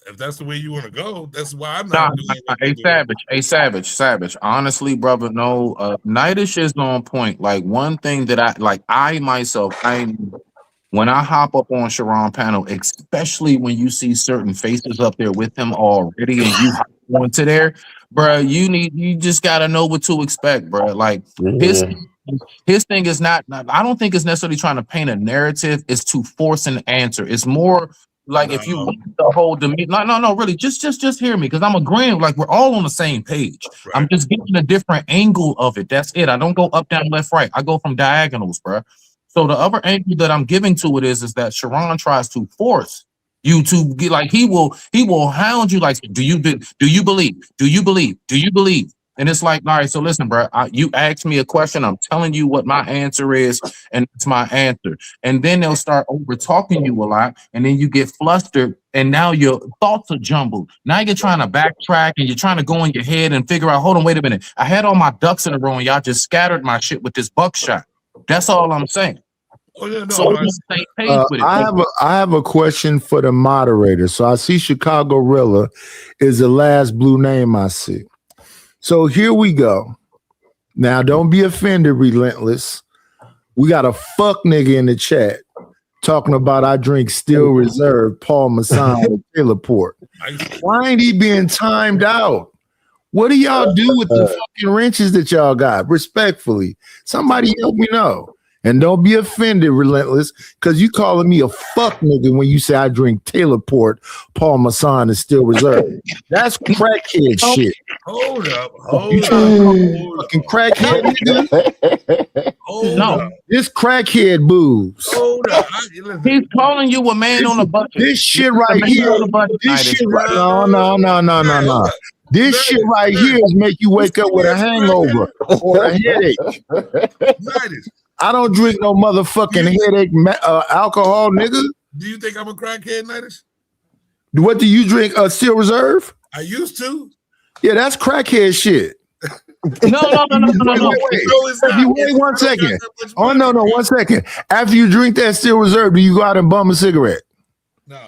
if that's the way you want to go, that's why I'm not doing it. Savage. Honestly, brother, no, Nightish is on point. Like one thing that I myself, when I hop up on Sharon panel, especially when you see certain faces up there with him already and you hop onto there, bro, you just gotta know what to expect, bro. Like his thing is not, I don't think it's necessarily trying to paint a narrative, it's to force an answer. It's more like if you want the whole demeanor, no, really, just hear me, because I'm agreeing, like we're all on the same page. Right. I'm just giving a different angle of it. That's it. I don't go up, down, left, right. I go from diagonals, bro. So the other angle that I'm giving to it is that Sharon tries to force you to get, like, he will hound you like, do you believe? And it's like, all right, so listen, bro, you asked me a question. I'm telling you what my answer is, and it's my answer. And then they'll start over talking you a lot, and then you get flustered, and now your thoughts are jumbled. Now you're trying to backtrack, and you're trying to go in your head and figure out, hold on, wait a minute. I had all my ducks in a row, and y'all just scattered my shit with this buckshot. That's all I'm saying. Oh, yeah, no, so we're on the same page with it. I have a question for the moderator. So I see Chicago Rilla is the last blue name I see. So here we go. Now, don't be offended, Relentless. We got a fuck nigga in the chat talking about I drink Still Reserve, Paul Masson with Taylor Port. Why ain't he being timed out? What do y'all do with the fucking wrenches that y'all got? Respectfully, somebody help me know. And don't be offended, Relentless, because you calling me a fuck nigga when you say I drink Taylor Port, Paul Masson, and Still Reserve. That's crackhead shit. Hold up. Fucking crackhead nigga. No. This crackhead booze. Hold up. He's calling you a man on a budget. This shit right here. This shit right. No. This shit right here is make you wake up with a hangover or a headache. I don't drink no motherfucking headache alcohol, nigga. Do you think I'm a crackhead, Nightish? What do you drink? Still Reserve? I used to. Yeah, that's crackhead shit. No. Wait 1 second. Oh no, 1 second. After you drink that Still Reserve, do you go out and bum a cigarette? No.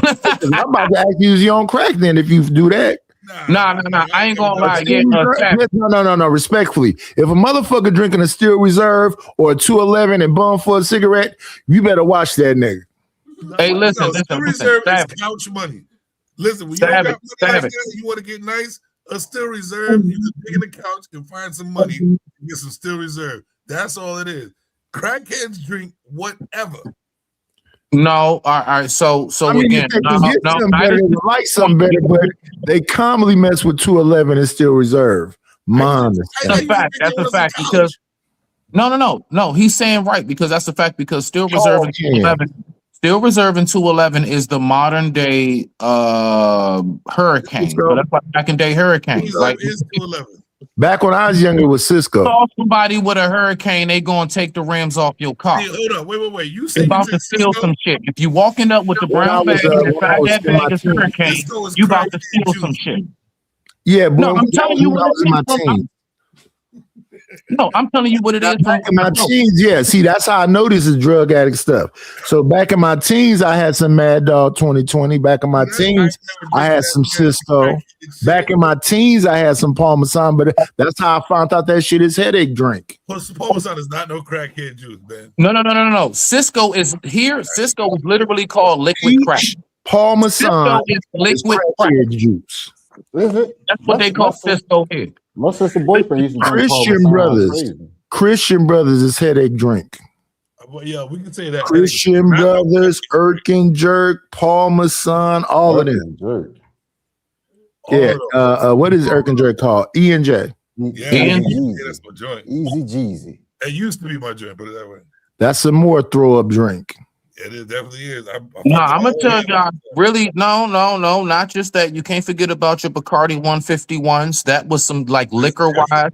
I'm about to ask you, is you on crack then if you do that? Nah. I ain't gonna lie. No. Respectfully, if a motherfucker drinking a Still Reserve or a 211 and bum for a cigarette, you better watch that nigga. Hey, listen. Still Reserve is couch money. Listen, when you don't got money like that, you want to get nice, a Still Reserve, you can dig in the couch and find some money and get some Still Reserve. That's all it is. Crackheads drink whatever. No, all right. So again, they like something better, but they commonly mess with 211 and Still Reserve. That's a fact. That's a fact because no. He's saying right because that's a fact because Still Reserve and 211. Still Reserve in 211 is the modern day hurricane. So that's like back in day hurricane. Like back when I was younger, it was Cisco. Saw somebody with a hurricane, they gonna take the rims off your car. Hey, hold on, wait. You say about to steal some shit. If you walking up with the brown bag inside that bag is hurricane, you about to steal some shit. Yeah, bro. No, I'm telling you what it is. No, I'm telling you what it is. Back in my teens, yeah. See, that's how I know this is drug addict stuff. So back in my teens, I had some Mad Dog 2020. Back in my teens, I had some Cisco. Back in my teens, I had some Parmesan. But that's how I found out that shit is headache drink. Parmesan is not no crackhead juice, man. No. Cisco is here. Cisco is literally called liquid crack. Parmesan is liquid crack juice. Is it? That's what they call Cisco here. My sister boyfriend used to drink Christian Brothers is headache drink. Well, yeah, we can say that. Christian Brothers, Erkin Jerk, Parmesan, all of them. Yeah. What is Erkin Jerk called? E&J. Yeah, that's my joint. Easy Jeezy. It used to be my joint, put it that way. That's a more throw up drink. It definitely is. I'm gonna tell y'all, really, no, not just that. You can't forget about your Bacardi 151s. That was some like liquor wise,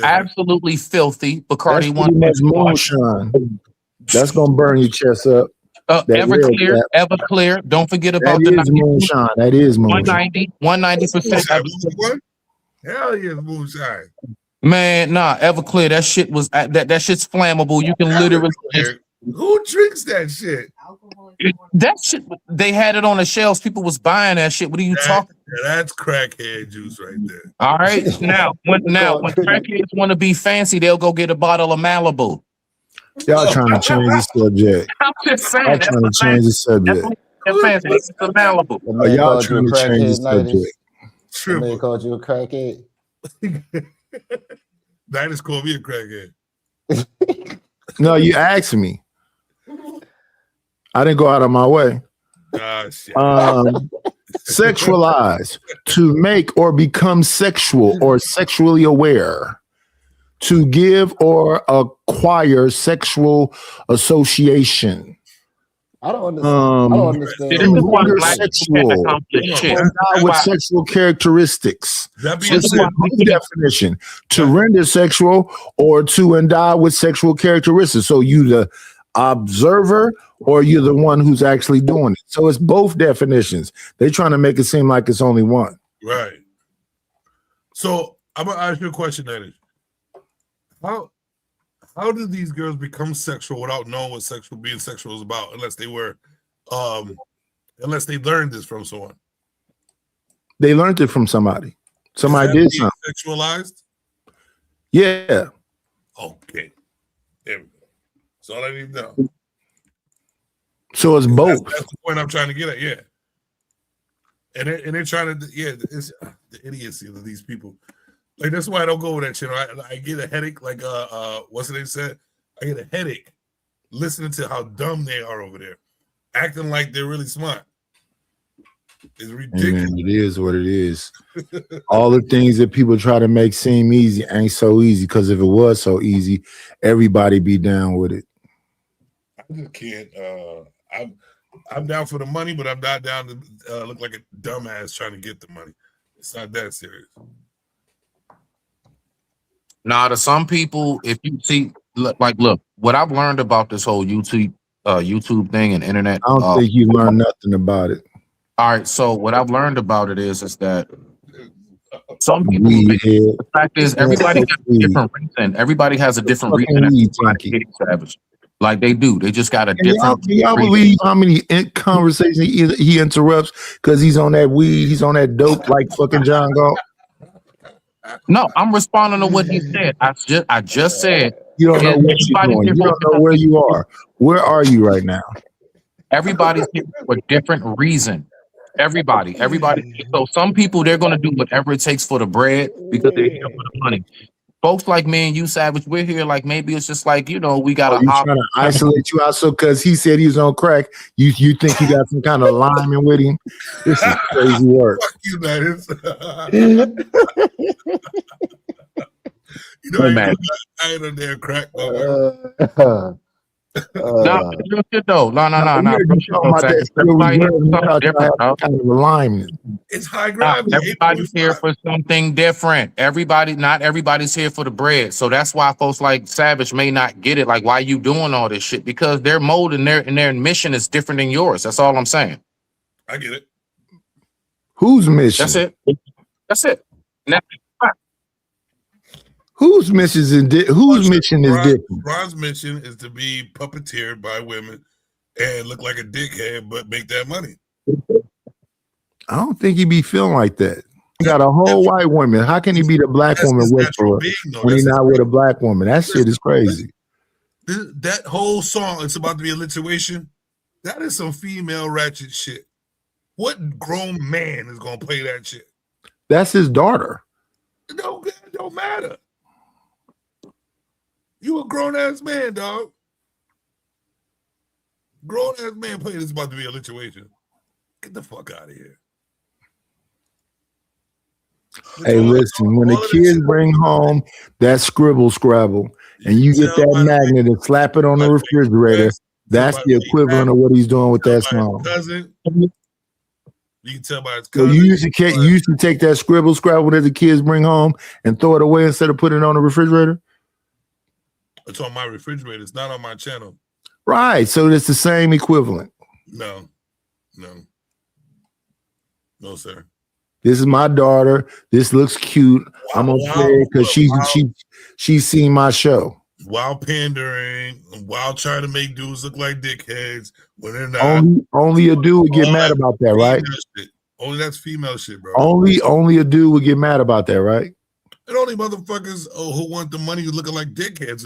absolutely filthy. Bacardi 151. That's gonna burn your chest up. Everclear. Don't forget about the moonshine. That is moonshine. 190%. Hell yeah, moonshine. Man, nah, Everclear. That shit was that shit's flammable. You can literally. Who drinks that shit? That shit, they had it on the shelves. People was buying that shit. What are you talking? That's crackhead juice right there. All right. Now, when crackheads want to be fancy, they'll go get a bottle of Malibu. Y'all trying to change the subject. I'm just saying. Y'all trying to change the subject. Fancy. It's a Malibu. Y'all trying to change the subject. True. They called you a crackhead. Niners called me a crackhead. No, you asked me. I didn't go out of my way. Sexualize, to make or become sexual or sexually aware, to give or acquire sexual association. I don't understand. With sexual characteristics. Definition: to render sexual or to endow with sexual characteristics. So you the observer or you're the one who's actually doing it. So it's both definitions. They're trying to make it seem like it's only one. Right. So I'm gonna ask you a question, Eddie. How do these girls become sexual without knowing what being sexual is about, unless they learned this from someone? They learned it from somebody. Somebody did something. Sexualized? Yeah. Okay. There we go. That's all I need to know. So it's both. That's the point I'm trying to get at, yeah. And they're trying to, it's the idiocy of these people. Like, that's why I don't go with that shit. I get a headache, like what's the name said? I get a headache listening to how dumb they are over there, acting like they're really smart. It's ridiculous. Amen. It is what it is. All the things that people try to make seem easy ain't so easy, because if it was so easy, everybody be down with it. I just can't. I'm down for the money, but I'm not down to look like a dumbass trying to get the money. It's not that serious. Now, to some people, if you see, look, what I've learned about this whole YouTube thing and internet. I don't think you learned nothing about it. All right, so what I've learned about it is that Some people. The fact is, everybody got a different reason. Everybody has a different reason. Savage, like they do. They just got a different. Do y'all believe how many conversations he interrupts because he's on that weed, he's on that dope, like fucking John Galt? No, I'm responding to what he said. I just said you don't know what you're doing. You don't know where you are. Where are you right now? Everybody's here for a different reason. Everybody. So some people, they're going to do whatever it takes for the bread because they're here for the money. Folks like me and you, Savage, we're here like maybe it's just like, we got to trying to isolate you out. So because he said he was on crack, you think you got some kind of lineman with him? This is crazy work. Fuck you, man. Man. I ain't on there crack. No, real shit though. No. It's high ground. Everybody's here for something different. Not everybody's here for the bread. So that's why folks like Savage may not get it. Like, why you doing all this shit? Because their mode and their mission is different than yours. That's all I'm saying. I get it. Whose mission? That's it. Now, whose mission is different? Ron's mission is to be puppeteered by women and look like a dickhead, but make that money. I don't think he be feeling like that. He got a whole white woman. How can he be the black woman with her when he's not with a black woman? That shit is crazy. That whole song, it's about to be a situation. That is some female ratchet shit. What grown man is gonna play that shit? That's his daughter. It don't matter. You a grown ass man, dog. Grown ass man playing this about to be a situation. Get the fuck out of here. Hey, listen, when the kids bring home that scrabble, and you get that magnet and slap it on the refrigerator, that's the equivalent of what he's doing with that song. You can tell by his cousin. So you used to take that scrabble that the kids bring home and throw it away instead of putting it on the refrigerator? It's on my refrigerator. It's not on my channel. Right. So it's the same equivalent. No, sir. This is my daughter. This looks cute. I'm gonna play it because she's seen my show. While pandering, while trying to make dudes look like dickheads when they're not. Only a dude would get mad about that, right? Only that's female shit, bro. Only a dude would get mad about that, right? And only motherfuckers who want the money looking like dickheads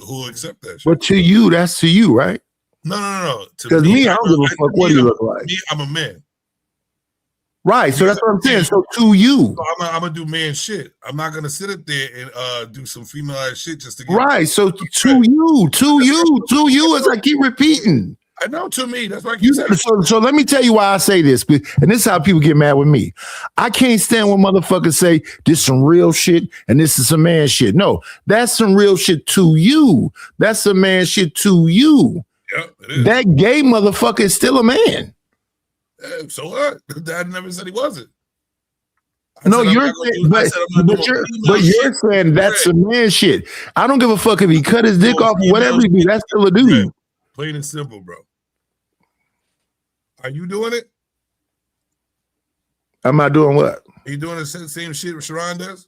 who accept that shit. But to you, that's to you, right? No. Because me, I don't give a fuck what you look like. Me, I'm a man. Right, so that's what I'm saying. So to you, so I'm gonna do man shit. I'm not gonna sit up there and do some female ass shit just to get right. So to you, as I keep repeating. I know to me. That's why I keep saying. So let me tell you why I say this, and this is how people get mad with me. I can't stand when motherfuckers say this is some real shit and this is some man shit. No, that's some real shit to you. That's some man shit to you. Yep, it is. That gay motherfucker is still a man. So what? Dad never said he wasn't. No, you're saying that's some man shit. I don't give a fuck if he cut his dick off or whatever he do. That's still a dude. Plain and simple, bro. Are you doing it? Am I doing what? Are you doing the same shit Sharon does?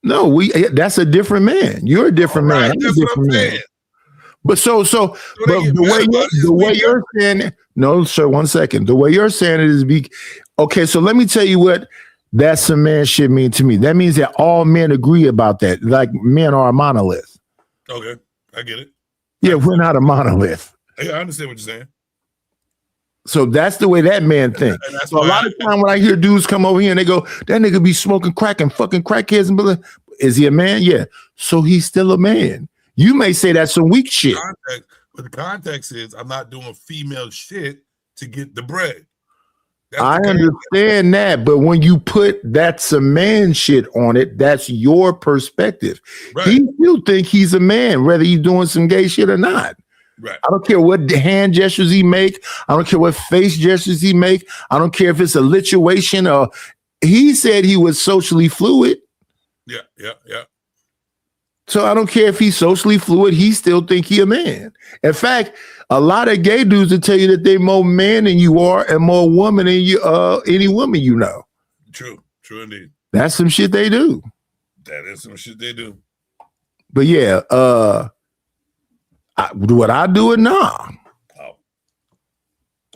No, that's a different man. You're a different man. I'm a different man. But but the way you're saying it, no, sir, 1 second. The way you're saying it is okay. So let me tell you what that's some man shit mean to me. That means that all men agree about that. Like men are a monolith. Okay, I get it. Yeah, we're not a monolith. I understand what you're saying. So that's the way that man thinks. So a lot of time when I hear dudes come over here and they go, that nigga be smoking crack and fucking crackheads and blah. Is he a man? Yeah. So he's still a man. You may say that's some weak shit. But the context is I'm not doing female shit to get the bread. I understand that, but when you put that's a man shit on it, that's your perspective. Right. He still think he's a man, whether he's doing some gay shit or not. Right. I don't care what hand gestures he make. I don't care what face gestures he make. I don't care if it's a lituation or he said he was socially fluid. Yeah. So I don't care if he's socially fluid, he still think he a man. In fact, a lot of gay dudes will tell you that they more man than you are and more woman than you any woman you know. True indeed. That's some shit they do. That is some shit they do. But yeah, would I do it? Nah. Oh,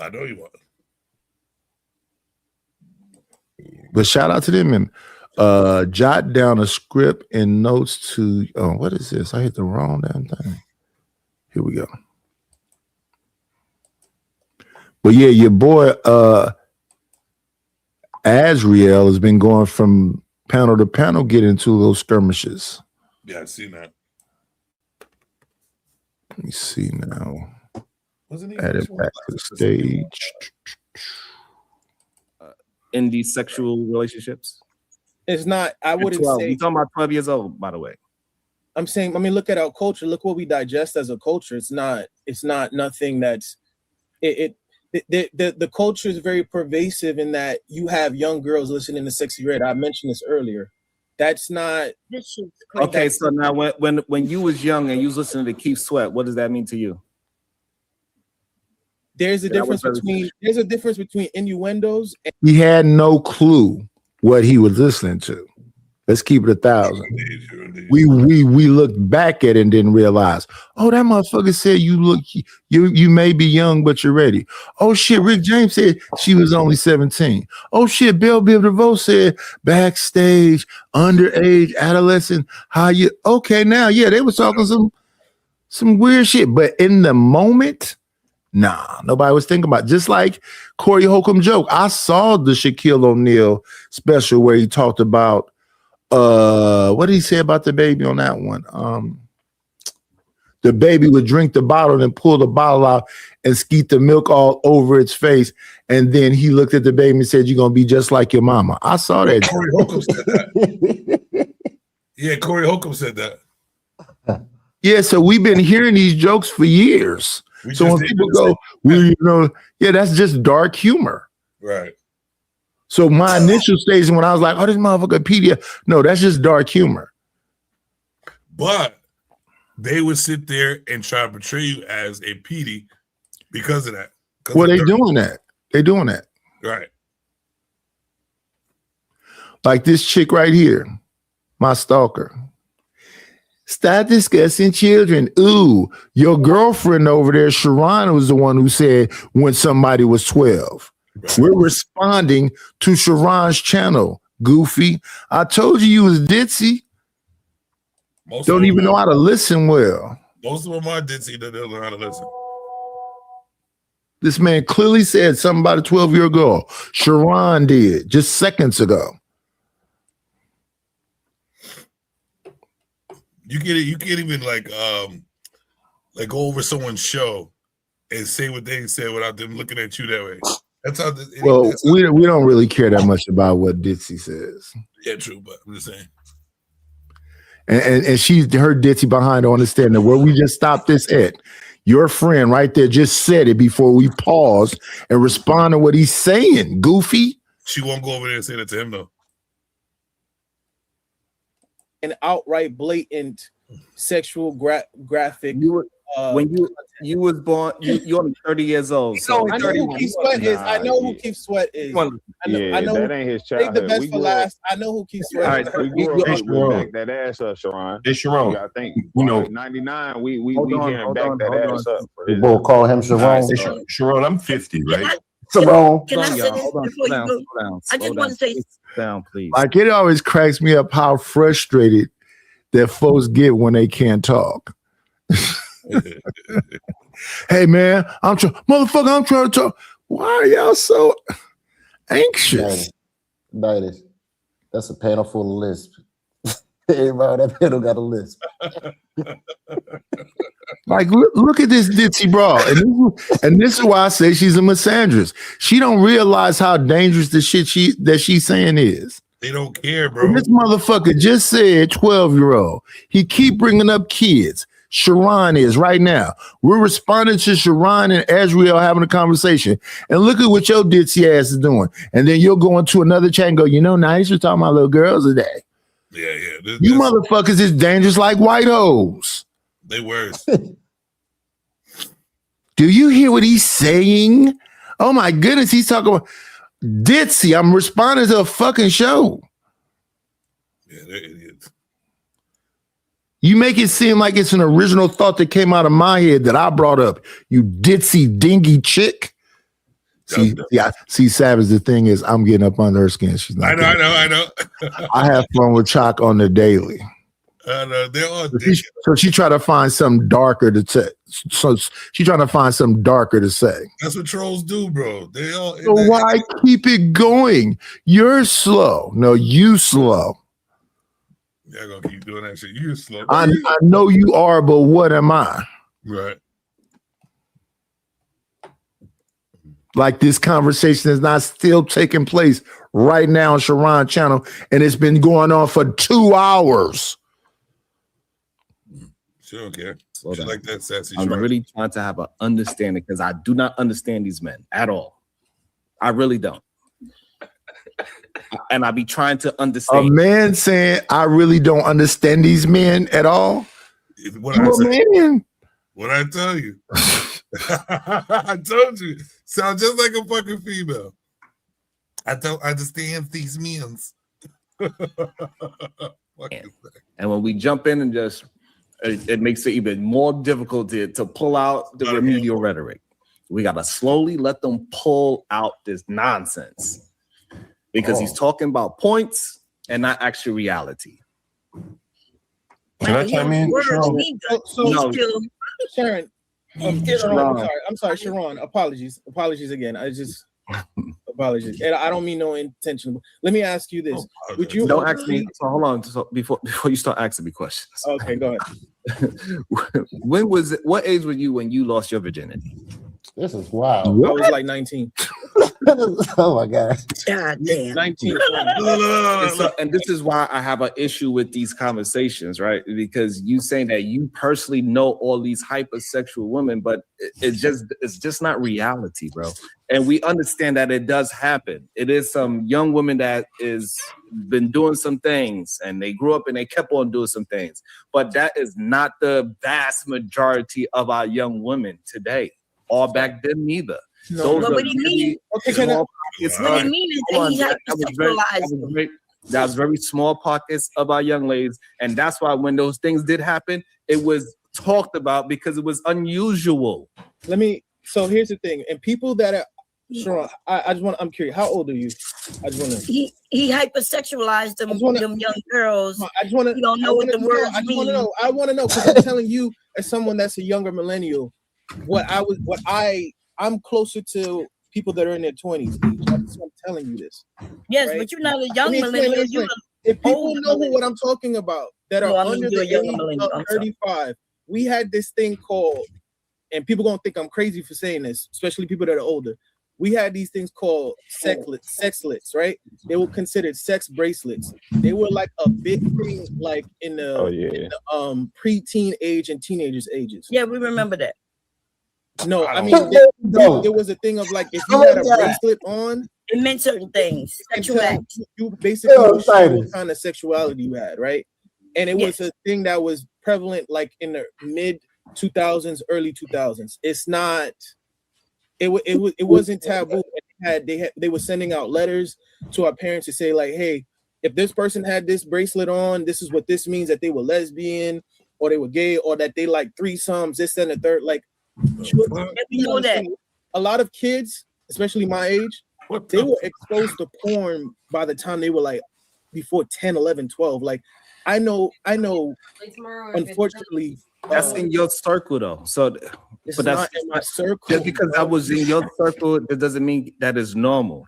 I know you are. But shout out to them and jot down a script and notes to. Oh, what is this? I hit the wrong damn thing. Here we go. But yeah, your boy Azriel has been going from panel to panel, getting into those skirmishes. Yeah, I've seen that. Let me see now. Wasn't he add it back to the stage? In these sexual relationships? It's not, I wouldn't 12. say. You're talking about 12 years old, by the way. I'm saying, I mean, look at our culture. Look what we digest as a culture. It's not nothing that's, the culture is very pervasive in that you have young girls listening to Sexy Red. I mentioned this earlier. That's not. Okay, so now when you was young and you was listening to Keith Sweat, what does that mean to you? There's a difference between innuendos. He had no clue what he was listening to. Let's keep it 1,000. We looked back at it and didn't realize, oh, that motherfucker said you may be young, but you're ready. Oh shit, Rick James said she was only 17. Oh shit, Belle Biv DeVoe said backstage, underage, adolescent, how you okay now? Yeah, they was talking some weird shit, but in the moment, nah, nobody was thinking about it. Just like Corey Holcomb joke. I saw the Shaquille O'Neal special where he talked about what did he say about the baby on that one? The baby would drink the bottle and pull the bottle out and skeet the milk all over its face. And then he looked at the baby and said, "You're gonna be just like your mama." I saw that. Corey Holcomb said that. Yeah, Corey Holcomb said that. Yeah, so we've been hearing these jokes for years. So when people go, yeah, that's just dark humor. Right. So my initial stage when I was like, oh, this motherfucker PDF. No, that's just dark humor. But they would sit there and try to portray you as a PD because of that. Well, they doing that. They doing that. Right. Like this chick right here, my stalker. Stop discussing children. Ooh, your girlfriend over there, Sharon, was the one who said when somebody was 12. Right. We're responding to Sharon's channel, goofy. I told you was ditzy. Don't even know how to listen well. Most of them are ditzy that they'll learn how to listen. This man clearly said something about a 12-year-old girl. Sharon did just seconds ago. You can't even like go over someone's show and say what they said without them looking at you that way. That's how. We don't really care that much about what Ditzy says. Yeah, true, but I'm just saying. And she's her Ditzy behind her understanding where we just stopped this at. Your friend right there just said it before we pause and respond to what he's saying. Goofy. She won't go over there and say that to him though. An outright blatant sexual graphic. When you was born, you're only 30 years old. So I know who Keith Sweat is. I know who Keith Sweat is. I know that ain't his childhood. Take the best for last. I know who Keith Sweat is. We grew up back that ass up, Sharon. It's Sharon. I think 99. We hearing back that ass up. People call him Sharon. Sharon, I'm 50, right? Sharon. Can I say this before you go? I just want to say down, please. Like it always cracks me up how frustrated that folks get when they can't talk. Hey man, I'm trying to talk. Why are y'all so anxious? That's a panel full of lisp. Everybody on that panel got a lisp. Like look at this ditzy bra, and this is why I say she's a misandrist. She don't realize how dangerous the shit she's saying is. They don't care, bro. And this motherfucker just said 12-year-old. He keep bringing up kids. Sharon is right now. We're responding to Sharon and Azriel having a conversation. And look at what your ditzy ass is doing. And then you'll go into another chat and go, nice, you're talking about little girls today. Yeah. You motherfuckers is dangerous like white hoes. They worse. Do you hear what he's saying? Oh my goodness, he's talking about ditzy. I'm responding to a fucking show. Yeah, they're idiots. You make it seem like it's an original thought that came out of my head that I brought up. You ditzy dingy chick. See, Savage, the thing is, I'm getting up under her skin. She's not. I know. I have fun with Chalk on the daily. I know. They're all So she tried to find something darker to say. So she trying to find something darker to say. That's what trolls do, bro. They all. So why keep it going? You're slow. No, you slow. Y'all gonna keep doing that shit. You're slow. I know you are, but what am I? Right. Like this conversation is not still taking place right now on Sharon channel, and it's been going on for 2 hours. She don't care. She like that sassy. I'm really trying to have an understanding because I do not understand these men at all. I really don't. And I be trying to understand. A man saying, I really don't understand these men at all. What I tell you. I told you. Sound just like a fucking female. I don't understand these men. And when we jump in and just, it makes it even more difficult to pull out the remedial rhetoric. We got to slowly let them pull out this nonsense because he's talking about points and not actual reality. Can I chime in? Sharon, I'm sorry, Sharon. Apologies again. Apologies, and I don't mean no intentional. Let me ask you this: would you don't ask me? So hold on, before you start asking me questions. Okay, go ahead. What age were you when you lost your virginity? This is wild. I was like 19. Oh my God. God damn. 19. And this is why I have an issue with these conversations, right? Because you saying that you personally know all these hypersexual women, but it's just not reality, bro. And we understand that it does happen. It is some young woman that is been doing some things and they grew up and they kept on doing some things. But that is not the vast majority of our young women today. Or back then neither. No, but what do you mean? What do you mean is that he's hypersexualized? That was very small pockets of our young ladies. And that's why when those things did happen, it was talked about because it was unusual. So here's the thing. And people that are, Sharon, I'm curious, how old are you? I just want to. He hypersexualized them young girls. I just want to. You don't know what the words mean. I want to know because I'm telling you, as someone that's a younger millennial, I'm closer to people that are in their 20s. So I'm telling you this. Yes, right? But you're not a young millennial. If people know what I'm talking about that are under the age of 35, we had this thing called, and people gonna think I'm crazy for saying this, especially people that are older. We had these things called sexlets, right? They were considered sex bracelets. They were like a big thing, like in the pre-teen age and teenagers ages. Yeah, we remember that. No, I mean there was a thing of like if you had a bracelet on, it meant certain things. Sexual acts. You basically showed what kind of sexuality you had, right? And it was a thing that was prevalent like in the mid 2000s, early 2000s. It's not. It wasn't taboo. They were sending out letters to our parents to say like, hey, if this person had this bracelet on, this is what this means, that they were lesbian or they were gay or that they like threesomes, this and the third. Like, you know that a lot of kids, especially my age, they were exposed to porn by the time they were like before 10, 11, 12. Like, I know. Unfortunately. That's in your circle, though. So, but that's not in my circle. Just because that was in your circle, that doesn't mean that is normal.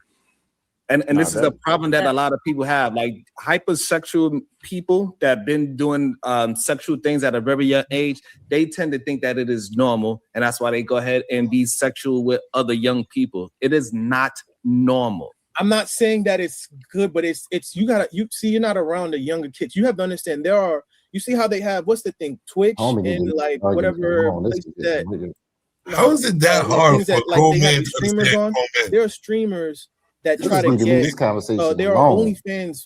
And this is a problem that a lot of people have. Like hypersexual people that have been doing sexual things at a very young age, they tend to think that it is normal, and that's why they go ahead and be sexual with other young people. It is not normal. I'm not saying that it's good, but it's you're not around the younger kids. You have to understand you see how they have what's the thing, Twitch and like whatever. How is it that hard for grown men to streamers on? There are streamers that try to get this conversation. There are OnlyFans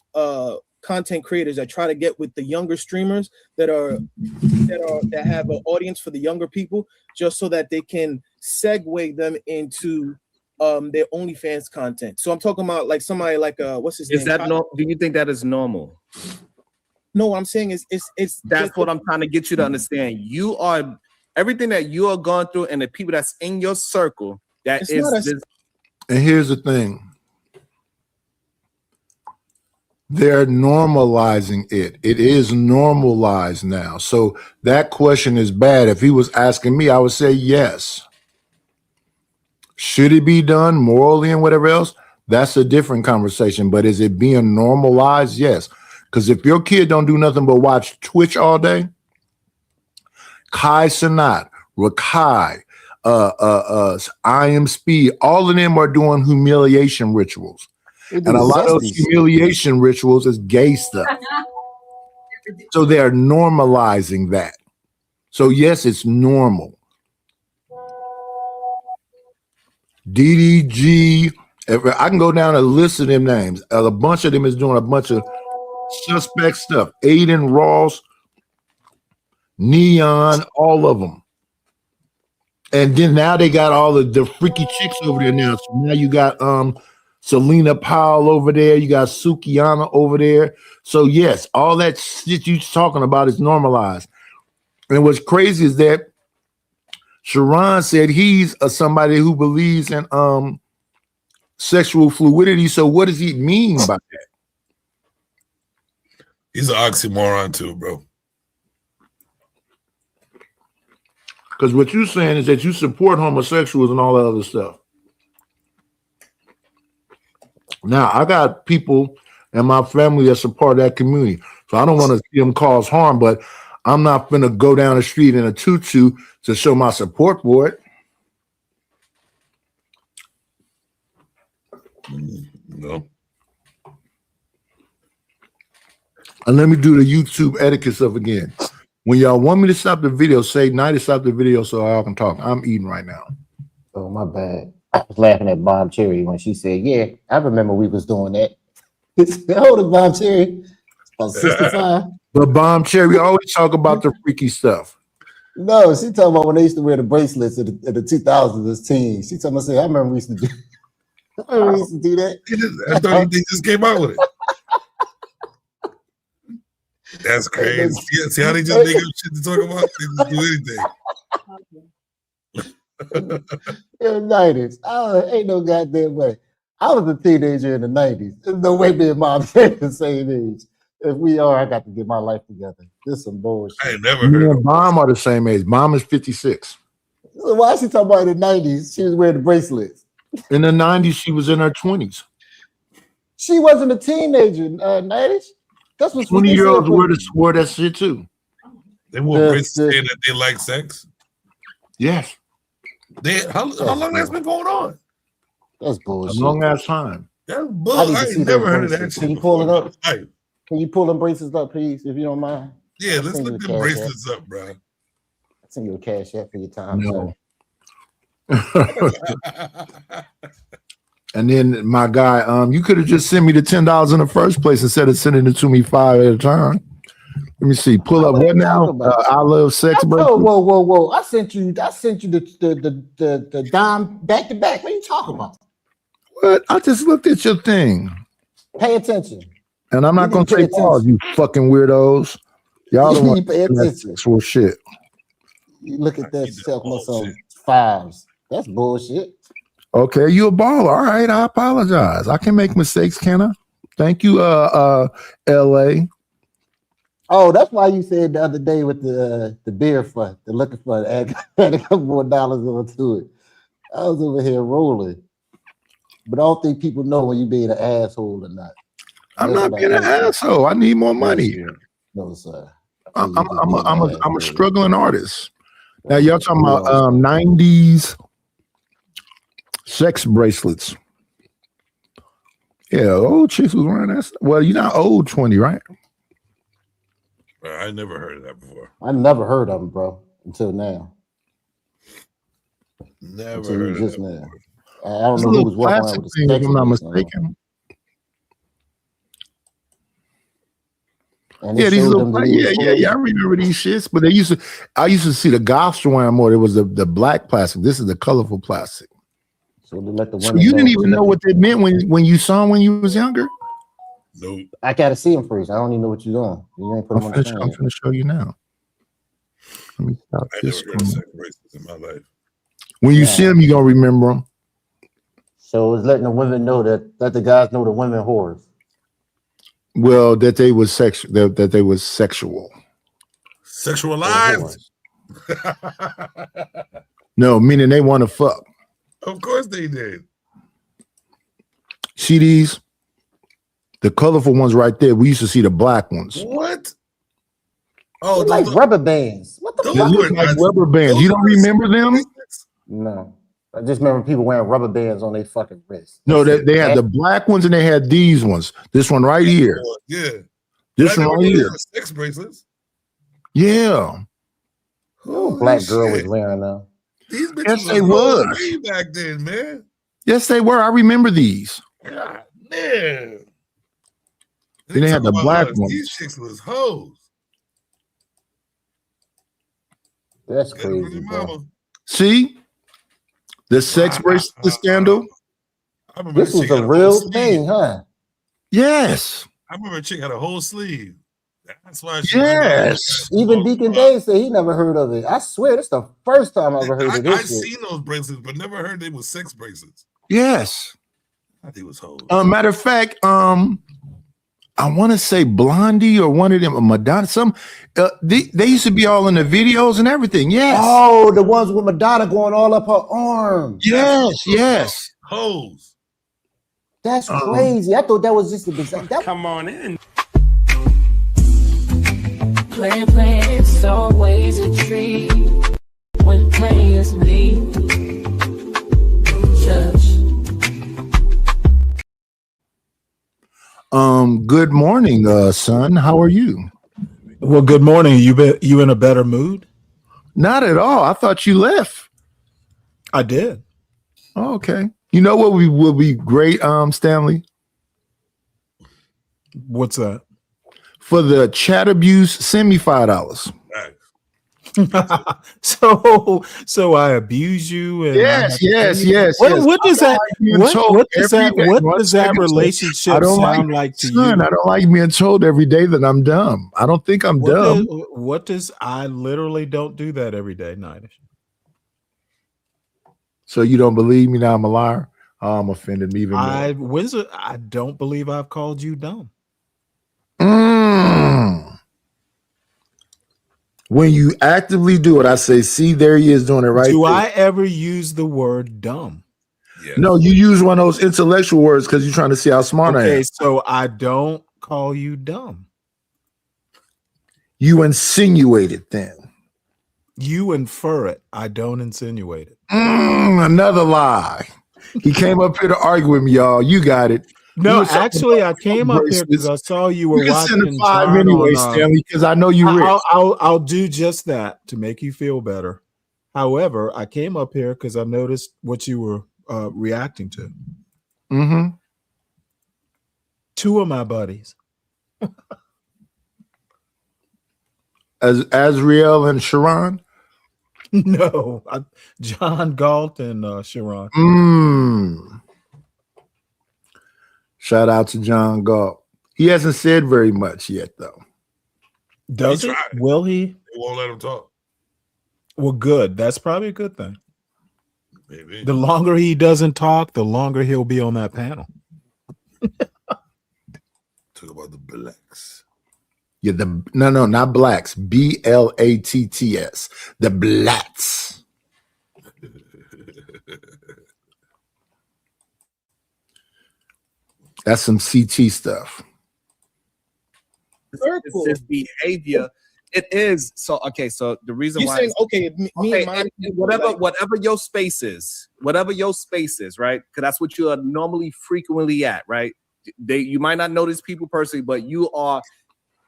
content creators that try to get with the younger streamers that have an audience for the younger people, just so that they can segue them into their OnlyFans content. So I'm talking about like somebody like what's his name? Is that do you think that is normal? No, what I'm saying is it's that's what I'm trying to get you to understand. You are everything that you are going through, and the people that's in your circle. That is just. And here's the thing. They're normalizing it. It is normalized now. So that question is bad. If he was asking me, I would say yes. Should it be done morally and whatever else? That's a different conversation. But is it being normalized? Yes. Because if your kid don't do nothing but watch Twitch all day, Kai Cenat, Rakai, I Am Speed, all of them are doing humiliation rituals. And a lot of those humiliation rituals is gay stuff. So they are normalizing that. So yes, it's normal. DDG, I can go down a list of them names. A bunch of them is doing a bunch of suspect stuff. Aiden Ross, Neon, all of them. And then now they got all the freaky chicks over there now. So now you got Selena Powell over there. You got Sukiana over there. So yes, all that shit you're talking about is normalized. And what's crazy is that Sharon said he's somebody who believes in sexual fluidity. So what does he mean by that? He's an oxymoron too, bro. Because what you're saying is that you support homosexuals and all that other stuff. Now, I got people in my family that's a part of that community. So I don't want to see them cause harm, but I'm not going to go down the street in a tutu to show my support for it. No. And let me do the YouTube etiquette stuff again. When y'all want me to stop the video, say night to stop the video so y'all can talk. I'm eating right now. Oh, my bad. I was laughing at Bomb Cherry when she said, yeah, I remember we was doing that. Hold it, Bomb Cherry. It's about 65. But Bomb Cherry always talk about the freaky stuff. No, she talking about when they used to wear the bracelets in the 2000s as teens. She talking about, I remember we used to do that. I thought they just came out with it. That's crazy. See how they just make up shit to talk about? They just do anything. In the 90s. Ain't no goddamn way. I was a teenager in the 90s. There's no way me and Mom are the same age. If we are, I got to get my life together. This is some bullshit. I ain't never heard of Mom are the same age. Mom is 56. So why is she talking about in the 90s? She was wearing the bracelets. In the 90s, she was in her 20s. She wasn't a teenager in 90s. That's what 20-year-olds wore that shit too. They wore bracelets saying that they like sex. Yes. How long that's been going on? That's bullshit. A long ass time. That's bullshit. I ain't never heard of that shit. Can you pull it up? Can you pull them bracelets up, please, if you don't mind? Yeah, let's look the bracelets up, bro. I'll send you a cash app for your time. No. And then my guy, you could have just sent me the $10 in the first place instead of sending it to me 5 at a time. Let me see. Pull up what now? I love sex. Whoa! I sent you the dime back to back. What are you talking about? What? I just looked at your thing. Pay attention. And I'm not gonna take pause, you fucking weirdos. Y'all don't want pay attention. For shit. You look at that self some fives. That's bullshit. Okay, you a baller. All right, I apologize. I can make mistakes, can I? Thank you, LA. Oh, that's why you said the other day with the beer fund, the liquor fund, add a couple more dollars onto it. I was over here rolling. But I don't think people know when you being an asshole or not. I'm not being an asshole. I need more money. No, sir. I'm a struggling artist. Now y'all talking about 90s sex bracelets. Yeah, old chicks was wearing that. Well, you're not old 20, right? I never heard of that before. I never heard of them, bro, until now. Never heard of that now. I don't know who was walking around with the if I'm not mistaken. Yeah, these little, I remember these shits, but I used to see the goths wearing more. It was the black plastic. This is the colorful plastic. So you didn't even know what they meant when you saw them when you was younger? Nope. I gotta see him first. I don't even know what you're doing. You ain't put him on the screen. I'm gonna show you now. Let me stop I this. never heard of sex bracelets in my life. When you see him, you're gonna remember him. So it's letting the women know that let the guys know the women whores. Well, that they was sexual. That they was sexual. Sexualized. No, meaning they want to fuck. Of course they did. See these? The colorful ones right there. We used to see the black ones. What? Oh, like rubber bands. What the They fuck? look like rubber bands. You don't remember them? No. I just remember people wearing rubber bands on their fucking wrists. No, they had the black ones and they had these ones. This one right here. Yeah. This one right here. Sex bracelets. Yeah. No black girl was wearing them. These bitches Yes, they was. way back then, man. Yes, they were. I remember these. God, man. Then they had the black ones. These chicks was hoes. That's crazy, bro. See? The sex bracelet scandal. This was a real thing, huh? Yes. I remember a chick had a whole sleeve. That's why Yes. Even Deacon Dave said he never heard of it. I swear, this is the first time I ever heard of this. I've seen those bracelets, but never heard they were sex bracelets. Yes. I think it was hoes. Matter of fact, I want to say Blondie or one of them, or Madonna. They used to be all in the videos and everything. Yes. Oh, the ones with Madonna going all up her arm. Yes. Hoes. That's crazy. I thought that was just a bizarre. Come on in. Playing, it's always a treat when players leave. Judge. Good morning, son. How are you? Well, good morning. You in a better mood? Not at all. I thought you left. I did. Oh, okay. You know what will be great, Stanley? What's that? For the chat abuse, send me $5. So I abuse you and yes. What does that relationship sound like to you? I don't like being told every day that I'm dumb. I don't think I'm dumb. I literally don't do that every day, Nightish. So you don't believe me now? I'm a liar. I'm offended me even more. I don't believe I've called you dumb. When you actively do it, I say, see, there he is doing it right. Do I ever use the word dumb? Yes. No, you use one of those intellectual words because you're trying to see how smart I am. Okay, so I don't call you dumb. You insinuate it then. You infer it. I don't insinuate it. Another lie. He came up here to argue with me, y'all. You got it. No, actually, I came up here because I saw you were watching. Send a 5 anyway, Stanley, because I know you rich. I'll do just that to make you feel better. However, I came up here because I noticed what you were reacting to. Mm-hmm. 2 of my buddies. As Azriel and Sharon? No, John Galt and Sharon. Shout out to John Galt. He hasn't said very much yet, though. Does he? Will he? They won't let him talk. Well, good. That's probably a good thing. Maybe. The longer he doesn't talk, the longer he'll be on that panel. Talk about the blacks. Yeah, no, not blacks. BLATTS. The blats. That's some CT stuff. This behavior, it is so. Okay, so the reason why whatever your space is, right? Because that's what you are normally frequently at, right? You might not know these people personally, but you are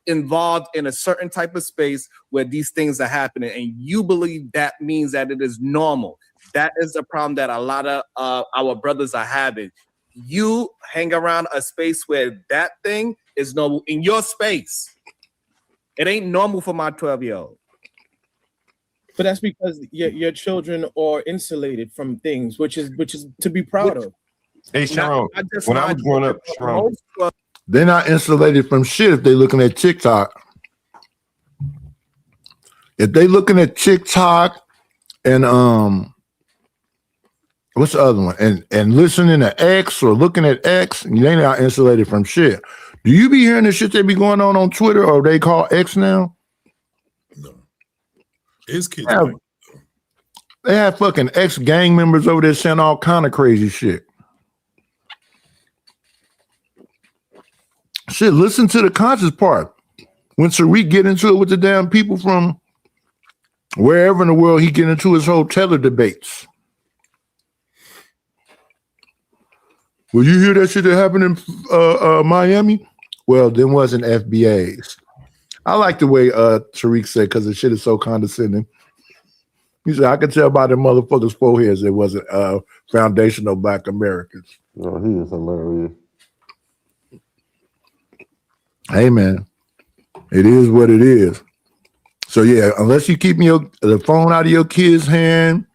involved in a certain type of space where these things are happening, and you believe that means that it is normal. That is the problem that a lot of our brothers are having. You hang around a space where that thing is normal in your space. It ain't normal for my 12-year-old. But that's because your children are insulated from things, which is to be proud of. Hey, Sharon, when I was growing up, Sharon, They're not insulated from shit if they're looking at TikTok. If they looking at TikTok and what's the other one? And listening to X or looking at X, they not insulated from shit. Do you be hearing the shit they be going on Twitter or they call X now? No. His kids. They have fucking X gang members over there saying all kind of crazy shit. Shit, listen to the conscious part. When Tariq get into it with the damn people from wherever in the world he get into his whole Tether debates. Well, you hear that shit that happened in Miami? Well, them wasn't FBAs. I like the way Tariq said, because the shit is so condescending. He said, I can tell by the motherfuckers' foreheads it wasn't foundational Black Americans. Oh, he is hilarious. Hey, man, it is what it is. So, yeah, unless you keep the phone out of your kid's hand,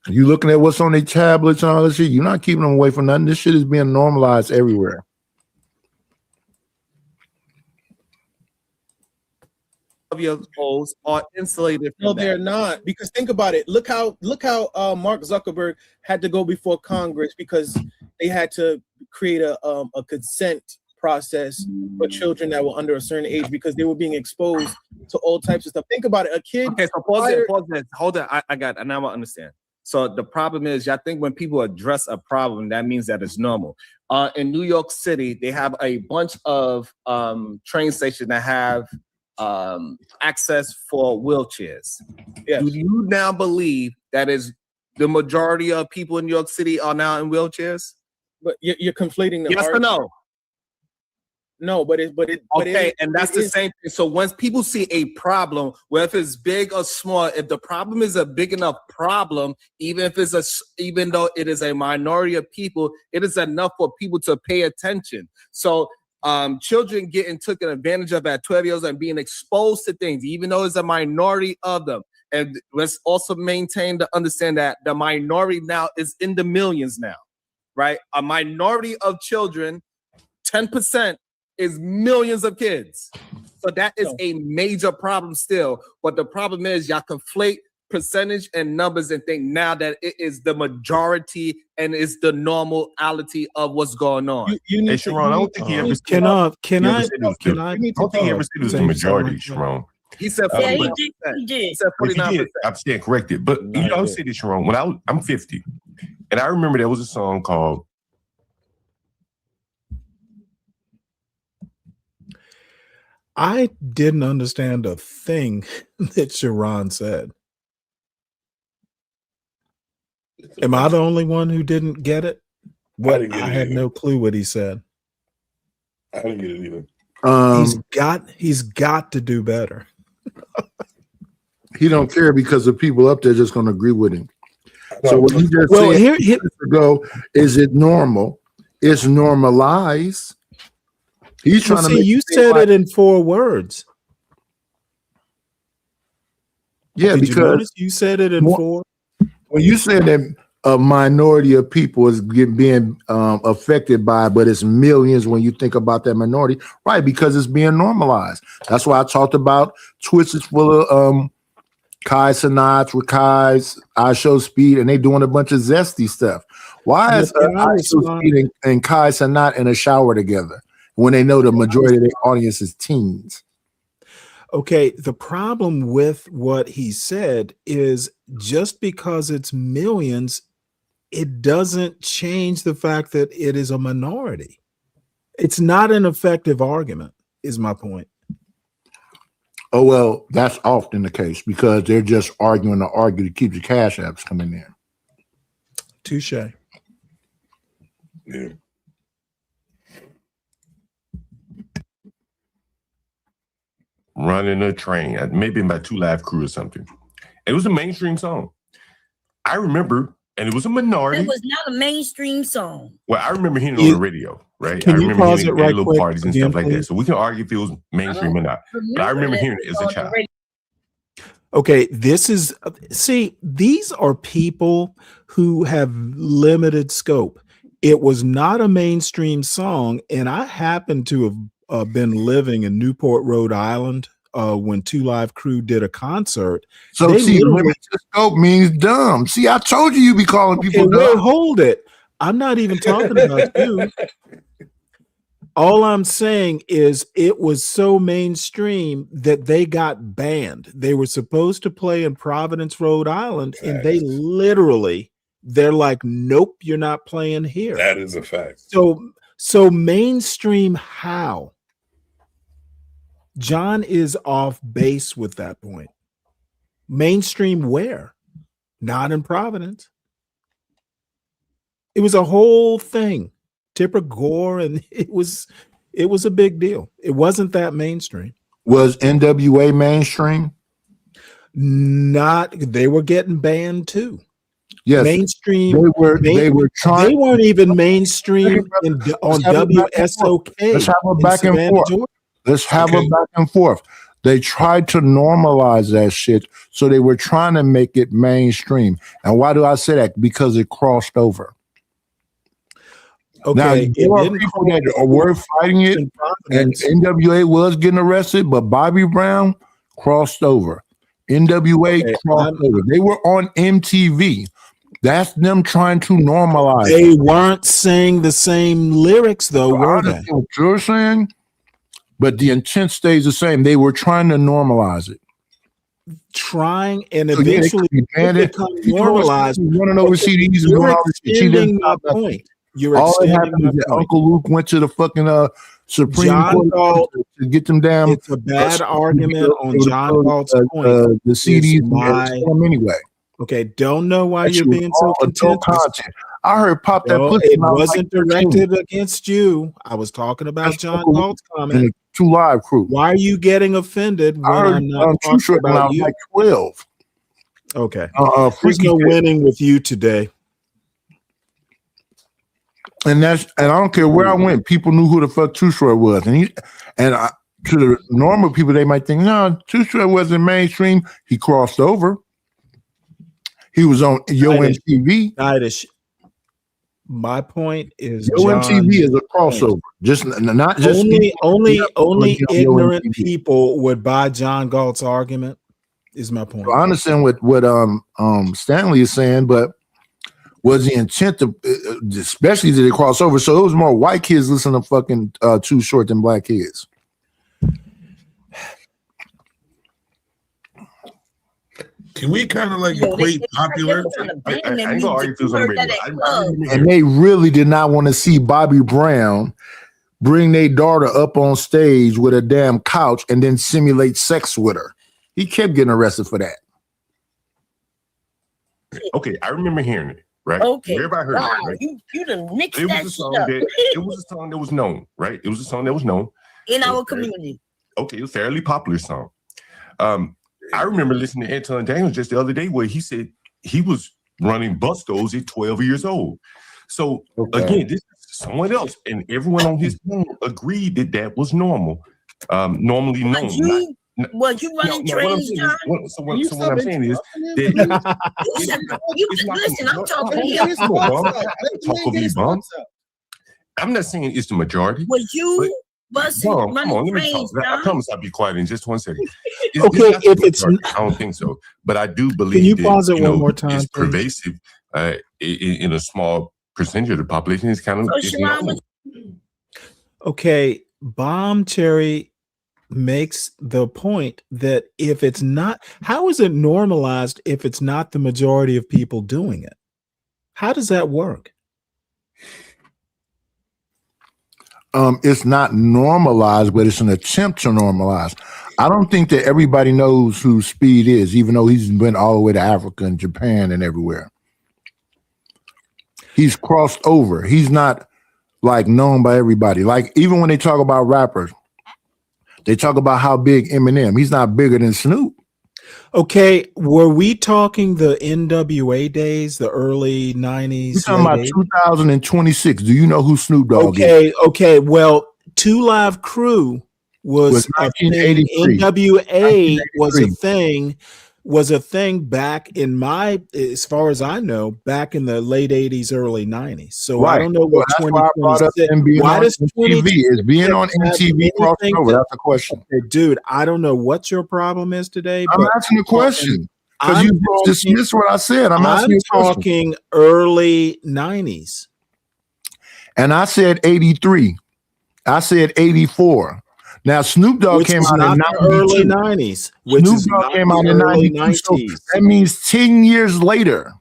you looking at what's on their tablets and all that shit, you're not keeping them away from nothing. This shit is being normalized everywhere. Of your goals are insulated. No, they're not. Because think about it. Look how Mark Zuckerberg had to go before Congress because they had to create a consent process for children that were under a certain age because they were being exposed to all types of stuff. Think about it. A kid. Okay, so pause it. Hold on. I got it. Now I understand. So the problem is, I think when people address a problem, that means that it's normal. In New York City, they have a bunch of train stations that have access for wheelchairs. Yes. Do you now believe that is the majority of people in New York City are now in wheelchairs? But you're conflating the yes or no? No, but it. Okay, and that's the same thing. So once people see a problem, whether if it's big or small, if the problem is a big enough problem, even though it is a minority of people, it is enough for people to pay attention. So children getting taken advantage of at 12 years and being exposed to things, even though it's a minority of them. And let's also maintain to understand that the minority now is in the millions now, right? A minority of children, 10%. Is millions of kids. So that is a major problem still. But the problem is y'all conflate percentage and numbers and think now that it is the majority and is the normality of what's going on. Hey, Sharon, I don't think he ever said Can I? I don't think he ever said it was the majority, Sharon. He said 49%. He did. He said 49%. I'm staying corrected. But you know, I'll say this, Sharon. I'm 50. And I remember there was a song called I didn't understand a thing that Sharon said. Am I the only one who didn't get it? I had no clue what he said. I didn't get it either. He's got to do better. He don't care because the people up there just going to agree with him. So what you just said here ago, is it normal? It's normalized. He's trying to. You said it in 4 words. Yeah, because you said it in 4. When you said that a minority of people is being affected by it, but it's millions when you think about that minority, right? Because it's being normalized. That's why I talked about Twitch is full of Kai Sinats with Kai's I Show Speed, and they doing a bunch of zesty stuff. Why is I Show Speed and Kai Sinat in a shower together when they know the majority of their audience is teens? Okay, the problem with what he said is just because it's millions, it doesn't change the fact that it is a minority. It's not an effective argument, is my point. Oh, well, that's often the case because they're just arguing to argue to keep the cash apps coming in. Touche. Yeah. Running a Train, maybe by 2 Live Crew or something. It was a mainstream song. I remember, and it was a minority. It was not a mainstream song. Well, I remember hearing it on the radio, right? Can I remember you pause hearing it right little quick parties and again, stuff like that. please? So we can argue if it was mainstream or not. But I remember hearing it as a child. Okay, these are people who have limited scope. It was not a mainstream song, and I happened to have been living in Newport, Rhode Island when Two Live Crew did a concert. So see, limited scope means dumb. See, I told you be calling people dumb. Wait, hold it. I'm not even talking about you. All I'm saying is it was so mainstream that they got banned. They were supposed to play in Providence, Rhode Island, and they literally, they're like, nope, you're not playing here. That is a fact. So mainstream how? John is off base with that point. Mainstream where? Not in Providence. It was a whole thing. Tipper Gore, and it was a big deal. It wasn't that mainstream. Was NWA mainstream? Not. They were getting banned too. Yes, mainstream. They were trying. They weren't even mainstream on WSOK. Let's have a back and forth. Let's have a back and forth. They tried to normalize that shit, so they were trying to make it mainstream. And why do I say that? Because it crossed over. Okay, now, there are people that were fighting it, and NWA was getting arrested, but Bobby Brown crossed over. NWA crossed over. They were on MTV. That's them trying to normalize. They weren't saying the same lyrics, though, were they? What you're saying, but the intent stays the same. They were trying to normalize it. Trying and eventually become normalized. Running over CDs and doing all this shit. You're extending my point. All that happened is that Uncle Luke went to the fucking Supreme Court to get them down. It's a bad argument on John Galt's point. The CDs them anyway. Okay, don't know why you're being so contentious. I heard pop that pussy. It wasn't directed against you. I was talking about John Galt's comment. And Two Live Crew. Why are you getting offended when I'm not talking about you? Like 12. Okay. There's no winning with you today. And I don't care where I went, people knew who the fuck Too Short was. To the normal people, they might think, no, Too Short wasn't mainstream. He crossed over. He was on Yo MTV. My point is Yo MTV is a crossover. Just not just only ignorant people would buy John Galt's argument. Is my point. I understand what Stanley is saying, but was the intent to, especially did it cross over? So it was more white kids listening to fucking Too Short than black kids. Can we kind of like equate popular? And they really did not want to see Bobby Brown bring their daughter up on stage with a damn couch and then simulate sex with her. He kept getting arrested for that. Okay, I remember hearing it. Right. Okay. Everybody heard it, right? You done mixed it that was a song shit up. it was a song that was known, right? It was a song that was known in our community. Okay, it was a fairly popular song. I remember listening to Anton Daniels just the other day where he said he was running Busco's at 12 years old. So again, this is someone else, and everyone on his team agreed that that was normal, normally known. Was you running trains, John? So what I'm saying is that listen, I'm talking to you. I'm not saying it's the majority. Was you running trains, John? I promise I'll be quiet in just 1 second. If it's I don't think so, but I do believe. Can you pause it one more time? It's pervasive in a small percentage of the population. It's kind of okay. Bomb Cherry makes the point that if it's not, how is it normalized if it's not the majority of people doing it? How does that work? It's not normalized, but it's an attempt to normalize. I don't think that everybody knows who Speed is, even though he's been all the way to Africa and Japan and everywhere. He's crossed over. He's not like known by everybody. Like even when they talk about rappers, they talk about how big Eminem. He's not bigger than Snoop. Okay, were we talking the NWA days, the early 90s? You're talking about 2026. Do you know who Snoop Dogg is? Okay. Well, Two Live Crew was 1983. NWA was a thing was a thing back in as far as I know, back in the late 80s, early 90s. So I don't know what that's why I brought up them being why on does MTV. Is being on MTV crossing over? That's the question. Okay, dude, I don't know what your problem is today. I'm asking a question because you dismissed what I said. I'm asking you a question. Talking early 90s. And I said 83. I said 84. Now Snoop Dogg came out in the early 90s. Snoop Dogg came out in 92. So that means 10 years later.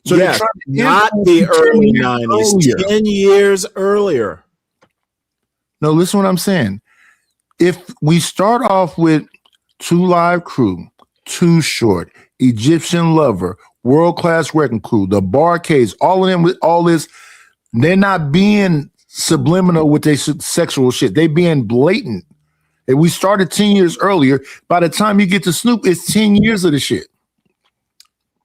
So yes, not the early 90s, 10 years earlier. No, listen what I'm saying. If we start off with 2 Live Crew, Too Short, Egyptian Lover, World Class Wrecking Crew, the Barcades, all of them with all this, they're not being subliminal with their sexual shit. They being blatant. If we started 10 years earlier, by the time you get to Snoop, it's 10 years of the shit.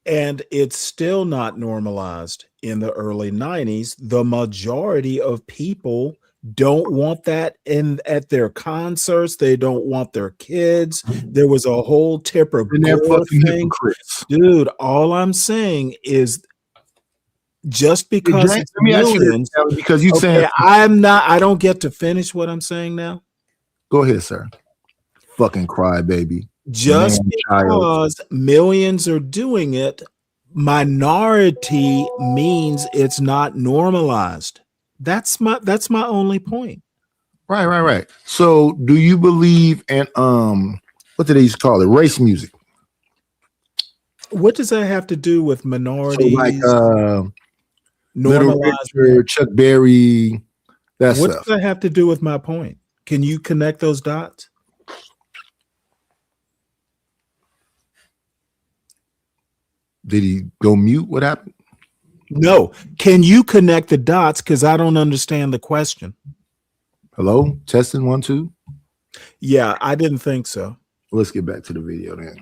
And it's still not normalized in the early 90s. The majority of people don't want that at their concerts. They don't want their kids. There was a whole Tipper Gore thing. Dude, all I'm saying is just because James, let me ask you this, because you said I don't get to finish what I'm saying now. Go ahead, sir. Fucking cry, baby. Just because millions are doing it, minority means it's not normalized. That's my only point. Right. So do you believe in what do they used to call it? Race music. What does that have to do with minorities? So like Little Richard, Chuck Berry, that what stuff. does that have to do with my point? Can you connect those dots? Did he go mute? What happened? No. Can you connect the dots? Because I don't understand the question. Hello? Testing 1, 2. Yeah, I didn't think so. Let's get back to the video then.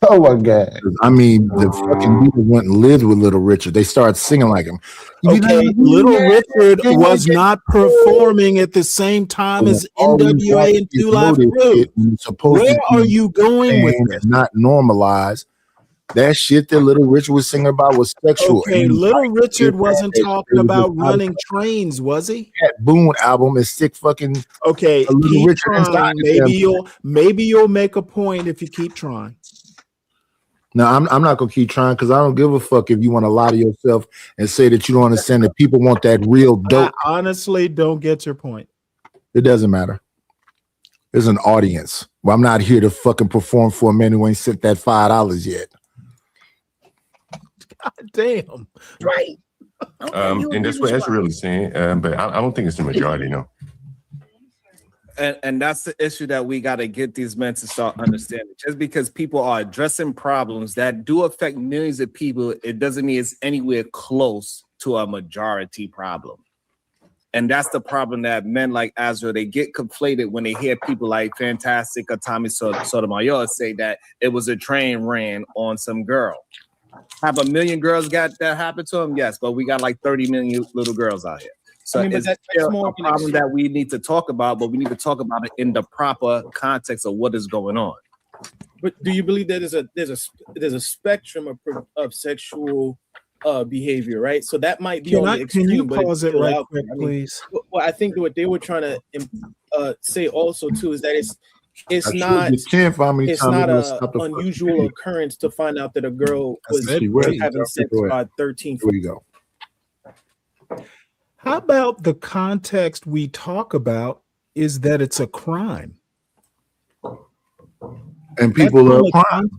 Oh my God. I mean, the fucking people went and lived with Little Richard. They started singing like him. Okay, Little Richard was not performing at the same time as NWA and 2 Live Crew. Where are you going with this? Not normalized. That shit that Little Richard was singing about was sexual. Okay, Little Richard wasn't talking about running trains, was he? That Boone album is sick fucking. Okay, Little Richard trying. Maybe you'll make a point if you keep trying. No, I'm not gonna keep trying because I don't give a fuck if you want to lie to yourself and say that you don't understand that people want that real dope. I honestly don't get your point. It doesn't matter. There's an audience. Well, I'm not here to fucking perform for a man who ain't sent that $5 yet. God damn. Right. And that's what Ezra is saying. But I don't think it's the majority, no. And that's the issue that we got to get these men to start understanding. Just because people are addressing problems that do affect millions of people, it doesn't mean it's anywhere close to a majority problem. And that's the problem that men like Azra, they get conflated when they hear people like Fantastic or Tommy Sotomayor say that it was a train ran on some girl. Have a million girls got that happen to them? Yes, but we got like 30 million little girls out here. So it's still a problem that we need to talk about, but we need to talk about it in the proper context of what is going on. But do you believe that there's a spectrum of sexual behavior, right? So that might be on the extreme. Can you pause it right quick, please? Well, I think what they were trying to say also too is that it's not an unusual occurrence to find out that a girl was having sex by 13. Here we go. How about the context we talk about is that it's a crime? And people love crime.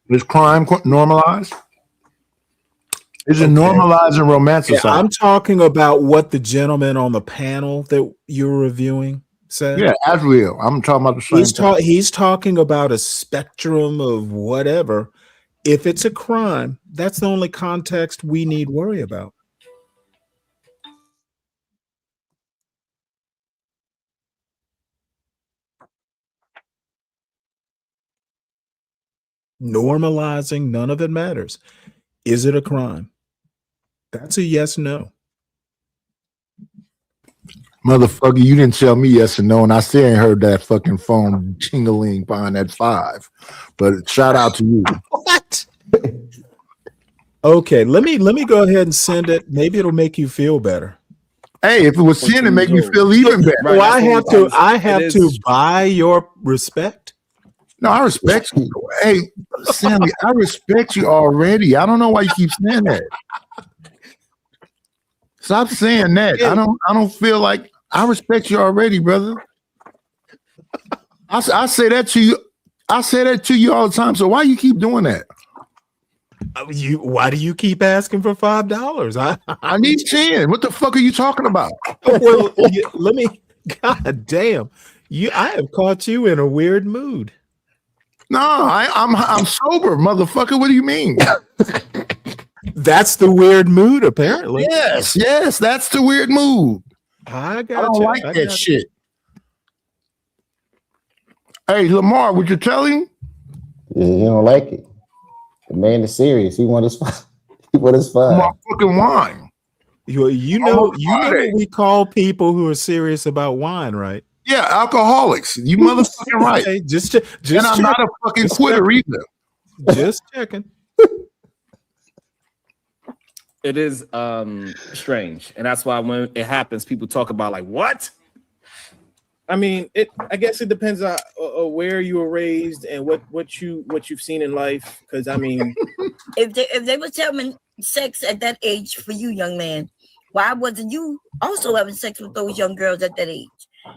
Is crime normalized? Is it normalized and romanticized? Yeah, I'm talking about what the gentleman on the panel that you're reviewing said. Yeah, as real. I'm talking about the same thing. He's talking about a spectrum of whatever. If it's a crime, that's the only context we need worry about. Normalizing, none of it matters. Is it a crime? That's a yes, no. Motherfucker, you didn't tell me yes or no, and I still ain't heard that fucking phone jingling behind that 5. But shout out to you. What? Okay, let me go ahead and send it. Maybe it'll make you feel better. Hey, if it was 10, it make me feel even better. Well, I have to buy your respect. No, I respect you. Hey, Sammy, I respect you already. I don't know why you keep saying that. Stop saying that. I don't feel like I respect you already, brother. I say that to you. I say that to you all the time. So why you keep doing that? Why do you keep asking for $5? I need 10. What the fuck are you talking about? Well, let me. God damn, I have caught you in a weird mood. No, I'm sober, motherfucker. What do you mean? That's the weird mood, apparently. Yes, that's the weird mood. I don't like that shit. Hey, Lamar, would you tell him? Yeah, he don't like it. The man is serious. He want his fun. My fucking wine. You know what we call people who are serious about wine, right? Yeah, alcoholics. You motherfucking right. Okay, just and I'm not a fucking quitter either. Just checking. It is strange, and that's why when it happens, people talk about like what. I mean, I guess it depends on where you were raised and what you've seen in life. Because I mean, if they were having sex at that age for you, young man, why wasn't you also having sex with those young girls at that age?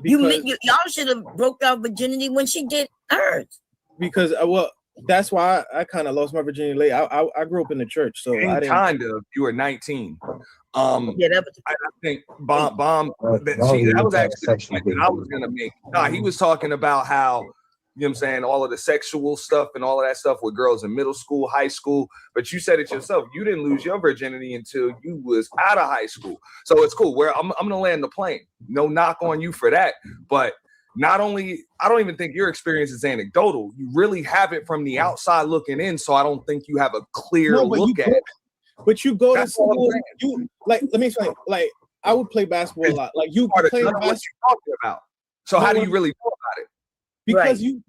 Y'all should have broke out virginity when she did hers. Because that's why I kind of lost my virginity late. I grew up in the church, so I didn't. Kind of. You were 19. Yeah, that was. I think bomb. That was actually the point that I was gonna make. Nah, he was talking about how, you know what I'm saying, all of the sexual stuff and all of that stuff with girls in middle school, high school. But you said it yourself. You didn't lose your virginity until you was out of high school. So it's cool. Where I'm gonna land the plane. No knock on you for that. But not only, I don't even think your experience is anecdotal. You really have it from the outside looking in. So I don't think you have a clear look at it. But you go to school, you like. Let me explain. Like, I would play basketball a lot. Like, you play basketball. What you talking about? So how do you really know about it? Because you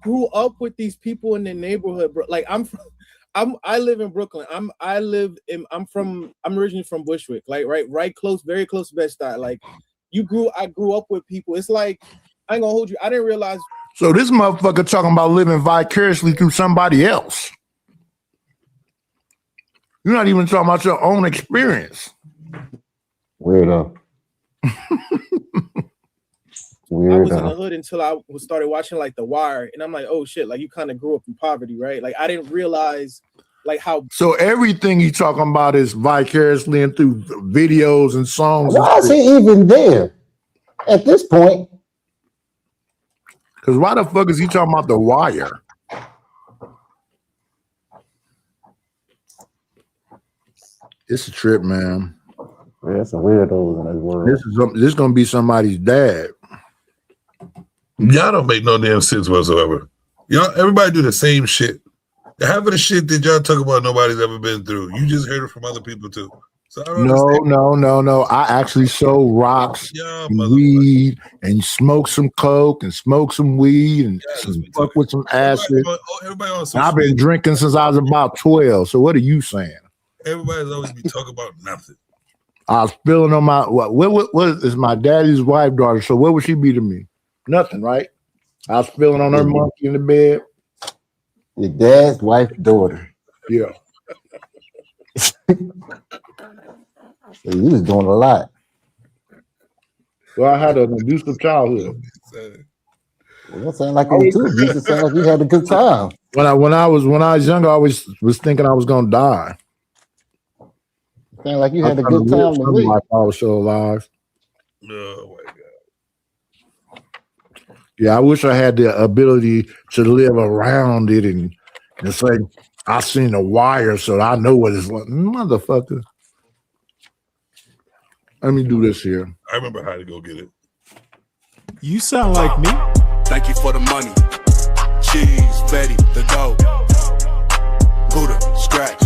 grew up with these people in the neighborhood, bro. Like, I live in Brooklyn. I'm originally from Bushwick. Like, right close, very close to Bed-Stuy. Like, I grew up with people. It's like, I ain't gonna hold you. I didn't realize. So this motherfucker talking about living vicariously through somebody else. You're not even talking about your own experience. Weirdo. I was in the hood until I started watching like The Wire, and I'm like, oh shit, like you kind of grew up in poverty, right? Like I didn't realize like how. So everything you talking about is vicariously and through videos and songs. Why is he even there at this point? Because why the fuck is he talking about The Wire? It's a trip, man. Yeah, that's some weirdos in this world. This is gonna be somebody's dad. Y'all don't make no damn sense whatsoever. Y'all, everybody do the same shit. Half of the shit that y'all talk about, nobody's ever been through. You just heard it from other people too. So No. I actually sold rocks, and weed, and smoke some coke, and smoke some weed, and fuck with some acid. Everybody on some I've been drinking since I was about 12. So what are you saying? Everybody's always be talking about nothing. I was feeling on my what is my daddy's wife daughter. So what would she be to me? Nothing, right? I was feeling on her monkey in the bed. Your dad's wife daughter. Yeah. So you was doing a lot. Well, I had an abusive childhood. Well, that sounds like it was too abusive. It sounds like you had a good time. When I was younger, I always was thinking I was gonna die. Sound like you had a good time. My father was still alive. Oh my god. Yeah, I wish I had the ability to live around it and say I seen The Wire, so I know what it's like. Motherfucker. Let me do this here. I remember how to go get it. You sound like me. Thank you for the money. Cheese, Betty, the dough. Buddha, scratch,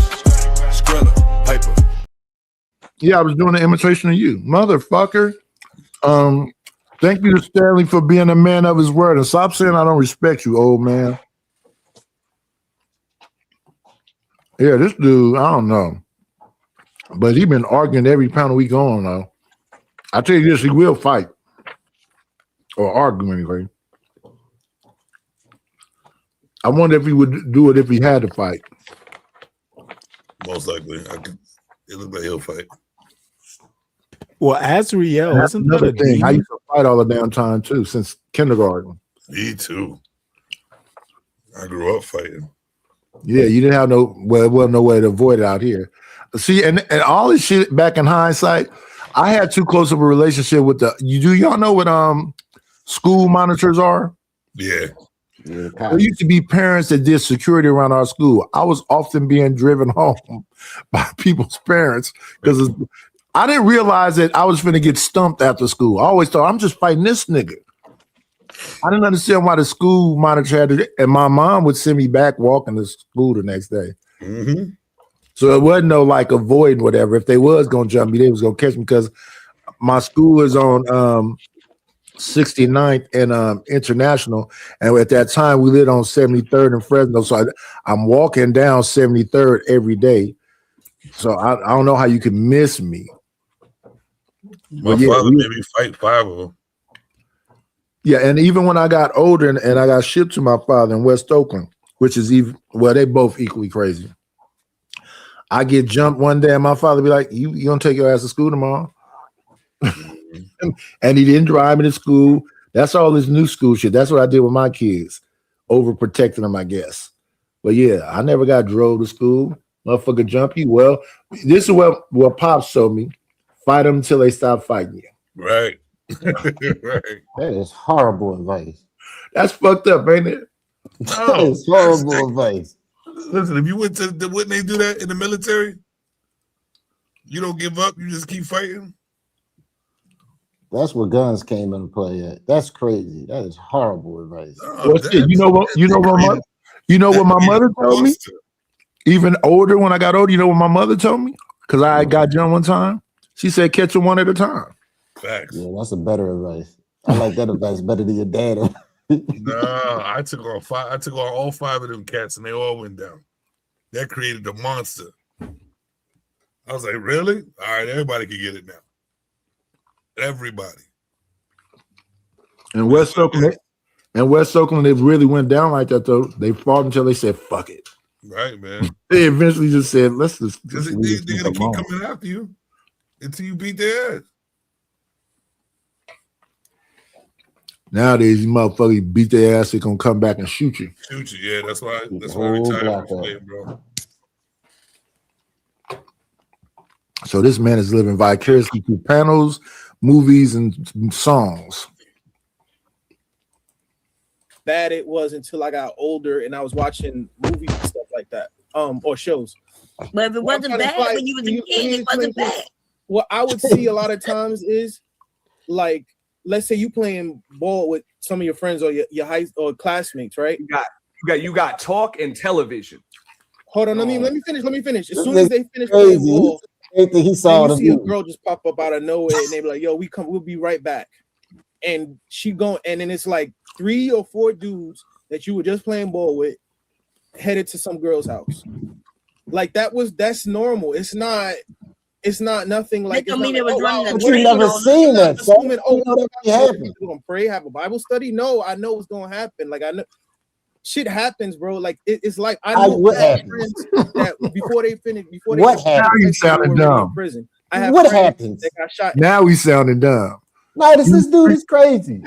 Skrilla, paper. Yeah, I was doing an imitation of you, motherfucker. Thank you to Stanley for being a man of his word, and stop saying I don't respect you, old man. Yeah, this dude, I don't know, but he been arguing every panel we go on though. I tell you this, he will fight or argue anyway. I wonder if he would do it if he had to fight. Most likely, it looks like he'll fight. Well, Azriel, That's isn't that another a thing. I demon? used to fight all the damn time too, since kindergarten. Me too. I grew up fighting. Yeah, you didn't have no way to avoid it out here. See, and all this shit back in hindsight, I had too close of a relationship with y'all know what school monitors are? Yeah. There used to be parents that did security around our school. I was often being driven home by people's parents because I didn't realize that I was going to get stumped after school. I always thought I'm just fighting this nigga. I didn't understand why the school monitor had to, and my mom would send me back walking to school the next day. Mm-hmm. So it wasn't no like avoiding whatever. If they was gonna jump me, they was gonna catch me because my school is on 69th and International, and at that time we lived on 73rd and Fresno. So I'm walking down 73rd every day. So I don't know how you can miss me. My father made me fight 5 of them. Yeah, and even when I got older and I got shipped to my father in West Oakland, which is even they both equally crazy. I get jumped one day and my father be like, you gonna take your ass to school tomorrow? And he didn't drive me to school. That's all this new school shit. That's what I did with my kids, overprotecting them, I guess. But yeah, I never got drove to school. Motherfucker jump you. Well, this is what Pops showed me. Fight them until they stop fighting you. Right. Right. That is horrible advice. That's fucked up, ain't it? That is horrible advice. Listen, if you went to wouldn't they do that in the military? You don't give up, you just keep fighting. That's where guns came into play at. That's crazy. That is horrible advice. You know what my mother told me? Even older, when I got older, you know what my mother told me? Because I got jumped one time. She said, catch them one at a time. Facts. Yeah, that's a better advice. I like that advice better than your dad. No, I took on all 5 of them cats and they all went down. That created the monster. I was like, really? All right, everybody can get it now. Everybody. And West Oakland, they really went down like that though. They fought until they said, fuck it. Right, man. They eventually just said, let's just they're gonna keep coming after you until you beat their ass. Nowadays, you motherfuckers beat their ass, they're gonna come back and shoot you. Shoot you, yeah. That's why I retired from playing, bro. So this man is living vicariously through panels, movies, and songs. Bad it was until I got older and I was watching movies and stuff like that, or shows. But if it wasn't bad when you was a kid, it wasn't bad. What I would see a lot of times is like, let's say you playing ball with some of your friends or your high or classmates, right? You got talk and television. Hold on, let me finish. As soon as they finish playing ball, he saw you see a girl just pop up out of nowhere and they be like, yo, we'll be right back. And she going, and then it's like 3 or 4 dudes that you were just playing ball with headed to some girl's house. Like that's normal. It's not nothing like. But you never seen that. So you gonna pray, have a Bible study? No, I know what's gonna happen. Like I know, shit happens, bro. Like it's like I know friends that before they finish, What happened? Now you sounded dumb. Prison. I have what friends happens? that got shot. Now we sounding dumb. No, this dude is crazy.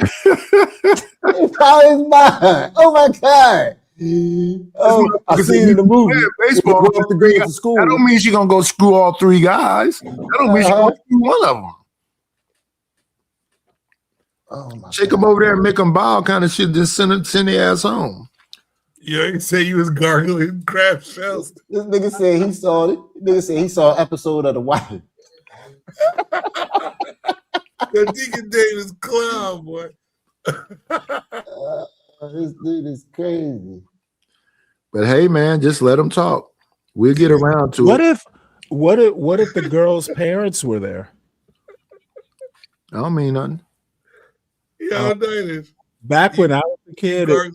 Oh my god. Oh, I seen it in the movie. Baseball. That don't mean she's gonna go screw all 3 guys. That don't mean she's gonna screw one of them. Oh Take them over there and make them bow, kind of shit. Just send their ass home. You ain't say you was gargling crab shells. This nigga said he saw it. Nigga said he saw an episode of The Wife. The Deacon Davis clown, boy. This dude is crazy. But hey, man, just let them talk. We'll get around to it. What if the girl's parents were there? I don't mean nothing. Back when I was a kid, I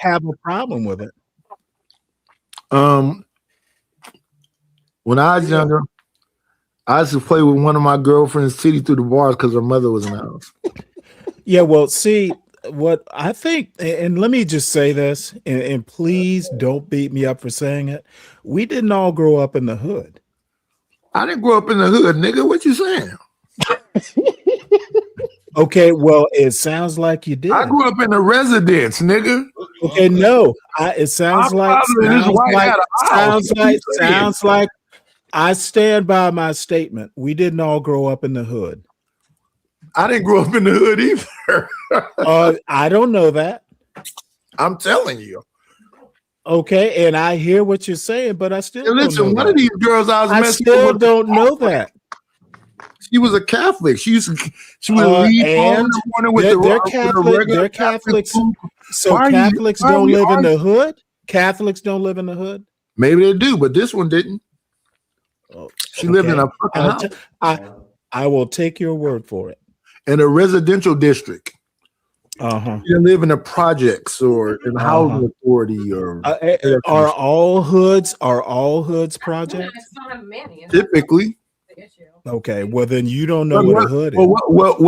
have a problem with it. When I was younger, I used to play with one of my girlfriends' titty through the bars because her mother was in the house. Yeah, well, see, what I think, and let me just say this, and please don't beat me up for saying it. We didn't all grow up in the hood. I didn't grow up in the hood, nigga. What you saying? Okay, well, it sounds like you did. I grew up in a residence, nigga. Okay, no, it sounds like I stand by my statement. We didn't all grow up in the hood. I didn't grow up in the hood either. I don't know that. I'm telling you. Okay, and I hear what you're saying, but I still listen. don't know One that. of these girls I was messing still with, don't know that. She was a Catholic. She would leave home in the morning with they're Catholic. They're Catholics. So Catholics don't live in the hood. Catholics don't live in the hood. Maybe they do, but this one didn't. She lived in a fucking house. I will take your word for it. In a residential district. Uh-huh. You live in a projects or in a housing authority or are all hoods projects? Typically. Okay, well then you don't know what a hood is. What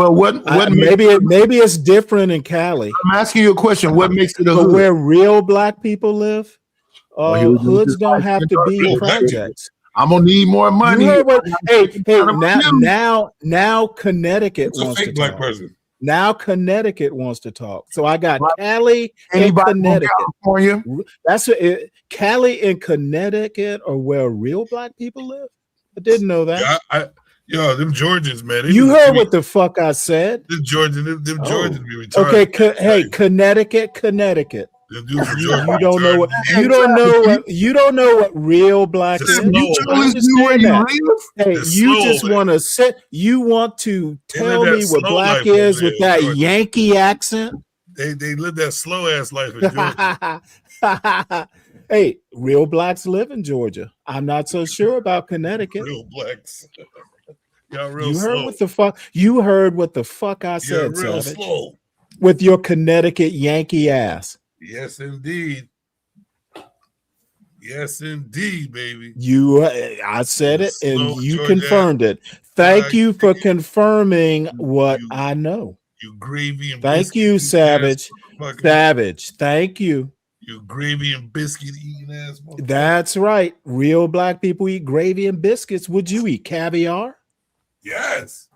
maybe it's different in Cali. I'm asking you a question. What makes it a but hood? Where real black people live, hoods don't have to be projects. I'm gonna need more money. You heard what, now Connecticut wants to talk. Now Connecticut wants to talk. So I got Cali and Connecticut. California? That's Cali and Connecticut are where real black people live. I didn't know that. Yeah, them Georgians, man. You heard what the fuck I said. Them Georgians be retarded. Okay, hey, Connecticut. You don't know what real black is. Hey, you just want to tell me what black is with that Yankee accent. They live that slow ass life in Georgia. Hey, real blacks live in Georgia. I'm not so sure about Connecticut. Real blacks. Y'all real you slow. heard what the fuck? You heard what the fuck I said, real Savage. Slow. With your Connecticut Yankee ass. Yes, indeed. Yes, indeed, baby. I said it, and you confirmed it. Thank you for confirming what I know. You gravy and thank you, Savage. Savage, thank you. You gravy and biscuit eating ass. That's right. Real black people eat gravy and biscuits. Would you eat caviar? Yes.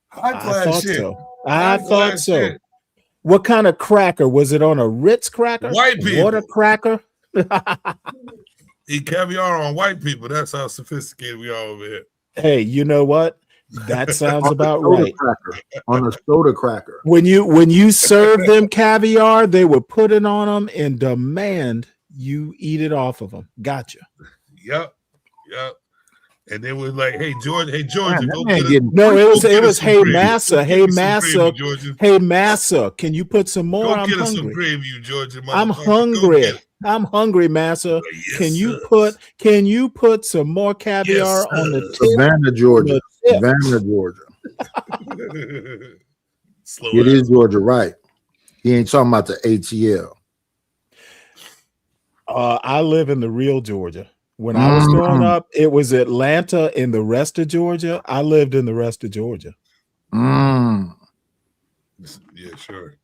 High class shit. I thought so. What kind of cracker? Was it on a Ritz cracker? White people. Water cracker? Eat caviar on white people. That's how sophisticated we are over here. Hey, you know what? That sounds about right. On a soda cracker. When you serve them caviar, they were putting on them and demand you eat it off of them. Gotcha. Yep. And they were like, "Hey Georgia, it was hey Massa, hey Massa, can you put some more? I'm hungry. Some gravy, you Georgia. I'm hungry, Massa. Can you put some more caviar on the tip? Savannah, Georgia. Savannah, Georgia. It is Georgia, right? He ain't talking about the ATL. I live in the real Georgia. When I was growing up, it was Atlanta and the rest of Georgia. I lived in the rest of Georgia. Yeah, sure.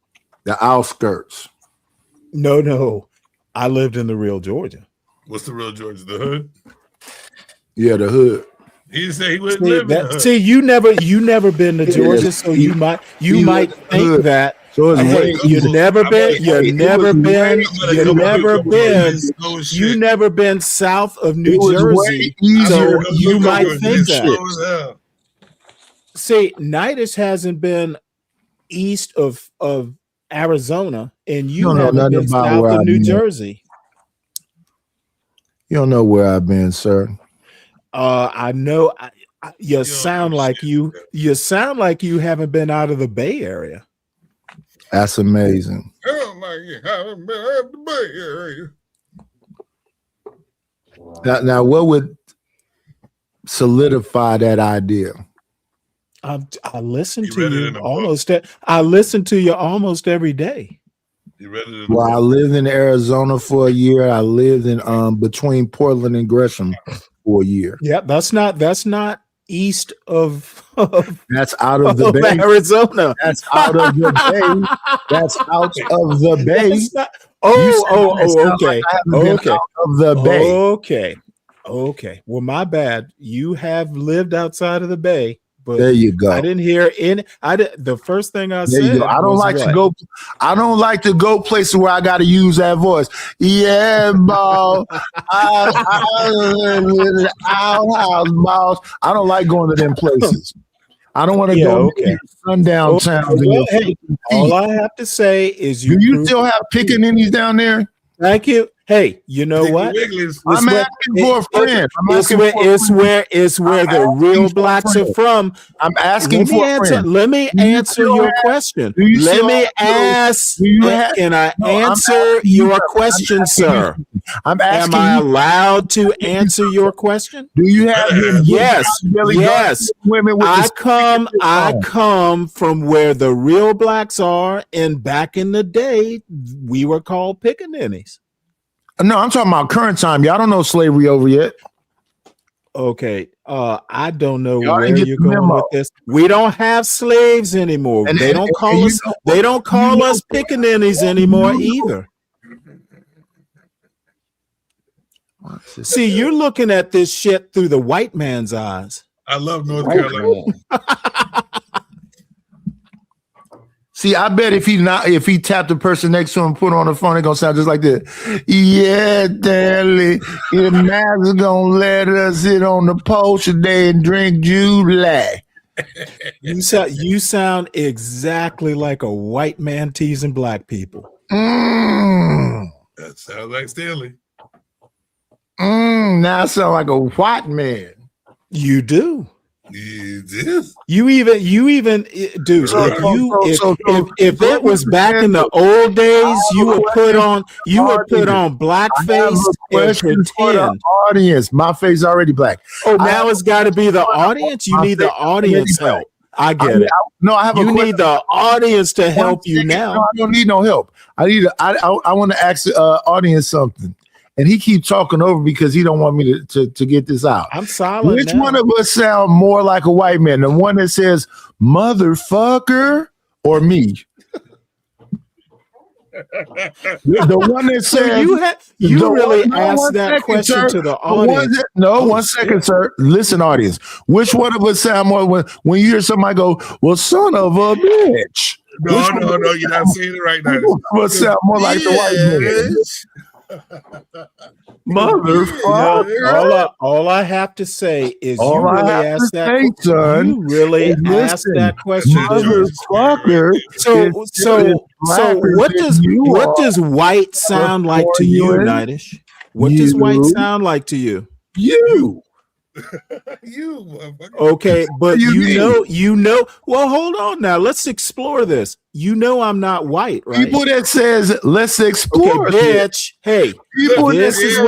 The outskirts. No. I lived in the real Georgia. What's the real Georgia? The hood? Yeah, the hood. He didn't say he wouldn't live in the hood. See, you never been to Georgia, so you might think that. So you've never been south of New Jersey, so you might think that. See, Nidus hasn't been east of Arizona, and you haven't been south of New Jersey. You don't know where I've been, sir. I know. You sound like you haven't been out of the Bay Area. That's amazing. Now, what would solidify that idea? I listen to you almost. I listen to you almost every day. You read it in Well, I lived in Arizona for a year. I lived in between Portland and Gresham for a year. Yeah, that's not east of that's out of the bay. Arizona. That's out of the bay. That's out of the bay. Okay. Okay. Out of the bay. Okay. Well, my bad. You have lived outside of the bay. But there you go. I didn't hear any. The first thing I said. I don't like to go. I don't like to go places where I got to use that voice. Yeah, boss. Boss. I don't like going to them places. I don't want to go to sundown towns. Well, hey, all I have to say is do you still have pickaninnies down there? Thank you. Hey, you know what? I'm asking for a friend. It's where the real blacks are from. I'm asking for a friend. Let me answer your question. Can I answer your question, sir? I'm asking. Am I allowed to answer your question? Do you have yes. Women with I come from where the real blacks are, and back in the day, we were called pickaninnies. No, I'm talking about current time. Y'all don't know slavery over yet. Okay. I don't know where you're going with this. We don't have slaves anymore. They don't call us pickaninnies anymore either. See, you're looking at this shit through the white man's eyes. I love North Carolina. See, I bet if he tapped the person next to him, put on the phone, it's gonna sound just like this. Yeah, Daddy, your man's gonna let us sit on the porch today and drink July. You sound exactly like a white man teasing black people. That sounds like Stanley. Now I sound like a white man. You do. You even dude. If it was back in the old days, you would put on blackface and pretend. Audience, my face is already black. Oh, now it's got to be the audience. You need the audience help. I get it. I have. You need the audience to help you now. No, I don't need no help. I want to ask the audience something. And he keeps talking over because he don't want me to get this out. I'm silent. Which one of us sound more like a white man? The one that says motherfucker or me? The one that says you really asked that question to the audience. One second, sir. Listen, audience. Which one of us sound more when you hear somebody go, well, son of a bitch? No, you're not saying it right now. What sound more like the white man? Motherfucker! All I have to say is you really asked that question. Motherfucker! So what does white sound like to you, Nidish? What does white sound like to you? You. Okay, but you know. Well, hold on now. Let's explore this. You know I'm not white, right? People that says let's explore, bitch. Hey, this is so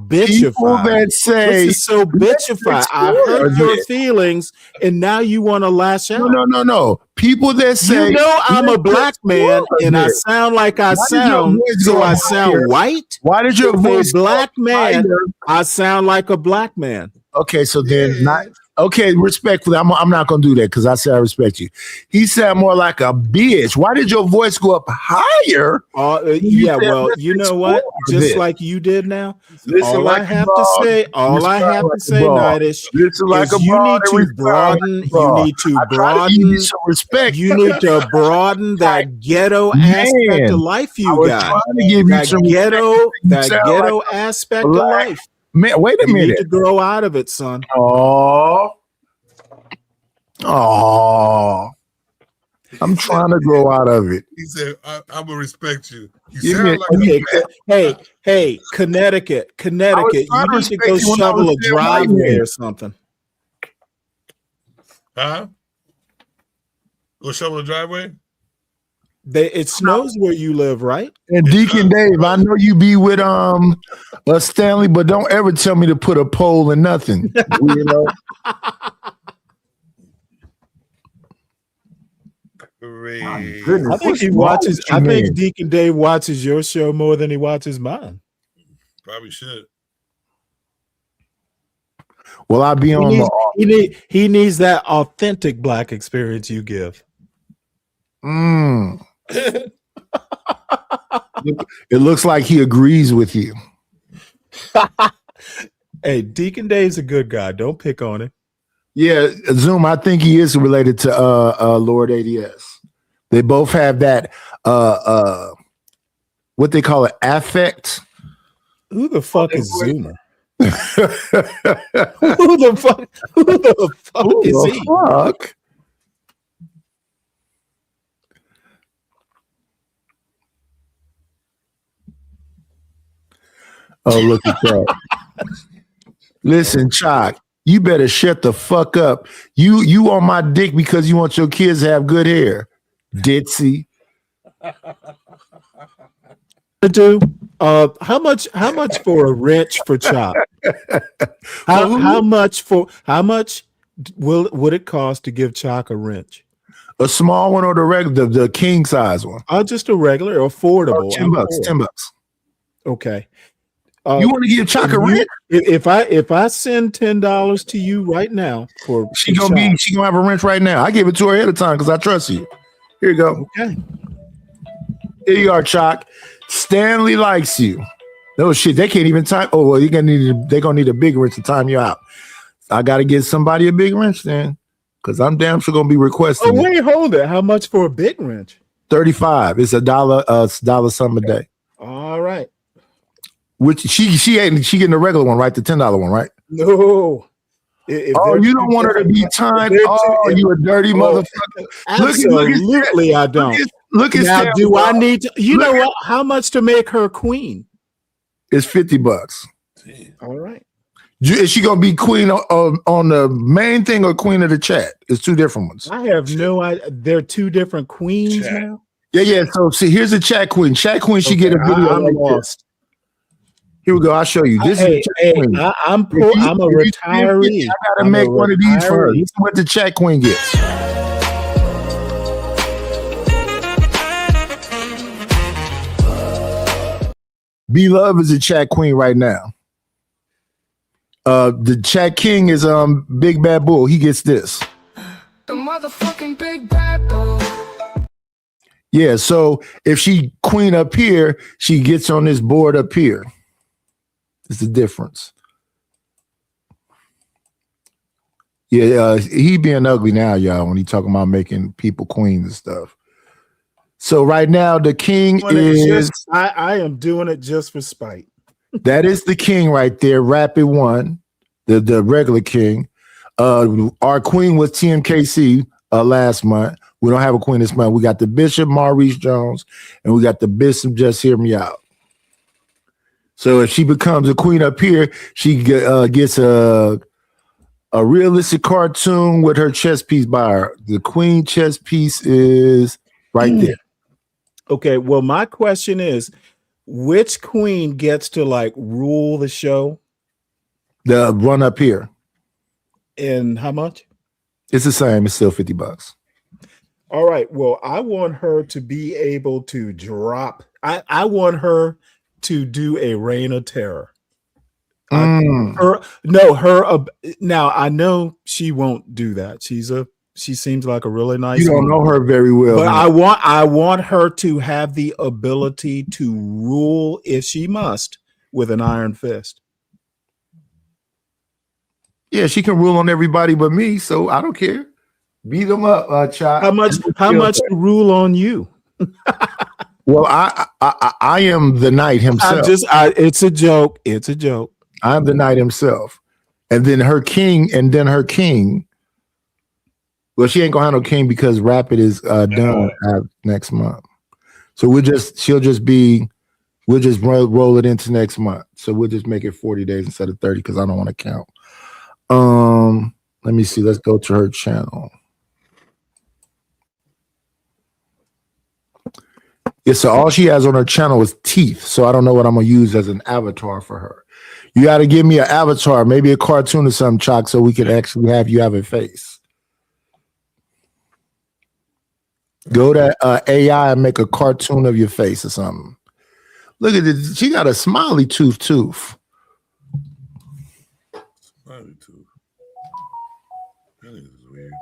bitchified. People that say this is so bitchified. I hurt your feelings, and now you want to lash out. No. People that say I'm a black man, and I sound like I sound, so I sound white. Why did your voice black man? I sound like a black man. Okay, so then not. Okay, respectfully, I'm not gonna do that because I said I respect you. He sounded more like a bitch. Why did your voice go up higher? Well, you know what? Just like you did now. All I have to say, Nidish, is you need to broaden. Respect. You need to broaden that ghetto aspect of life you got. That ghetto aspect of life. Man, wait a minute. You need to grow out of it, son. Oh, I'm trying to grow out of it. He said, "I'm gonna respect you." Hey, Connecticut. You need to go shovel a driveway or something. Huh? Go shovel a driveway? It snows where you live, right? And Deacon Dave, I know you be with Stanley, but don't ever tell me to put a pole in nothing. You know? I think he watches. I think Deacon Dave watches your show more than he watches mine. Probably should. Well, I'll be on. He needs that authentic black experience you give. It looks like he agrees with you. Hey, Deacon Dave's a good guy. Don't pick on him. Yeah, Zoom. I think he is related to Lord ADS. They both have that what they call it, affect. Who the fuck is Zoomer? Who the fuck is he? Fuck? Oh, look at that. Listen, Chalk, you better shut the fuck up. You on my dick because you want your kids to have good hair. Ditzy. How much for a wrench for Chop? How much would it cost to give Chalk a wrench? A small one or the king size one? Just a regular, affordable. $10. Okay. You want to give Chalk a wrench? If I send $10 to you right now she gonna have a wrench right now. I gave it to her ahead of time because I trust you. Here you go. Okay. Here you are, Chalk. Stanley likes you. No shit, they can't even time. Oh well, they're gonna need a big wrench to time you out. I gotta get somebody a big wrench then, because I'm damn sure gonna be requesting. Oh wait, hold it. How much for a big wrench? $35. It's $1 some a day. All right. Which she getting the regular one, right? The $10 one, right? No. You don't want her to be timed. Oh, you a dirty motherfucker. Absolutely, I don't. Look at now. Do I need to? You know what? How much to make her queen? It's $50. All right. Is she gonna be queen on the main thing or queen of the chat? It's two different ones. I have no idea. They're two different queens now. Yeah. So see, here's a chat queen. Chat queen should get a video. I'm lost. Here we go. I'll show you. This is I'm poor. I'm a retiree. I gotta make one of these for her. This is what the chat queen gets. B Love is a chat queen right now. The chat king is Big Bad Bull. He gets this. The motherfucking Big Bad Bull. Yeah. So if she queen up here, she gets on this board up here. It's the difference. Yeah, he being ugly now, y'all, when he talking about making people queens and stuff. So right now, the king is... I am doing it just for spite. That is the king right there, Rapid One, the regular king. Our queen was TMKC last month. We don't have a queen this month. We got the Bishop, Maurice Jones, and we got the Bishop, Just Hear Me Out. So if she becomes a queen up here, she gets a realistic cartoon with her chess piece by her. The queen chess piece is right there. Okay, well, my question is, which queen gets to like rule the show? The one up here. And how much? It's the same. It's still $50. All right. Well, I want her to be able to drop. I want her to do a reign of terror. Now I know she won't do that. She seems like a really nice. You don't know her very well, but I want her to have the ability to rule if she must with an iron fist. Yeah, she can rule on everybody but me, so I don't care. Beat them up, child. How much to rule on you? Well, I am the knight himself. It's a joke. It's a joke. I'm the knight himself. And then her king, well, she ain't gonna have no king because Rapid is done next month. So we'll just roll it into next month. So we'll just make it 40 days instead of 30 because I don't want to count. Let me see. Let's go to her channel. Yeah, so all she has on her channel is teeth. So I don't know what I'm gonna use as an avatar for her. You got to give me an avatar, maybe a cartoon or something, Chalk, so we can actually have you have a face. Go to AI and make a cartoon of your face or something. Look at this. She got a smiley tooth. Smiley tooth. That is weird.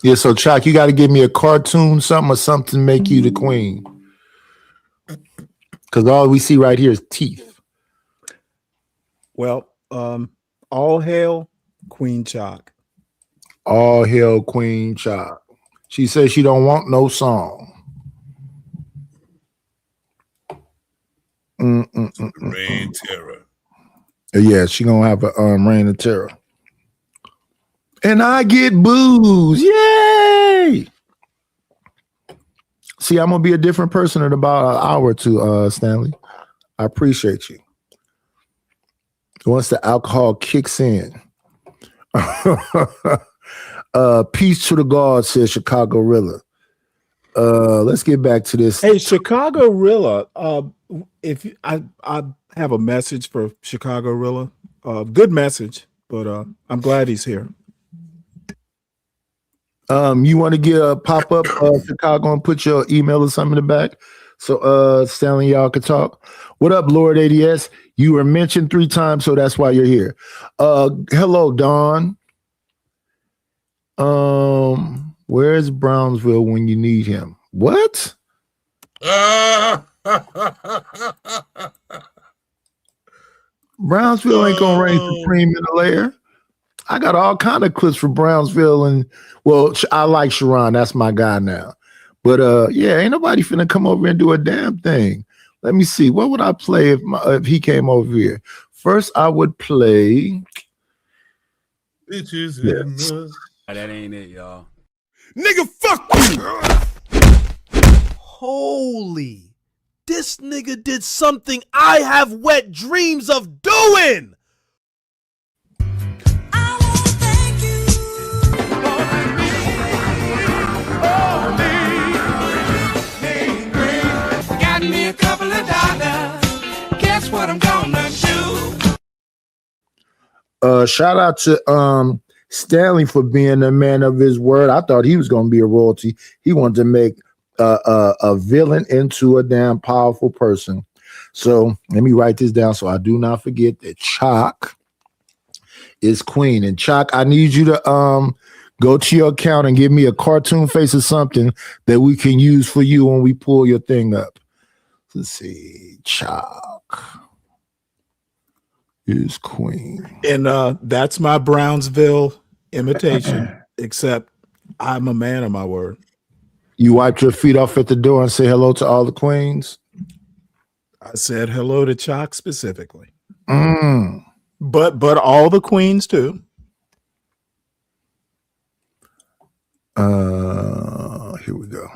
Yeah, so Chuck, you got to give me a cartoon, something to make you the queen. Because all we see right here is teeth. Well, all hail Queen Chalk. All hail Queen Chalk. She says she don't want no song. Reign terror. Yeah, she gonna have a reign of terror. And I get booze. Yay! See, I'm gonna be a different person in about an hour or two, Stanley. I appreciate you. Once the alcohol kicks in. Peace to the gods, says Chicago Rilla. Let's get back to this. Hey, Chicago Rilla. If you, I have a message for Chicago Rilla. Good message, but I'm glad he's here. You want to get a pop-up Chicago and put your email or something in the back so Stanley y'all can talk. What up, Lord ADS? You were mentioned 3 times, so that's why you're here. Hello, Don. Where's Brownsville when you need him? What? Brownsville ain't gonna reign supreme in the lair. I got all kind of clips for Brownsville, and well, I like Sharon. That's my guy now. But yeah, ain't nobody finna come over and do a damn thing. Let me see. What would I play if he came over here? First, I would play. Bitches Yeah. in the... That ain't it, y'all. Nigga, fuck you! Holy. This nigga did something I have wet dreams of doing! Got me a couple of dollars. Guess what I'm gonna do? Shout out to Stanley for being a man of his word. I thought he was gonna be a royalty. He wanted to make a villain into a damn powerful person. So let me write this down so I do not forget that Chalk is queen. And Chalk, I need you to go to your account and give me a cartoon face or something that we can use for you when we pull your thing up. Let's see. Chalk is queen. And that's my Brownsville imitation, except I'm a man of my word. You wiped your feet off at the door and say hello to all the queens? I said hello to Chalk specifically. Mm. But all the queens too. Here we go.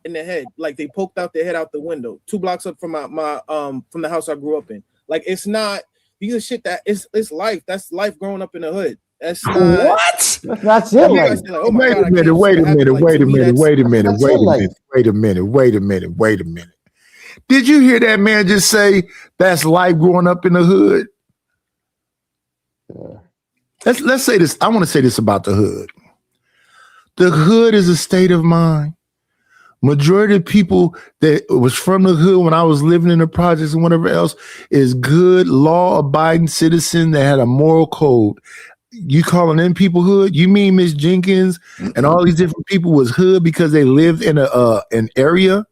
In the head, like they poked out their head out the window, 2 blocks up from my from the house I grew up in. Like it's not these are shit that it's life. That's life growing up in the hood. That's not What? That's not your life. Like, oh my God, Wait a minute. Did you hear that man just say that's life growing up in the hood? Let's say this. I want to say this about the hood. The hood is a state of mind. Majority of people that was from the hood when I was living in the projects and whatever else is good, law-abiding citizen that had a moral code. You calling them people hood? You mean Miss Jenkins and all these different people was hood because they lived in an area?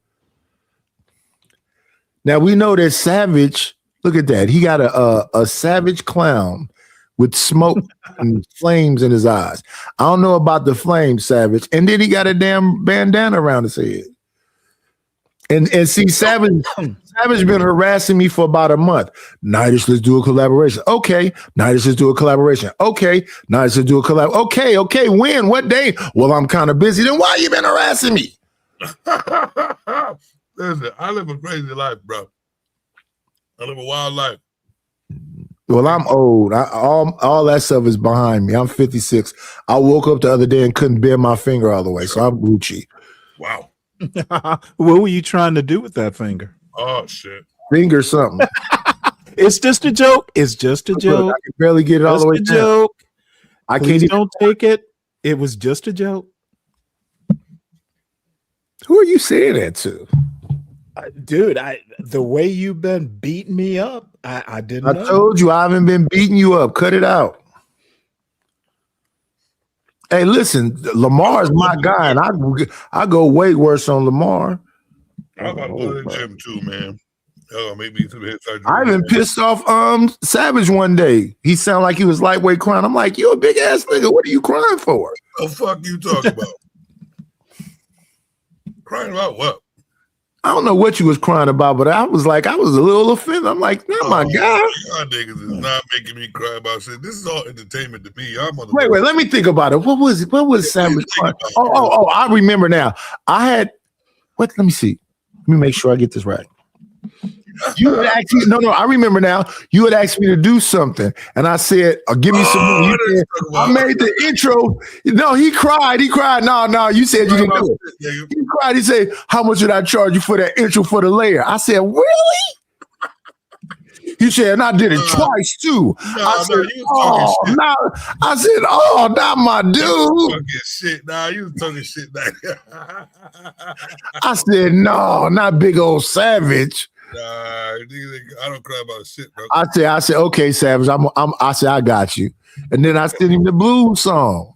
Now we know that Savage. Look at that. He got a savage clown with smoke and flames in his eyes. I don't know about the flames, Savage. And then he got a damn bandana around his head. And see, Savage been harassing me for about a month. Nightish, let's do a collaboration. Okay. Nightish, let's do a collaboration. Okay. Nightish, let's do a collab. Okay. When? What day? Well, I'm kind of busy. Then why you been harassing me? Listen, I live a crazy life, bro. I live a wild life. Well, I'm old. All that stuff is behind me. I'm 56. I woke up the other day and couldn't bend my finger all the way, so I'm Gucci. Wow. What were you trying to do with that finger? Oh, shit. Finger something. It's just a joke. It's just a joke. I can barely get it all the way Just a down. joke. I Please can't. don't take it. It was just a joke. Who are you saying that to? Dude, the way you've been beating me up, I didn't know. I told you I haven't been beating you up. Cut it out. Hey, listen, Lamar's my guy, and I go way worse on Lamar. I'm about to go to the gym too, man. Maybe some hit surgery. I even pissed off Savage one day. He sounded like he was lightweight crying. I'm like, you a big ass nigga. What are you crying for? The fuck you talking about? Crying about what? I don't know what you was crying about, but I was a little offended. I'm like, not my guy. Y'all niggas is not making me cry about shit. This is all entertainment to me. Y'all Wait, let me think about it. What was Savage crying? Oh, I remember now. Let me see. Let me make sure I get this right. You had asked me, no, I remember now. You had asked me to do something, and I said, give me some money. I made the intro. No, he cried. No, you said you didn't do it. He cried. He said, how much did I charge you for that intro for the layer? I said, really? He said, and I did it twice too. I said, oh, not my dude. You was talking shit. I said, no, not big old Savage. Nah, I don't cry about shit, bro. I said, okay, Savage. I said, I got you. And then I sent him the blues song.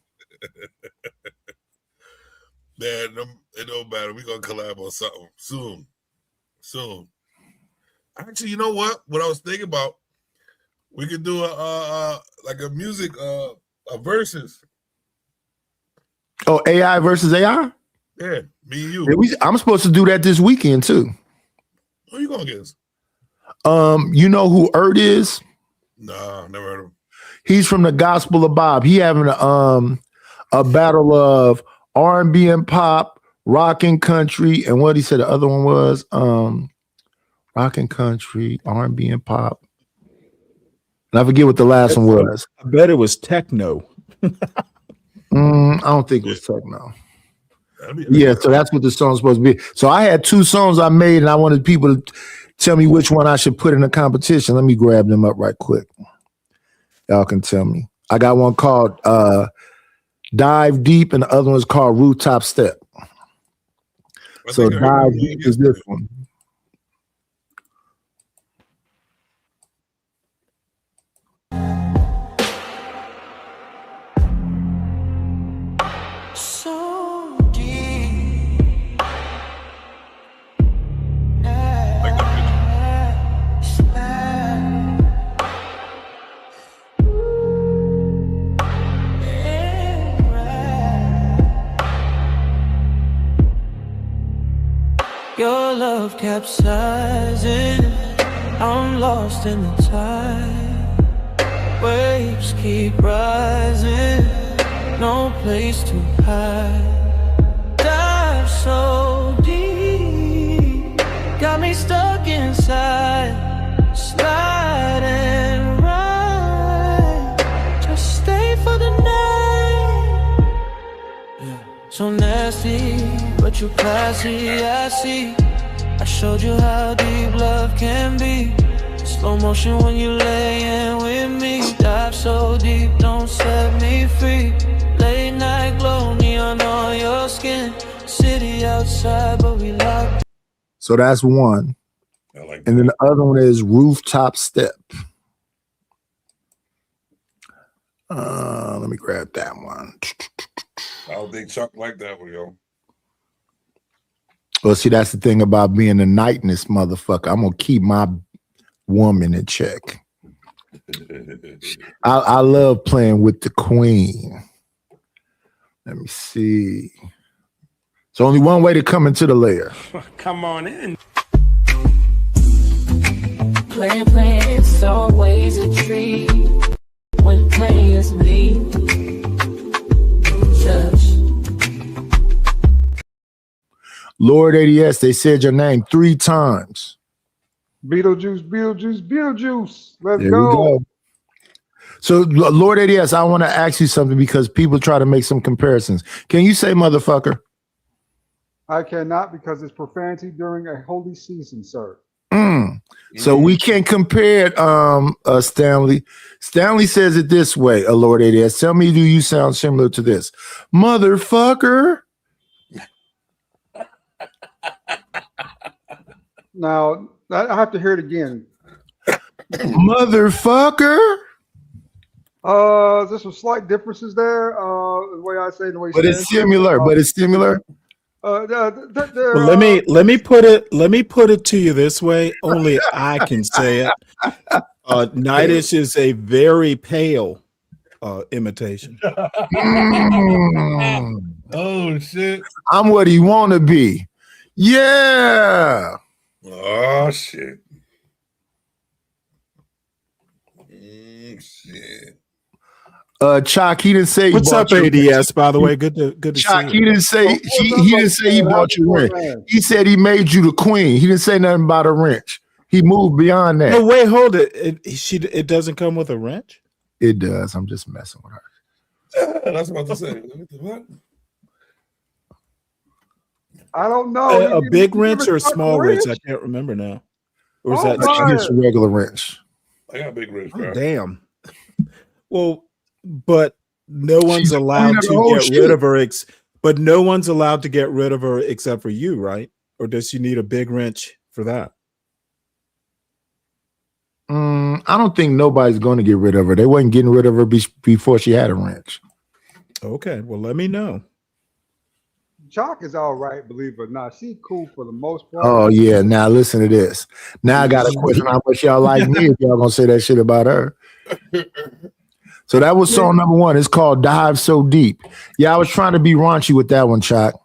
Man, it don't matter. We're gonna collab on something soon. Actually, you know what? What I was thinking about, we could do a music a versus. Oh, AI versus AI? Yeah, me and you. Yeah, I'm supposed to do that this weekend too. Who you going against? You know who Ert is? Nah, never heard of him. He's from the Gospel of Bob. He having a battle of R&B and pop, rock and country, and what he said the other one was rock and country, R&B and pop. And I forget what the last one was. I bet it was techno. I don't think it was techno. Yeah, so that's what the song's supposed to be. So I had 2 songs I made, and I wanted people to tell me which one I should put in a competition. Let me grab them up right quick. Y'all can tell me. I got one called Dive Deep, and the other one's called Rooftop Step. So Dive Deep is this one. Your love capsizing, I'm lost in the tide. Waves keep rising, no place to hide. Dive so deep, got me stuck inside. Slide and ride, just stay for the night. So nasty, but you classy, I see. I showed you how deep love can be. Slow motion when you laying with me. Dive so deep, don't set me free. Late night glow, neon on your skin. City outside, but we locked. So that's one. And then the other one is Rooftop Step. Let me grab that one. I don't think Chuck like that one, yo. Well, see, that's the thing about being a nightness motherfucker. I'm gonna keep my woman in check. I love playing with the queen. Let me see. It's only one way to come into the lair. Come on in. Playing, it's always a treat when players leave. Lord ADS, they said your name 3 times. Beetlejuice, Beetlejuice, Beetlejuice. Let's There go. we go. So, Lord ADS, I want to ask you something because people try to make some comparisons. Can you say motherfucker? I cannot because it's profanity during a holy season, sir. So we can't compare it, Stanley. Stanley says it this way, Lord ADS. Tell me, do you sound similar to this? Motherfucker. Now, I have to hear it again. Motherfucker. There's some slight differences there. The way I say it, the way But it's similar. Well, let me put it to you this way. Only I can say it. Nightdish is a very pale imitation. Oh shit! I'm what he want to be. Yeah. Oh shit. Shit. Chalk, he didn't say. What's up, ADS? By the way, good to Chalk, see you. he didn't say he didn't say he bought you rent. He said he made you the queen. He didn't say nothing about a wrench. He moved beyond that. No, wait, hold it. It doesn't come with a wrench? It does. I'm just messing with her. That's what I was about to say. What? I don't know. A big wrench or a small wrench? I can't remember now. Or is that just a regular wrench? I got a big wrench, bro. Oh, damn. Well, but no one's allowed to get rid of her. But no one's allowed to get rid of her except for you, right? Or does she need a big wrench for that? I don't think nobody's going to get rid of her. They wasn't getting rid of her before she had a wrench. Okay, well, let me know. Chalk is all right, believe it or not. She cool for the most part. Oh yeah. Now listen to this. Now I got a question. How much y'all like me if y'all gonna say that shit about her? So that was song number 1. It's called Dive So Deep. Yeah, I was trying to be raunchy with that one, Chalk.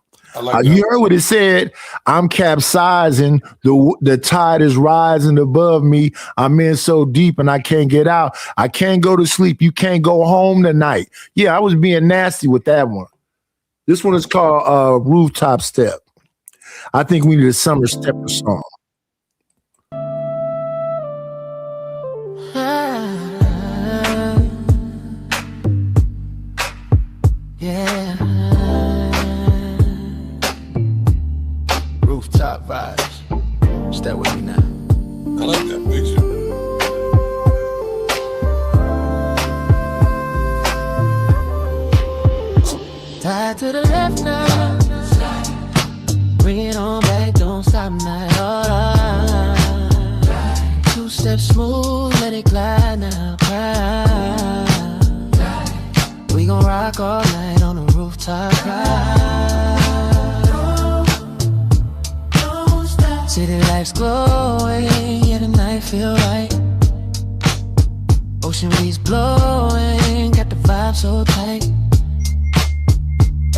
You heard what it said. I'm capsizing. The tide is rising above me. I'm in so deep and I can't get out. I can't go to sleep. You can't go home tonight. Yeah, I was being nasty with that one. This one is called Rooftop Step. I think we need a summer stepper song. Yeah. Rooftop vibes. Step with me now. I like that picture. Tied to the left now. Bring it on back, don't stop now. 2 steps smooth, let it glide now. We gon' rock all night on the rooftop ride. City lights glowing, yeah, the night feel right. Ocean breeze blowing, got the vibe so tight.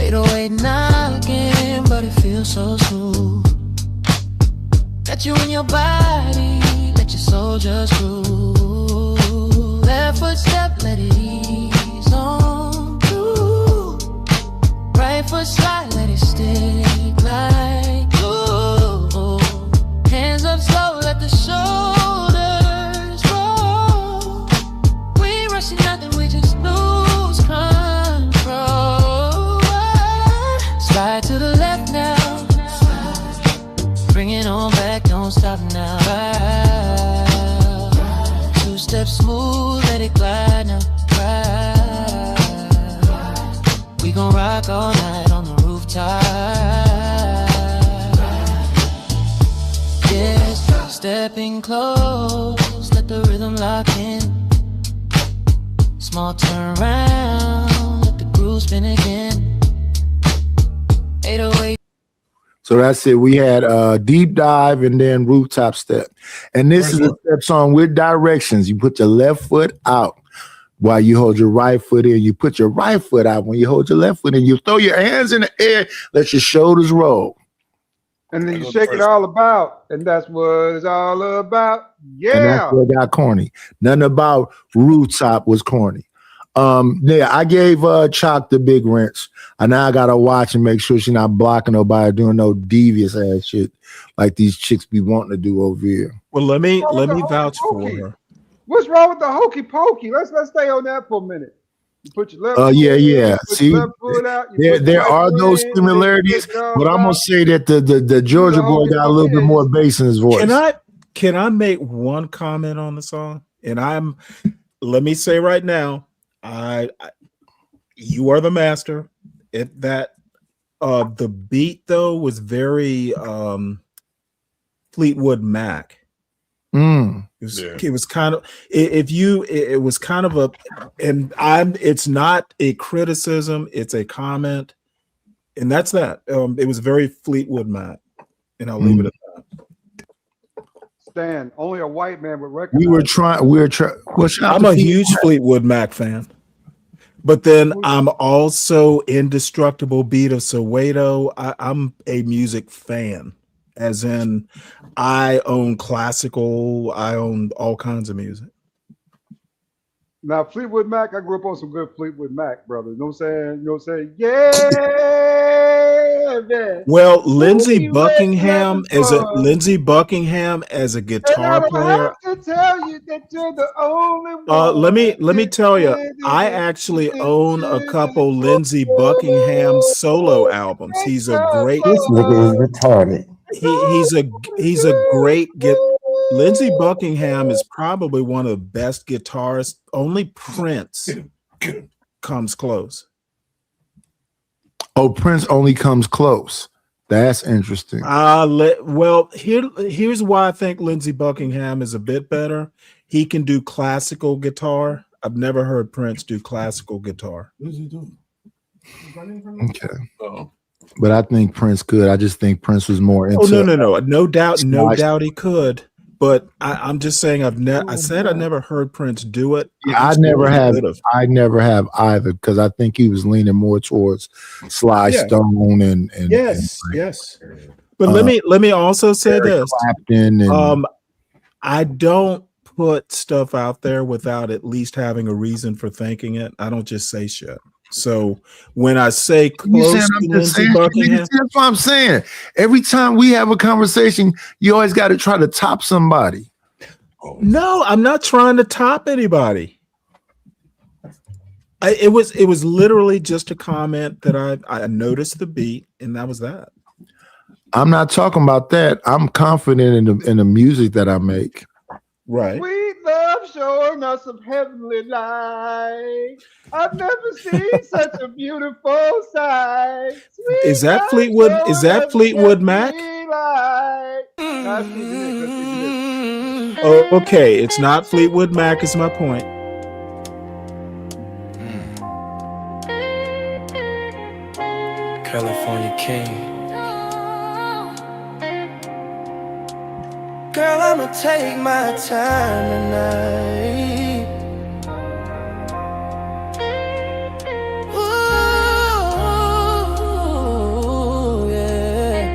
808 knocking, but it feels so smooth. Got you in your body, let your soul just groove. Left foot step, let it ease on through. Right foot slide, let it stick like glue. Hands up slow, let the shoulders roll. We ain't rushing nothing, we just lose control. Slide to the left now. Bring it on back, don't stop now. 2 steps smooth, let it glide now. We gon' rock all night on the rooftop. Yes, stepping close, let the rhythm lock in. Small turn around, let the groove spin again. 808. So that's it. We had Deep Dive and then Rooftop Step. And this is a step song with directions. You put your left foot out while you hold your right foot in. You put your right foot out when you hold your left foot in. You throw your hands in the air, let your shoulders roll. And then you shake it all about. And that's what it's all about. Yeah. And that's what got corny. Nothing about Rooftop was corny. Yeah, I gave Chalk the big wrench. And now I gotta watch and make sure she's not blocking nobody doing no devious ass shit like these chicks be wanting to do over here. Well, let me vouch for her. What's wrong with the hokey pokey? Let's stay on that for a minute. You put your left yeah. Put See, your left foot out, there are those similarities, but I'm gonna say that the Georgia boy got a little bit more bass in his voice. Can I make one comment on the song? And let me say right now, you are the master. The beat though was very Fleetwood Mac. It was kind of it was kind of a, and it's not a criticism, it's a comment, and that's that. It was very Fleetwood Mac, and I'll leave it at that. Stan, only a white man would recognize. I'm a huge Fleetwood Mac fan. But then I'm also Indestructible Beat of Soweto. I'm a music fan, as in I own classical, I own all kinds of music. Now, Fleetwood Mac, I grew up on some good Fleetwood Mac, brother. You know what I'm saying? Yeah, man. Well, Lindsey Buckingham as a guitar player. I have to tell you that you're the only one. Let me tell you, I actually own a couple Lindsey Buckingham solo albums. He's a great. This nigga is retarded. He's a great Lindsey Buckingham is probably one of the best guitarists. Only Prince comes close. Oh, Prince only comes close. That's interesting. Well, here's why I think Lindsey Buckingham is a bit better. He can do classical guitar. I've never heard Prince do classical guitar. What is he doing? Okay. But I think Prince could. I just think Prince was more into. Oh no doubt he could. But I'm just saying I said I never heard Prince do it. Yeah, I never have either, because I think he was leaning more towards Sly Stone and yes. But let me also say Eric this. Clapton and, I don't put stuff out there without at least having a reason for thinking it. I don't just say shit. So when I say close to Lindsey Buckingham, that's what I'm saying. Every time we have a conversation, you always got to try to top somebody. No, I'm not trying to top anybody. It was literally just a comment that I noticed the beat, and that was that. I'm not talking about that. I'm confident in the music that I make. Right. Sweet love showing us some heavenly light. I've never seen such a beautiful sight. Sweet Is that Fleetwood? Is that Fleetwood Mac? Oh, okay. It's not Fleetwood Mac. Is my point. California King. Girl, I'ma take my time tonight. Ooh, yeah.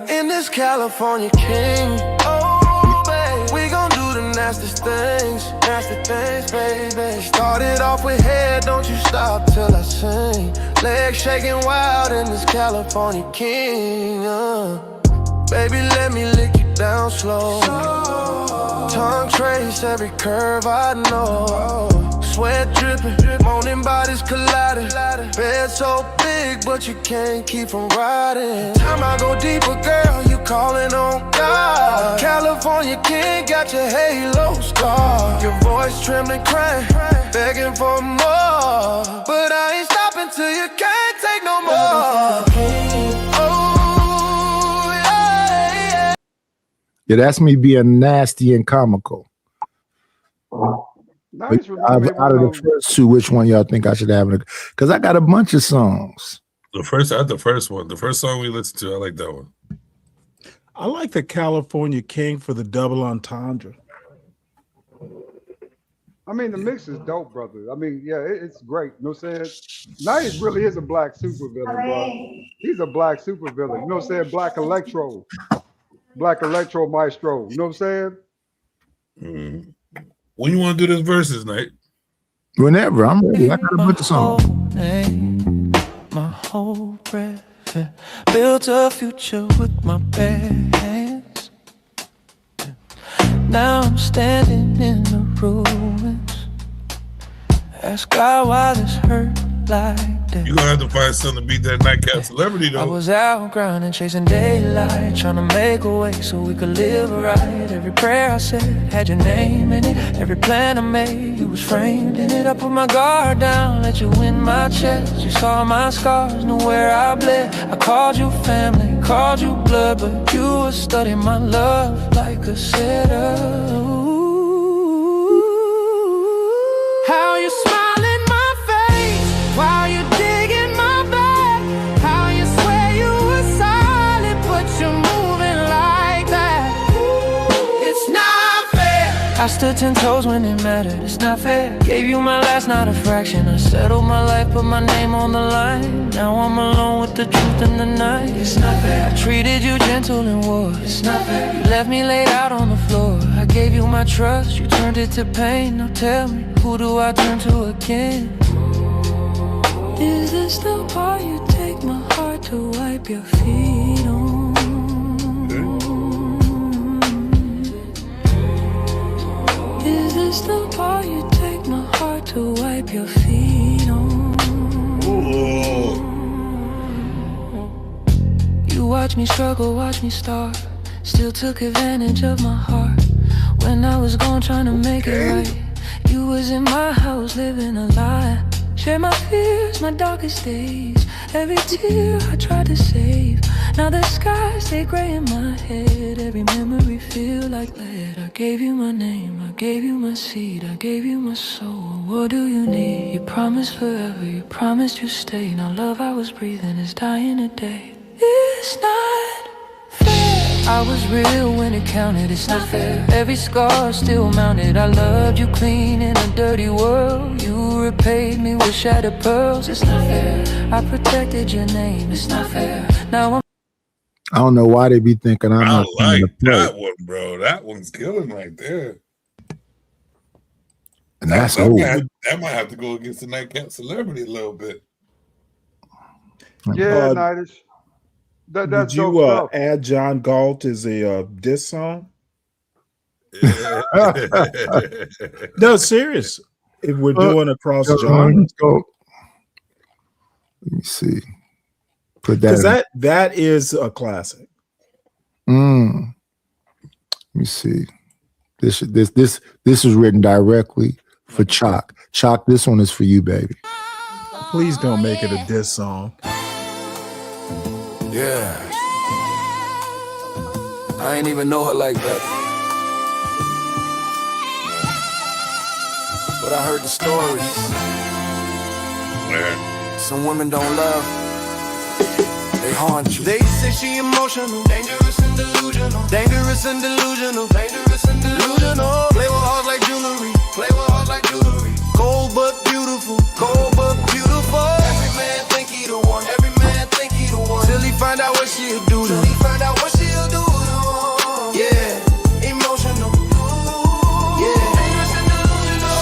In this California King. Oh, babe, we gon' do the nastiest things, baby. Started off with head, don't you stop till I sing. Legs shaking wild in this California King. Baby, let me lick you down slow. Tongue trace every curve I know. Sweat dripping, moaning bodies colliding. Bed so big, but you can't keep from riding. Time I go deeper, girl, you calling on God. California King got your halo scar. Your voice trembling, crying, begging for more. But I ain't stopping till you can't take no more. Yeah, that's me being nasty and comical. Out of the first two, which one y'all think I should have? Because I got a bunch of songs. The first one, the first song we listened to, I like that one. I like the California King for the double entendre. I mean, the mix is dope, brother. I mean, yeah, it's great. You know what I'm saying? Nice really is a black supervillain, bro. He's a black supervillain. You know what I'm saying? Black Electro maestro. You know what I'm saying? When you want to do this versus night? Whenever. I'm ready. I got a bunch of songs. My whole breath, built a future with my bare hands. Now I'm standing in the ruins. Ask God why this hurt like this. You gonna have to find something to beat that nightcap celebrity though. I was out grinding, chasing daylight, trying to make a way so we could live right. Every prayer I said had your name in it. Every plan I made, you was framed in it. I put my guard down, let you in my chest. You saw my scars, knew where I bled. I called you family, called you blood, but you were studying my love like a setter. How you smile in my face while you dig in my back. How you swear you were solid, but you're moving like that. It's not fair. I stood 10 toes when it mattered. It's not fair. Gave you my last, not a fraction. I settled my life, put my name on the line. Now I'm alone with the truth in the night. It's not fair. I treated you gentle in war. It's not fair. You left me laid out on the floor. I gave you my trust, you turned it to pain. Now tell me, who do I turn to again? Is this the part you take my heart to wipe your feet on? Is this the part you take my heart to wipe your feet on? You watch me struggle, watch me starve. Still took advantage of my heart. When I was gone trying to make it right, you was in my house living a lie. Share my fears, my darkest days. Every tear I tried to save. Now the skies stay gray in my head. Every memory feel like lead. I gave you my name, I gave you my seed, I gave you my soul. What do you need? You promised forever, you promised you'd stay. Now love I was breathing is dying today. It's not fair. I was real when it counted, it's not fair. Every scar still mounted. I loved you clean in a dirty world. You repaid me with shattered pearls. It's not fair. I protected your name, it's not fair. Now I don't know why they be thinking I'm not like to play. that one, bro. That one's killing right there. And that's that, old. that might have to go against the nightcap celebrity a little bit. Yeah, Nightish. That's did you dope stuff. add John Galt as a diss song? No, serious. If we're doing across genres, Let me see. Put that. Because that is a classic. Let me see. This is written directly for Chalk. Chalk, this one is for you, baby. Please don't make it a diss song. yeah, I ain't even know her like that. But I heard the stories. Some women don't love, they haunt you. They say she emotional, dangerous and delusional, dangerous and delusional, dangerous and delusional. Play with hearts like jewelry, play with hearts like jewelry. Cold but beautiful, cold but beautiful. Every man think he the one, every man think he the one. Till he find out what she'll do to him. Till he find out what she'll do to him. Yeah, emotional. Yeah.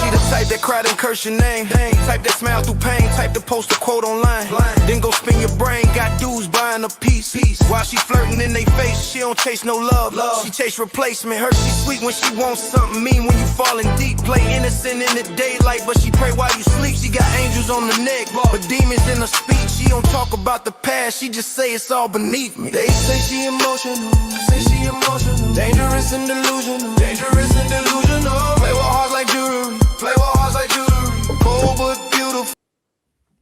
She the type that cried and curse your name. Type that smile through pain. Type to post a quote online. Then go spin your brain. Got dudes buying a piece. While she flirting in they face, she don't chase no love. She chase replacement. Her she sweet when she wants something mean. When you falling deep, play innocent in the daylight, but she pray while you sleep. She got angels on the neck, but demons in her speech. She don't talk about the past. She just say it's all beneath me. They say she emotional. Say she emotional. Dangerous and delusional. Dangerous and delusional. Play with hearts like jewelry. Play with hearts like jewelry. Cold but beautiful.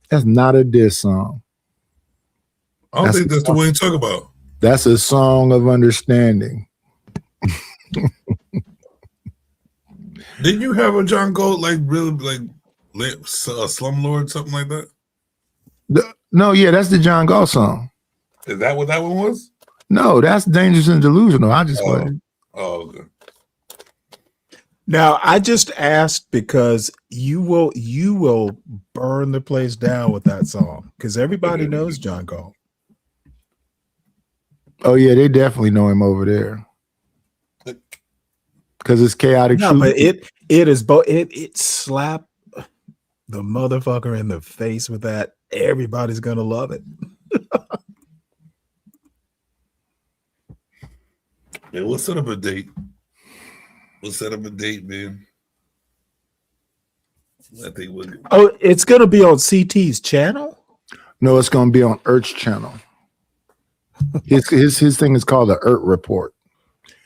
That's not a diss song. I don't think that's the one you talk about. That's a song of understanding. Didn't you have a John Gold like really like Slumlord, something like that? No, yeah, that's the John Galt song. Is that what that one was? No, that's Dangerous and Delusional. I just played. Oh, okay. Now I just asked because you will burn the place down with that song because everybody knows John Galt. Oh yeah, they definitely know him over there. Because it's chaotic. No, but it is both. It slapped the motherfucker in the face with that. Everybody's gonna love it. Yeah, we'll set up a date. We'll set up a date, man. I think we'll. Oh, it's gonna be on CT's channel. No, it's gonna be on Ert's channel. His thing is called the Ert Report.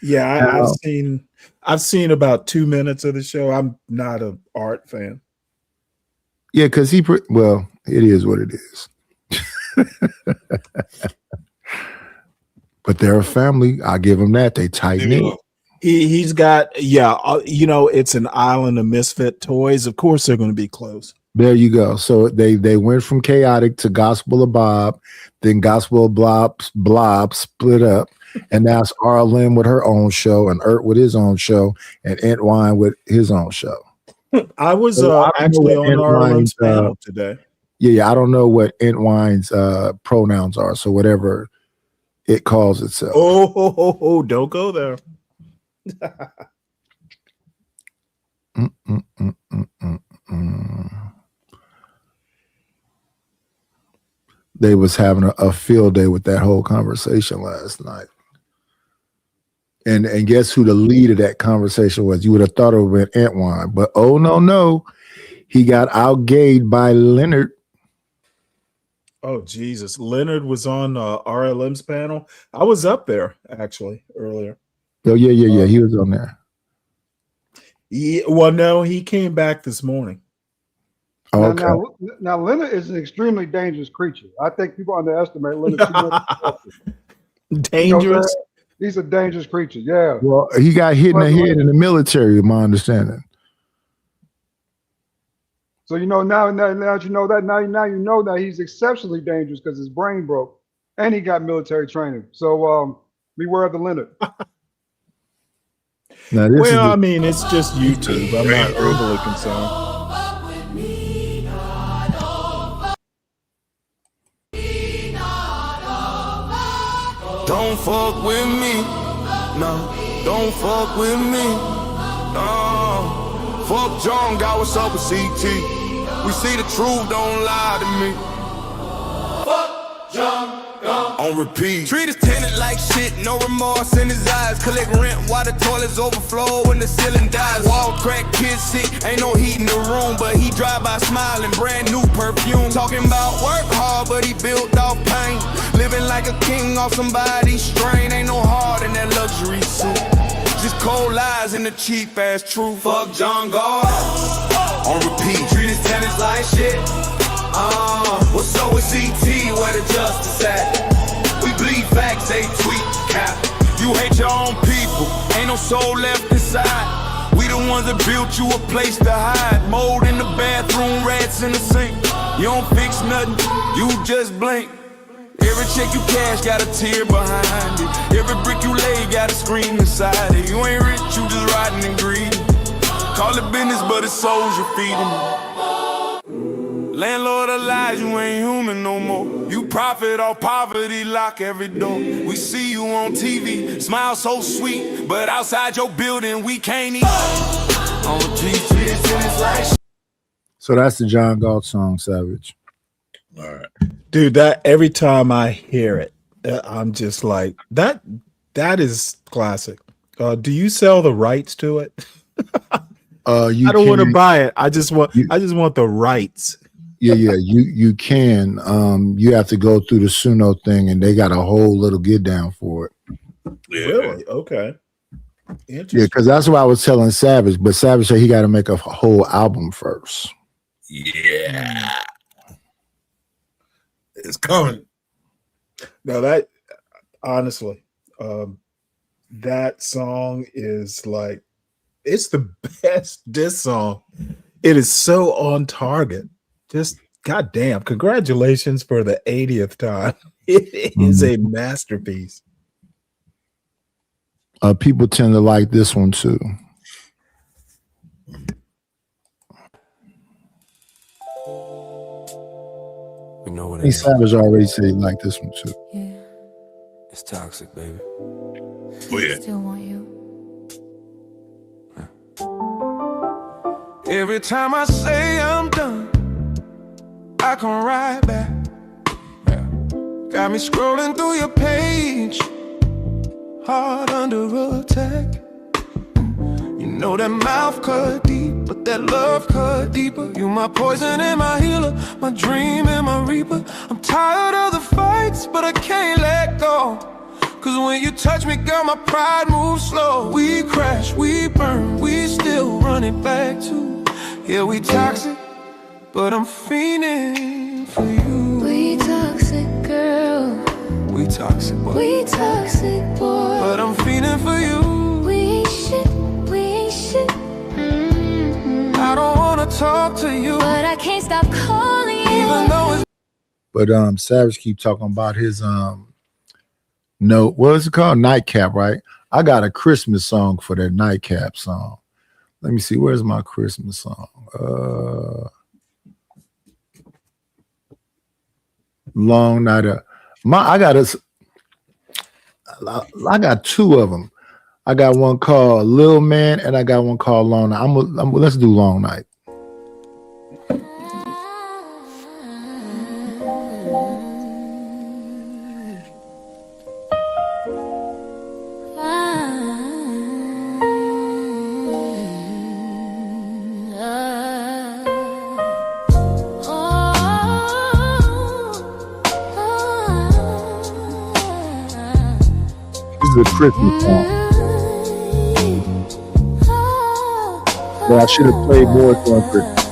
Yeah, I've seen about 2 minutes of the show. I'm not an art fan. Yeah, because it is what it is. But they're a family. I give them that. They tighten it. He's got, it's an island of misfit toys. Of course, they're going to be close. There you go. So they went from chaotic to Gospel of Bob, then Gospel of Blob split up, and now it's RLM with her own show, and Ert with his own show, and Entwine with his own show. I was actually on RLM's panel today. Yeah, I don't know what Entwine's pronouns are, so whatever it calls itself. Oh, don't go there. They was having a field day with that whole conversation last night. And guess who the lead of that conversation was? You would have thought it would have been Entwine, but oh no. He got outgayed by Leonard. Oh, Jesus. Leonard was on RLM's panel. I was up there, actually, earlier. Oh, yeah. He was on there. Well, no, he came back this morning. Okay. Now, Leonard is an extremely dangerous creature. I think people underestimate Leonard too much. Dangerous? He's a dangerous creature, yeah. Well, he got hit in the head in the military, my understanding. So now that you know that, now you know that he's exceptionally dangerous because his brain broke and he got military training. So beware of the Leonard. It's just YouTube. I'm not overly concerned. Don't fuck with me. No, don't fuck with me. No. Fuck John, got what's up with CT. We see the truth, don't lie to me. Fuck John, on repeat. Treat his tenant like shit, no remorse in his eyes. Collect rent while the toilets overflow and the ceiling dies. Wall crack, kids sick, ain't no heat in the room, but he drive by smiling, brand new perfume. Talking about work hard, but he built off pain. Living like a king off somebody's strain. Ain't no heart in that luxury suit. Just cold lies and the cheap ass truth. Fuck John Gardner on repeat. Treat his tenants like shit. What's up with CT? Where the justice at? We bleed facts, they tweet cap. You hate your own people, ain't no soul left inside. We the ones that built you a place to hide. Mold in the bathroom, rats in the sink. You don't fix nothing, you just blink. Every check you cash got a tear behind it. Every brick you lay got a scream inside it. You ain't rich, you just riding and greedy. Call it business, but it's souls you're feeding. Landlord of lies, you ain't human no more. You profit off poverty, lock every door. We see you on TV, smile so sweet, but outside your building we can't eat. On TV, So that's the John Galt song, Savage. All right. Dude, that every time I hear it, I'm just like, that is classic. Do you sell the rights to it? I don't want to buy it. I just want the rights. Yeah, you can. You have to go through the Suno thing, and they got a whole little get down for it. Yeah. Really? Okay. Yeah, because that's what I was telling Savage, but Savage said he got to make a whole album first. Yeah. It's coming. No, that honestly, that song is like, it's the best diss song. It is so on target. Just goddamn, congratulations for the 80th time. It is a masterpiece. People tend to like this one too. We know what I think Savage already said he liked this one too. Yeah. It's toxic, baby. Oh yeah. Still want you. Every time I say I'm done, I come right back. Yeah. Got me scrolling through your page, heart under attack. You know that mouth cut deep, but that love cut deeper. You my poison and my healer, my dream and my reaper. I'm tired of the fights, but I can't let go. Cause when you touch me, girl, my pride moves slow. We crash, we burn, we still run it back too. Yeah, we toxic, but I'm fiending for you. We toxic, girl. We toxic, boy. We toxic, boy. But I'm fiending for you. We ain't shit, we ain't shit. I don't wanna talk to you, but I can't stop calling you. Even though it's But Savage keep talking about his no, what is it called? Nightcap, right? I got a Christmas song for that Nightcap song. Let me see, where's my Christmas song? Long Night. I got two of them. I got one called Lil Man and I got one called Long Night. Let's do Long Night. The Christmas song that I should have played more on Christmas.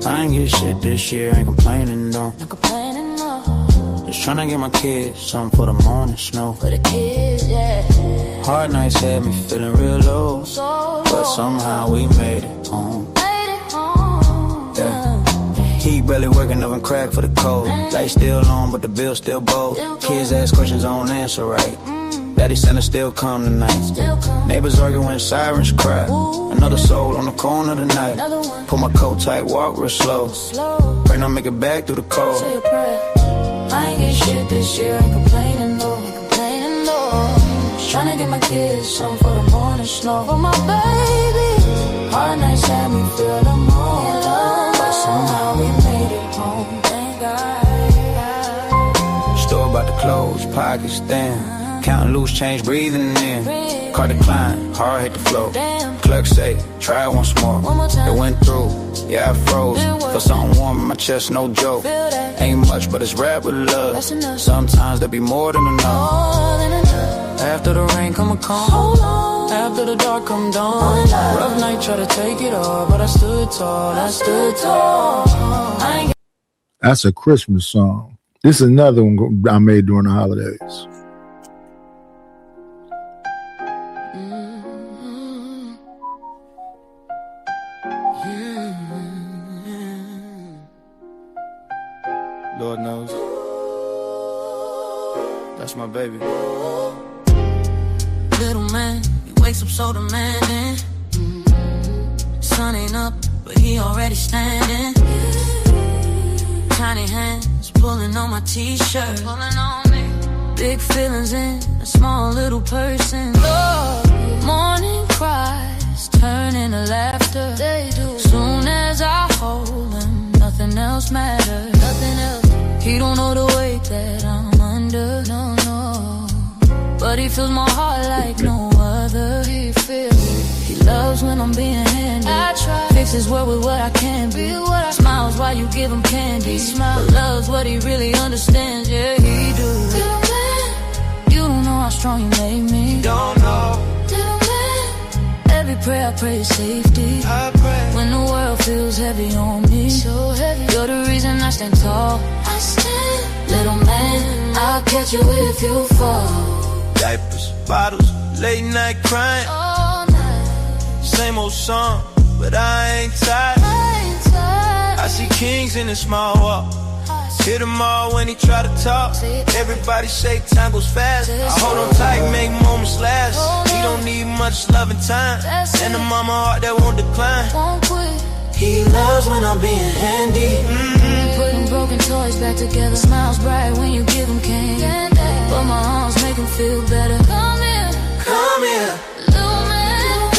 I ain't get shit this year, ain't complaining though. Just tryna get my kids something for the morning snow. For the kids, yeah. Hard nights had me feeling real low, but somehow we made it home. He barely working oven crack for the cold. Light still on, but the bill still bold. Kids ask questions, I don't answer right. Daddy Santa still come tonight. Neighbors arguing, sirens cry. Another soul on the corner tonight. Pull my coat tight, walk real slow. Pray not make it back through the cold. I ain't get shit this year, ain't complaining though. Just tryna get my kids something for the morning snow. For my baby, hard nights had me feel the more love. But somehow we made it home, thank God. Store about to close, pockets thin. Counting loose change, breathing in. Car decline, hard hit the flow. Clerk say, try it once more. It went through, yeah I froze. Feel something warm in my chest, no joke. Ain't much, but it's rap with love. Sometimes there be more than enough. After the rain come a calm. After the dark come dawn. Rough night try to take it all, but I stood tall. That's a Christmas song. This is another one I made during the holidays. Lord knows, that's my baby. Little man, he wakes up so demanding. Sun ain't up, but he already standing. Tiny hands pulling on my t-shirt. Big feelings in a small little person. Morning cries turn into laughter. Soon as I hold him, nothing else matters. He don't know the weight that I'm under, no. But he feels my heart like no other. He loves when I'm being handy. I try fixes world with what I can be. Smiles while you give him candy. But loves what he really understands, yeah he do. Little man, you don't know how strong you made me. You don't know. Little man, every prayer I pray is safety. I pray when the world feels heavy on me. So heavy, you're the reason I stand tall. I stand. Little man, I'll catch you if you fall. diapers, bottles, late night crying. All night. Same old song, but I ain't tired. I see kings in a small walk. Hit him all when he try to talk. Everybody say time goes fast. I hold on tight, make moments last. He don't need much love and time, and a mama heart that won't decline. He loves when I'm being handy. Putting broken toys back together. Smiles bright when you give him candy. But my arms make him feel better. Come here, come here. Little man,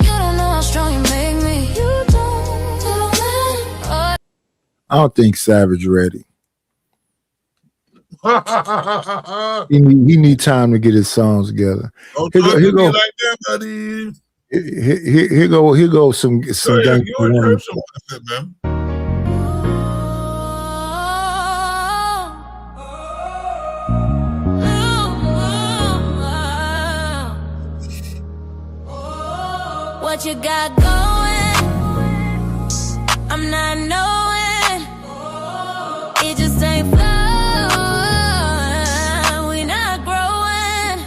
you don't know how strong you make me. You don't, little man. I don't think Savage ready. He need time to get his songs together. Don't talk to me like that, buddy. Here go some gangster women. Man. What you got going? I'm not knowing. It just ain't flowing. We not growing.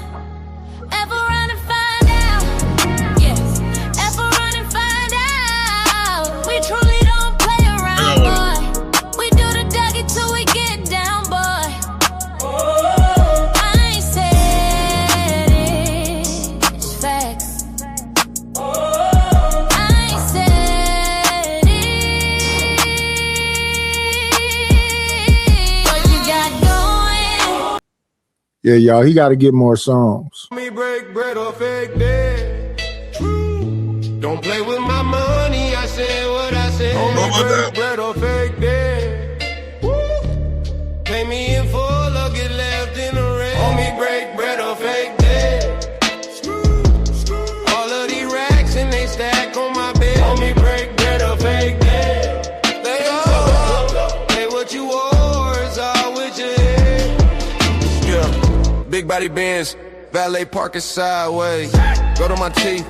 Ever run and find out? Yes. Ever run and find out? We truly don't play around, boy. We do the Dougie till we get down, boy. I ain't said it. It's facts. Yeah, y'all, he got to get more songs. Me break bread or fake day. Don't play with my money. I said what I said. Me break bread or fake day. Pay me in full or get left in the rain. Homie, break bread or fake day. All of these racks and they stack on my bed. Homie, break bread or fake day. They all pay what you owe or it's all with your head. Yeah. Big body Benz, valet parking sideways. Go to my teeth,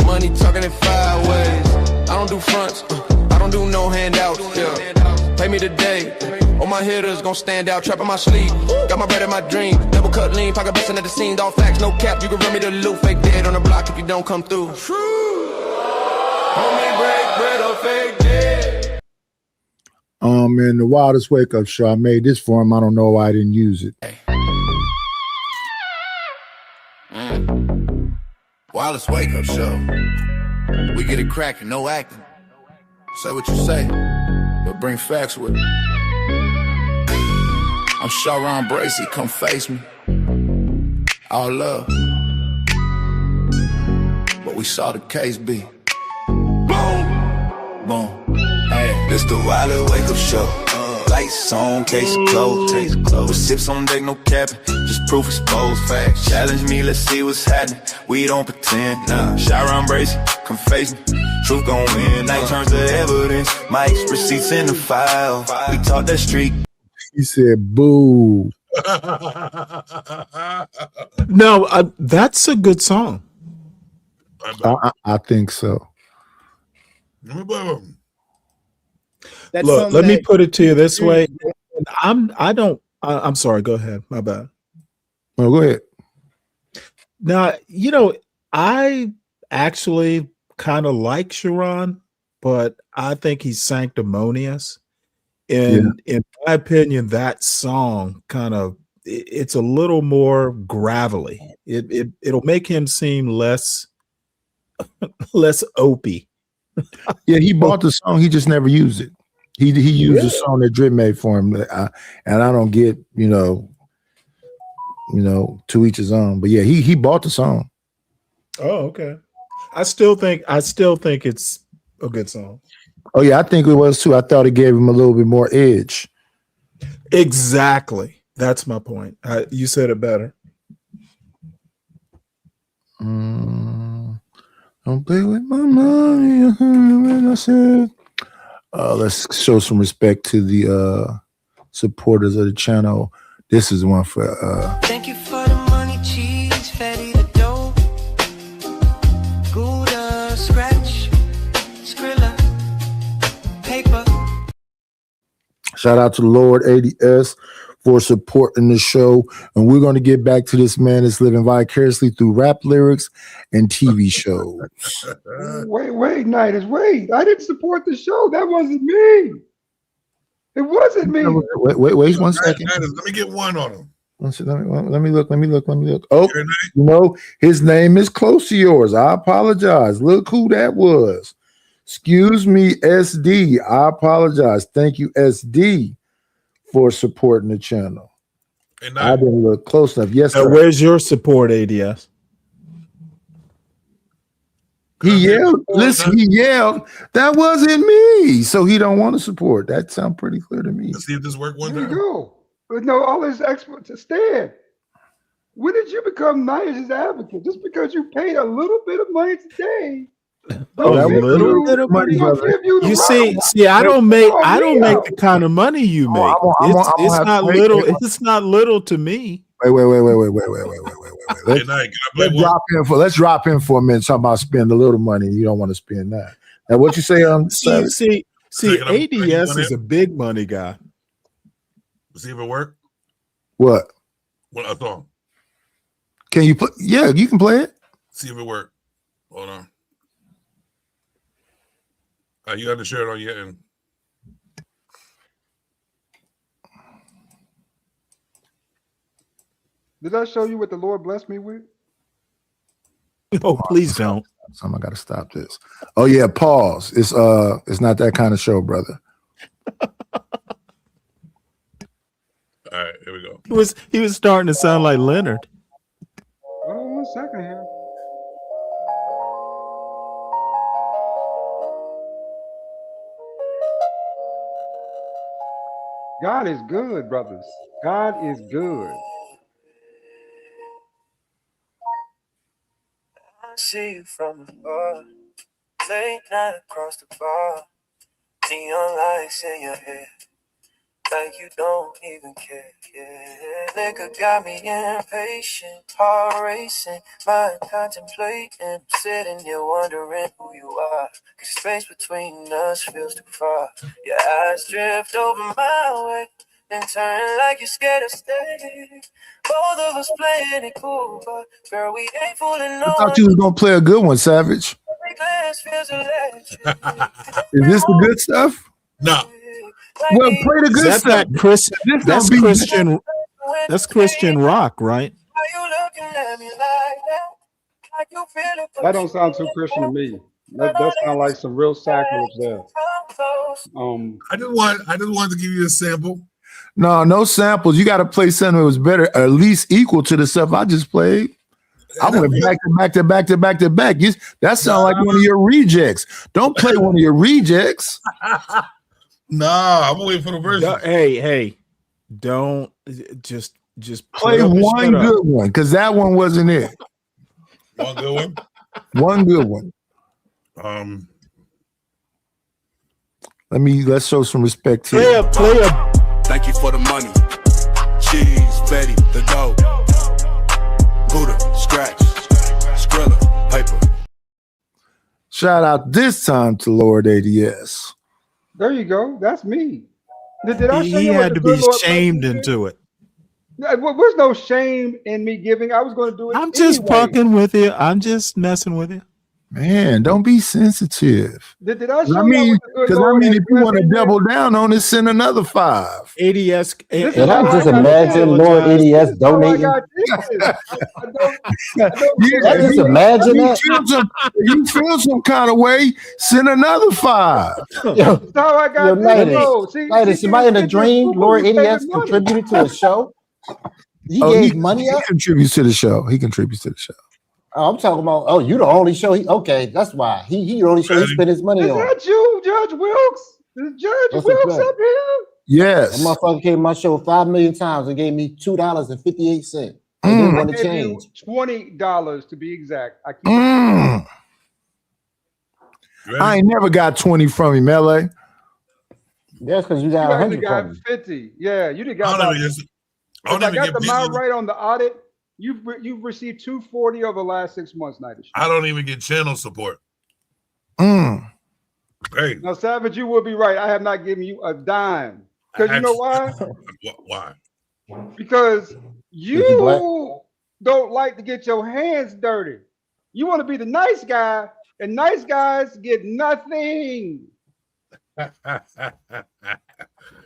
money talking in 5 ways. I don't do fronts, I don't do no handouts. Yeah. Pay me today, all my hitters gon' stand out. Trap in my sleep, got my bread in my dream. Double cut lean, pocket bustin' at the scene. All facts, no cap, you can run me the loot. Fake dead on the block if you don't come through. Homie, break bread or fake dead. Man, the Wildest Wake Up Show. I made this for him. I don't know why I didn't use it. Wildest Wake Up Show. We get it cracking, no acting. Say what you say, but bring facts with it. I'm Sharon Bracey, come face me. All love, but we saw the case be. Boom, boom. Hey, this the Wildest Wake Up Show. Lights on, case closed. With sips on deck, no capping. Just proof exposed facts. Challenge me, let's see what's happening. We don't pretend, nah. Sharon Bracey, come face me. Truth gon' win. Night turns to evidence. Mike's receipts in the file. We talk that street. He said, "Boo." No, that's a good song. I think so. Look, let me put it to you this way. I'm sorry. Go ahead. My bad. Well, go ahead. Now, I actually kind of like Sharon, but I think he's sanctimonious. And in my opinion, that song it's a little more gravelly. It'll make him seem less opie. Yeah, he bought the song. He just never used it. He used the song that Drip made for him, and I don't get to each his own. But yeah, he bought the song. Oh, okay. I still think it's a good song. Oh yeah, I think it was too. I thought it gave him a little bit more edge. Exactly. That's my point. You said it better. Don't play with my money. I said. Let's show some respect to the supporters of the channel. This is one for Thank you for the money, cheese, fatty the dough, Gouda, scratch, Skrilla, paper. shout out to Lord ADS for supporting the show. And we're going to get back to this man that's living vicariously through rap lyrics and TV shows. Wait, Nidus, wait. I didn't support the show. That wasn't me. It wasn't me. Wait 1 second. Let me get one on him. Let me look. Oh, his name is close to yours. I apologize. Look who that was. Excuse me, SD. I apologize. Thank you, SD, for supporting the channel. I didn't look close enough. Yes, sir. Where's your support, ADS? He yelled. Listen, he yelled. That wasn't me. So he don't want to support. That sounds pretty clear to me. Let's see if this works one time. There you go. No, all this expert to stand. When did you become Nia's advocate? Just because you paid a little bit of money today. A little bit of money, brother. You see, I don't make the kind of money you make. It's not little. It's not little to me. Wait. Let's drop in for a minute. Talking about spend a little money. You don't want to spend that. Now, what you say? See, ADS is a big money guy. See if it work. What? What a song. Can you play? Yeah, you can play it. See if it work. Hold on. You got to share it on your end. Did I show you what the Lord blessed me with? Oh, please don't. I got to stop this. Oh yeah, pause. It's not that kind of show, brother. All right, here we go. He was starting to sound like Leonard. Hold on 1 second here. God is good, brothers. God is good. I see you from afar, late night across the bar, neon lights in your head, like you don't even care. Yeah, liquor got me impatient, heart racing, mind contemplating, sitting here wondering who you are. 'Cause space between us feels too far. Your eyes drift over my way, then turn like you're scared to stay. Both of us playing it cool, but girl, we ain't fooling no I thought one. you was gonna play a good one, Savage. Glass feels electric. Is this the good stuff? No. Well, play the good stuff. Christian. That's Christian rock, right? That don't sound too Christian to me. That sounds like some real sacrilege there. I just wanted to give you a sample. No samples. You got to play something that was better, or at least equal to the stuff I just played. I went back to back. That sounds like one of your rejects. Don't play one of your rejects. Nah, I'm waiting for the version. Hey, don't just play one good one, because that one wasn't it. One good one. One good one. Let's show some respect here. Play a. Thank you for the money. Cheese, Betty, the dough. Buddha, scratch, Skrilla, paper. Shout out this time to Lord ADS. There you go. That's me. Did I show He you what had the to good be Lord shamed blessed me into it. with? There's no shame in me giving. I was going to do it. I'm just fucking with you. I'm just messing with you. Man, don't be sensitive. Did I show you what the good Because Lord if you blessed want to me with? double down on it, send another 5. ADS. And I just imagine Lord ADS donating. I just imagine that. If you feel some kind of way, send another 5. That's how I got this. Somebody in a dream, Lord ADS contributed to a show. He gave money up. He contributes to the show. Oh, I'm talking about. You the only show. Okay, that's why he the only show he spent his money on. Is that you, Judge Wilkes? Is Judge Wilkes up here? Yes. That motherfucker came to my show 5 million times and gave me $2.58. And didn't want to change. $20 to be exact. I ain't never got 20 from him, LA. That's because you got 100 got from him. 50. Yeah, you did got. I got the amount right on the audit. You've received 240 over the last 6 months, Night. I don't even get channel support. Hey. Now, Savage, you will be right. I have not given you a dime. Because you know why? Why? Because you don't like to get your hands dirty. You want to be the nice guy, and nice guys get nothing.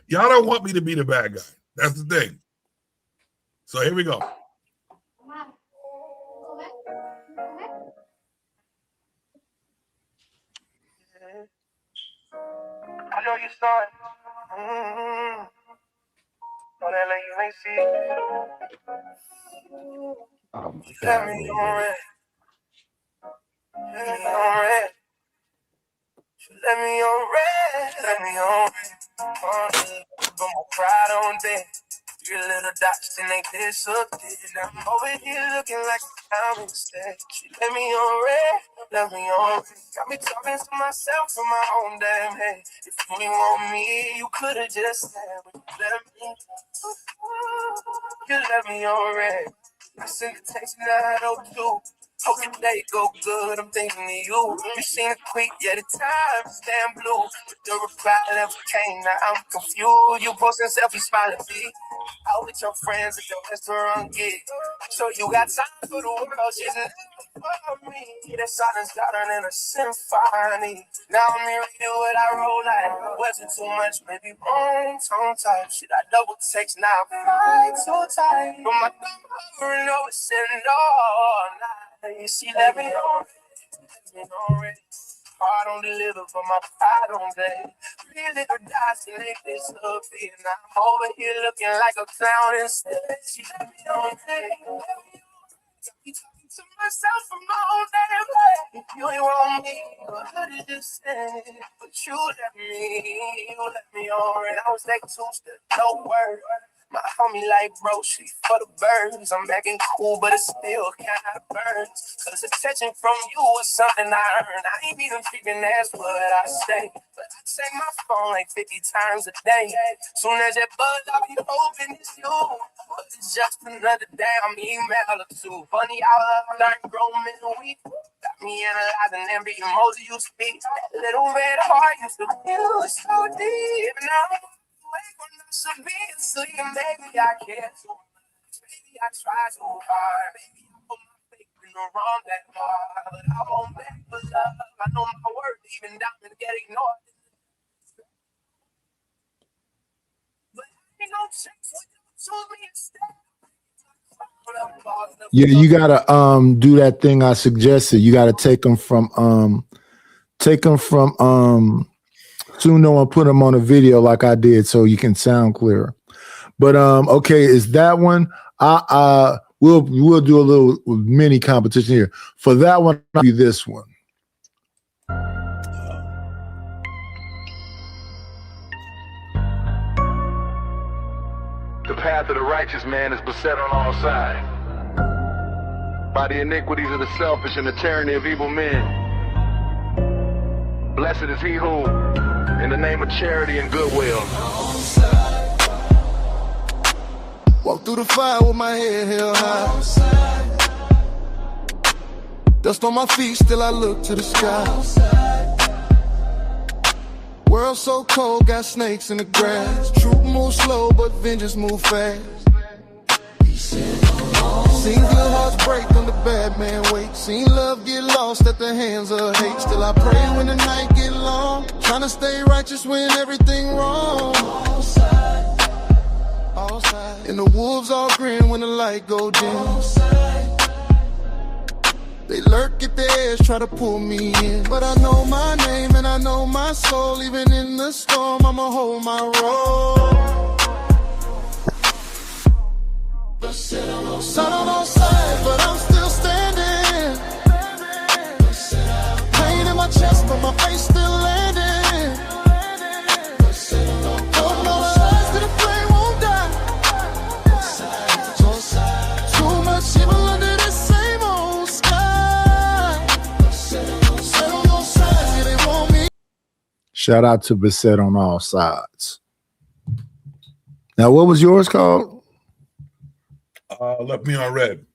Y'all don't want me to be the bad guy. That's the thing. So here we go. I know you saw it. On that lane you may see. Oh my Let me on red. Let me on red. Let me on red. Let me on red. Put my pride on deck. Three little dots and they disappear. Now I'm over here looking like a clown instead. She let me on red, left me on red. Got me talking to myself in my own damn head. If you didn't want me, you could've just said, but you let me. You let me on red. I sent the text and I don't do. Hope your day go good, I'm thinking of you. You seen it quick, yeah, the time is damn blue. But the reply never came, now I'm confused. You posting selfies, smiling big. Out with your friends at the restaurant gig. So you got time for the world, she's never for me. That silence got her in a symphony. Now I'm here reading what I wrote like. Wasn't too much, maybe wrong, tone type. Shit, I double text now, I'm so tight. But my thumb hovering over, sitting all night. She let me on it. Heart on deliver, but my pride on day. Three little dots and make this look big. And I'm over here looking like a clown instead. She let me on it. Got me talking to myself from my own damn life. If you ain't want me, what could it just say? But you let me on it. I was like two-step, no word. My homie like bro, she for the birds. I'm acting cool, but it still kinda burns. Cause attention from you is something I earned. I ain't even freaking that's what I say. But I check my phone like 50 times a day. Soon as it buzz, I'll be hoping it's you. But it's just another damn email or two. Funny how I learned grown men weak. Got me analyzing every emoji you speak. That little red heart used to feel so deep. Now so maybe I care too much. Maybe I try too hard. Maybe I put my faith in the wrong that hard. But I won't beg for love. I know my worth even down and get ignored. But I ain't no checks when you choose me instead. Yeah, you gotta do that thing I suggested. You gotta take them from Suno and put them on a video like I did so you can sound clearer. But okay, is that one? We'll do a little mini competition here. For that one, I'll do this one. The path of the righteous man is beset on all sides by the iniquities of the selfish and the tyranny of evil men. Blessed is he who, in the name of charity and goodwill, walk through the fire with my head held high. Dust on my feet, still I look to the sky. World so cold, got snakes in the grass. Truth moves slow, but vengeance move fast. Seen good hearts break when the bad man waits. Seen love get lost at the hands of hate. Still I pray when the night get long. Trying to stay righteous when everything wrong. All sides. And the wolves all grin when the light go dim. They lurk at the edge, try to pull me in. But I know my name and I know my soul. Even in the storm, I'ma hold my roll. Sun on all sides, but I'm still standing. Pain in my chest, but my face still landing. Holding all sides to the flame won't die. Too much evil under this same old sky. Set on all sides, yeah, they want me. Shout out to Beset on all sides. Now, what was yours called? Left me on red.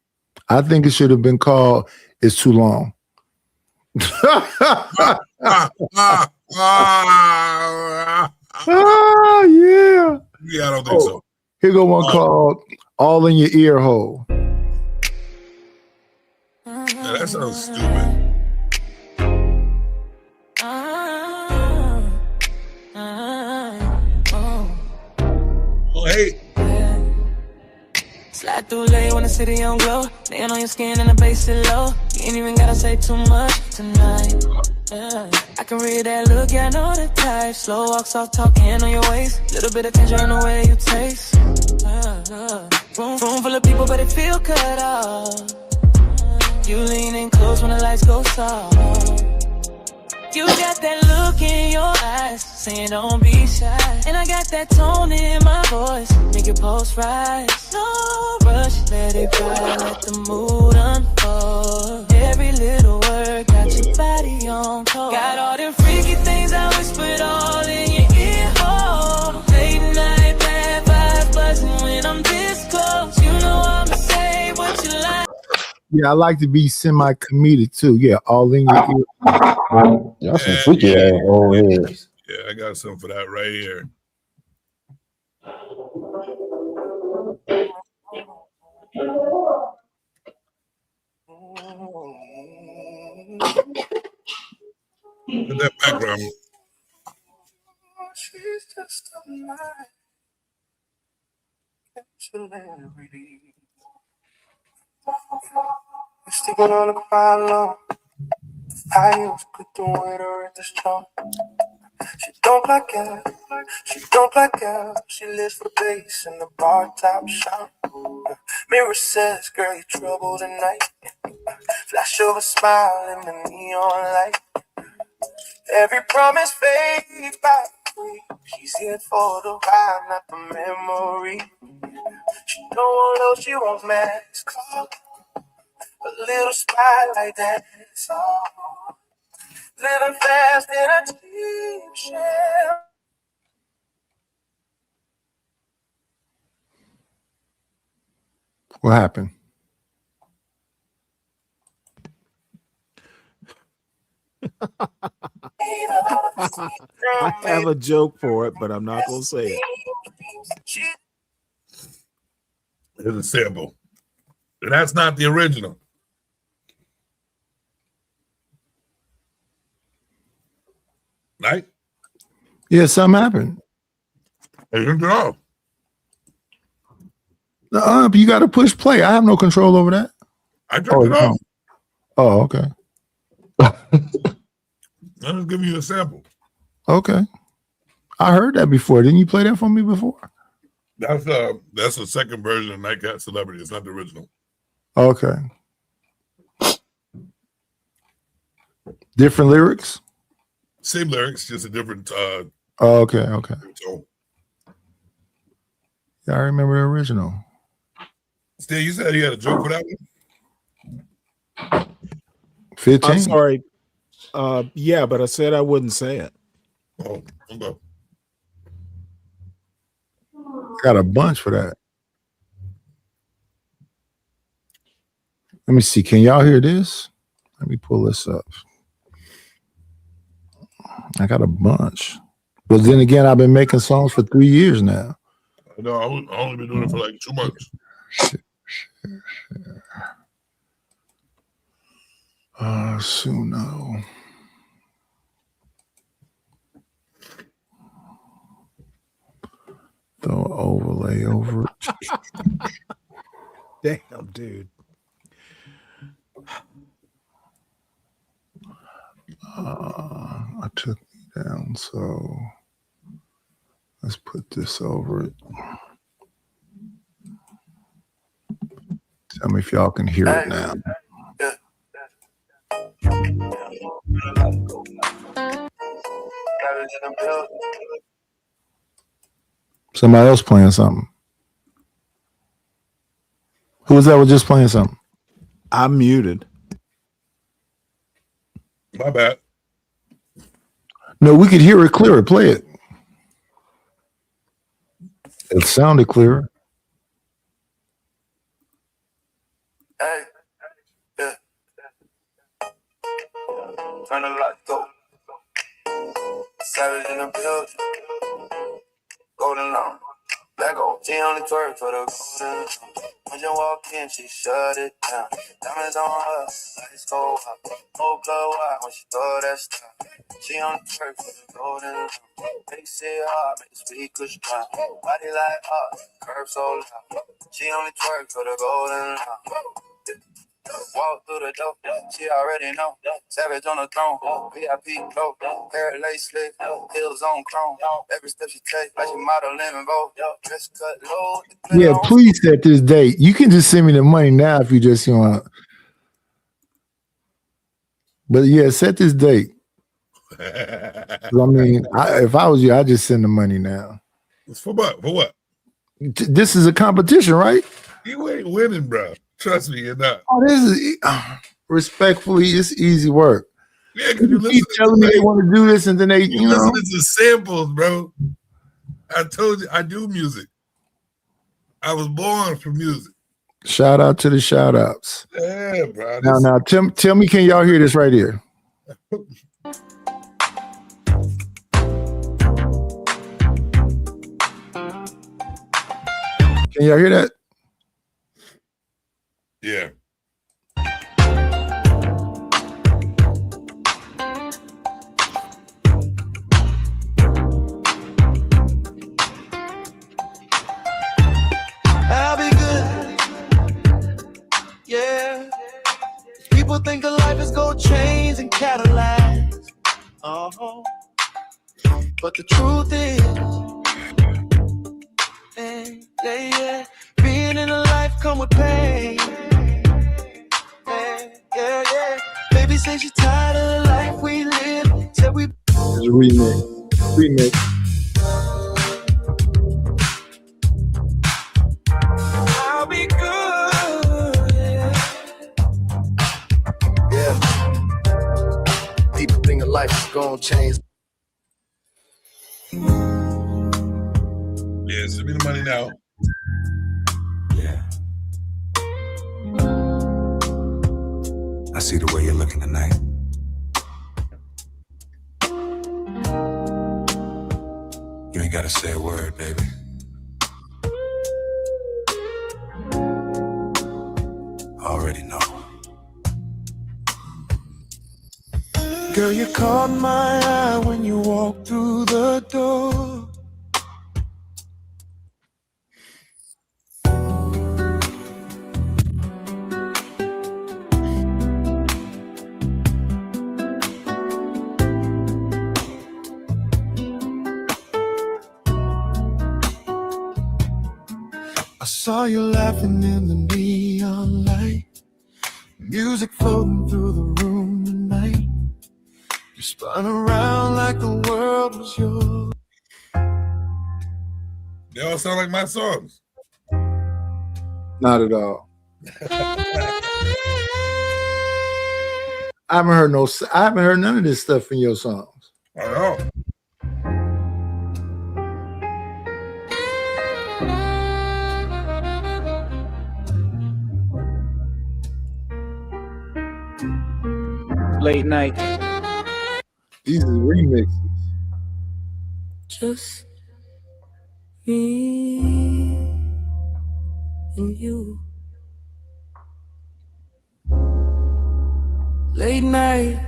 I think it should have been called It's Too Long. Yeah. Yeah, I don't think so. Here go one called All in Your Ear Hole. Yeah, that sounds stupid. Oh, hey. Slide through late when the city on glow. Laying on your skin and the bass is low. You ain't even gotta say too much tonight. Yeah. I can read that look, yeah, I know the type. Slow walk, soft talk, hand on your waist. Little bit of tension in the way you taste. Room full of people, but it feel cut off. You lean in close when the lights go soft. You got that look in your eyes. eyes, saying don't be shy. And I got that tone in my voice, make your pulse rise. No rush, let it dry, let the mood unfold. Every little word got your body on tour. Got all them freaky things I whispered all in your ear hole. Late night, bad vibes buzzing when I'm this close. You know I'ma say what you like. Yeah, I like to be semi-comedic too. Yeah, all in your ear. Y'all some freaky ass old heads. Yeah, I got something for that right here. Look at that background. She's just a night celebrity. You're sticking on the crowd long. I used to do it or at the strong. She don't like it. She don't like it. She lives for bass in the bar top shop. Mirror says, girl, you trouble tonight. Flash of a smile in the neon light. Every promise fades by quick. She's here for the vibe, not the memory. She don't want love, she wants max call. A little spotlight that's all. Living fast in a cheap shell. What happened? I have a joke for it, but I'm not gonna say it. There's a sample. And that's not the original. Right? Yeah, something happened. Hey, you turn it off. You got to push play. I have no control over that. I turned it off. Oh, okay. I'm just giving you a sample. Okay. I heard that before. Didn't you play that for me before? That's the second version of Nightcat Celebrity. It's not the original. Okay. Different lyrics? Same lyrics, just a different Okay. tone. Yeah, I remember the original. Steve, you said you had a joke for that one? 15. I'm sorry. Yeah, but I said I wouldn't say it. Oh, okay. Got a bunch for that. Let me see. Can y'all hear this? Let me pull this up. I got a bunch. But then again, I've been making songs for 3 years now. No, I only been doing it for like 2 months. Suno. Throw an overlay over it. Damn, dude. I took me down, so let's put this over it. Tell me if y'all can hear it now. Somebody else playing something. Who was that was just playing something? I'm muted. My bad. No, we could hear it clearer. Play it. It sounded clearer. Hey, yeah. Turn the lights go. Savage in the building. Golden long. Black gold. She only twerk for the golden. When you walk in, she shut it down. Diamonds on her, lights go up. No blood white when she throw that stuff. She only twerk for the golden. Makes it hard, make the speakers drop. Body like art, curve so loud. She only twerk for the golden. Walk through the door, she already know. Savage on the throne, VIP glow. Hair lace slick, heels on chrome. Every step she take, like she modeling and vogue. Dress cut low. Yeah, please set this date. You can just send me the money now if you just want. But yeah, set this date. I mean, if I was you, I'd just send the money now. For what? For what? This is a competition, right? You ain't winning, bro. Trust me, you're not. Oh, this is respectfully, it's easy work. Yeah, because you keep telling me they want to do this, and then they, you listen to samples, bro. I told you I do music. I was born for music. Shout out to the shout outs. Yeah, bro. Now, tell me, can y'all hear this right here? Can y'all hear that? Yeah. I'll be good. Yeah. People think that life is gold chains and Cadillacs. Oh. But the truth is, yeah. Being in a life come with pain. Yeah. Baby says she's tired of the life we live. Said we remix. I'll be good. Yeah. People think of life is gonna change. Yeah, send me the money now. Yeah. I see the way you're looking tonight. You ain't gotta say a word, baby. I already know. Girl, you caught my eye when you walked through the door. I saw you laughing in the neon light. Music floating through the room tonight. You spun around like the world was yours. They all sound like my songs. Not at all. I haven't heard none of this stuff in your songs. I know. Late night. These are remixes. Just me and you. Late night,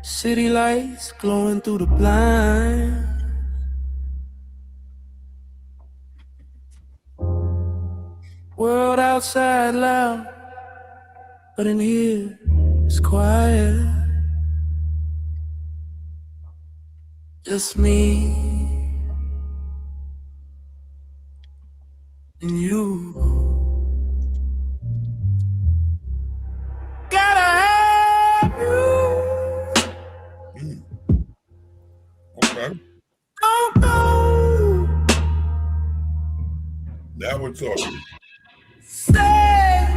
city lights glowing through the blind. World outside loud, but in here it's quiet. Just me and you. Gotta have you. Okay. Don't go. Now we're talking. Stay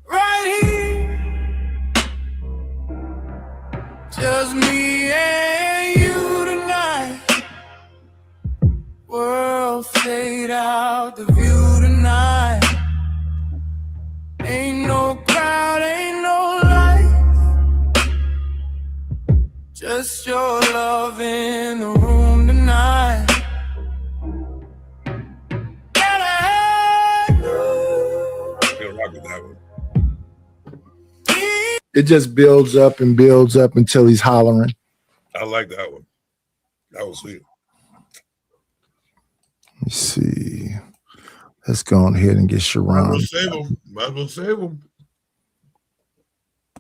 right here. Just me and you tonight. World fade out the view tonight. Ain't no crowd, ain't no light. Just your love in the room tonight. Gotta have you. Feel rock with that one. It just builds up and builds up until he's hollering. I like that one. That was sweet. Let me see. Let's go on ahead and get Sharon. Might as well save him.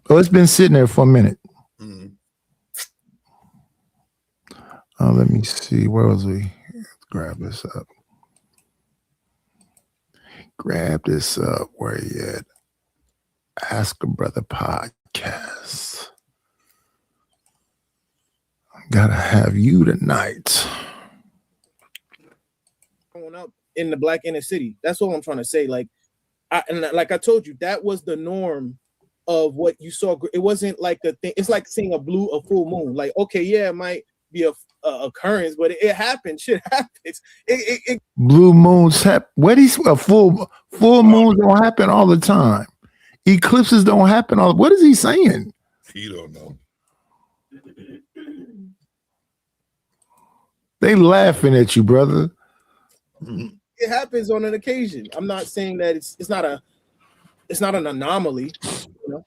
Oh, it's been sitting there for a minute. Mm-hmm. Let me see. Where was we? Let's grab this up. Grab this up. Where you at? Ask a Brother podcast. podcast. Gotta have you tonight. Growing up in the black inner city. That's what I'm trying to say. Like I told you, that was the norm of what you saw. It wasn't like a thing. It's like seeing a full moon. Like, okay, yeah, it might be a occurrence, but it happens. Shit happens. Blue moons happen. What is a full moons don't happen all the time. Eclipses don't happen all. What is he saying? He don't know. They laughing at you, brother. It happens on an occasion. I'm not saying that it's not an anomaly. You know?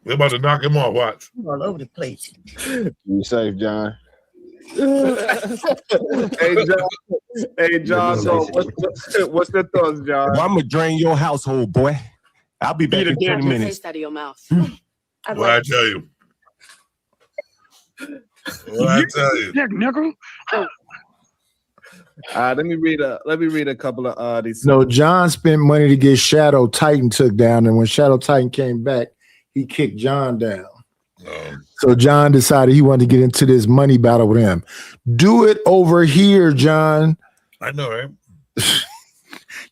We're about to knock him off. Watch. All over the place. You safe, John? Hey, John. So what's the thoughts, John? Well, I'm gonna drain your household, boy. I'll be back in 20 minutes. Taste out of your mouth. What I tell you? What I tell you? Let me read a couple of these. No, John spent money to get Shadow Titan took down, and when Shadow Titan came back, he kicked John down. So John decided he wanted to get into this money battle with him. Do it over here, John. I know, right?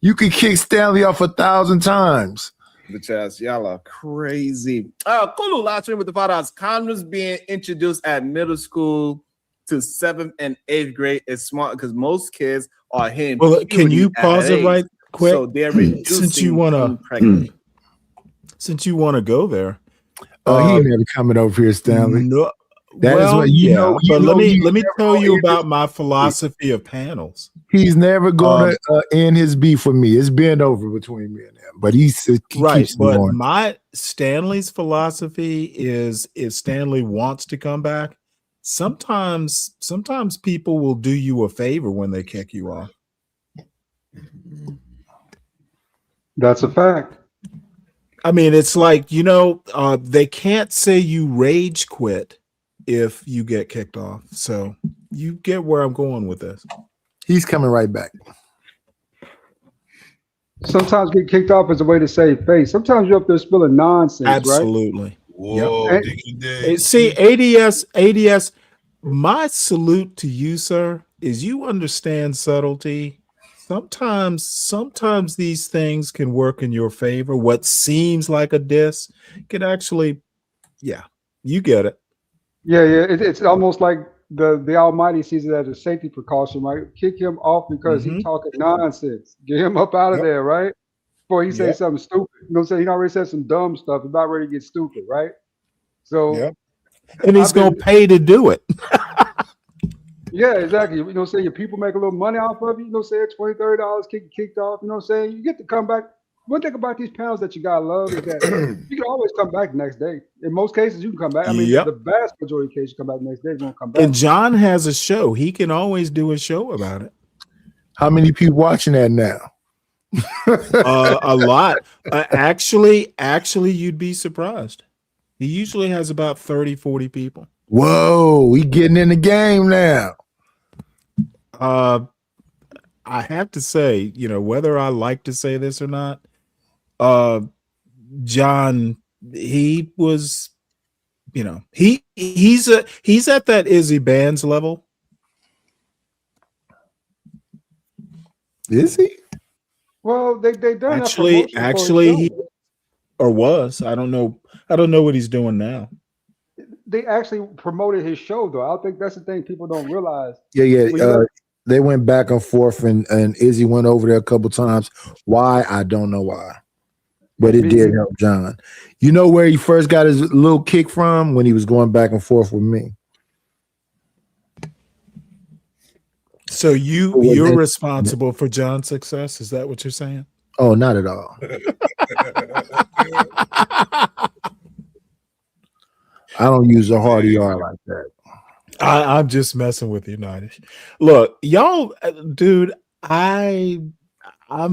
You could kick Stanley off 1,000 times. The chest, y'all are crazy. Kulu last stream with the $5. Condoms being introduced at middle school to 7th and 8th grade is smart because most kids are hitting. Well, can you pause it right quick? So they're reducing since you wanna go there. He ain't never coming over here, Stanley. No, that is what you know. But let me tell you about my philosophy of panels. He's never going to end his beef with me. It's been over between me and him. But he right. Keeps but going. My Stanley's philosophy is if Stanley wants to come back, sometimes people will do you a favor when they kick you off. That's a fact. I mean, it's like, they can't say you rage quit if you get kicked off. So you get where I'm going with this. He's coming right back. Sometimes get kicked off is a way to save face. Sometimes you're up there spilling nonsense, Absolutely. Right? Whoa, Yep. See, ADS, my salute to you, sir, is you understand subtlety. Sometimes these things can work in your favor. What seems like a diss can actually, you get it. Yeah. It's almost like the Almighty sees it as a safety precaution, right? Kick him off because he's talking nonsense. Get him up out of there, right? Before he says something stupid. You know what I'm saying? He already said some dumb stuff. He's about ready to get stupid, right? So, and he's going to pay to do it. Yeah, exactly. You know what I'm saying? Your people make a little money off of you. You know what I'm saying? $20, $30 kicked off. You know what I'm saying? You get to come back. One thing about these panels that you gotta love is that you can always come back the next day. In most cases, you can come back. I mean, the vast majority of cases, you come back the next day, you won't come back. And John has a show. He can always do a show about it. How many people watching that now? A lot. Actually, you'd be surprised. He usually has about 30, 40 people. Whoa, we getting in the game now. I have to say, whether I like to say this or not, John, he was, he's at that Izzy Bands level. Is he? Well, they done actually he or was. I don't know what he's doing now. They actually promoted his show, though. I think that's the thing people don't realize. Yeah. They went back and forth, and Izzy went over there a couple times. Why? I don't know why, but it did help John. You know where he first got his little kick from? When he was going back and forth with me. So you're responsible for John's success? Is that what you're saying? Oh, not at all. I don't use a hard ER like that. I'm just messing with you, Nightish. Look, y'all, dude, I'm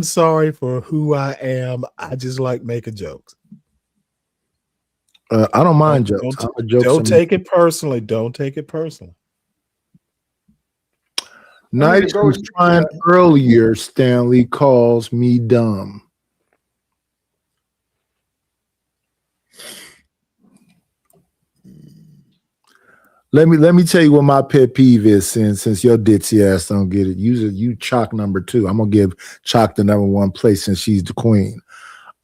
sorry for who I am. I just like making jokes. I don't mind jokes. Don't take it personally. Don't take it personally. Nightish was trying earlier. Stanley calls me dumb. Let me tell you what my pet peeve is. Since your ditzy ass don't get it, you Chalk number 2. I'm gonna give Chalk the number 1 place since she's the queen.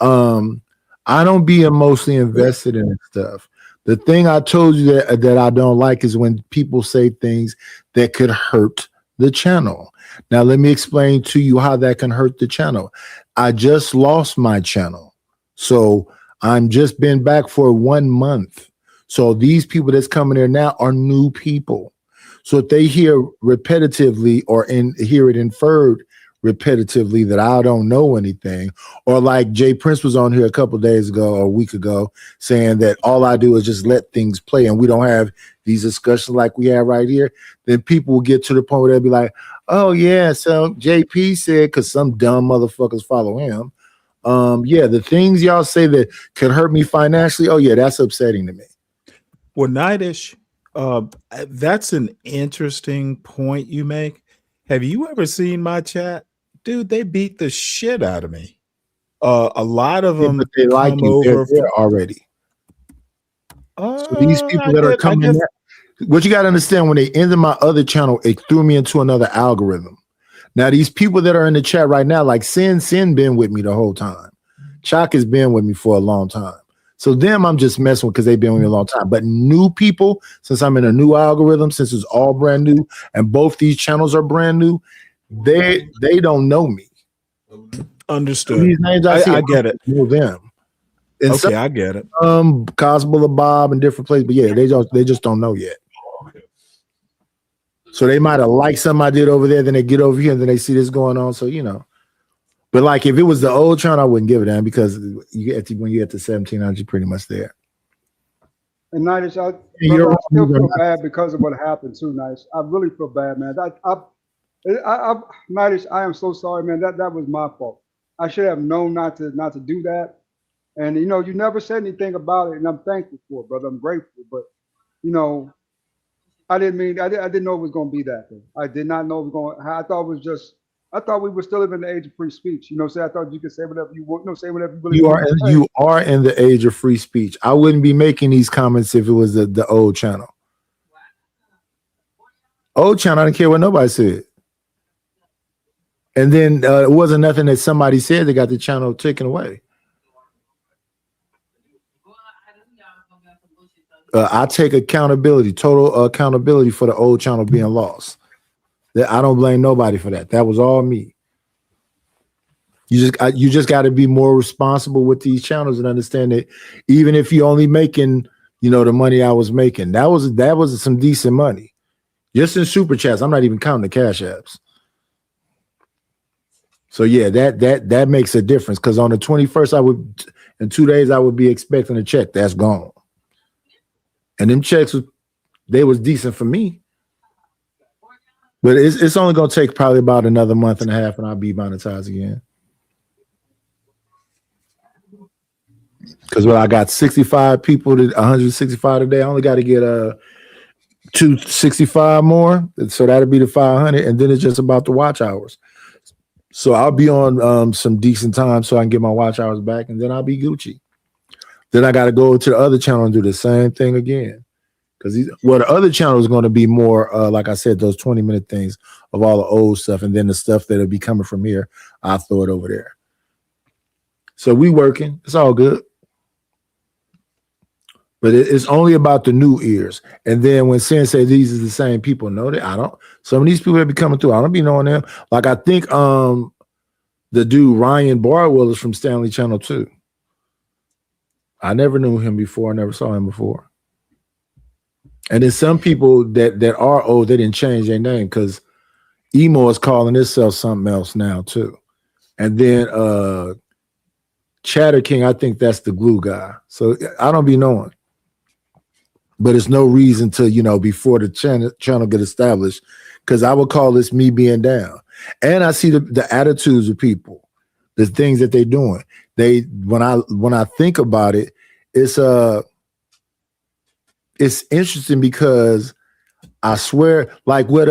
I don't be emotionally invested in stuff. The thing I told you that I don't like is when people say things that could hurt the channel. Now let me explain to you how that can hurt the channel. I just lost my channel, so I'm just been back for 1 month. So these people that's coming there now are new people. So if they hear repetitively or hear it inferred repetitively that I don't know anything, or like Jay Prince was on here a couple days ago or a week ago saying that all I do is just let things play and we don't have these discussions like we have right here, then people will get to the point where they'll be like, oh yeah, so JP said, because some dumb motherfuckers follow him. Yeah, the things y'all say that could hurt me financially, oh yeah, that's upsetting to me. Well, Nightish, that's an interesting point you make. Have you ever seen my chat? Dude, they beat the shit out of me. A lot of them but they like you. They're there already. So these people that are coming in, what you got to understand, when they ended my other channel, it threw me into another algorithm. Now, these people that are in the chat right now, like Sin been with me the whole time. Chalk has been with me for a long time. So them I'm just messing with because they've been with me a long time. But new people, since I'm in a new algorithm, since it's all brand new, and both these channels are brand new, they don't know me. Understood. So these names I get it. Know them. And okay, I get it. Cosmo Bob and different places, but yeah, they just don't know yet. So they might have liked something I did over there, then they get over here and then they see this going on. So but like if it was the old channel, I wouldn't give it down because when you get to 1700, you're pretty much there. And Nightish, I still feel bad because of what happened too. Nightish, I really feel bad, man. Nightish, I am so sorry, man. That was my fault. I should have known not to do that. And you never said anything about it, and I'm thankful for it, brother. I'm grateful, but I didn't know it was going to be that thing. I did not know it was going. I thought we were still living in the age of free speech. I thought you could say whatever you want. Say whatever you really want. You are in the age of free speech. I wouldn't be making these comments if it was the old channel. Old channel, I didn't care what nobody said. And then it wasn't nothing that somebody said that got the channel taken away. I take accountability, total accountability for the old channel being lost. I don't blame nobody for that. That was all me. You just got to be more responsible with these channels and understand that even if you're only making, the money I was making, that was some decent money. Just in super chats. I'm not even counting the cash apps. So yeah, that makes a difference because on the 21st, in 2 days, I would be expecting a check. That's gone. And them checks was decent for me. But it's only gonna take probably about another month and a half and I'll be monetized again. Because when I got 65 people to 165 today, I only got to get 265 more. So that'll be the 500, and then it's just about the watch hours. So I'll be on some decent time so I can get my watch hours back, and then I'll be Gucci. Then I got to go to the other channel and do the same thing again. Because the other channel is going to be more, like I said, those 20-minute things of all the old stuff. And then the stuff that'll be coming from here, I'll throw it over there. So we working. It's all good. But it's only about the new ears. And then when Sin say these are the same people, no, I don't. Some of these people that be coming through, I don't be knowing them. Like I think the dude Ryan Barwell is from Stanley Channel 2. I never knew him before. I never saw him before. And then some people that are old, they didn't change their name because Emo is calling itself something else now too. And then Chatter King, I think that's the glue guy. So I don't be knowing. But it's no reason to, before the channel get established, because I would call this me being down. And I see the attitudes of people, the things that they're doing. When I think about it, it's interesting because I swear, like what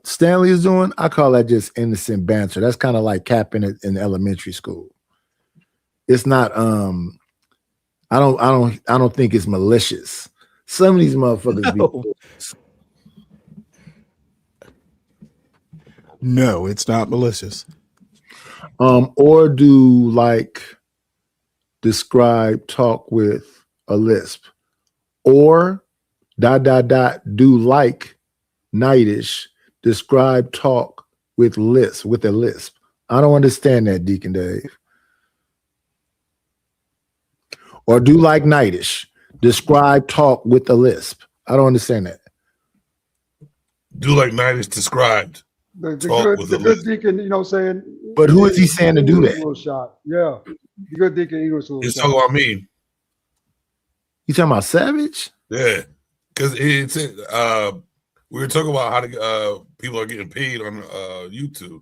Stanley is doing, I call that just innocent banter. That's kind of like capping it in elementary school. It's not I don't think it's malicious. Some of these motherfuckers No, it's not malicious. Or do like describe talk with a lisp, or ... do like nightish describe talk with a lisp. I don't understand that, Deacon Dave. Or do like nightish describe talk with a lisp. I don't understand that. Do like nightish described. The good deacon, you know, saying. But who is he saying to do that? Little shot. Yeah, the good deacon English little He's shot. talking about me. You talking about Savage? Yeah, because it's we were talking about how to people are getting paid on YouTube.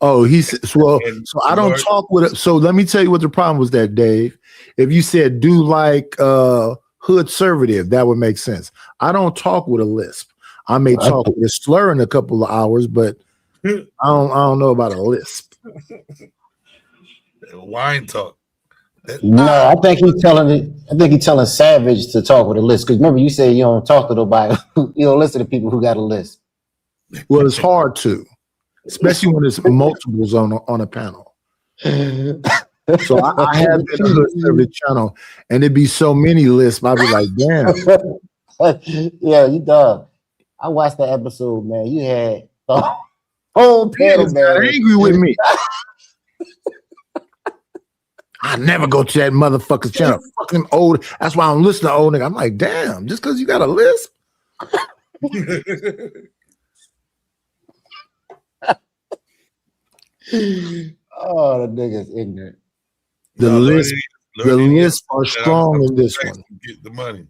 Oh, he said, well, so I don't talk with it. So let me tell you what the problem was that, Dave. If you said do like hood conservative, that would make sense. I don't talk with a lisp. I may talk with a slur in a couple of hours, but I don't know about a lisp. Wine talk. No, I think he's telling Savage to talk with a list. Because remember, you said you don't talk to nobody. You don't listen to people who got a list. Well, it's hard to, especially when it's multiples on a panel. So I have been a hood conservative channel, and it'd be so many lists. I'd be like, damn. Yeah, you dog. I watched that episode, man. You had the whole panel, man. Angry with me. I never go to that motherfucker's channel. Fucking old. That's why I'm listening to old nigga. I'm like, damn, just because you got a lisp. Oh, the nigga's ignorant. The lists are strong in this one. Get the money.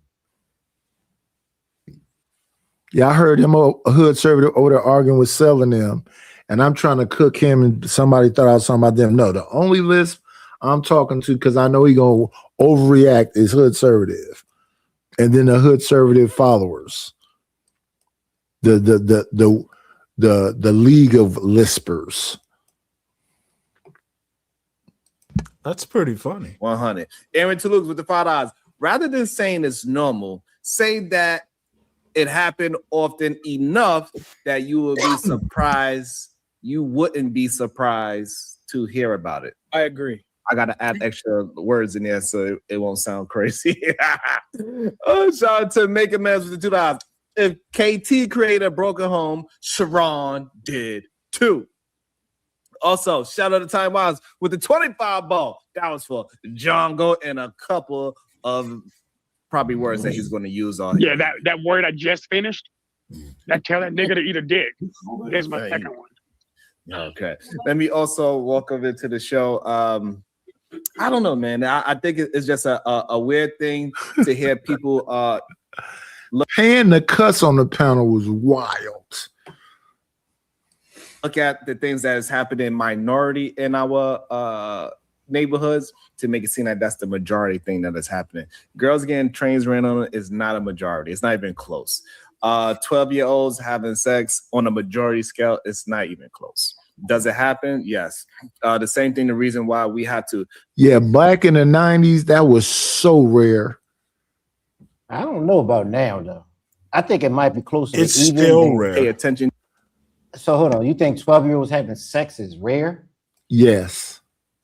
Yeah, I heard him a hood conservative over there arguing with selling them, and I'm trying to cook him, and somebody thought I was talking about them. No, the only lisp I'm talking to, because I know he gonna overreact, is hood conservative, and then the hood conservative followers, the league of lispers. That's pretty funny. 100. Aaron Toulouse with the $5. Rather than saying it's normal, say that it happened often enough that you would be surprised. You wouldn't be surprised to hear about it. I agree. I got to add extra words in there so it won't sound crazy. Oh, shout out to Make a Mess with the $2. If KT created a broken home, Sharon did too. Also, shout out to Time Wise with the 25 ball. That was for John Go and a couple of probably words that he's going to use on. Yeah, that word I just finished. That tell that nigga to eat a dick. There's my second one. Okay. Let me also welcome into the show. I don't know, man. I think it's just a weird thing to hear people paying the cuss on the panel was wild. Look at the things that is happening in minority in our neighborhoods to make it seem like that's the majority thing that is happening. Girls getting trains ran on is not a majority. It's not even close. 12-year-olds having sex on a majority scale, it's not even close. Does it happen? Yes. The same thing, the reason why we had to. Yeah, back in the 90s, that was so rare. I don't know about now, though. I think it might be closer. It's still rare. Pay attention. So hold on. You think 12-year-olds having sex is rare? Yes.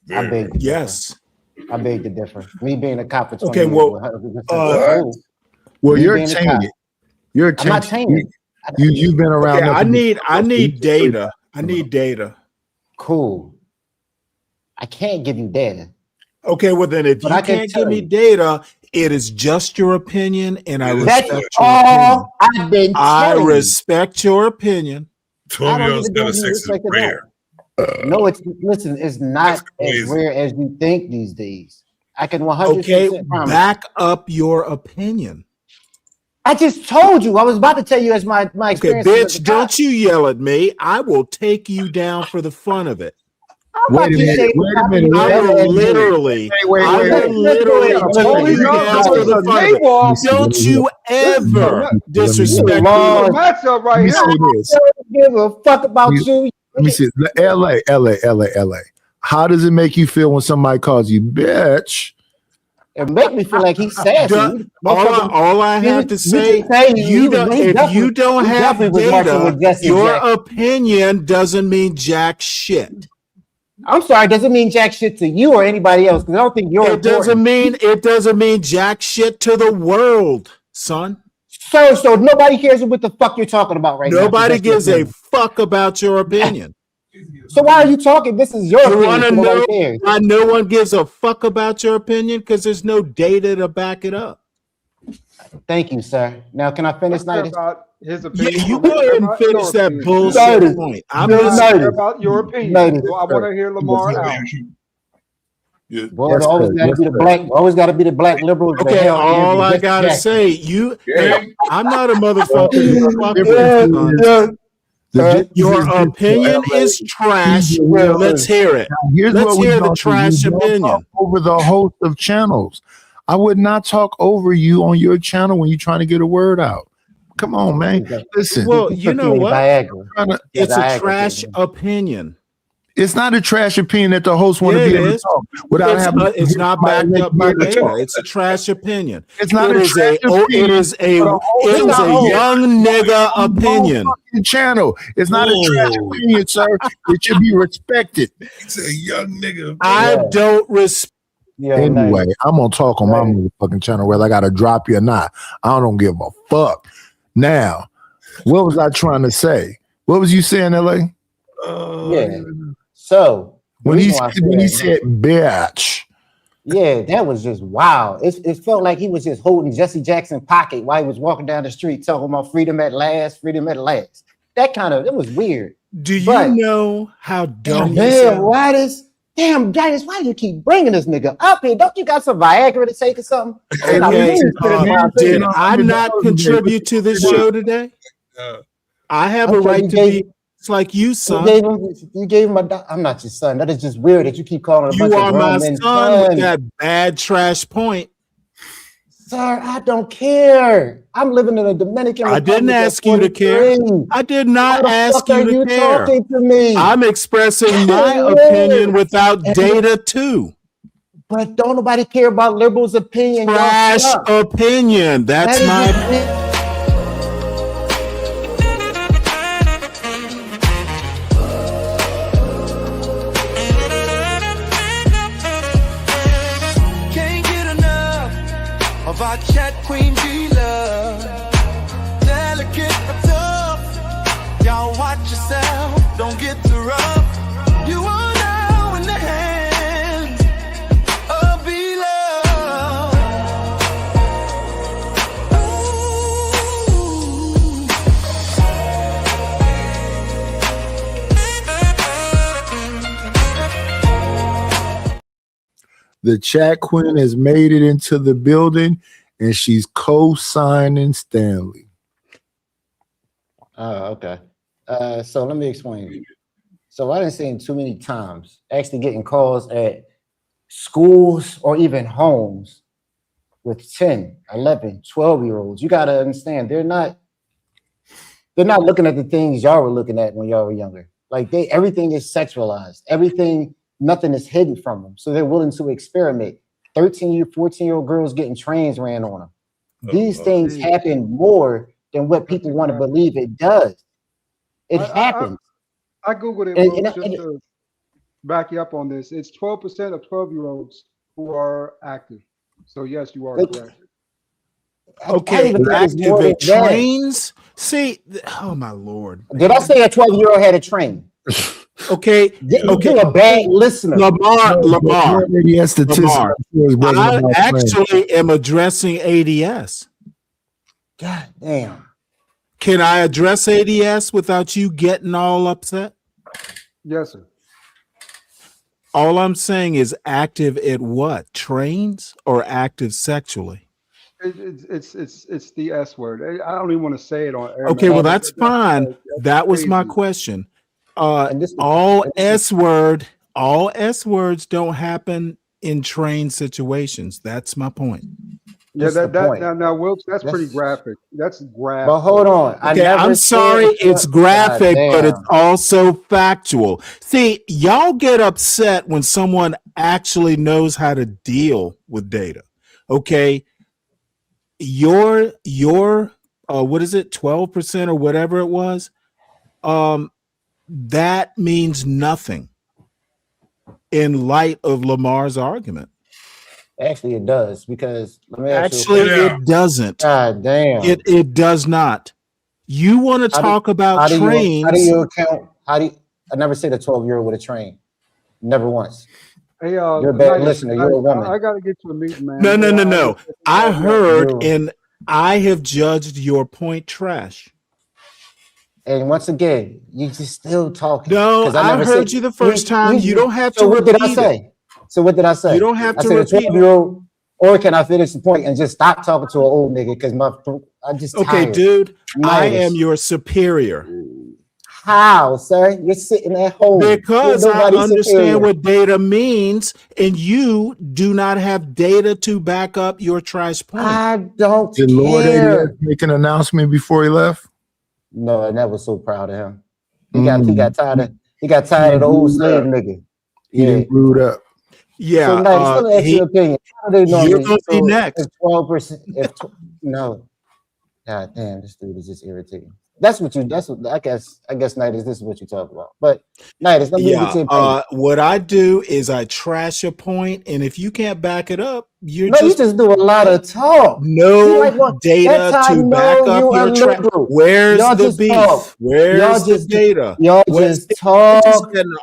I beg to yes. differ. I beg to differ. Me being a cop for 20 okay, years. Well, you're tainted. You're tainted. I'm not tainted. You've been around. Okay, I need data. I need data. Cool. I can't give you data. Okay, well then if you can't give me data, it is just your opinion, and I respect your all I've been I respect your opinion. 12-year-olds got sex is rare. No, it's not as rare as you think these days. I can 100% promise. Back up your opinion. I just told you. I was about to tell you as my experience. Okay, bitch, don't you yell at me. I will take you down for the fun of it. Wait a minute. I will literally take you down for the fun of it. Don't you ever disrespect me. Matchup right here. I don't give a fuck about you. Let me see. LA. How does it make you feel when somebody calls you bitch? It make me feel like he's sassy. All I have to say, if you don't have data, your opinion doesn't mean jack shit. I'm sorry, it doesn't mean jack shit to you or anybody else, because I don't think you're it doesn't mean jack shit to the world, son. So nobody cares what the fuck you're talking about right now. Nobody gives a fuck about your opinion. So why are you talking? This is your opinion. Want to know why no one gives a fuck about your opinion? Because there's no data to back it up. Thank you, sir. Now, can I finish now? His opinion. Yeah, you go ahead and finish that bullshit point. I'm not about your opinion. So I want to hear Lamar out. Boy, yes, always got to be the black. Always got to be the black liberals. Okay, all I gotta say, I'm not a motherfucker. Your opinion is trash. Let's hear it. Let's hear the trash opinion. Over the host of channels, I would not talk over you on your channel when you're trying to get a word out. Come on, man. Listen. Well, you know what? It's a trash opinion. It's not a trash opinion that the host want to be able to talk without it's not backed up by data. It's a trash opinion. It's not a trash opinion. It is a young nigga opinion. Channel. It's not a trash opinion, sir. It should be respected. It's a young nigga. I don't respect. Anyway, I'm gonna talk on my motherfucking channel whether I gotta drop you or not. I don't give a fuck. Now, what was I trying to say? What was you saying, LA? So when he said bitch, yeah, that was just wow. It felt like he was just holding Jesse Jackson's pocket while he was walking down the street talking about freedom at last, freedom at last. That kind of, it was weird. Do you know how dumb? Damn, why do you keep bringing this nigga up here? Don't you got some Viagra to take or something? Okay, did I not contribute to this show today? I have a right to be. It's like you, son. You gave him I'm not your son. That is just weird that you keep calling him. You are my son with that bad trash point. Sir, I don't care. I'm living in a Dominican Republic. I didn't ask you to care. I did not ask you to care. Talking to me? I'm expressing my opinion without data too. But don't nobody care about liberals' opinion. Trash opinion. That's my opinion. Of our chat queen G-Love, delicate but tough. Y'all watch yourself, don't get too rough. You are now in the hands of B-Love. The chat queen has made it into the building and she's co-signing Stanley. Oh, okay. So let me explain. So I didn't say it too many times, actually getting calls at schools or even homes with 10, 11, 12-year-olds. You got to understand, they're not looking at the things y'all were looking at when y'all were younger. Like everything is sexualized. Nothing is hidden from them. So they're willing to experiment. 14-year-old girls getting trains ran on them. These things happen more than what people want to believe it does. It happens. I Googled it, just to back you up on this. It's 12% of 12-year-olds who are active. So yes, you are correct. Okay, activate trains. See, oh my Lord. Did I say a 12-year-old had a train? Okay. You're a bad listener. Lamar. I actually am addressing ADS. God damn. Can I address ADS without you getting all upset? Yes, sir. All I'm saying is active at what? Trains or active sexually? It's the S word. I don't even want to say it on air. Okay, well that's fine. That was my question. All S words don't happen in train situations. That's my point. Yeah, now Wilkes, that's pretty graphic. That's graphic. But hold on. Okay, I'm sorry, it's graphic, but it's also factual. See, y'all get upset when someone actually knows how to deal with data. Okay, your what is it, 12% or whatever it was? That means nothing in light of Lamar's argument. Actually, it does, because let me ask Actually, you a question. it doesn't. God damn. It does not. You want to talk about trains? How do you account? I never said a 12-year-old with a train. Never once. Hey, You're a bad listener. You're a woman. I gotta get to a meeting, man. No. I heard, and I have judged your point trash. And once again, you just still talking. No, I heard you the first time. You don't have to. So what did I say? So what did I say? You don't have to repeat. repeat. 12-year-old, or can I finish the point and just stop talking to an old nigga? Because I'm just tired. Dude. I am your superior. How, sir? You're sitting at home. Because I understand what data means, and you do not have data to back up your trash point. I don't Did Lord ADS make an announcement before he left? No, I never so proud of him. He got tired of the old slave nigga. He didn't brood up. Yeah. So now, let me ask your opinion. How do they know you're gonna be next. 12%. No. God damn, this dude is just irritating. That's what I guess Nidus, this is what you talk about. But Nidus, let me get your opinion. What I do is I trash a point, and if you can't back it up, you just do a lot of talk. No data to back up your trash. Where's the beef? Talk. Where's the data? Y'all just talk.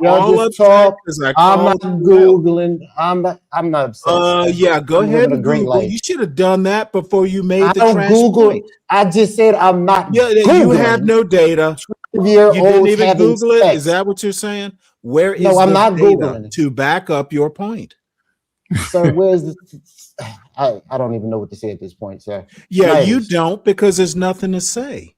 Y'all just talk. I'm not Googling. I'm not upset. Yeah, go ahead and Google. You should have done that before you made the trash Google point. I just said I'm not. Yeah, you have no data. You didn't even Google it. Is that what you're saying? Where is I'm the not data Googling to back up your point? So where's the? I don't even know what to say at this point, sir. Yeah, you don't, because there's nothing to say.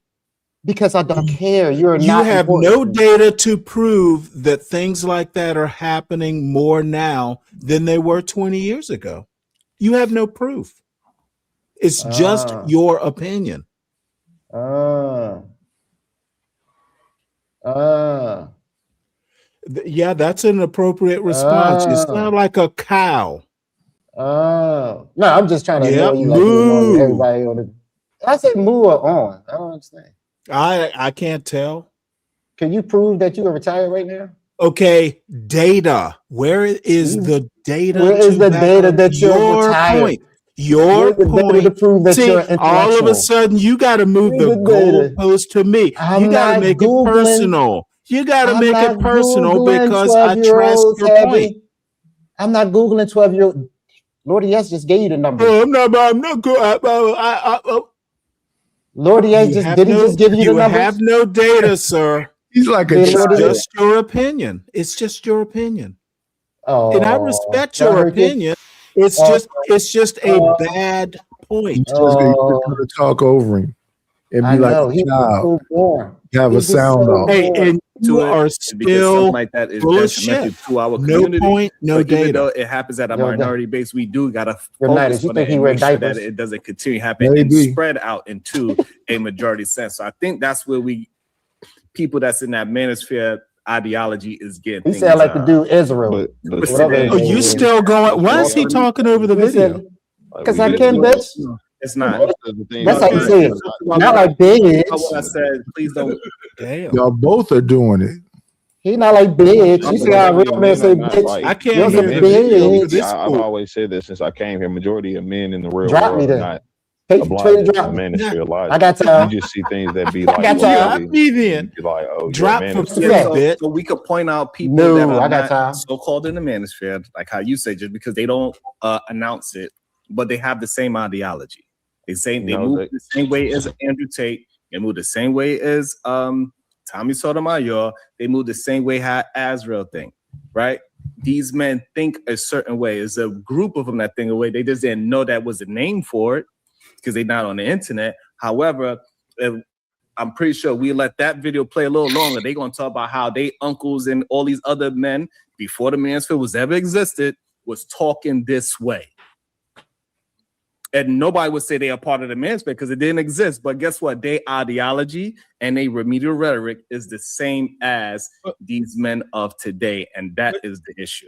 Because I don't care. You have no data to prove that things like that are happening more now than they were 20 years ago. You have no proof. It's just your opinion. Yeah, that's an appropriate response. You sound like a cow. No, I'm just trying to know you like everybody on the. I said moo or on. I don't understand. I can't tell. Can you prove that you are retired right now? Okay, data. Where is the data? Where is the data that you're retired? Point. Your point to prove that you're all of a sudden you got to move the goalpost to me. You got to make it personal. You got to make it personal because I trust your point. I'm not Googling 12-year-old. Lordy S just gave you the number. I'm not good. Lordy S just give you the number? You have no data, sir. He's like a child. It's just your opinion. It's just your opinion. Oh, and I respect your opinion. It's just a bad point. Just to talk over him and be like, "Child, you have a sound off." Hey, and you are still like that is full of detrimental shit. to our community. No point, no data. Even though it happens at a minority base, we do gotta focus on it and make sure that it doesn't continue happening and spread out into a majority sense. So I think that's where people that's in that manosphere ideology is getting. He sound like the dude Israel. You still going? Why is he talking over the video? Because I can, bitch. It's not. That's how you say it. Not like bitch. I said, please don't. Damn. Y'all both are doing it. He not like bitch. You see how a real man say bitch? I can't hear bitch. I've always said this since I came here. Majority of men in the real Drop world me then. not Hey, obliged to manosphere life. I got time. You just see things that be like, drop from so we could point out people that are not so-called in the manosphere, like how you say, just because they don't announce it, but they have the same ideology. They move the same way as Andrew Tate. They move the same way as Tommy Sotomayor. They move the same way how Azrael think, right? These men think a certain way. There's a group of them that think a way. They just didn't know that was a name for it because they're not on the internet. However, I'm pretty sure we let that video play a little longer. They're going to talk about how they uncles and all these other men before the manosphere was ever existed was talking this way. And nobody would say they are part of the manosphere because it didn't exist. But guess what? Their ideology and their remedial rhetoric is the same as these men of today. And that is the issue.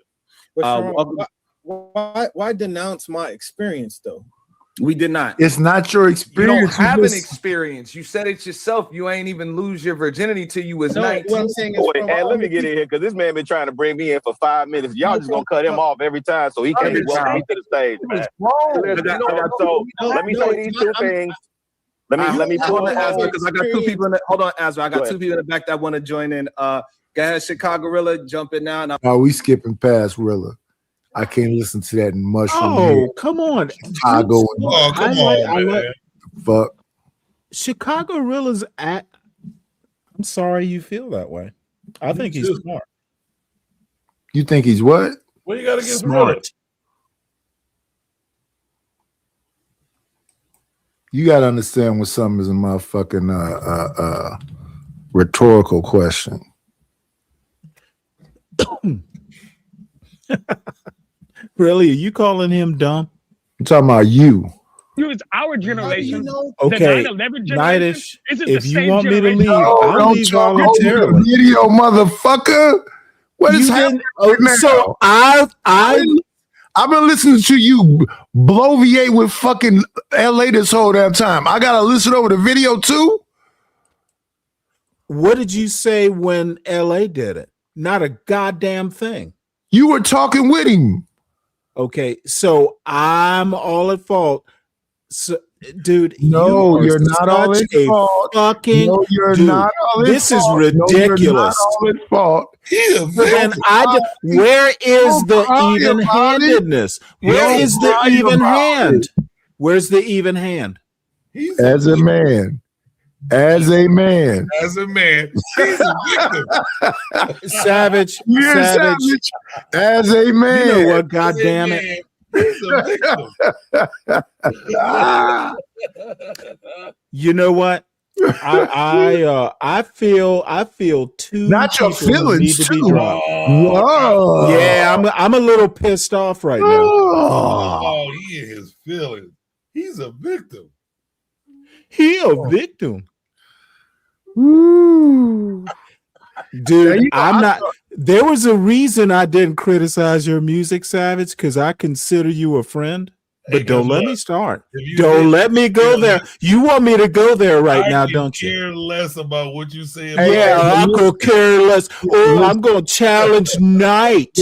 why denounce my experience though? We did not. It's not your You experience. don't have You an just- experience. You said it yourself. You ain't even lose your virginity till you was No, 19. what I'm saying is, Wait, hey, let me get in here because this man been trying to bring me in for 5 minutes. Y'all just gonna cut him off every time so he can't be welcome me to the stage, man. So let me say these two things. Let me pull the Azra, because I got two people in the, hold on, Azra. I got Go two ahead. people in the back that want to join in. Go ahead, Chicago Gorilla, jump in now. No, we skipping past Rilla. I can't listen to that mushroom. Oh, come on. Chicago. Oh, come on, man. Fuck. Chicago Rilla's at. I'm sorry you feel that way. I think he's smart. You think he's what? What you got against Smart. Rilla? You gotta understand when something is a motherfucking rhetorical question. Really? Are you calling him dumb? I'm talking about you. It's our generation. Okay, The 9/11 generation Nightish, isn't if the you same want me to generation. leave, I'll don't leave talk over voluntarily. the video, motherfucker. What is You happening didn't- right so now? I've been listening to you bloviate with fucking LA this whole damn time. I gotta listen over the video too. What did you say when LA did it? Not a goddamn thing. You were talking with him. Okay, so I'm all at fault. So, dude, No, you are you're not all such at a fault. fucking No, you're dude. not all at This is fault. No, you're not ridiculous. all at fault. And where is the even-handedness? Where is the even hand? Where's the even hand? As a man. As a man. As a man. He's a victim. Savage. You're Savage. As a man. You know what? God damn it. He's a victim. You know what? I feel two. Not your people who feelings, need to be too. dropped. Whoa. Yeah, I'm a little pissed off right now. Oh, he in his feelings. He's a victim. He a victim. Ooh. Dude, I'm not. There was a reason I didn't criticize your music, Savage, because I consider you a friend. But don't let me start. Don't let me go there. You want me to go there right now, don't you? Care less about what you say. About Yeah, I could care less. Oh, I'm gonna challenge Night.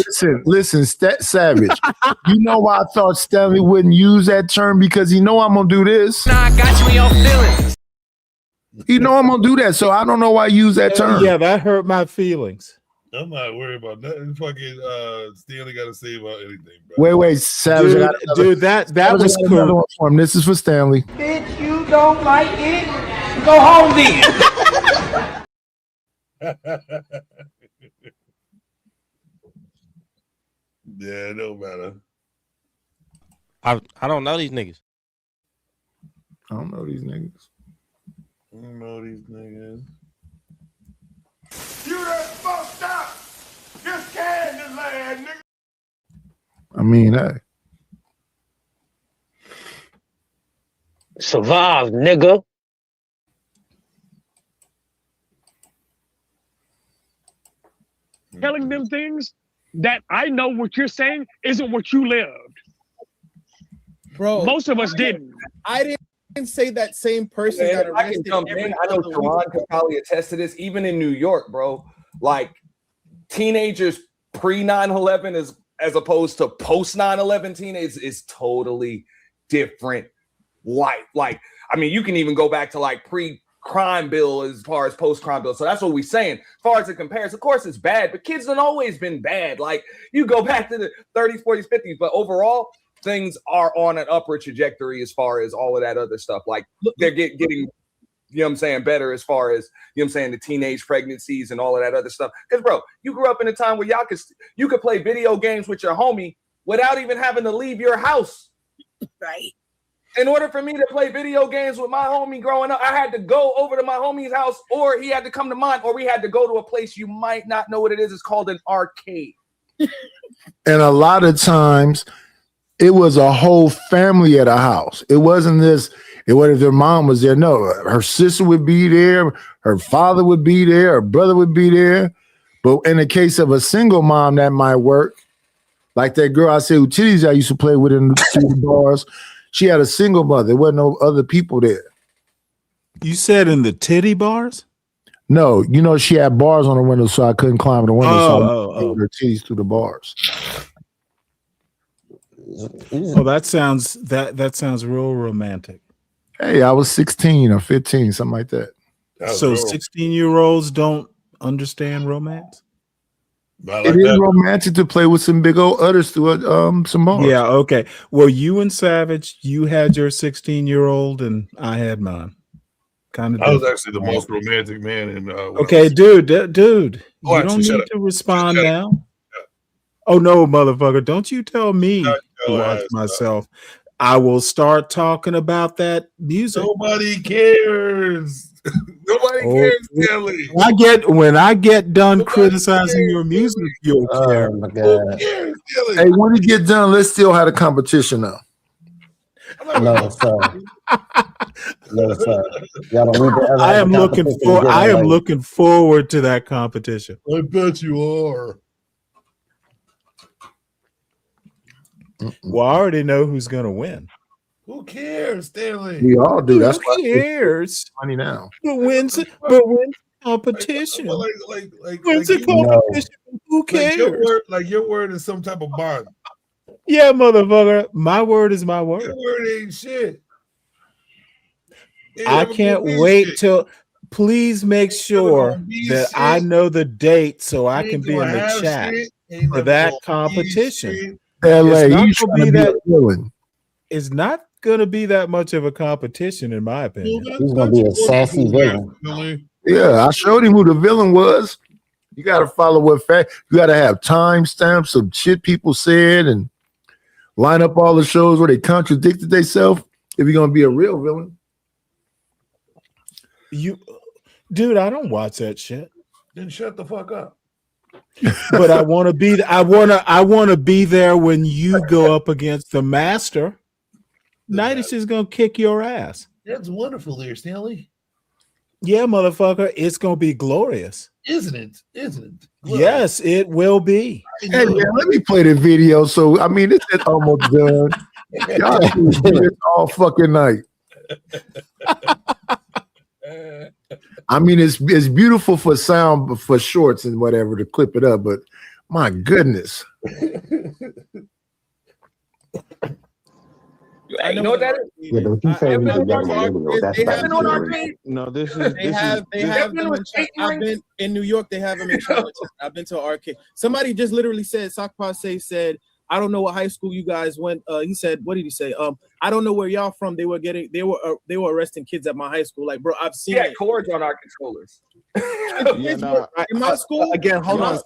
Listen, Savage. You know why I thought Stanley wouldn't use that term? Because he know I'm gonna do this. Nah, I got you in your feelings. You know I'm gonna do that, so I don't know why I use that term. Yeah, that hurt my feelings. I'm not worried about nothing. Fucking Stanley got to say about anything, bro. Wait, Savage. Dude, I got another- that Savage, was I got another cool. one for him. This is for Stanley. Bitch, you don't like it? Go home then. Yeah, it don't matter. I don't know these niggas. I don't know these niggas. I don't know these niggas. You done fucked up. This Candyland, nigga. I mean, hey. Survive, nigga. Telling them things that I know what you're saying isn't what you lived. Bro, Most of us didn't. I didn't say that same person got I can arrested. jump in. every I know other Sharon week. could probably attest to this. Even in New York, bro, like teenagers pre 9/11 as opposed to post 9/11 teenagers is totally different. Like, I mean, you can even go back to like pre-crime bill as far as post-crime bill. So that's what we're saying. As far as it compares, of course, it's bad, but kids have always been bad. Like, you go back to the 30s, 40s, 50s, but overall, things are on an upward trajectory as far as all of that other stuff. Like, they're getting, you know what I'm saying, better as far as, you know what I'm saying, the teenage pregnancies and all of that other stuff. Because, bro, you grew up in a time where you could play video games with your homie without even having to leave your house. Right. In order for me to play video games with my homie growing up, I had to go over to my homie's house, or he had to come to mine, or we had to go to a place you might not know what it is. It's called an arcade. And a lot of times it was a whole family at a house. It wasn't this, it was if their mom was there. No, her sister would be there, her father would be there, her brother would be there. But in the case of a single mom, that might work. Like that girl I said who titties I used to play with in the bars. She had a single mother. There wasn't no other people there. You said in the titty bars? No, you know she had bars on her window, so I couldn't climb the window. So I put her titties through the bars. Oh, that sounds real romantic. Hey, I was 16 or 15, something like that. So 16-year-olds don't understand romance? It is romantic to play with some big old udders through some bars. Yeah, okay. Well, you and Savage, you had your 16-year-old and I had mine. Kind of. I was actually the most romantic man in. Okay, dude, you don't need to respond now. Oh no, motherfucker! Don't you tell me to watch myself. I will start talking about that music. Nobody cares. Nobody cares, Stanley. When I get done criticizing your music, you'll care. Oh my God. Hey, when we get done, let's still have a competition now. No, sir. No, sir. Y'all don't need to ever I am looking forward to that competition. I bet you are. Well, I already know who's going to win. Who cares, Stanley? We all do. That's who cares. Money now. But when's competition? When's a competition? No. Who cares? Your word is some type of bond. Yeah, motherfucker. My word is my word. Your word ain't shit. I can't wait till. Please make sure that I know the date so I can be in the chat for that competition. LA, It's not going to be that much of a competition, in my opinion. He's going to be a sassy villain. Yeah, I showed him who the villain was. You got to follow what fact. You got to have timestamps of shit people said and line up all the shows where they contradicted themselves if you're going to be a real villain. Dude, I don't watch that shit. Then shut the fuck up. But I want to be. I want to be there when you go up against the master. Nidus is gonna kick your ass. That's wonderful, there, Stanley. Yeah, motherfucker, it's gonna be glorious, isn't it? Isn't it? Glorious. Yes, it will be. Hey man, let me play the video. So I mean, it's almost done. Y'all do this all fucking night. I mean, it's beautiful for sound, for shorts and whatever to clip it up, but my goodness. You know what that is? Yeah, but you say No, this is they have them I've been in New York. They have them in Charlotte. I've been to an arcade. Somebody just literally said, Sakpase said, I don't know what high school you guys went. He said, what did he say? I don't know where y'all from. They were arresting kids at my high school. Like, bro, I've seen it. Cords on our controllers. In my school. Again, hold on.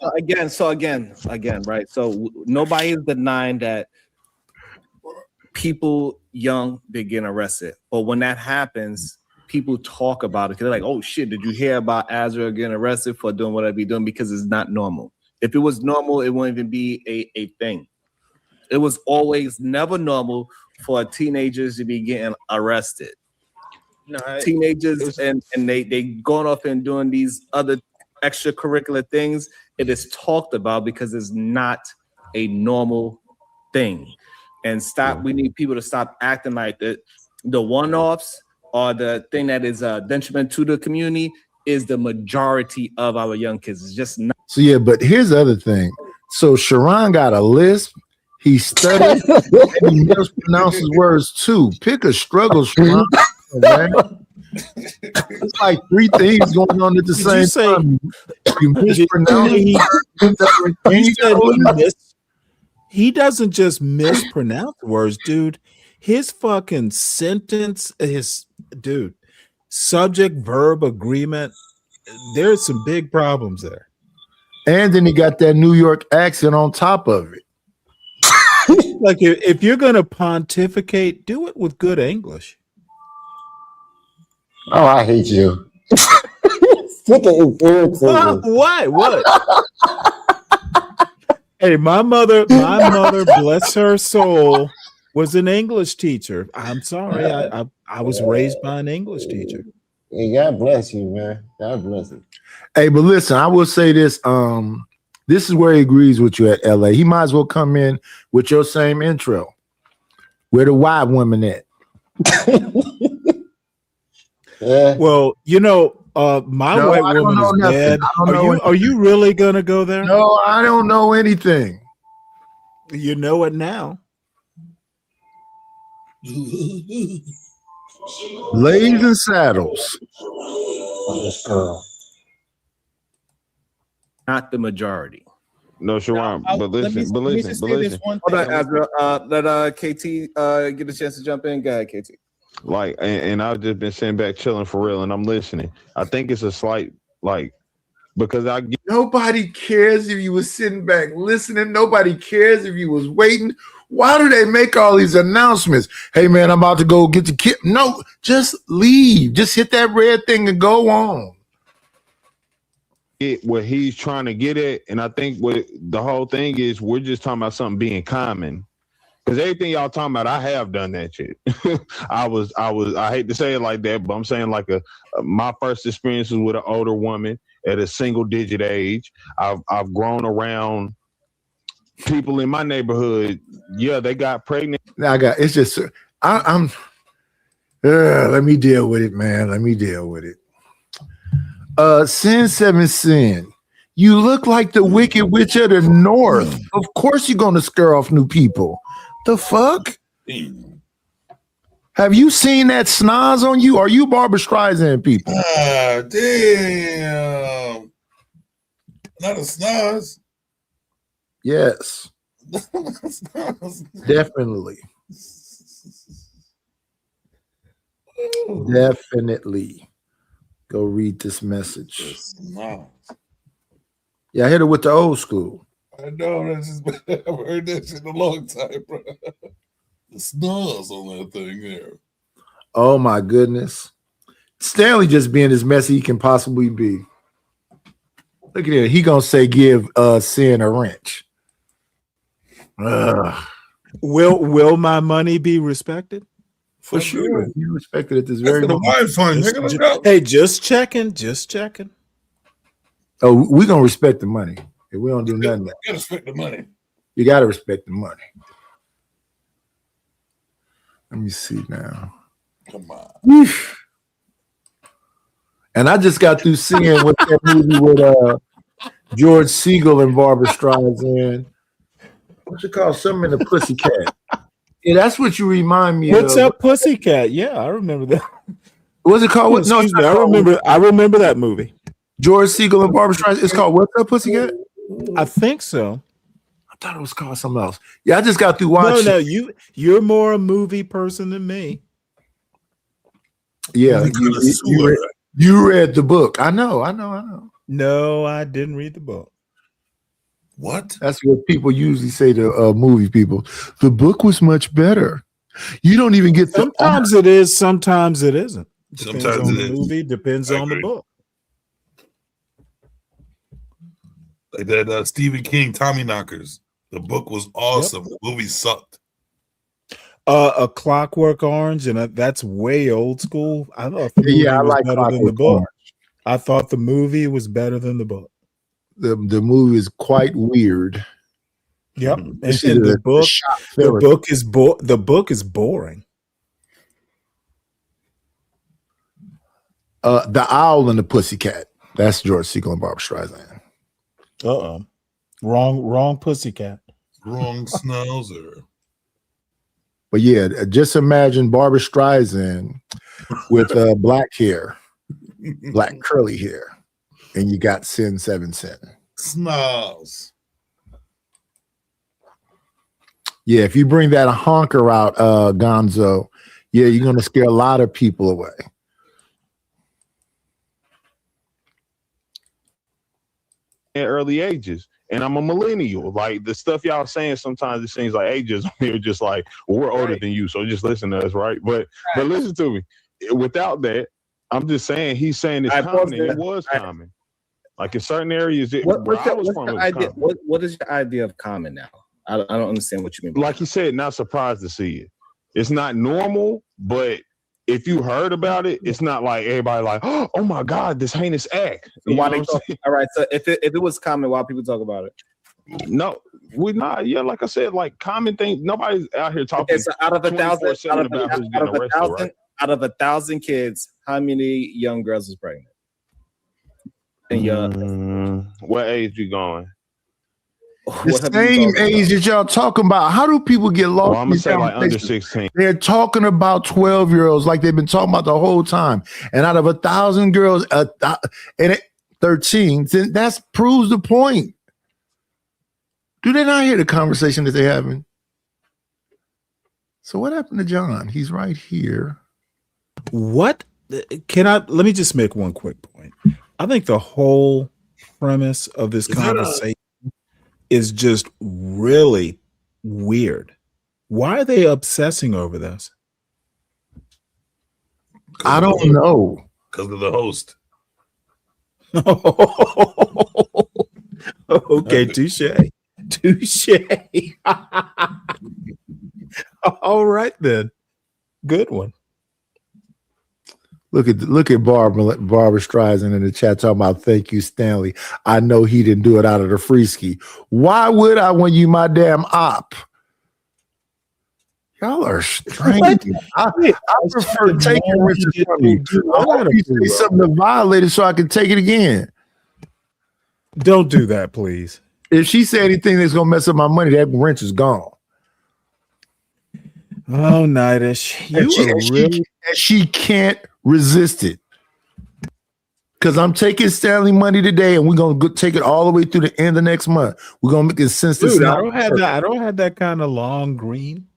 So again, right? So nobody is denying that people young, they get arrested. But when that happens, people talk about it. They're like, oh shit, did you hear about Azrael getting arrested for doing what I'd be doing? Because it's not normal. If it was normal, it wouldn't even be a thing. It was always never normal for teenagers to be getting arrested. Teenagers and they going off and doing these other extracurricular things. It is talked about because it's not a normal thing. And we need people to stop acting like that. The one-offs or the thing that is a detriment to the community is the majority of our young kids. It's just not. So yeah, but here's the other thing. So Sharon got a lisp. He studied. He mispronounces words too. Pick a struggle, Sharon. Man. It's like three things going on at the same time. You mispronounce. He doesn't just mispronounce words, dude. His fucking sentence, subject verb agreement. There's some big problems there. And then he got that New York accent on top of it. Like if you're gonna pontificate, do it with good English. Oh, I hate you. Sick of irritating. Why? What? Hey, my mother, bless her soul, was an English teacher. I'm sorry, I was raised by an English teacher. Hey, God bless you, man. God bless you. Hey, but listen, I will say this. This is where he agrees with you at LA. He might as well come in with your same intro. Where the white woman at? Well, my white woman is dead. Are you really gonna go there? No, I don't know anything. You know it now. Ladies and saddles. This girl. Not the majority. No, Sharon, but listen. Hold on, Azra. Let KT get a chance to jump in. Go ahead, KT. Like, and I've just been sitting back chilling for real, and I'm listening. I think it's a slight, because nobody cares if you was sitting back listening. Nobody cares if you was waiting. Why do they make all these announcements? Hey man, I'm about to go get the kid. No, just leave. Just hit that red thing and go on. What he's trying to get at, and I think what the whole thing is, we're just talking about something being common. Because everything y'all talking about, I have done that shit. I hate to say it like that, but I'm saying my first experience was with an older woman at a single digit age. I've grown around people in my neighborhood. Yeah, they got pregnant. Let me deal with it, man. Let me deal with it. Sin 7 Sin. You look like the Wicked Witch of the North. Of course you're gonna scare off new people. The fuck? Have you seen that snaz on you? Are you Barbara Streisand people? Ah, damn. Not a snaz. Yes. Definitely. Definitely. Go read this message. Yeah, I hit it with the old school. I know, I've heard that shit in a long time, bro. The snaz on that thing there. Oh my goodness. Stanley just being as messy he can possibly be. Look at it. He gonna say give Sin a wrench. Will my money be respected? For sure. You respected it this very moment. Hey, just checking. Oh, we're gonna respect the money. If we don't do nothing. You gotta respect the money. You gotta respect the money. Let me see now. Come on. Whew. And I just got through seeing what that movie with George Segal and Barbara Streisand. What's it called? Something in the Pussycat. Yeah, that's what you remind me What's of. Up, Pussycat? Yeah, I remember that. What's it called? No, excuse me. I remember that movie. George Segal and Barbara Streisand. It's called What's Up, Pussycat? I think so. I thought it was called something else. Yeah, I just got through watching. No, you're more a movie person than me. Yeah, you read the book. I know. No, I didn't read the book. What? That's what people usually say to movie people. The book was much better. You don't even get. Sometimes it is. Sometimes it isn't. Depends Sometimes on it the is. movie. Depends on the book. Like that Stephen King Tommy Knockers. The book was awesome. The movie sucked. A Clockwork Orange, and that's way old school. I thought the movie I was like better than the Clockwork book. Orange. I thought the movie was better than the book. The movie is quite weird. Yep, and This the is a book. shock The therapy. book is boring. The Owl and the Pussycat. That's George Segal and Barbara Streisand. Wrong Pussycat. Wrong schnauzer. But yeah, just imagine Barbara Streisand with black hair, black curly hair, and you got Sin 7 Sin. Snaz. Yeah, if you bring that honker out, Gonzo, yeah, you're gonna scare a lot of people away. At early ages, and I'm a millennial. Like the stuff y'all saying, sometimes it seems like ages. We're just like, well, we're older than you, so just listen to us, right? But listen to me. Without that, I'm just saying he's saying it's common. And it was common. Like in certain areas, What is your idea of common now? I don't understand what you mean. Like you said, not surprised to see it. It's not normal, but if you heard about it, it's not like everybody like, oh my God, this heinous act. So why they talk, all right. So if it was common, why people talk about it? No, we're not. Yeah, like I said, like common things. Nobody's out here talking. Okay, so out of 1,000 kids, how many young girls is pregnant? And what age you going? The same age that y'all talking about. How do people get lost? I'm gonna say like under 16. They're talking about 12-year-olds like they've been talking about the whole time. And out of 1,000 girls, 13, then that proves the point. Do they not hear the conversation that they're having? So what happened to John? He's right here. What let me just make one quick point. I think the whole premise of this conversation is just really weird. Why are they obsessing over this? I don't know. Because of the host. Okay, touche. All right then. Good one. Look at Barbara Streisand in the chat talking about thank you, Stanley. I know he didn't do it out of the free ski. Why would I when you my damn op? Y'all are strange. I prefer taking riches from you. I hope you say something to violate it so I can take it again. Don't do that, please. If she said anything that's gonna mess up my money, that wrench is gone. Oh, Nightish. She can't resist it. Because I'm taking Stanley money today and we're going to take it all the way through the end of next month. We're going to make it sense. Dude, I don't have that kind of long green.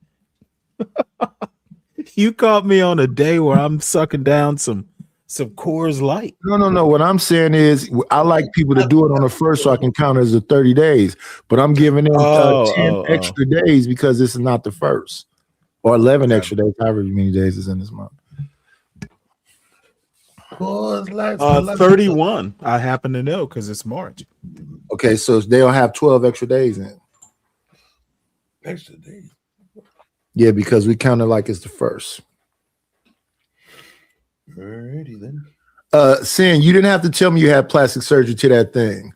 You caught me on a day where I'm sucking down some Coors Light. No. What I'm saying is I like people to do it on the first so I can count it as the 30 days. But I'm giving them 10 extra days because this is not the first. Or 11 extra days, however many days is in this month. 31. I happen to know because it's March. Okay, so they'll have 12 extra days in. Extra days? Yeah, because we count it like it's the first. Alrighty then. Sin, you didn't have to tell me you had plastic surgery to that thing.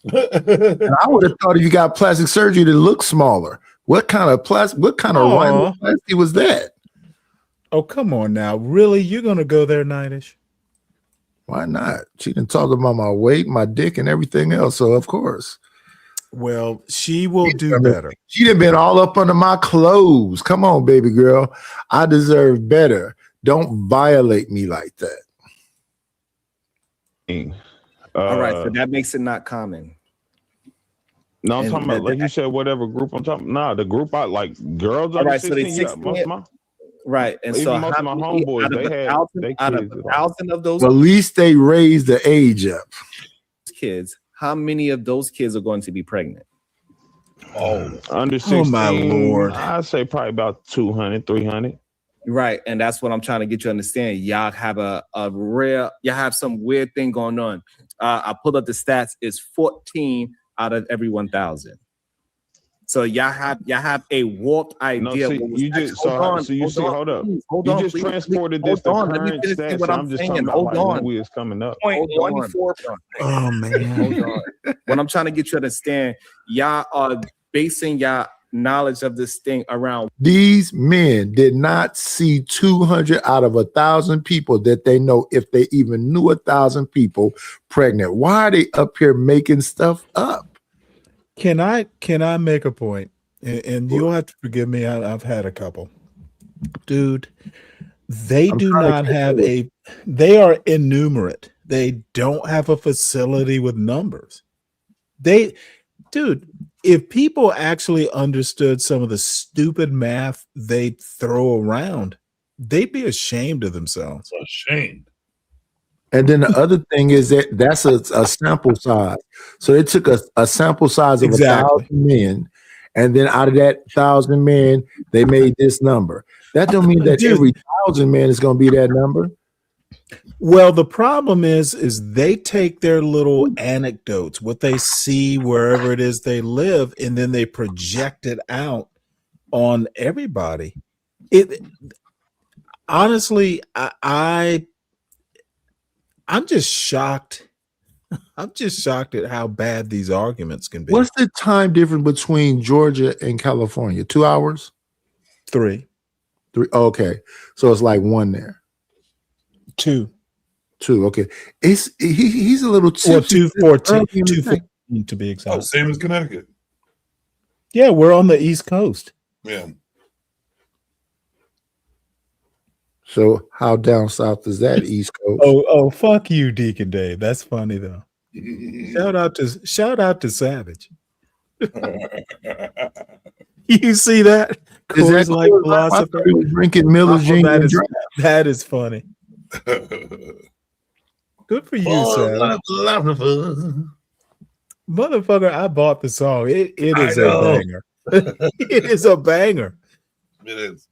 And I would have thought if you got plastic surgery to look smaller. What kind of rhinoplasty was that? Oh, come on now. Really? You're going to go there, Nightish? Why not? She didn't talk about my weight, my dick, and everything else. So, of course. Well, she will do better. She done been all up under my clothes. Come on, baby girl. I deserve better. Don't violate me like that. All right, so that makes it not common. No, I'm talking about like you said, whatever group I'm talking. Nah, the group I like girls. All right, so they 16. Right, and even so most of my homeboys, out of 1,000 of those, at least they raised the age up. Kids, how many of those kids are going to be pregnant? Under 16. Oh my Lord! I'd say probably about 200, 300. Right, and that's what I'm trying to get you to understand. Y'all have y'all have some weird thing going on. I pulled up the stats. It's 14 out of every 1,000. So y'all have a warped idea. No, see, you just hold up. You just transported this to current stats. So I'm just talking about like when we is coming up. 0.14. Oh man. Hold on. What I'm trying to get you to understand, y'all are basing y'all knowledge of this thing around. These men did not see 200 out of 1,000 people that they know, if they even knew 1,000 people pregnant. Why are they up here making stuff up? Can I make a point? And you'll have to forgive me. I've had a couple. Dude, they do not have they are innumerate. They don't have a facility with numbers. Dude, if people actually understood some of the stupid math they throw around, they'd be ashamed of themselves. Ashamed. And then the other thing is that's a sample size. So they took a sample size of 1,000 men, and then out of that 1,000 men, they made this number. That don't mean that every 1,000 men is going to be that number. Well, the problem is they take their little anecdotes, what they see wherever it is they live, and then they project it out on everybody. honestly, I'm just shocked. I'm just shocked at how bad these arguments can be. What's the time difference between Georgia and California? 2 hours? 3. Okay. So it's like 1 there. 2. Okay. He's a little too. 2:14 to be exact. Oh, same as Connecticut. Yeah, we're on the East Coast. Yeah. So how down south is that East Coast? Oh, fuck you, Deacon Dave. That's funny though. Shout out to Savage. You see that? Coors like philosopher drinking Miller's Gin. That is funny. Good for you, Savage. Motherfucker, I bought the song. It is a banger. It is a banger. It is.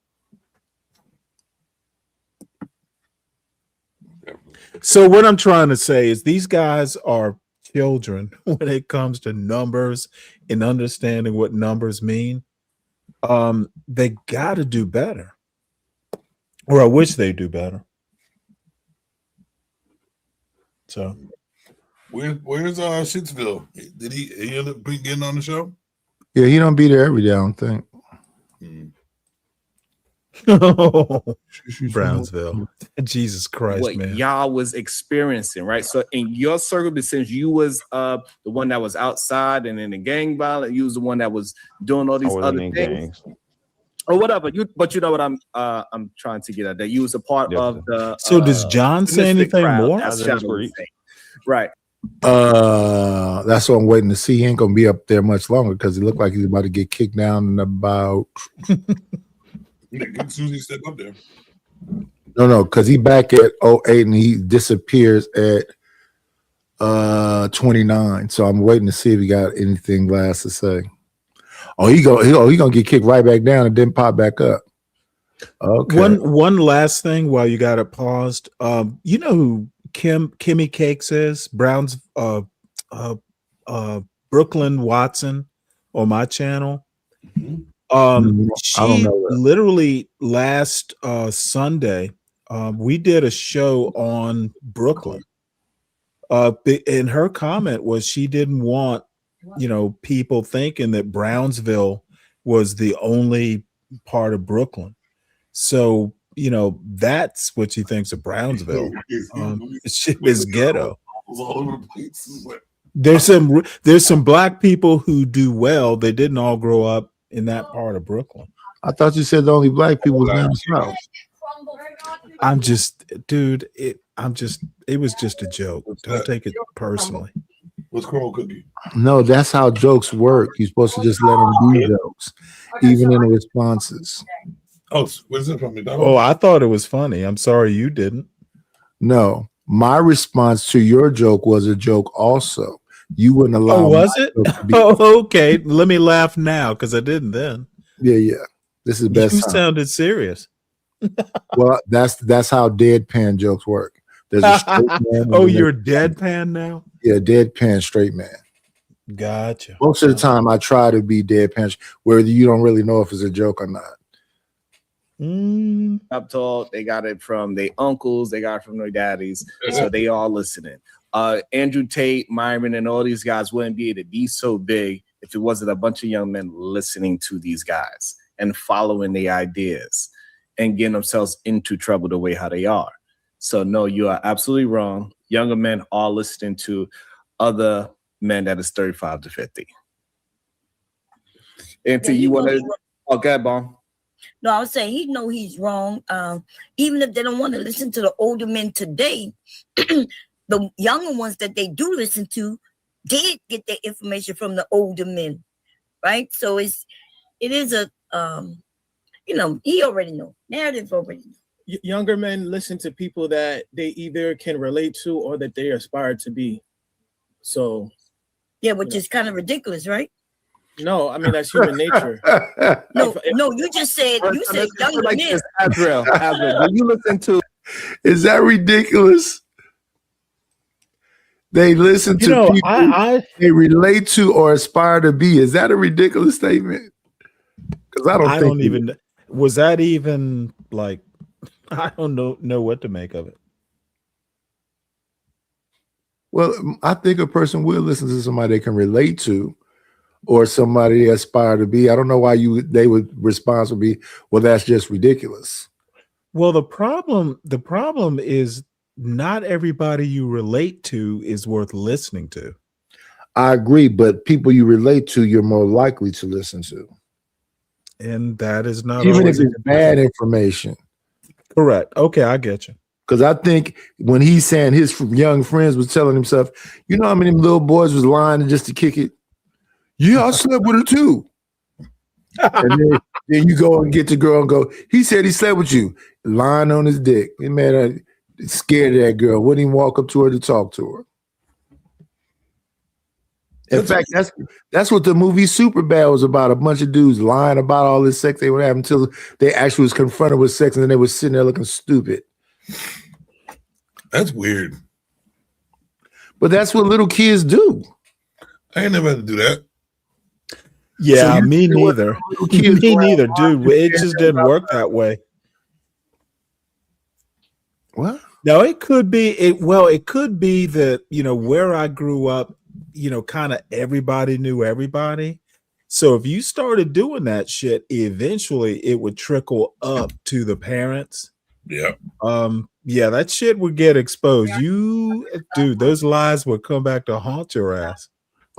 So what I'm trying to say is these guys are children when it comes to numbers and understanding what numbers mean. They got to do better, or I wish they do better. So, where's Shitsville? Did he end up getting on the show? Yeah, he don't be there every day, I don't think. Brownsville. Jesus Christ, what man. Y'all was experiencing, right? So in your circle, since you was the one that was outside and in the gang violence, you was the one that was doing all these other things. Gangs. Or whatever. But you know what I'm trying to get at, that you was a part of the So does John say anything more? Right. That's what I'm waiting to see. He ain't gonna be up there much longer because he looked like he's about to get kicked down in about As soon as he step up there. No, because he back at 08 and he disappears at 29. So I'm waiting to see if he got anything last to say. Oh, he gonna get kicked right back down and then pop back up. Okay. One last thing while you got it paused. You know who Kimmy Cakes is? Brown's Brooklyn Watson on my channel. She literally last Sunday, we did a show on Brooklyn. And her comment was she didn't want, people thinking that Brownsville was the only part of Brooklyn. So, that's what she thinks of Brownsville. Shit is ghetto. There's some black people who do well. They didn't all grow up in that part of Brooklyn. I thought you said the only black people was down south. I'm just, dude. It was just a joke. Don't take it personally. What's Coral Cookie? No, that's how jokes work. You're supposed to just let them do jokes, even in the responses. Oh, where's it from? Oh, I thought it was funny. I'm sorry you didn't. No, my response to your joke was a joke also. You wouldn't allow. Oh, was it? Oh, okay. Let me laugh now because I didn't then. Yeah. This is the best. You time. Sounded serious. Well, that's how deadpan jokes work. There's a straight man. Oh, you're deadpan now? Yeah, deadpan straight man. Gotcha. Most of the time, I try to be deadpan, where you don't really know if it's a joke or not. Up told they got it from their uncles, they got it from their daddies, so they all listening. Andrew Tate, Myron, and all these guys wouldn't be able to be so big if it wasn't a bunch of young men listening to these guys and following their ideas and getting themselves into trouble the way how they are. So no, you are absolutely wrong. Younger men are listening to other men that is 35 to 50. Until you want to, okay, Bon. No, I was saying he know he's wrong. Even if they don't want to listen to the older men today, the younger ones that they do listen to did get their information from the older men, right? So it is a he already know. Narrative already know. Younger men listen to people that they either can relate to or that they aspire to be. So yeah, which is kind of ridiculous, right? No, I mean that's human nature. No, you just said younger like men. Azrael, when you listen to, is that ridiculous? They listen to people they relate to or aspire to be. Is that a ridiculous statement? Because I don't even. Was that even like? I don't know what to make of it. Well, I think a person will listen to somebody they can relate to, or somebody they aspire to be. I don't know why they would respond to be, well, that's just ridiculous. Well, the problem is not everybody you relate to is worth listening to. I agree, but people you relate to, you're more likely to listen to. And that is not even if it's bad information. Correct. Okay, I get you. Because I think when he's saying his young friends was telling himself, you know how many little boys was lying just to kick it? Yeah, I slept with her too. And then you go and get the girl and go, he said he slept with you, lying on his dick. He made her scared of that girl, wouldn't even walk up to her to talk to her. In fact, that's what the movie Superbad was about. A bunch of dudes lying about all this sex they would have until they actually was confronted with sex, and then they were sitting there looking stupid. That's weird. But that's what little kids do. I ain't never had to do that. Yeah, me neither. Me neither, dude. It just didn't work that way. What? No, it could be it could be that, where I grew up, kind of everybody knew everybody. So if you started doing that shit, eventually it would trickle up to the parents. Yeah. Yeah, that shit would get exposed. Dude, those lies would come back to haunt your ass.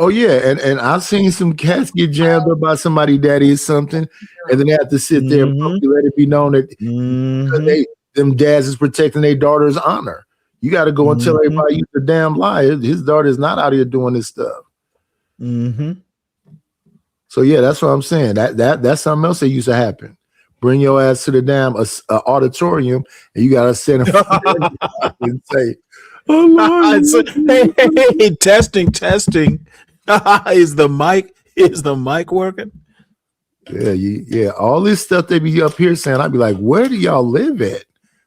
Oh yeah, and I've seen some cats get jammed up by somebody daddy or something, and then they have to sit there and let it be known that because them dads is protecting their daughter's honor. You got to go and tell everybody you the damn lie. His daughter is not out here doing this stuff. So yeah, that's what I'm saying. That's something else that used to happen. Bring your ass to the damn auditorium, and you got to sit and say, hey, testing. Is the mic working? Yeah. All this stuff they be up here saying, I'd be like, where do y'all live at?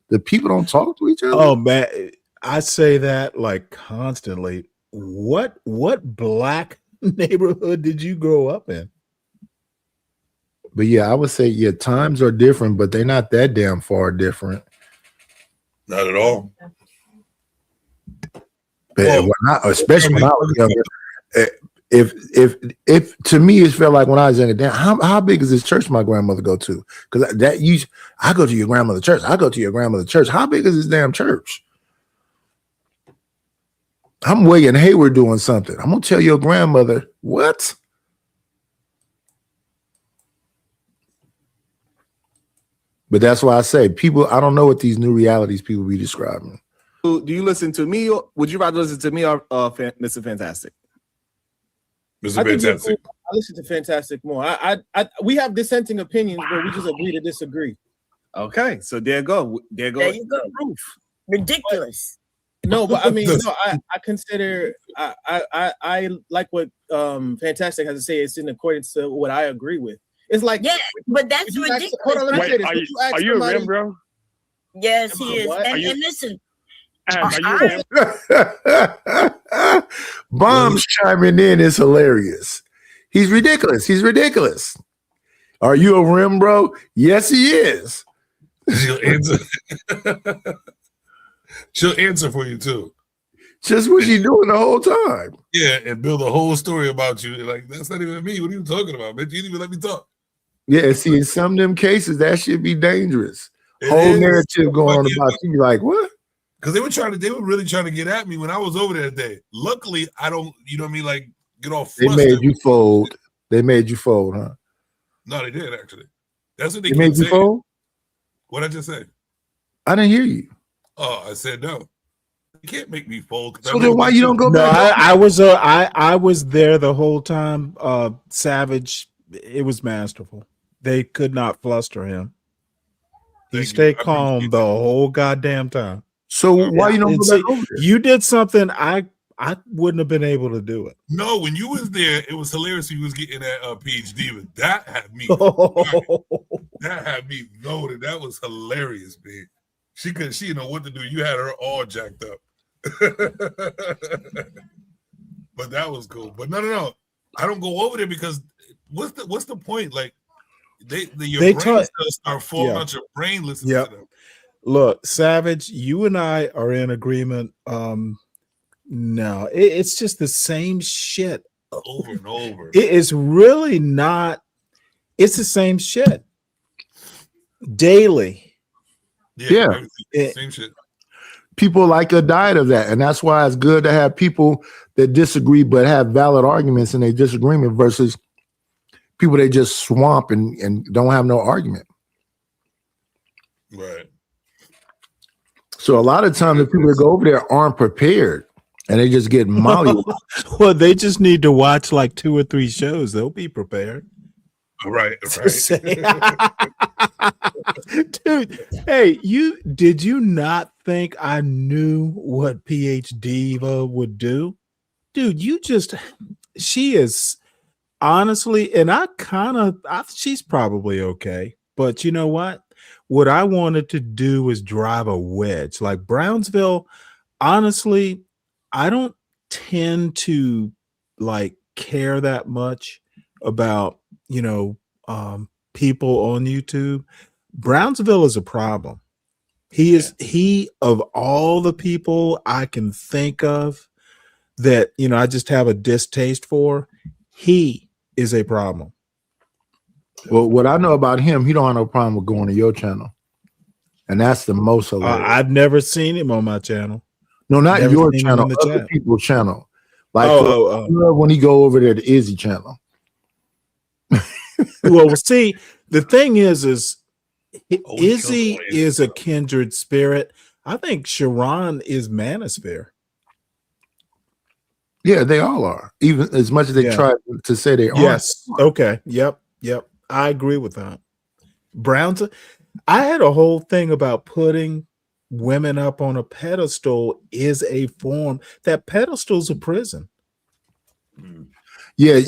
The people don't talk to each other. Oh man, I say that like constantly. What black neighborhood did you grow up in? But yeah, I would say times are different, but they're not that damn far different. Not at all. But especially when I was younger, if to me it felt like when I was younger, damn, how big is this church my grandmother go to? Because I go to your grandmother's church. I go to your grandmother's church. How big is this damn church? I'm way in Hayward doing something. I'm gonna tell your grandmother what? But that's why I say people. I don't know what these new realities people be describing. Do you listen to me, or would you rather listen to me or Mr. Fantastic? Mr. Fantastic. I listen to Fantastic more. We have dissenting opinions, but we just agree to disagree. Okay, so there you go. There you go. Ridiculous. No, but I mean, I consider I like what Fantastic has to say. It's in accordance to what I agree with. It's like but that's ridiculous. Hold on, let me say this. Are you a rim, bro? Yes, he is. And listen. Bombs chiming in is hilarious. He's ridiculous. Are you a rim, bro? Yes, he is. She'll answer. She'll answer for you too. Just what she doing the whole time. Yeah, and build a whole story about you. Like, that's not even me. What are you talking about, bitch? You didn't even let me talk. Yeah, see, in some of them cases, that should be dangerous. Whole narrative going on about you. Like, what? Because they were really trying to get at me when I was over there that day. Luckily, I don't, you know what I mean, like get all flustered. They made you fold, huh? No, they did actually. That's what they made you fold. What I just said? I didn't hear you. Oh, I said no. You can't make me fold. So then why you don't go back? No, I was there the whole time. Savage, it was masterful. They could not fluster him. He stayed calm the whole goddamn time. So why you don't go back over there? You did something I wouldn't have been able to do it. No, when you was there, it was hilarious. You was getting that PhD, but that had me. That had me loaded. That was hilarious, man. She didn't know what to do. You had her all jacked up. But that was cool. But no. I don't go over there because what's the point? Like your brain cells start falling out your brain listening to them. Look, Savage, you and I are in agreement. No, it's just the same shit over and over. It is really not. It's the same shit daily. Yeah. Same shit. People like a diet of that, and that's why it's good to have people that disagree but have valid arguments in their disagreement versus people that just swamp and don't have no argument. Right. So a lot of times the people that go over there aren't prepared and they just get molly. Well, they just need to watch like 2 or 3 shows. They'll be prepared. Right. Dude, hey, did you not think I knew what PH Diva would do? Dude, she is honestly, and she's probably okay. But you know what? What I wanted to do was drive a wedge. Like Brownsville, honestly, I don't tend to like care that much about, people on YouTube. Brownsville is a problem. He of all the people I can think of that, I just have a distaste for, he is a problem. Well, what I know about him, he don't have no problem with going to your channel. And that's the most hilarious. I've never seen him on my channel. No, not your channel, other people's channel. Like when he go over there to Izzy channel. Well, see, the thing is Izzy is a kindred spirit. I think Sharon is manosphere. Yeah, they all are. Even as much as they try to say they aren't. Yes. Okay. Yep. I agree with that. Browns. I had a whole thing about putting women up on a pedestal is a form. That pedestal's a prison. Yeah,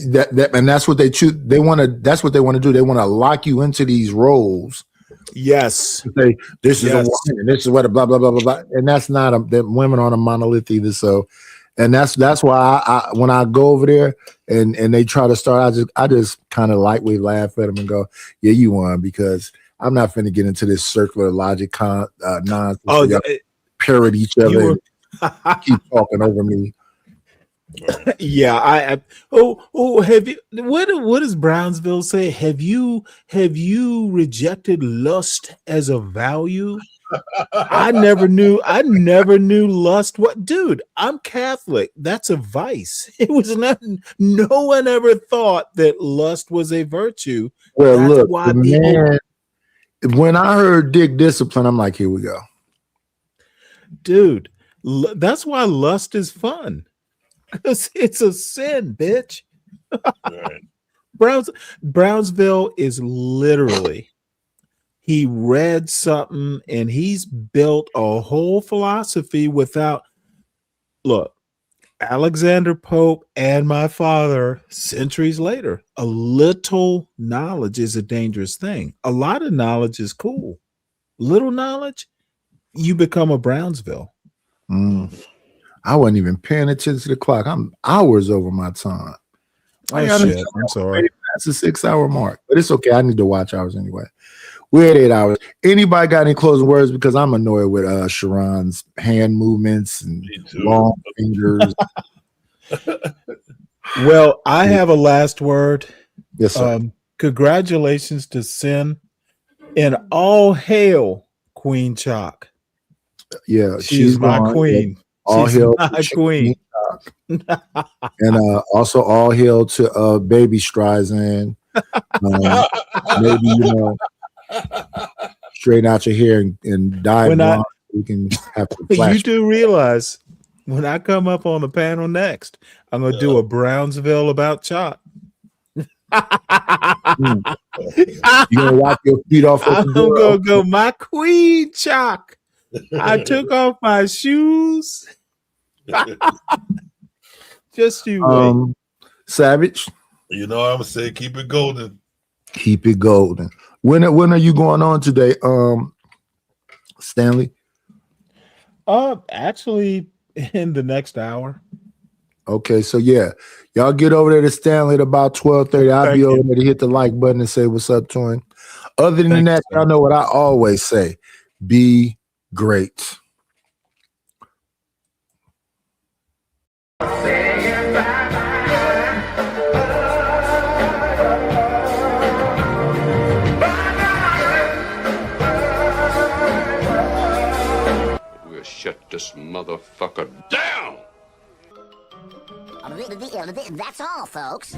and that's what they choose. That's what they want to do. They want to lock you into these roles. Yes. Say this is a woman, and this is what a blah blah blah blah blah. And that's not that women aren't a monolith either. So, and that's why I when I go over there and they try to start, I just kind of lightweight laugh at them and go, yeah, you won, because I'm not finna get into this circular logic nonsense. Oh, parrot each other, keep talking over me. Yeah, have you what does Brownsville say? Have you rejected lust as a value? I never knew lust. What, dude, I'm Catholic. That's a vice. It was not, no one ever thought that lust was a virtue. Well, that's look, man, when I heard dick discipline, I'm like, here we go. Dude, that's why lust is fun. Because it's a sin, bitch. Right. Brownsville is literally, he read something and he's built a whole philosophy without, look, Alexander Pope and my father, centuries later, a little knowledge is a dangerous thing. A lot of knowledge is cool. Little knowledge, you become a Brownsville. I wasn't even paying attention to the clock. I'm hours over my time. Oh, shit. I'm sorry. That's a 6-hour mark, but it's okay. I need to watch hours anyway. We're at 8 hours. Anybody got any closing words? Because I'm annoyed with Sharon's hand movements and long fingers. Well, I have a last word. Yes, sir. Congratulations to Sin, and all hail Queen Chalk. Yeah, she's my queen. All she's hail my queen. And also all hail to Baby Streisand. Maybe straighten out your hair and dye blonde. We can have you do realize when I come up on the panel next, I'm gonna do a Brownsville about Chalk. You gonna wipe your feet off? I'm gonna go, my queen Chalk. I took off my shoes. Just you wait. Savage. You know I'm gonna say keep it golden. Keep it golden. When are you going on today, Stanley? Actually in the next hour. Okay, so yeah, y'all get over there to Stanley at about 12:30. I'll be over there to hit the like button and say what's up to him. Other than that, y'all know what I always say: be Great. We'll shut this motherfucker down! That's all, folks.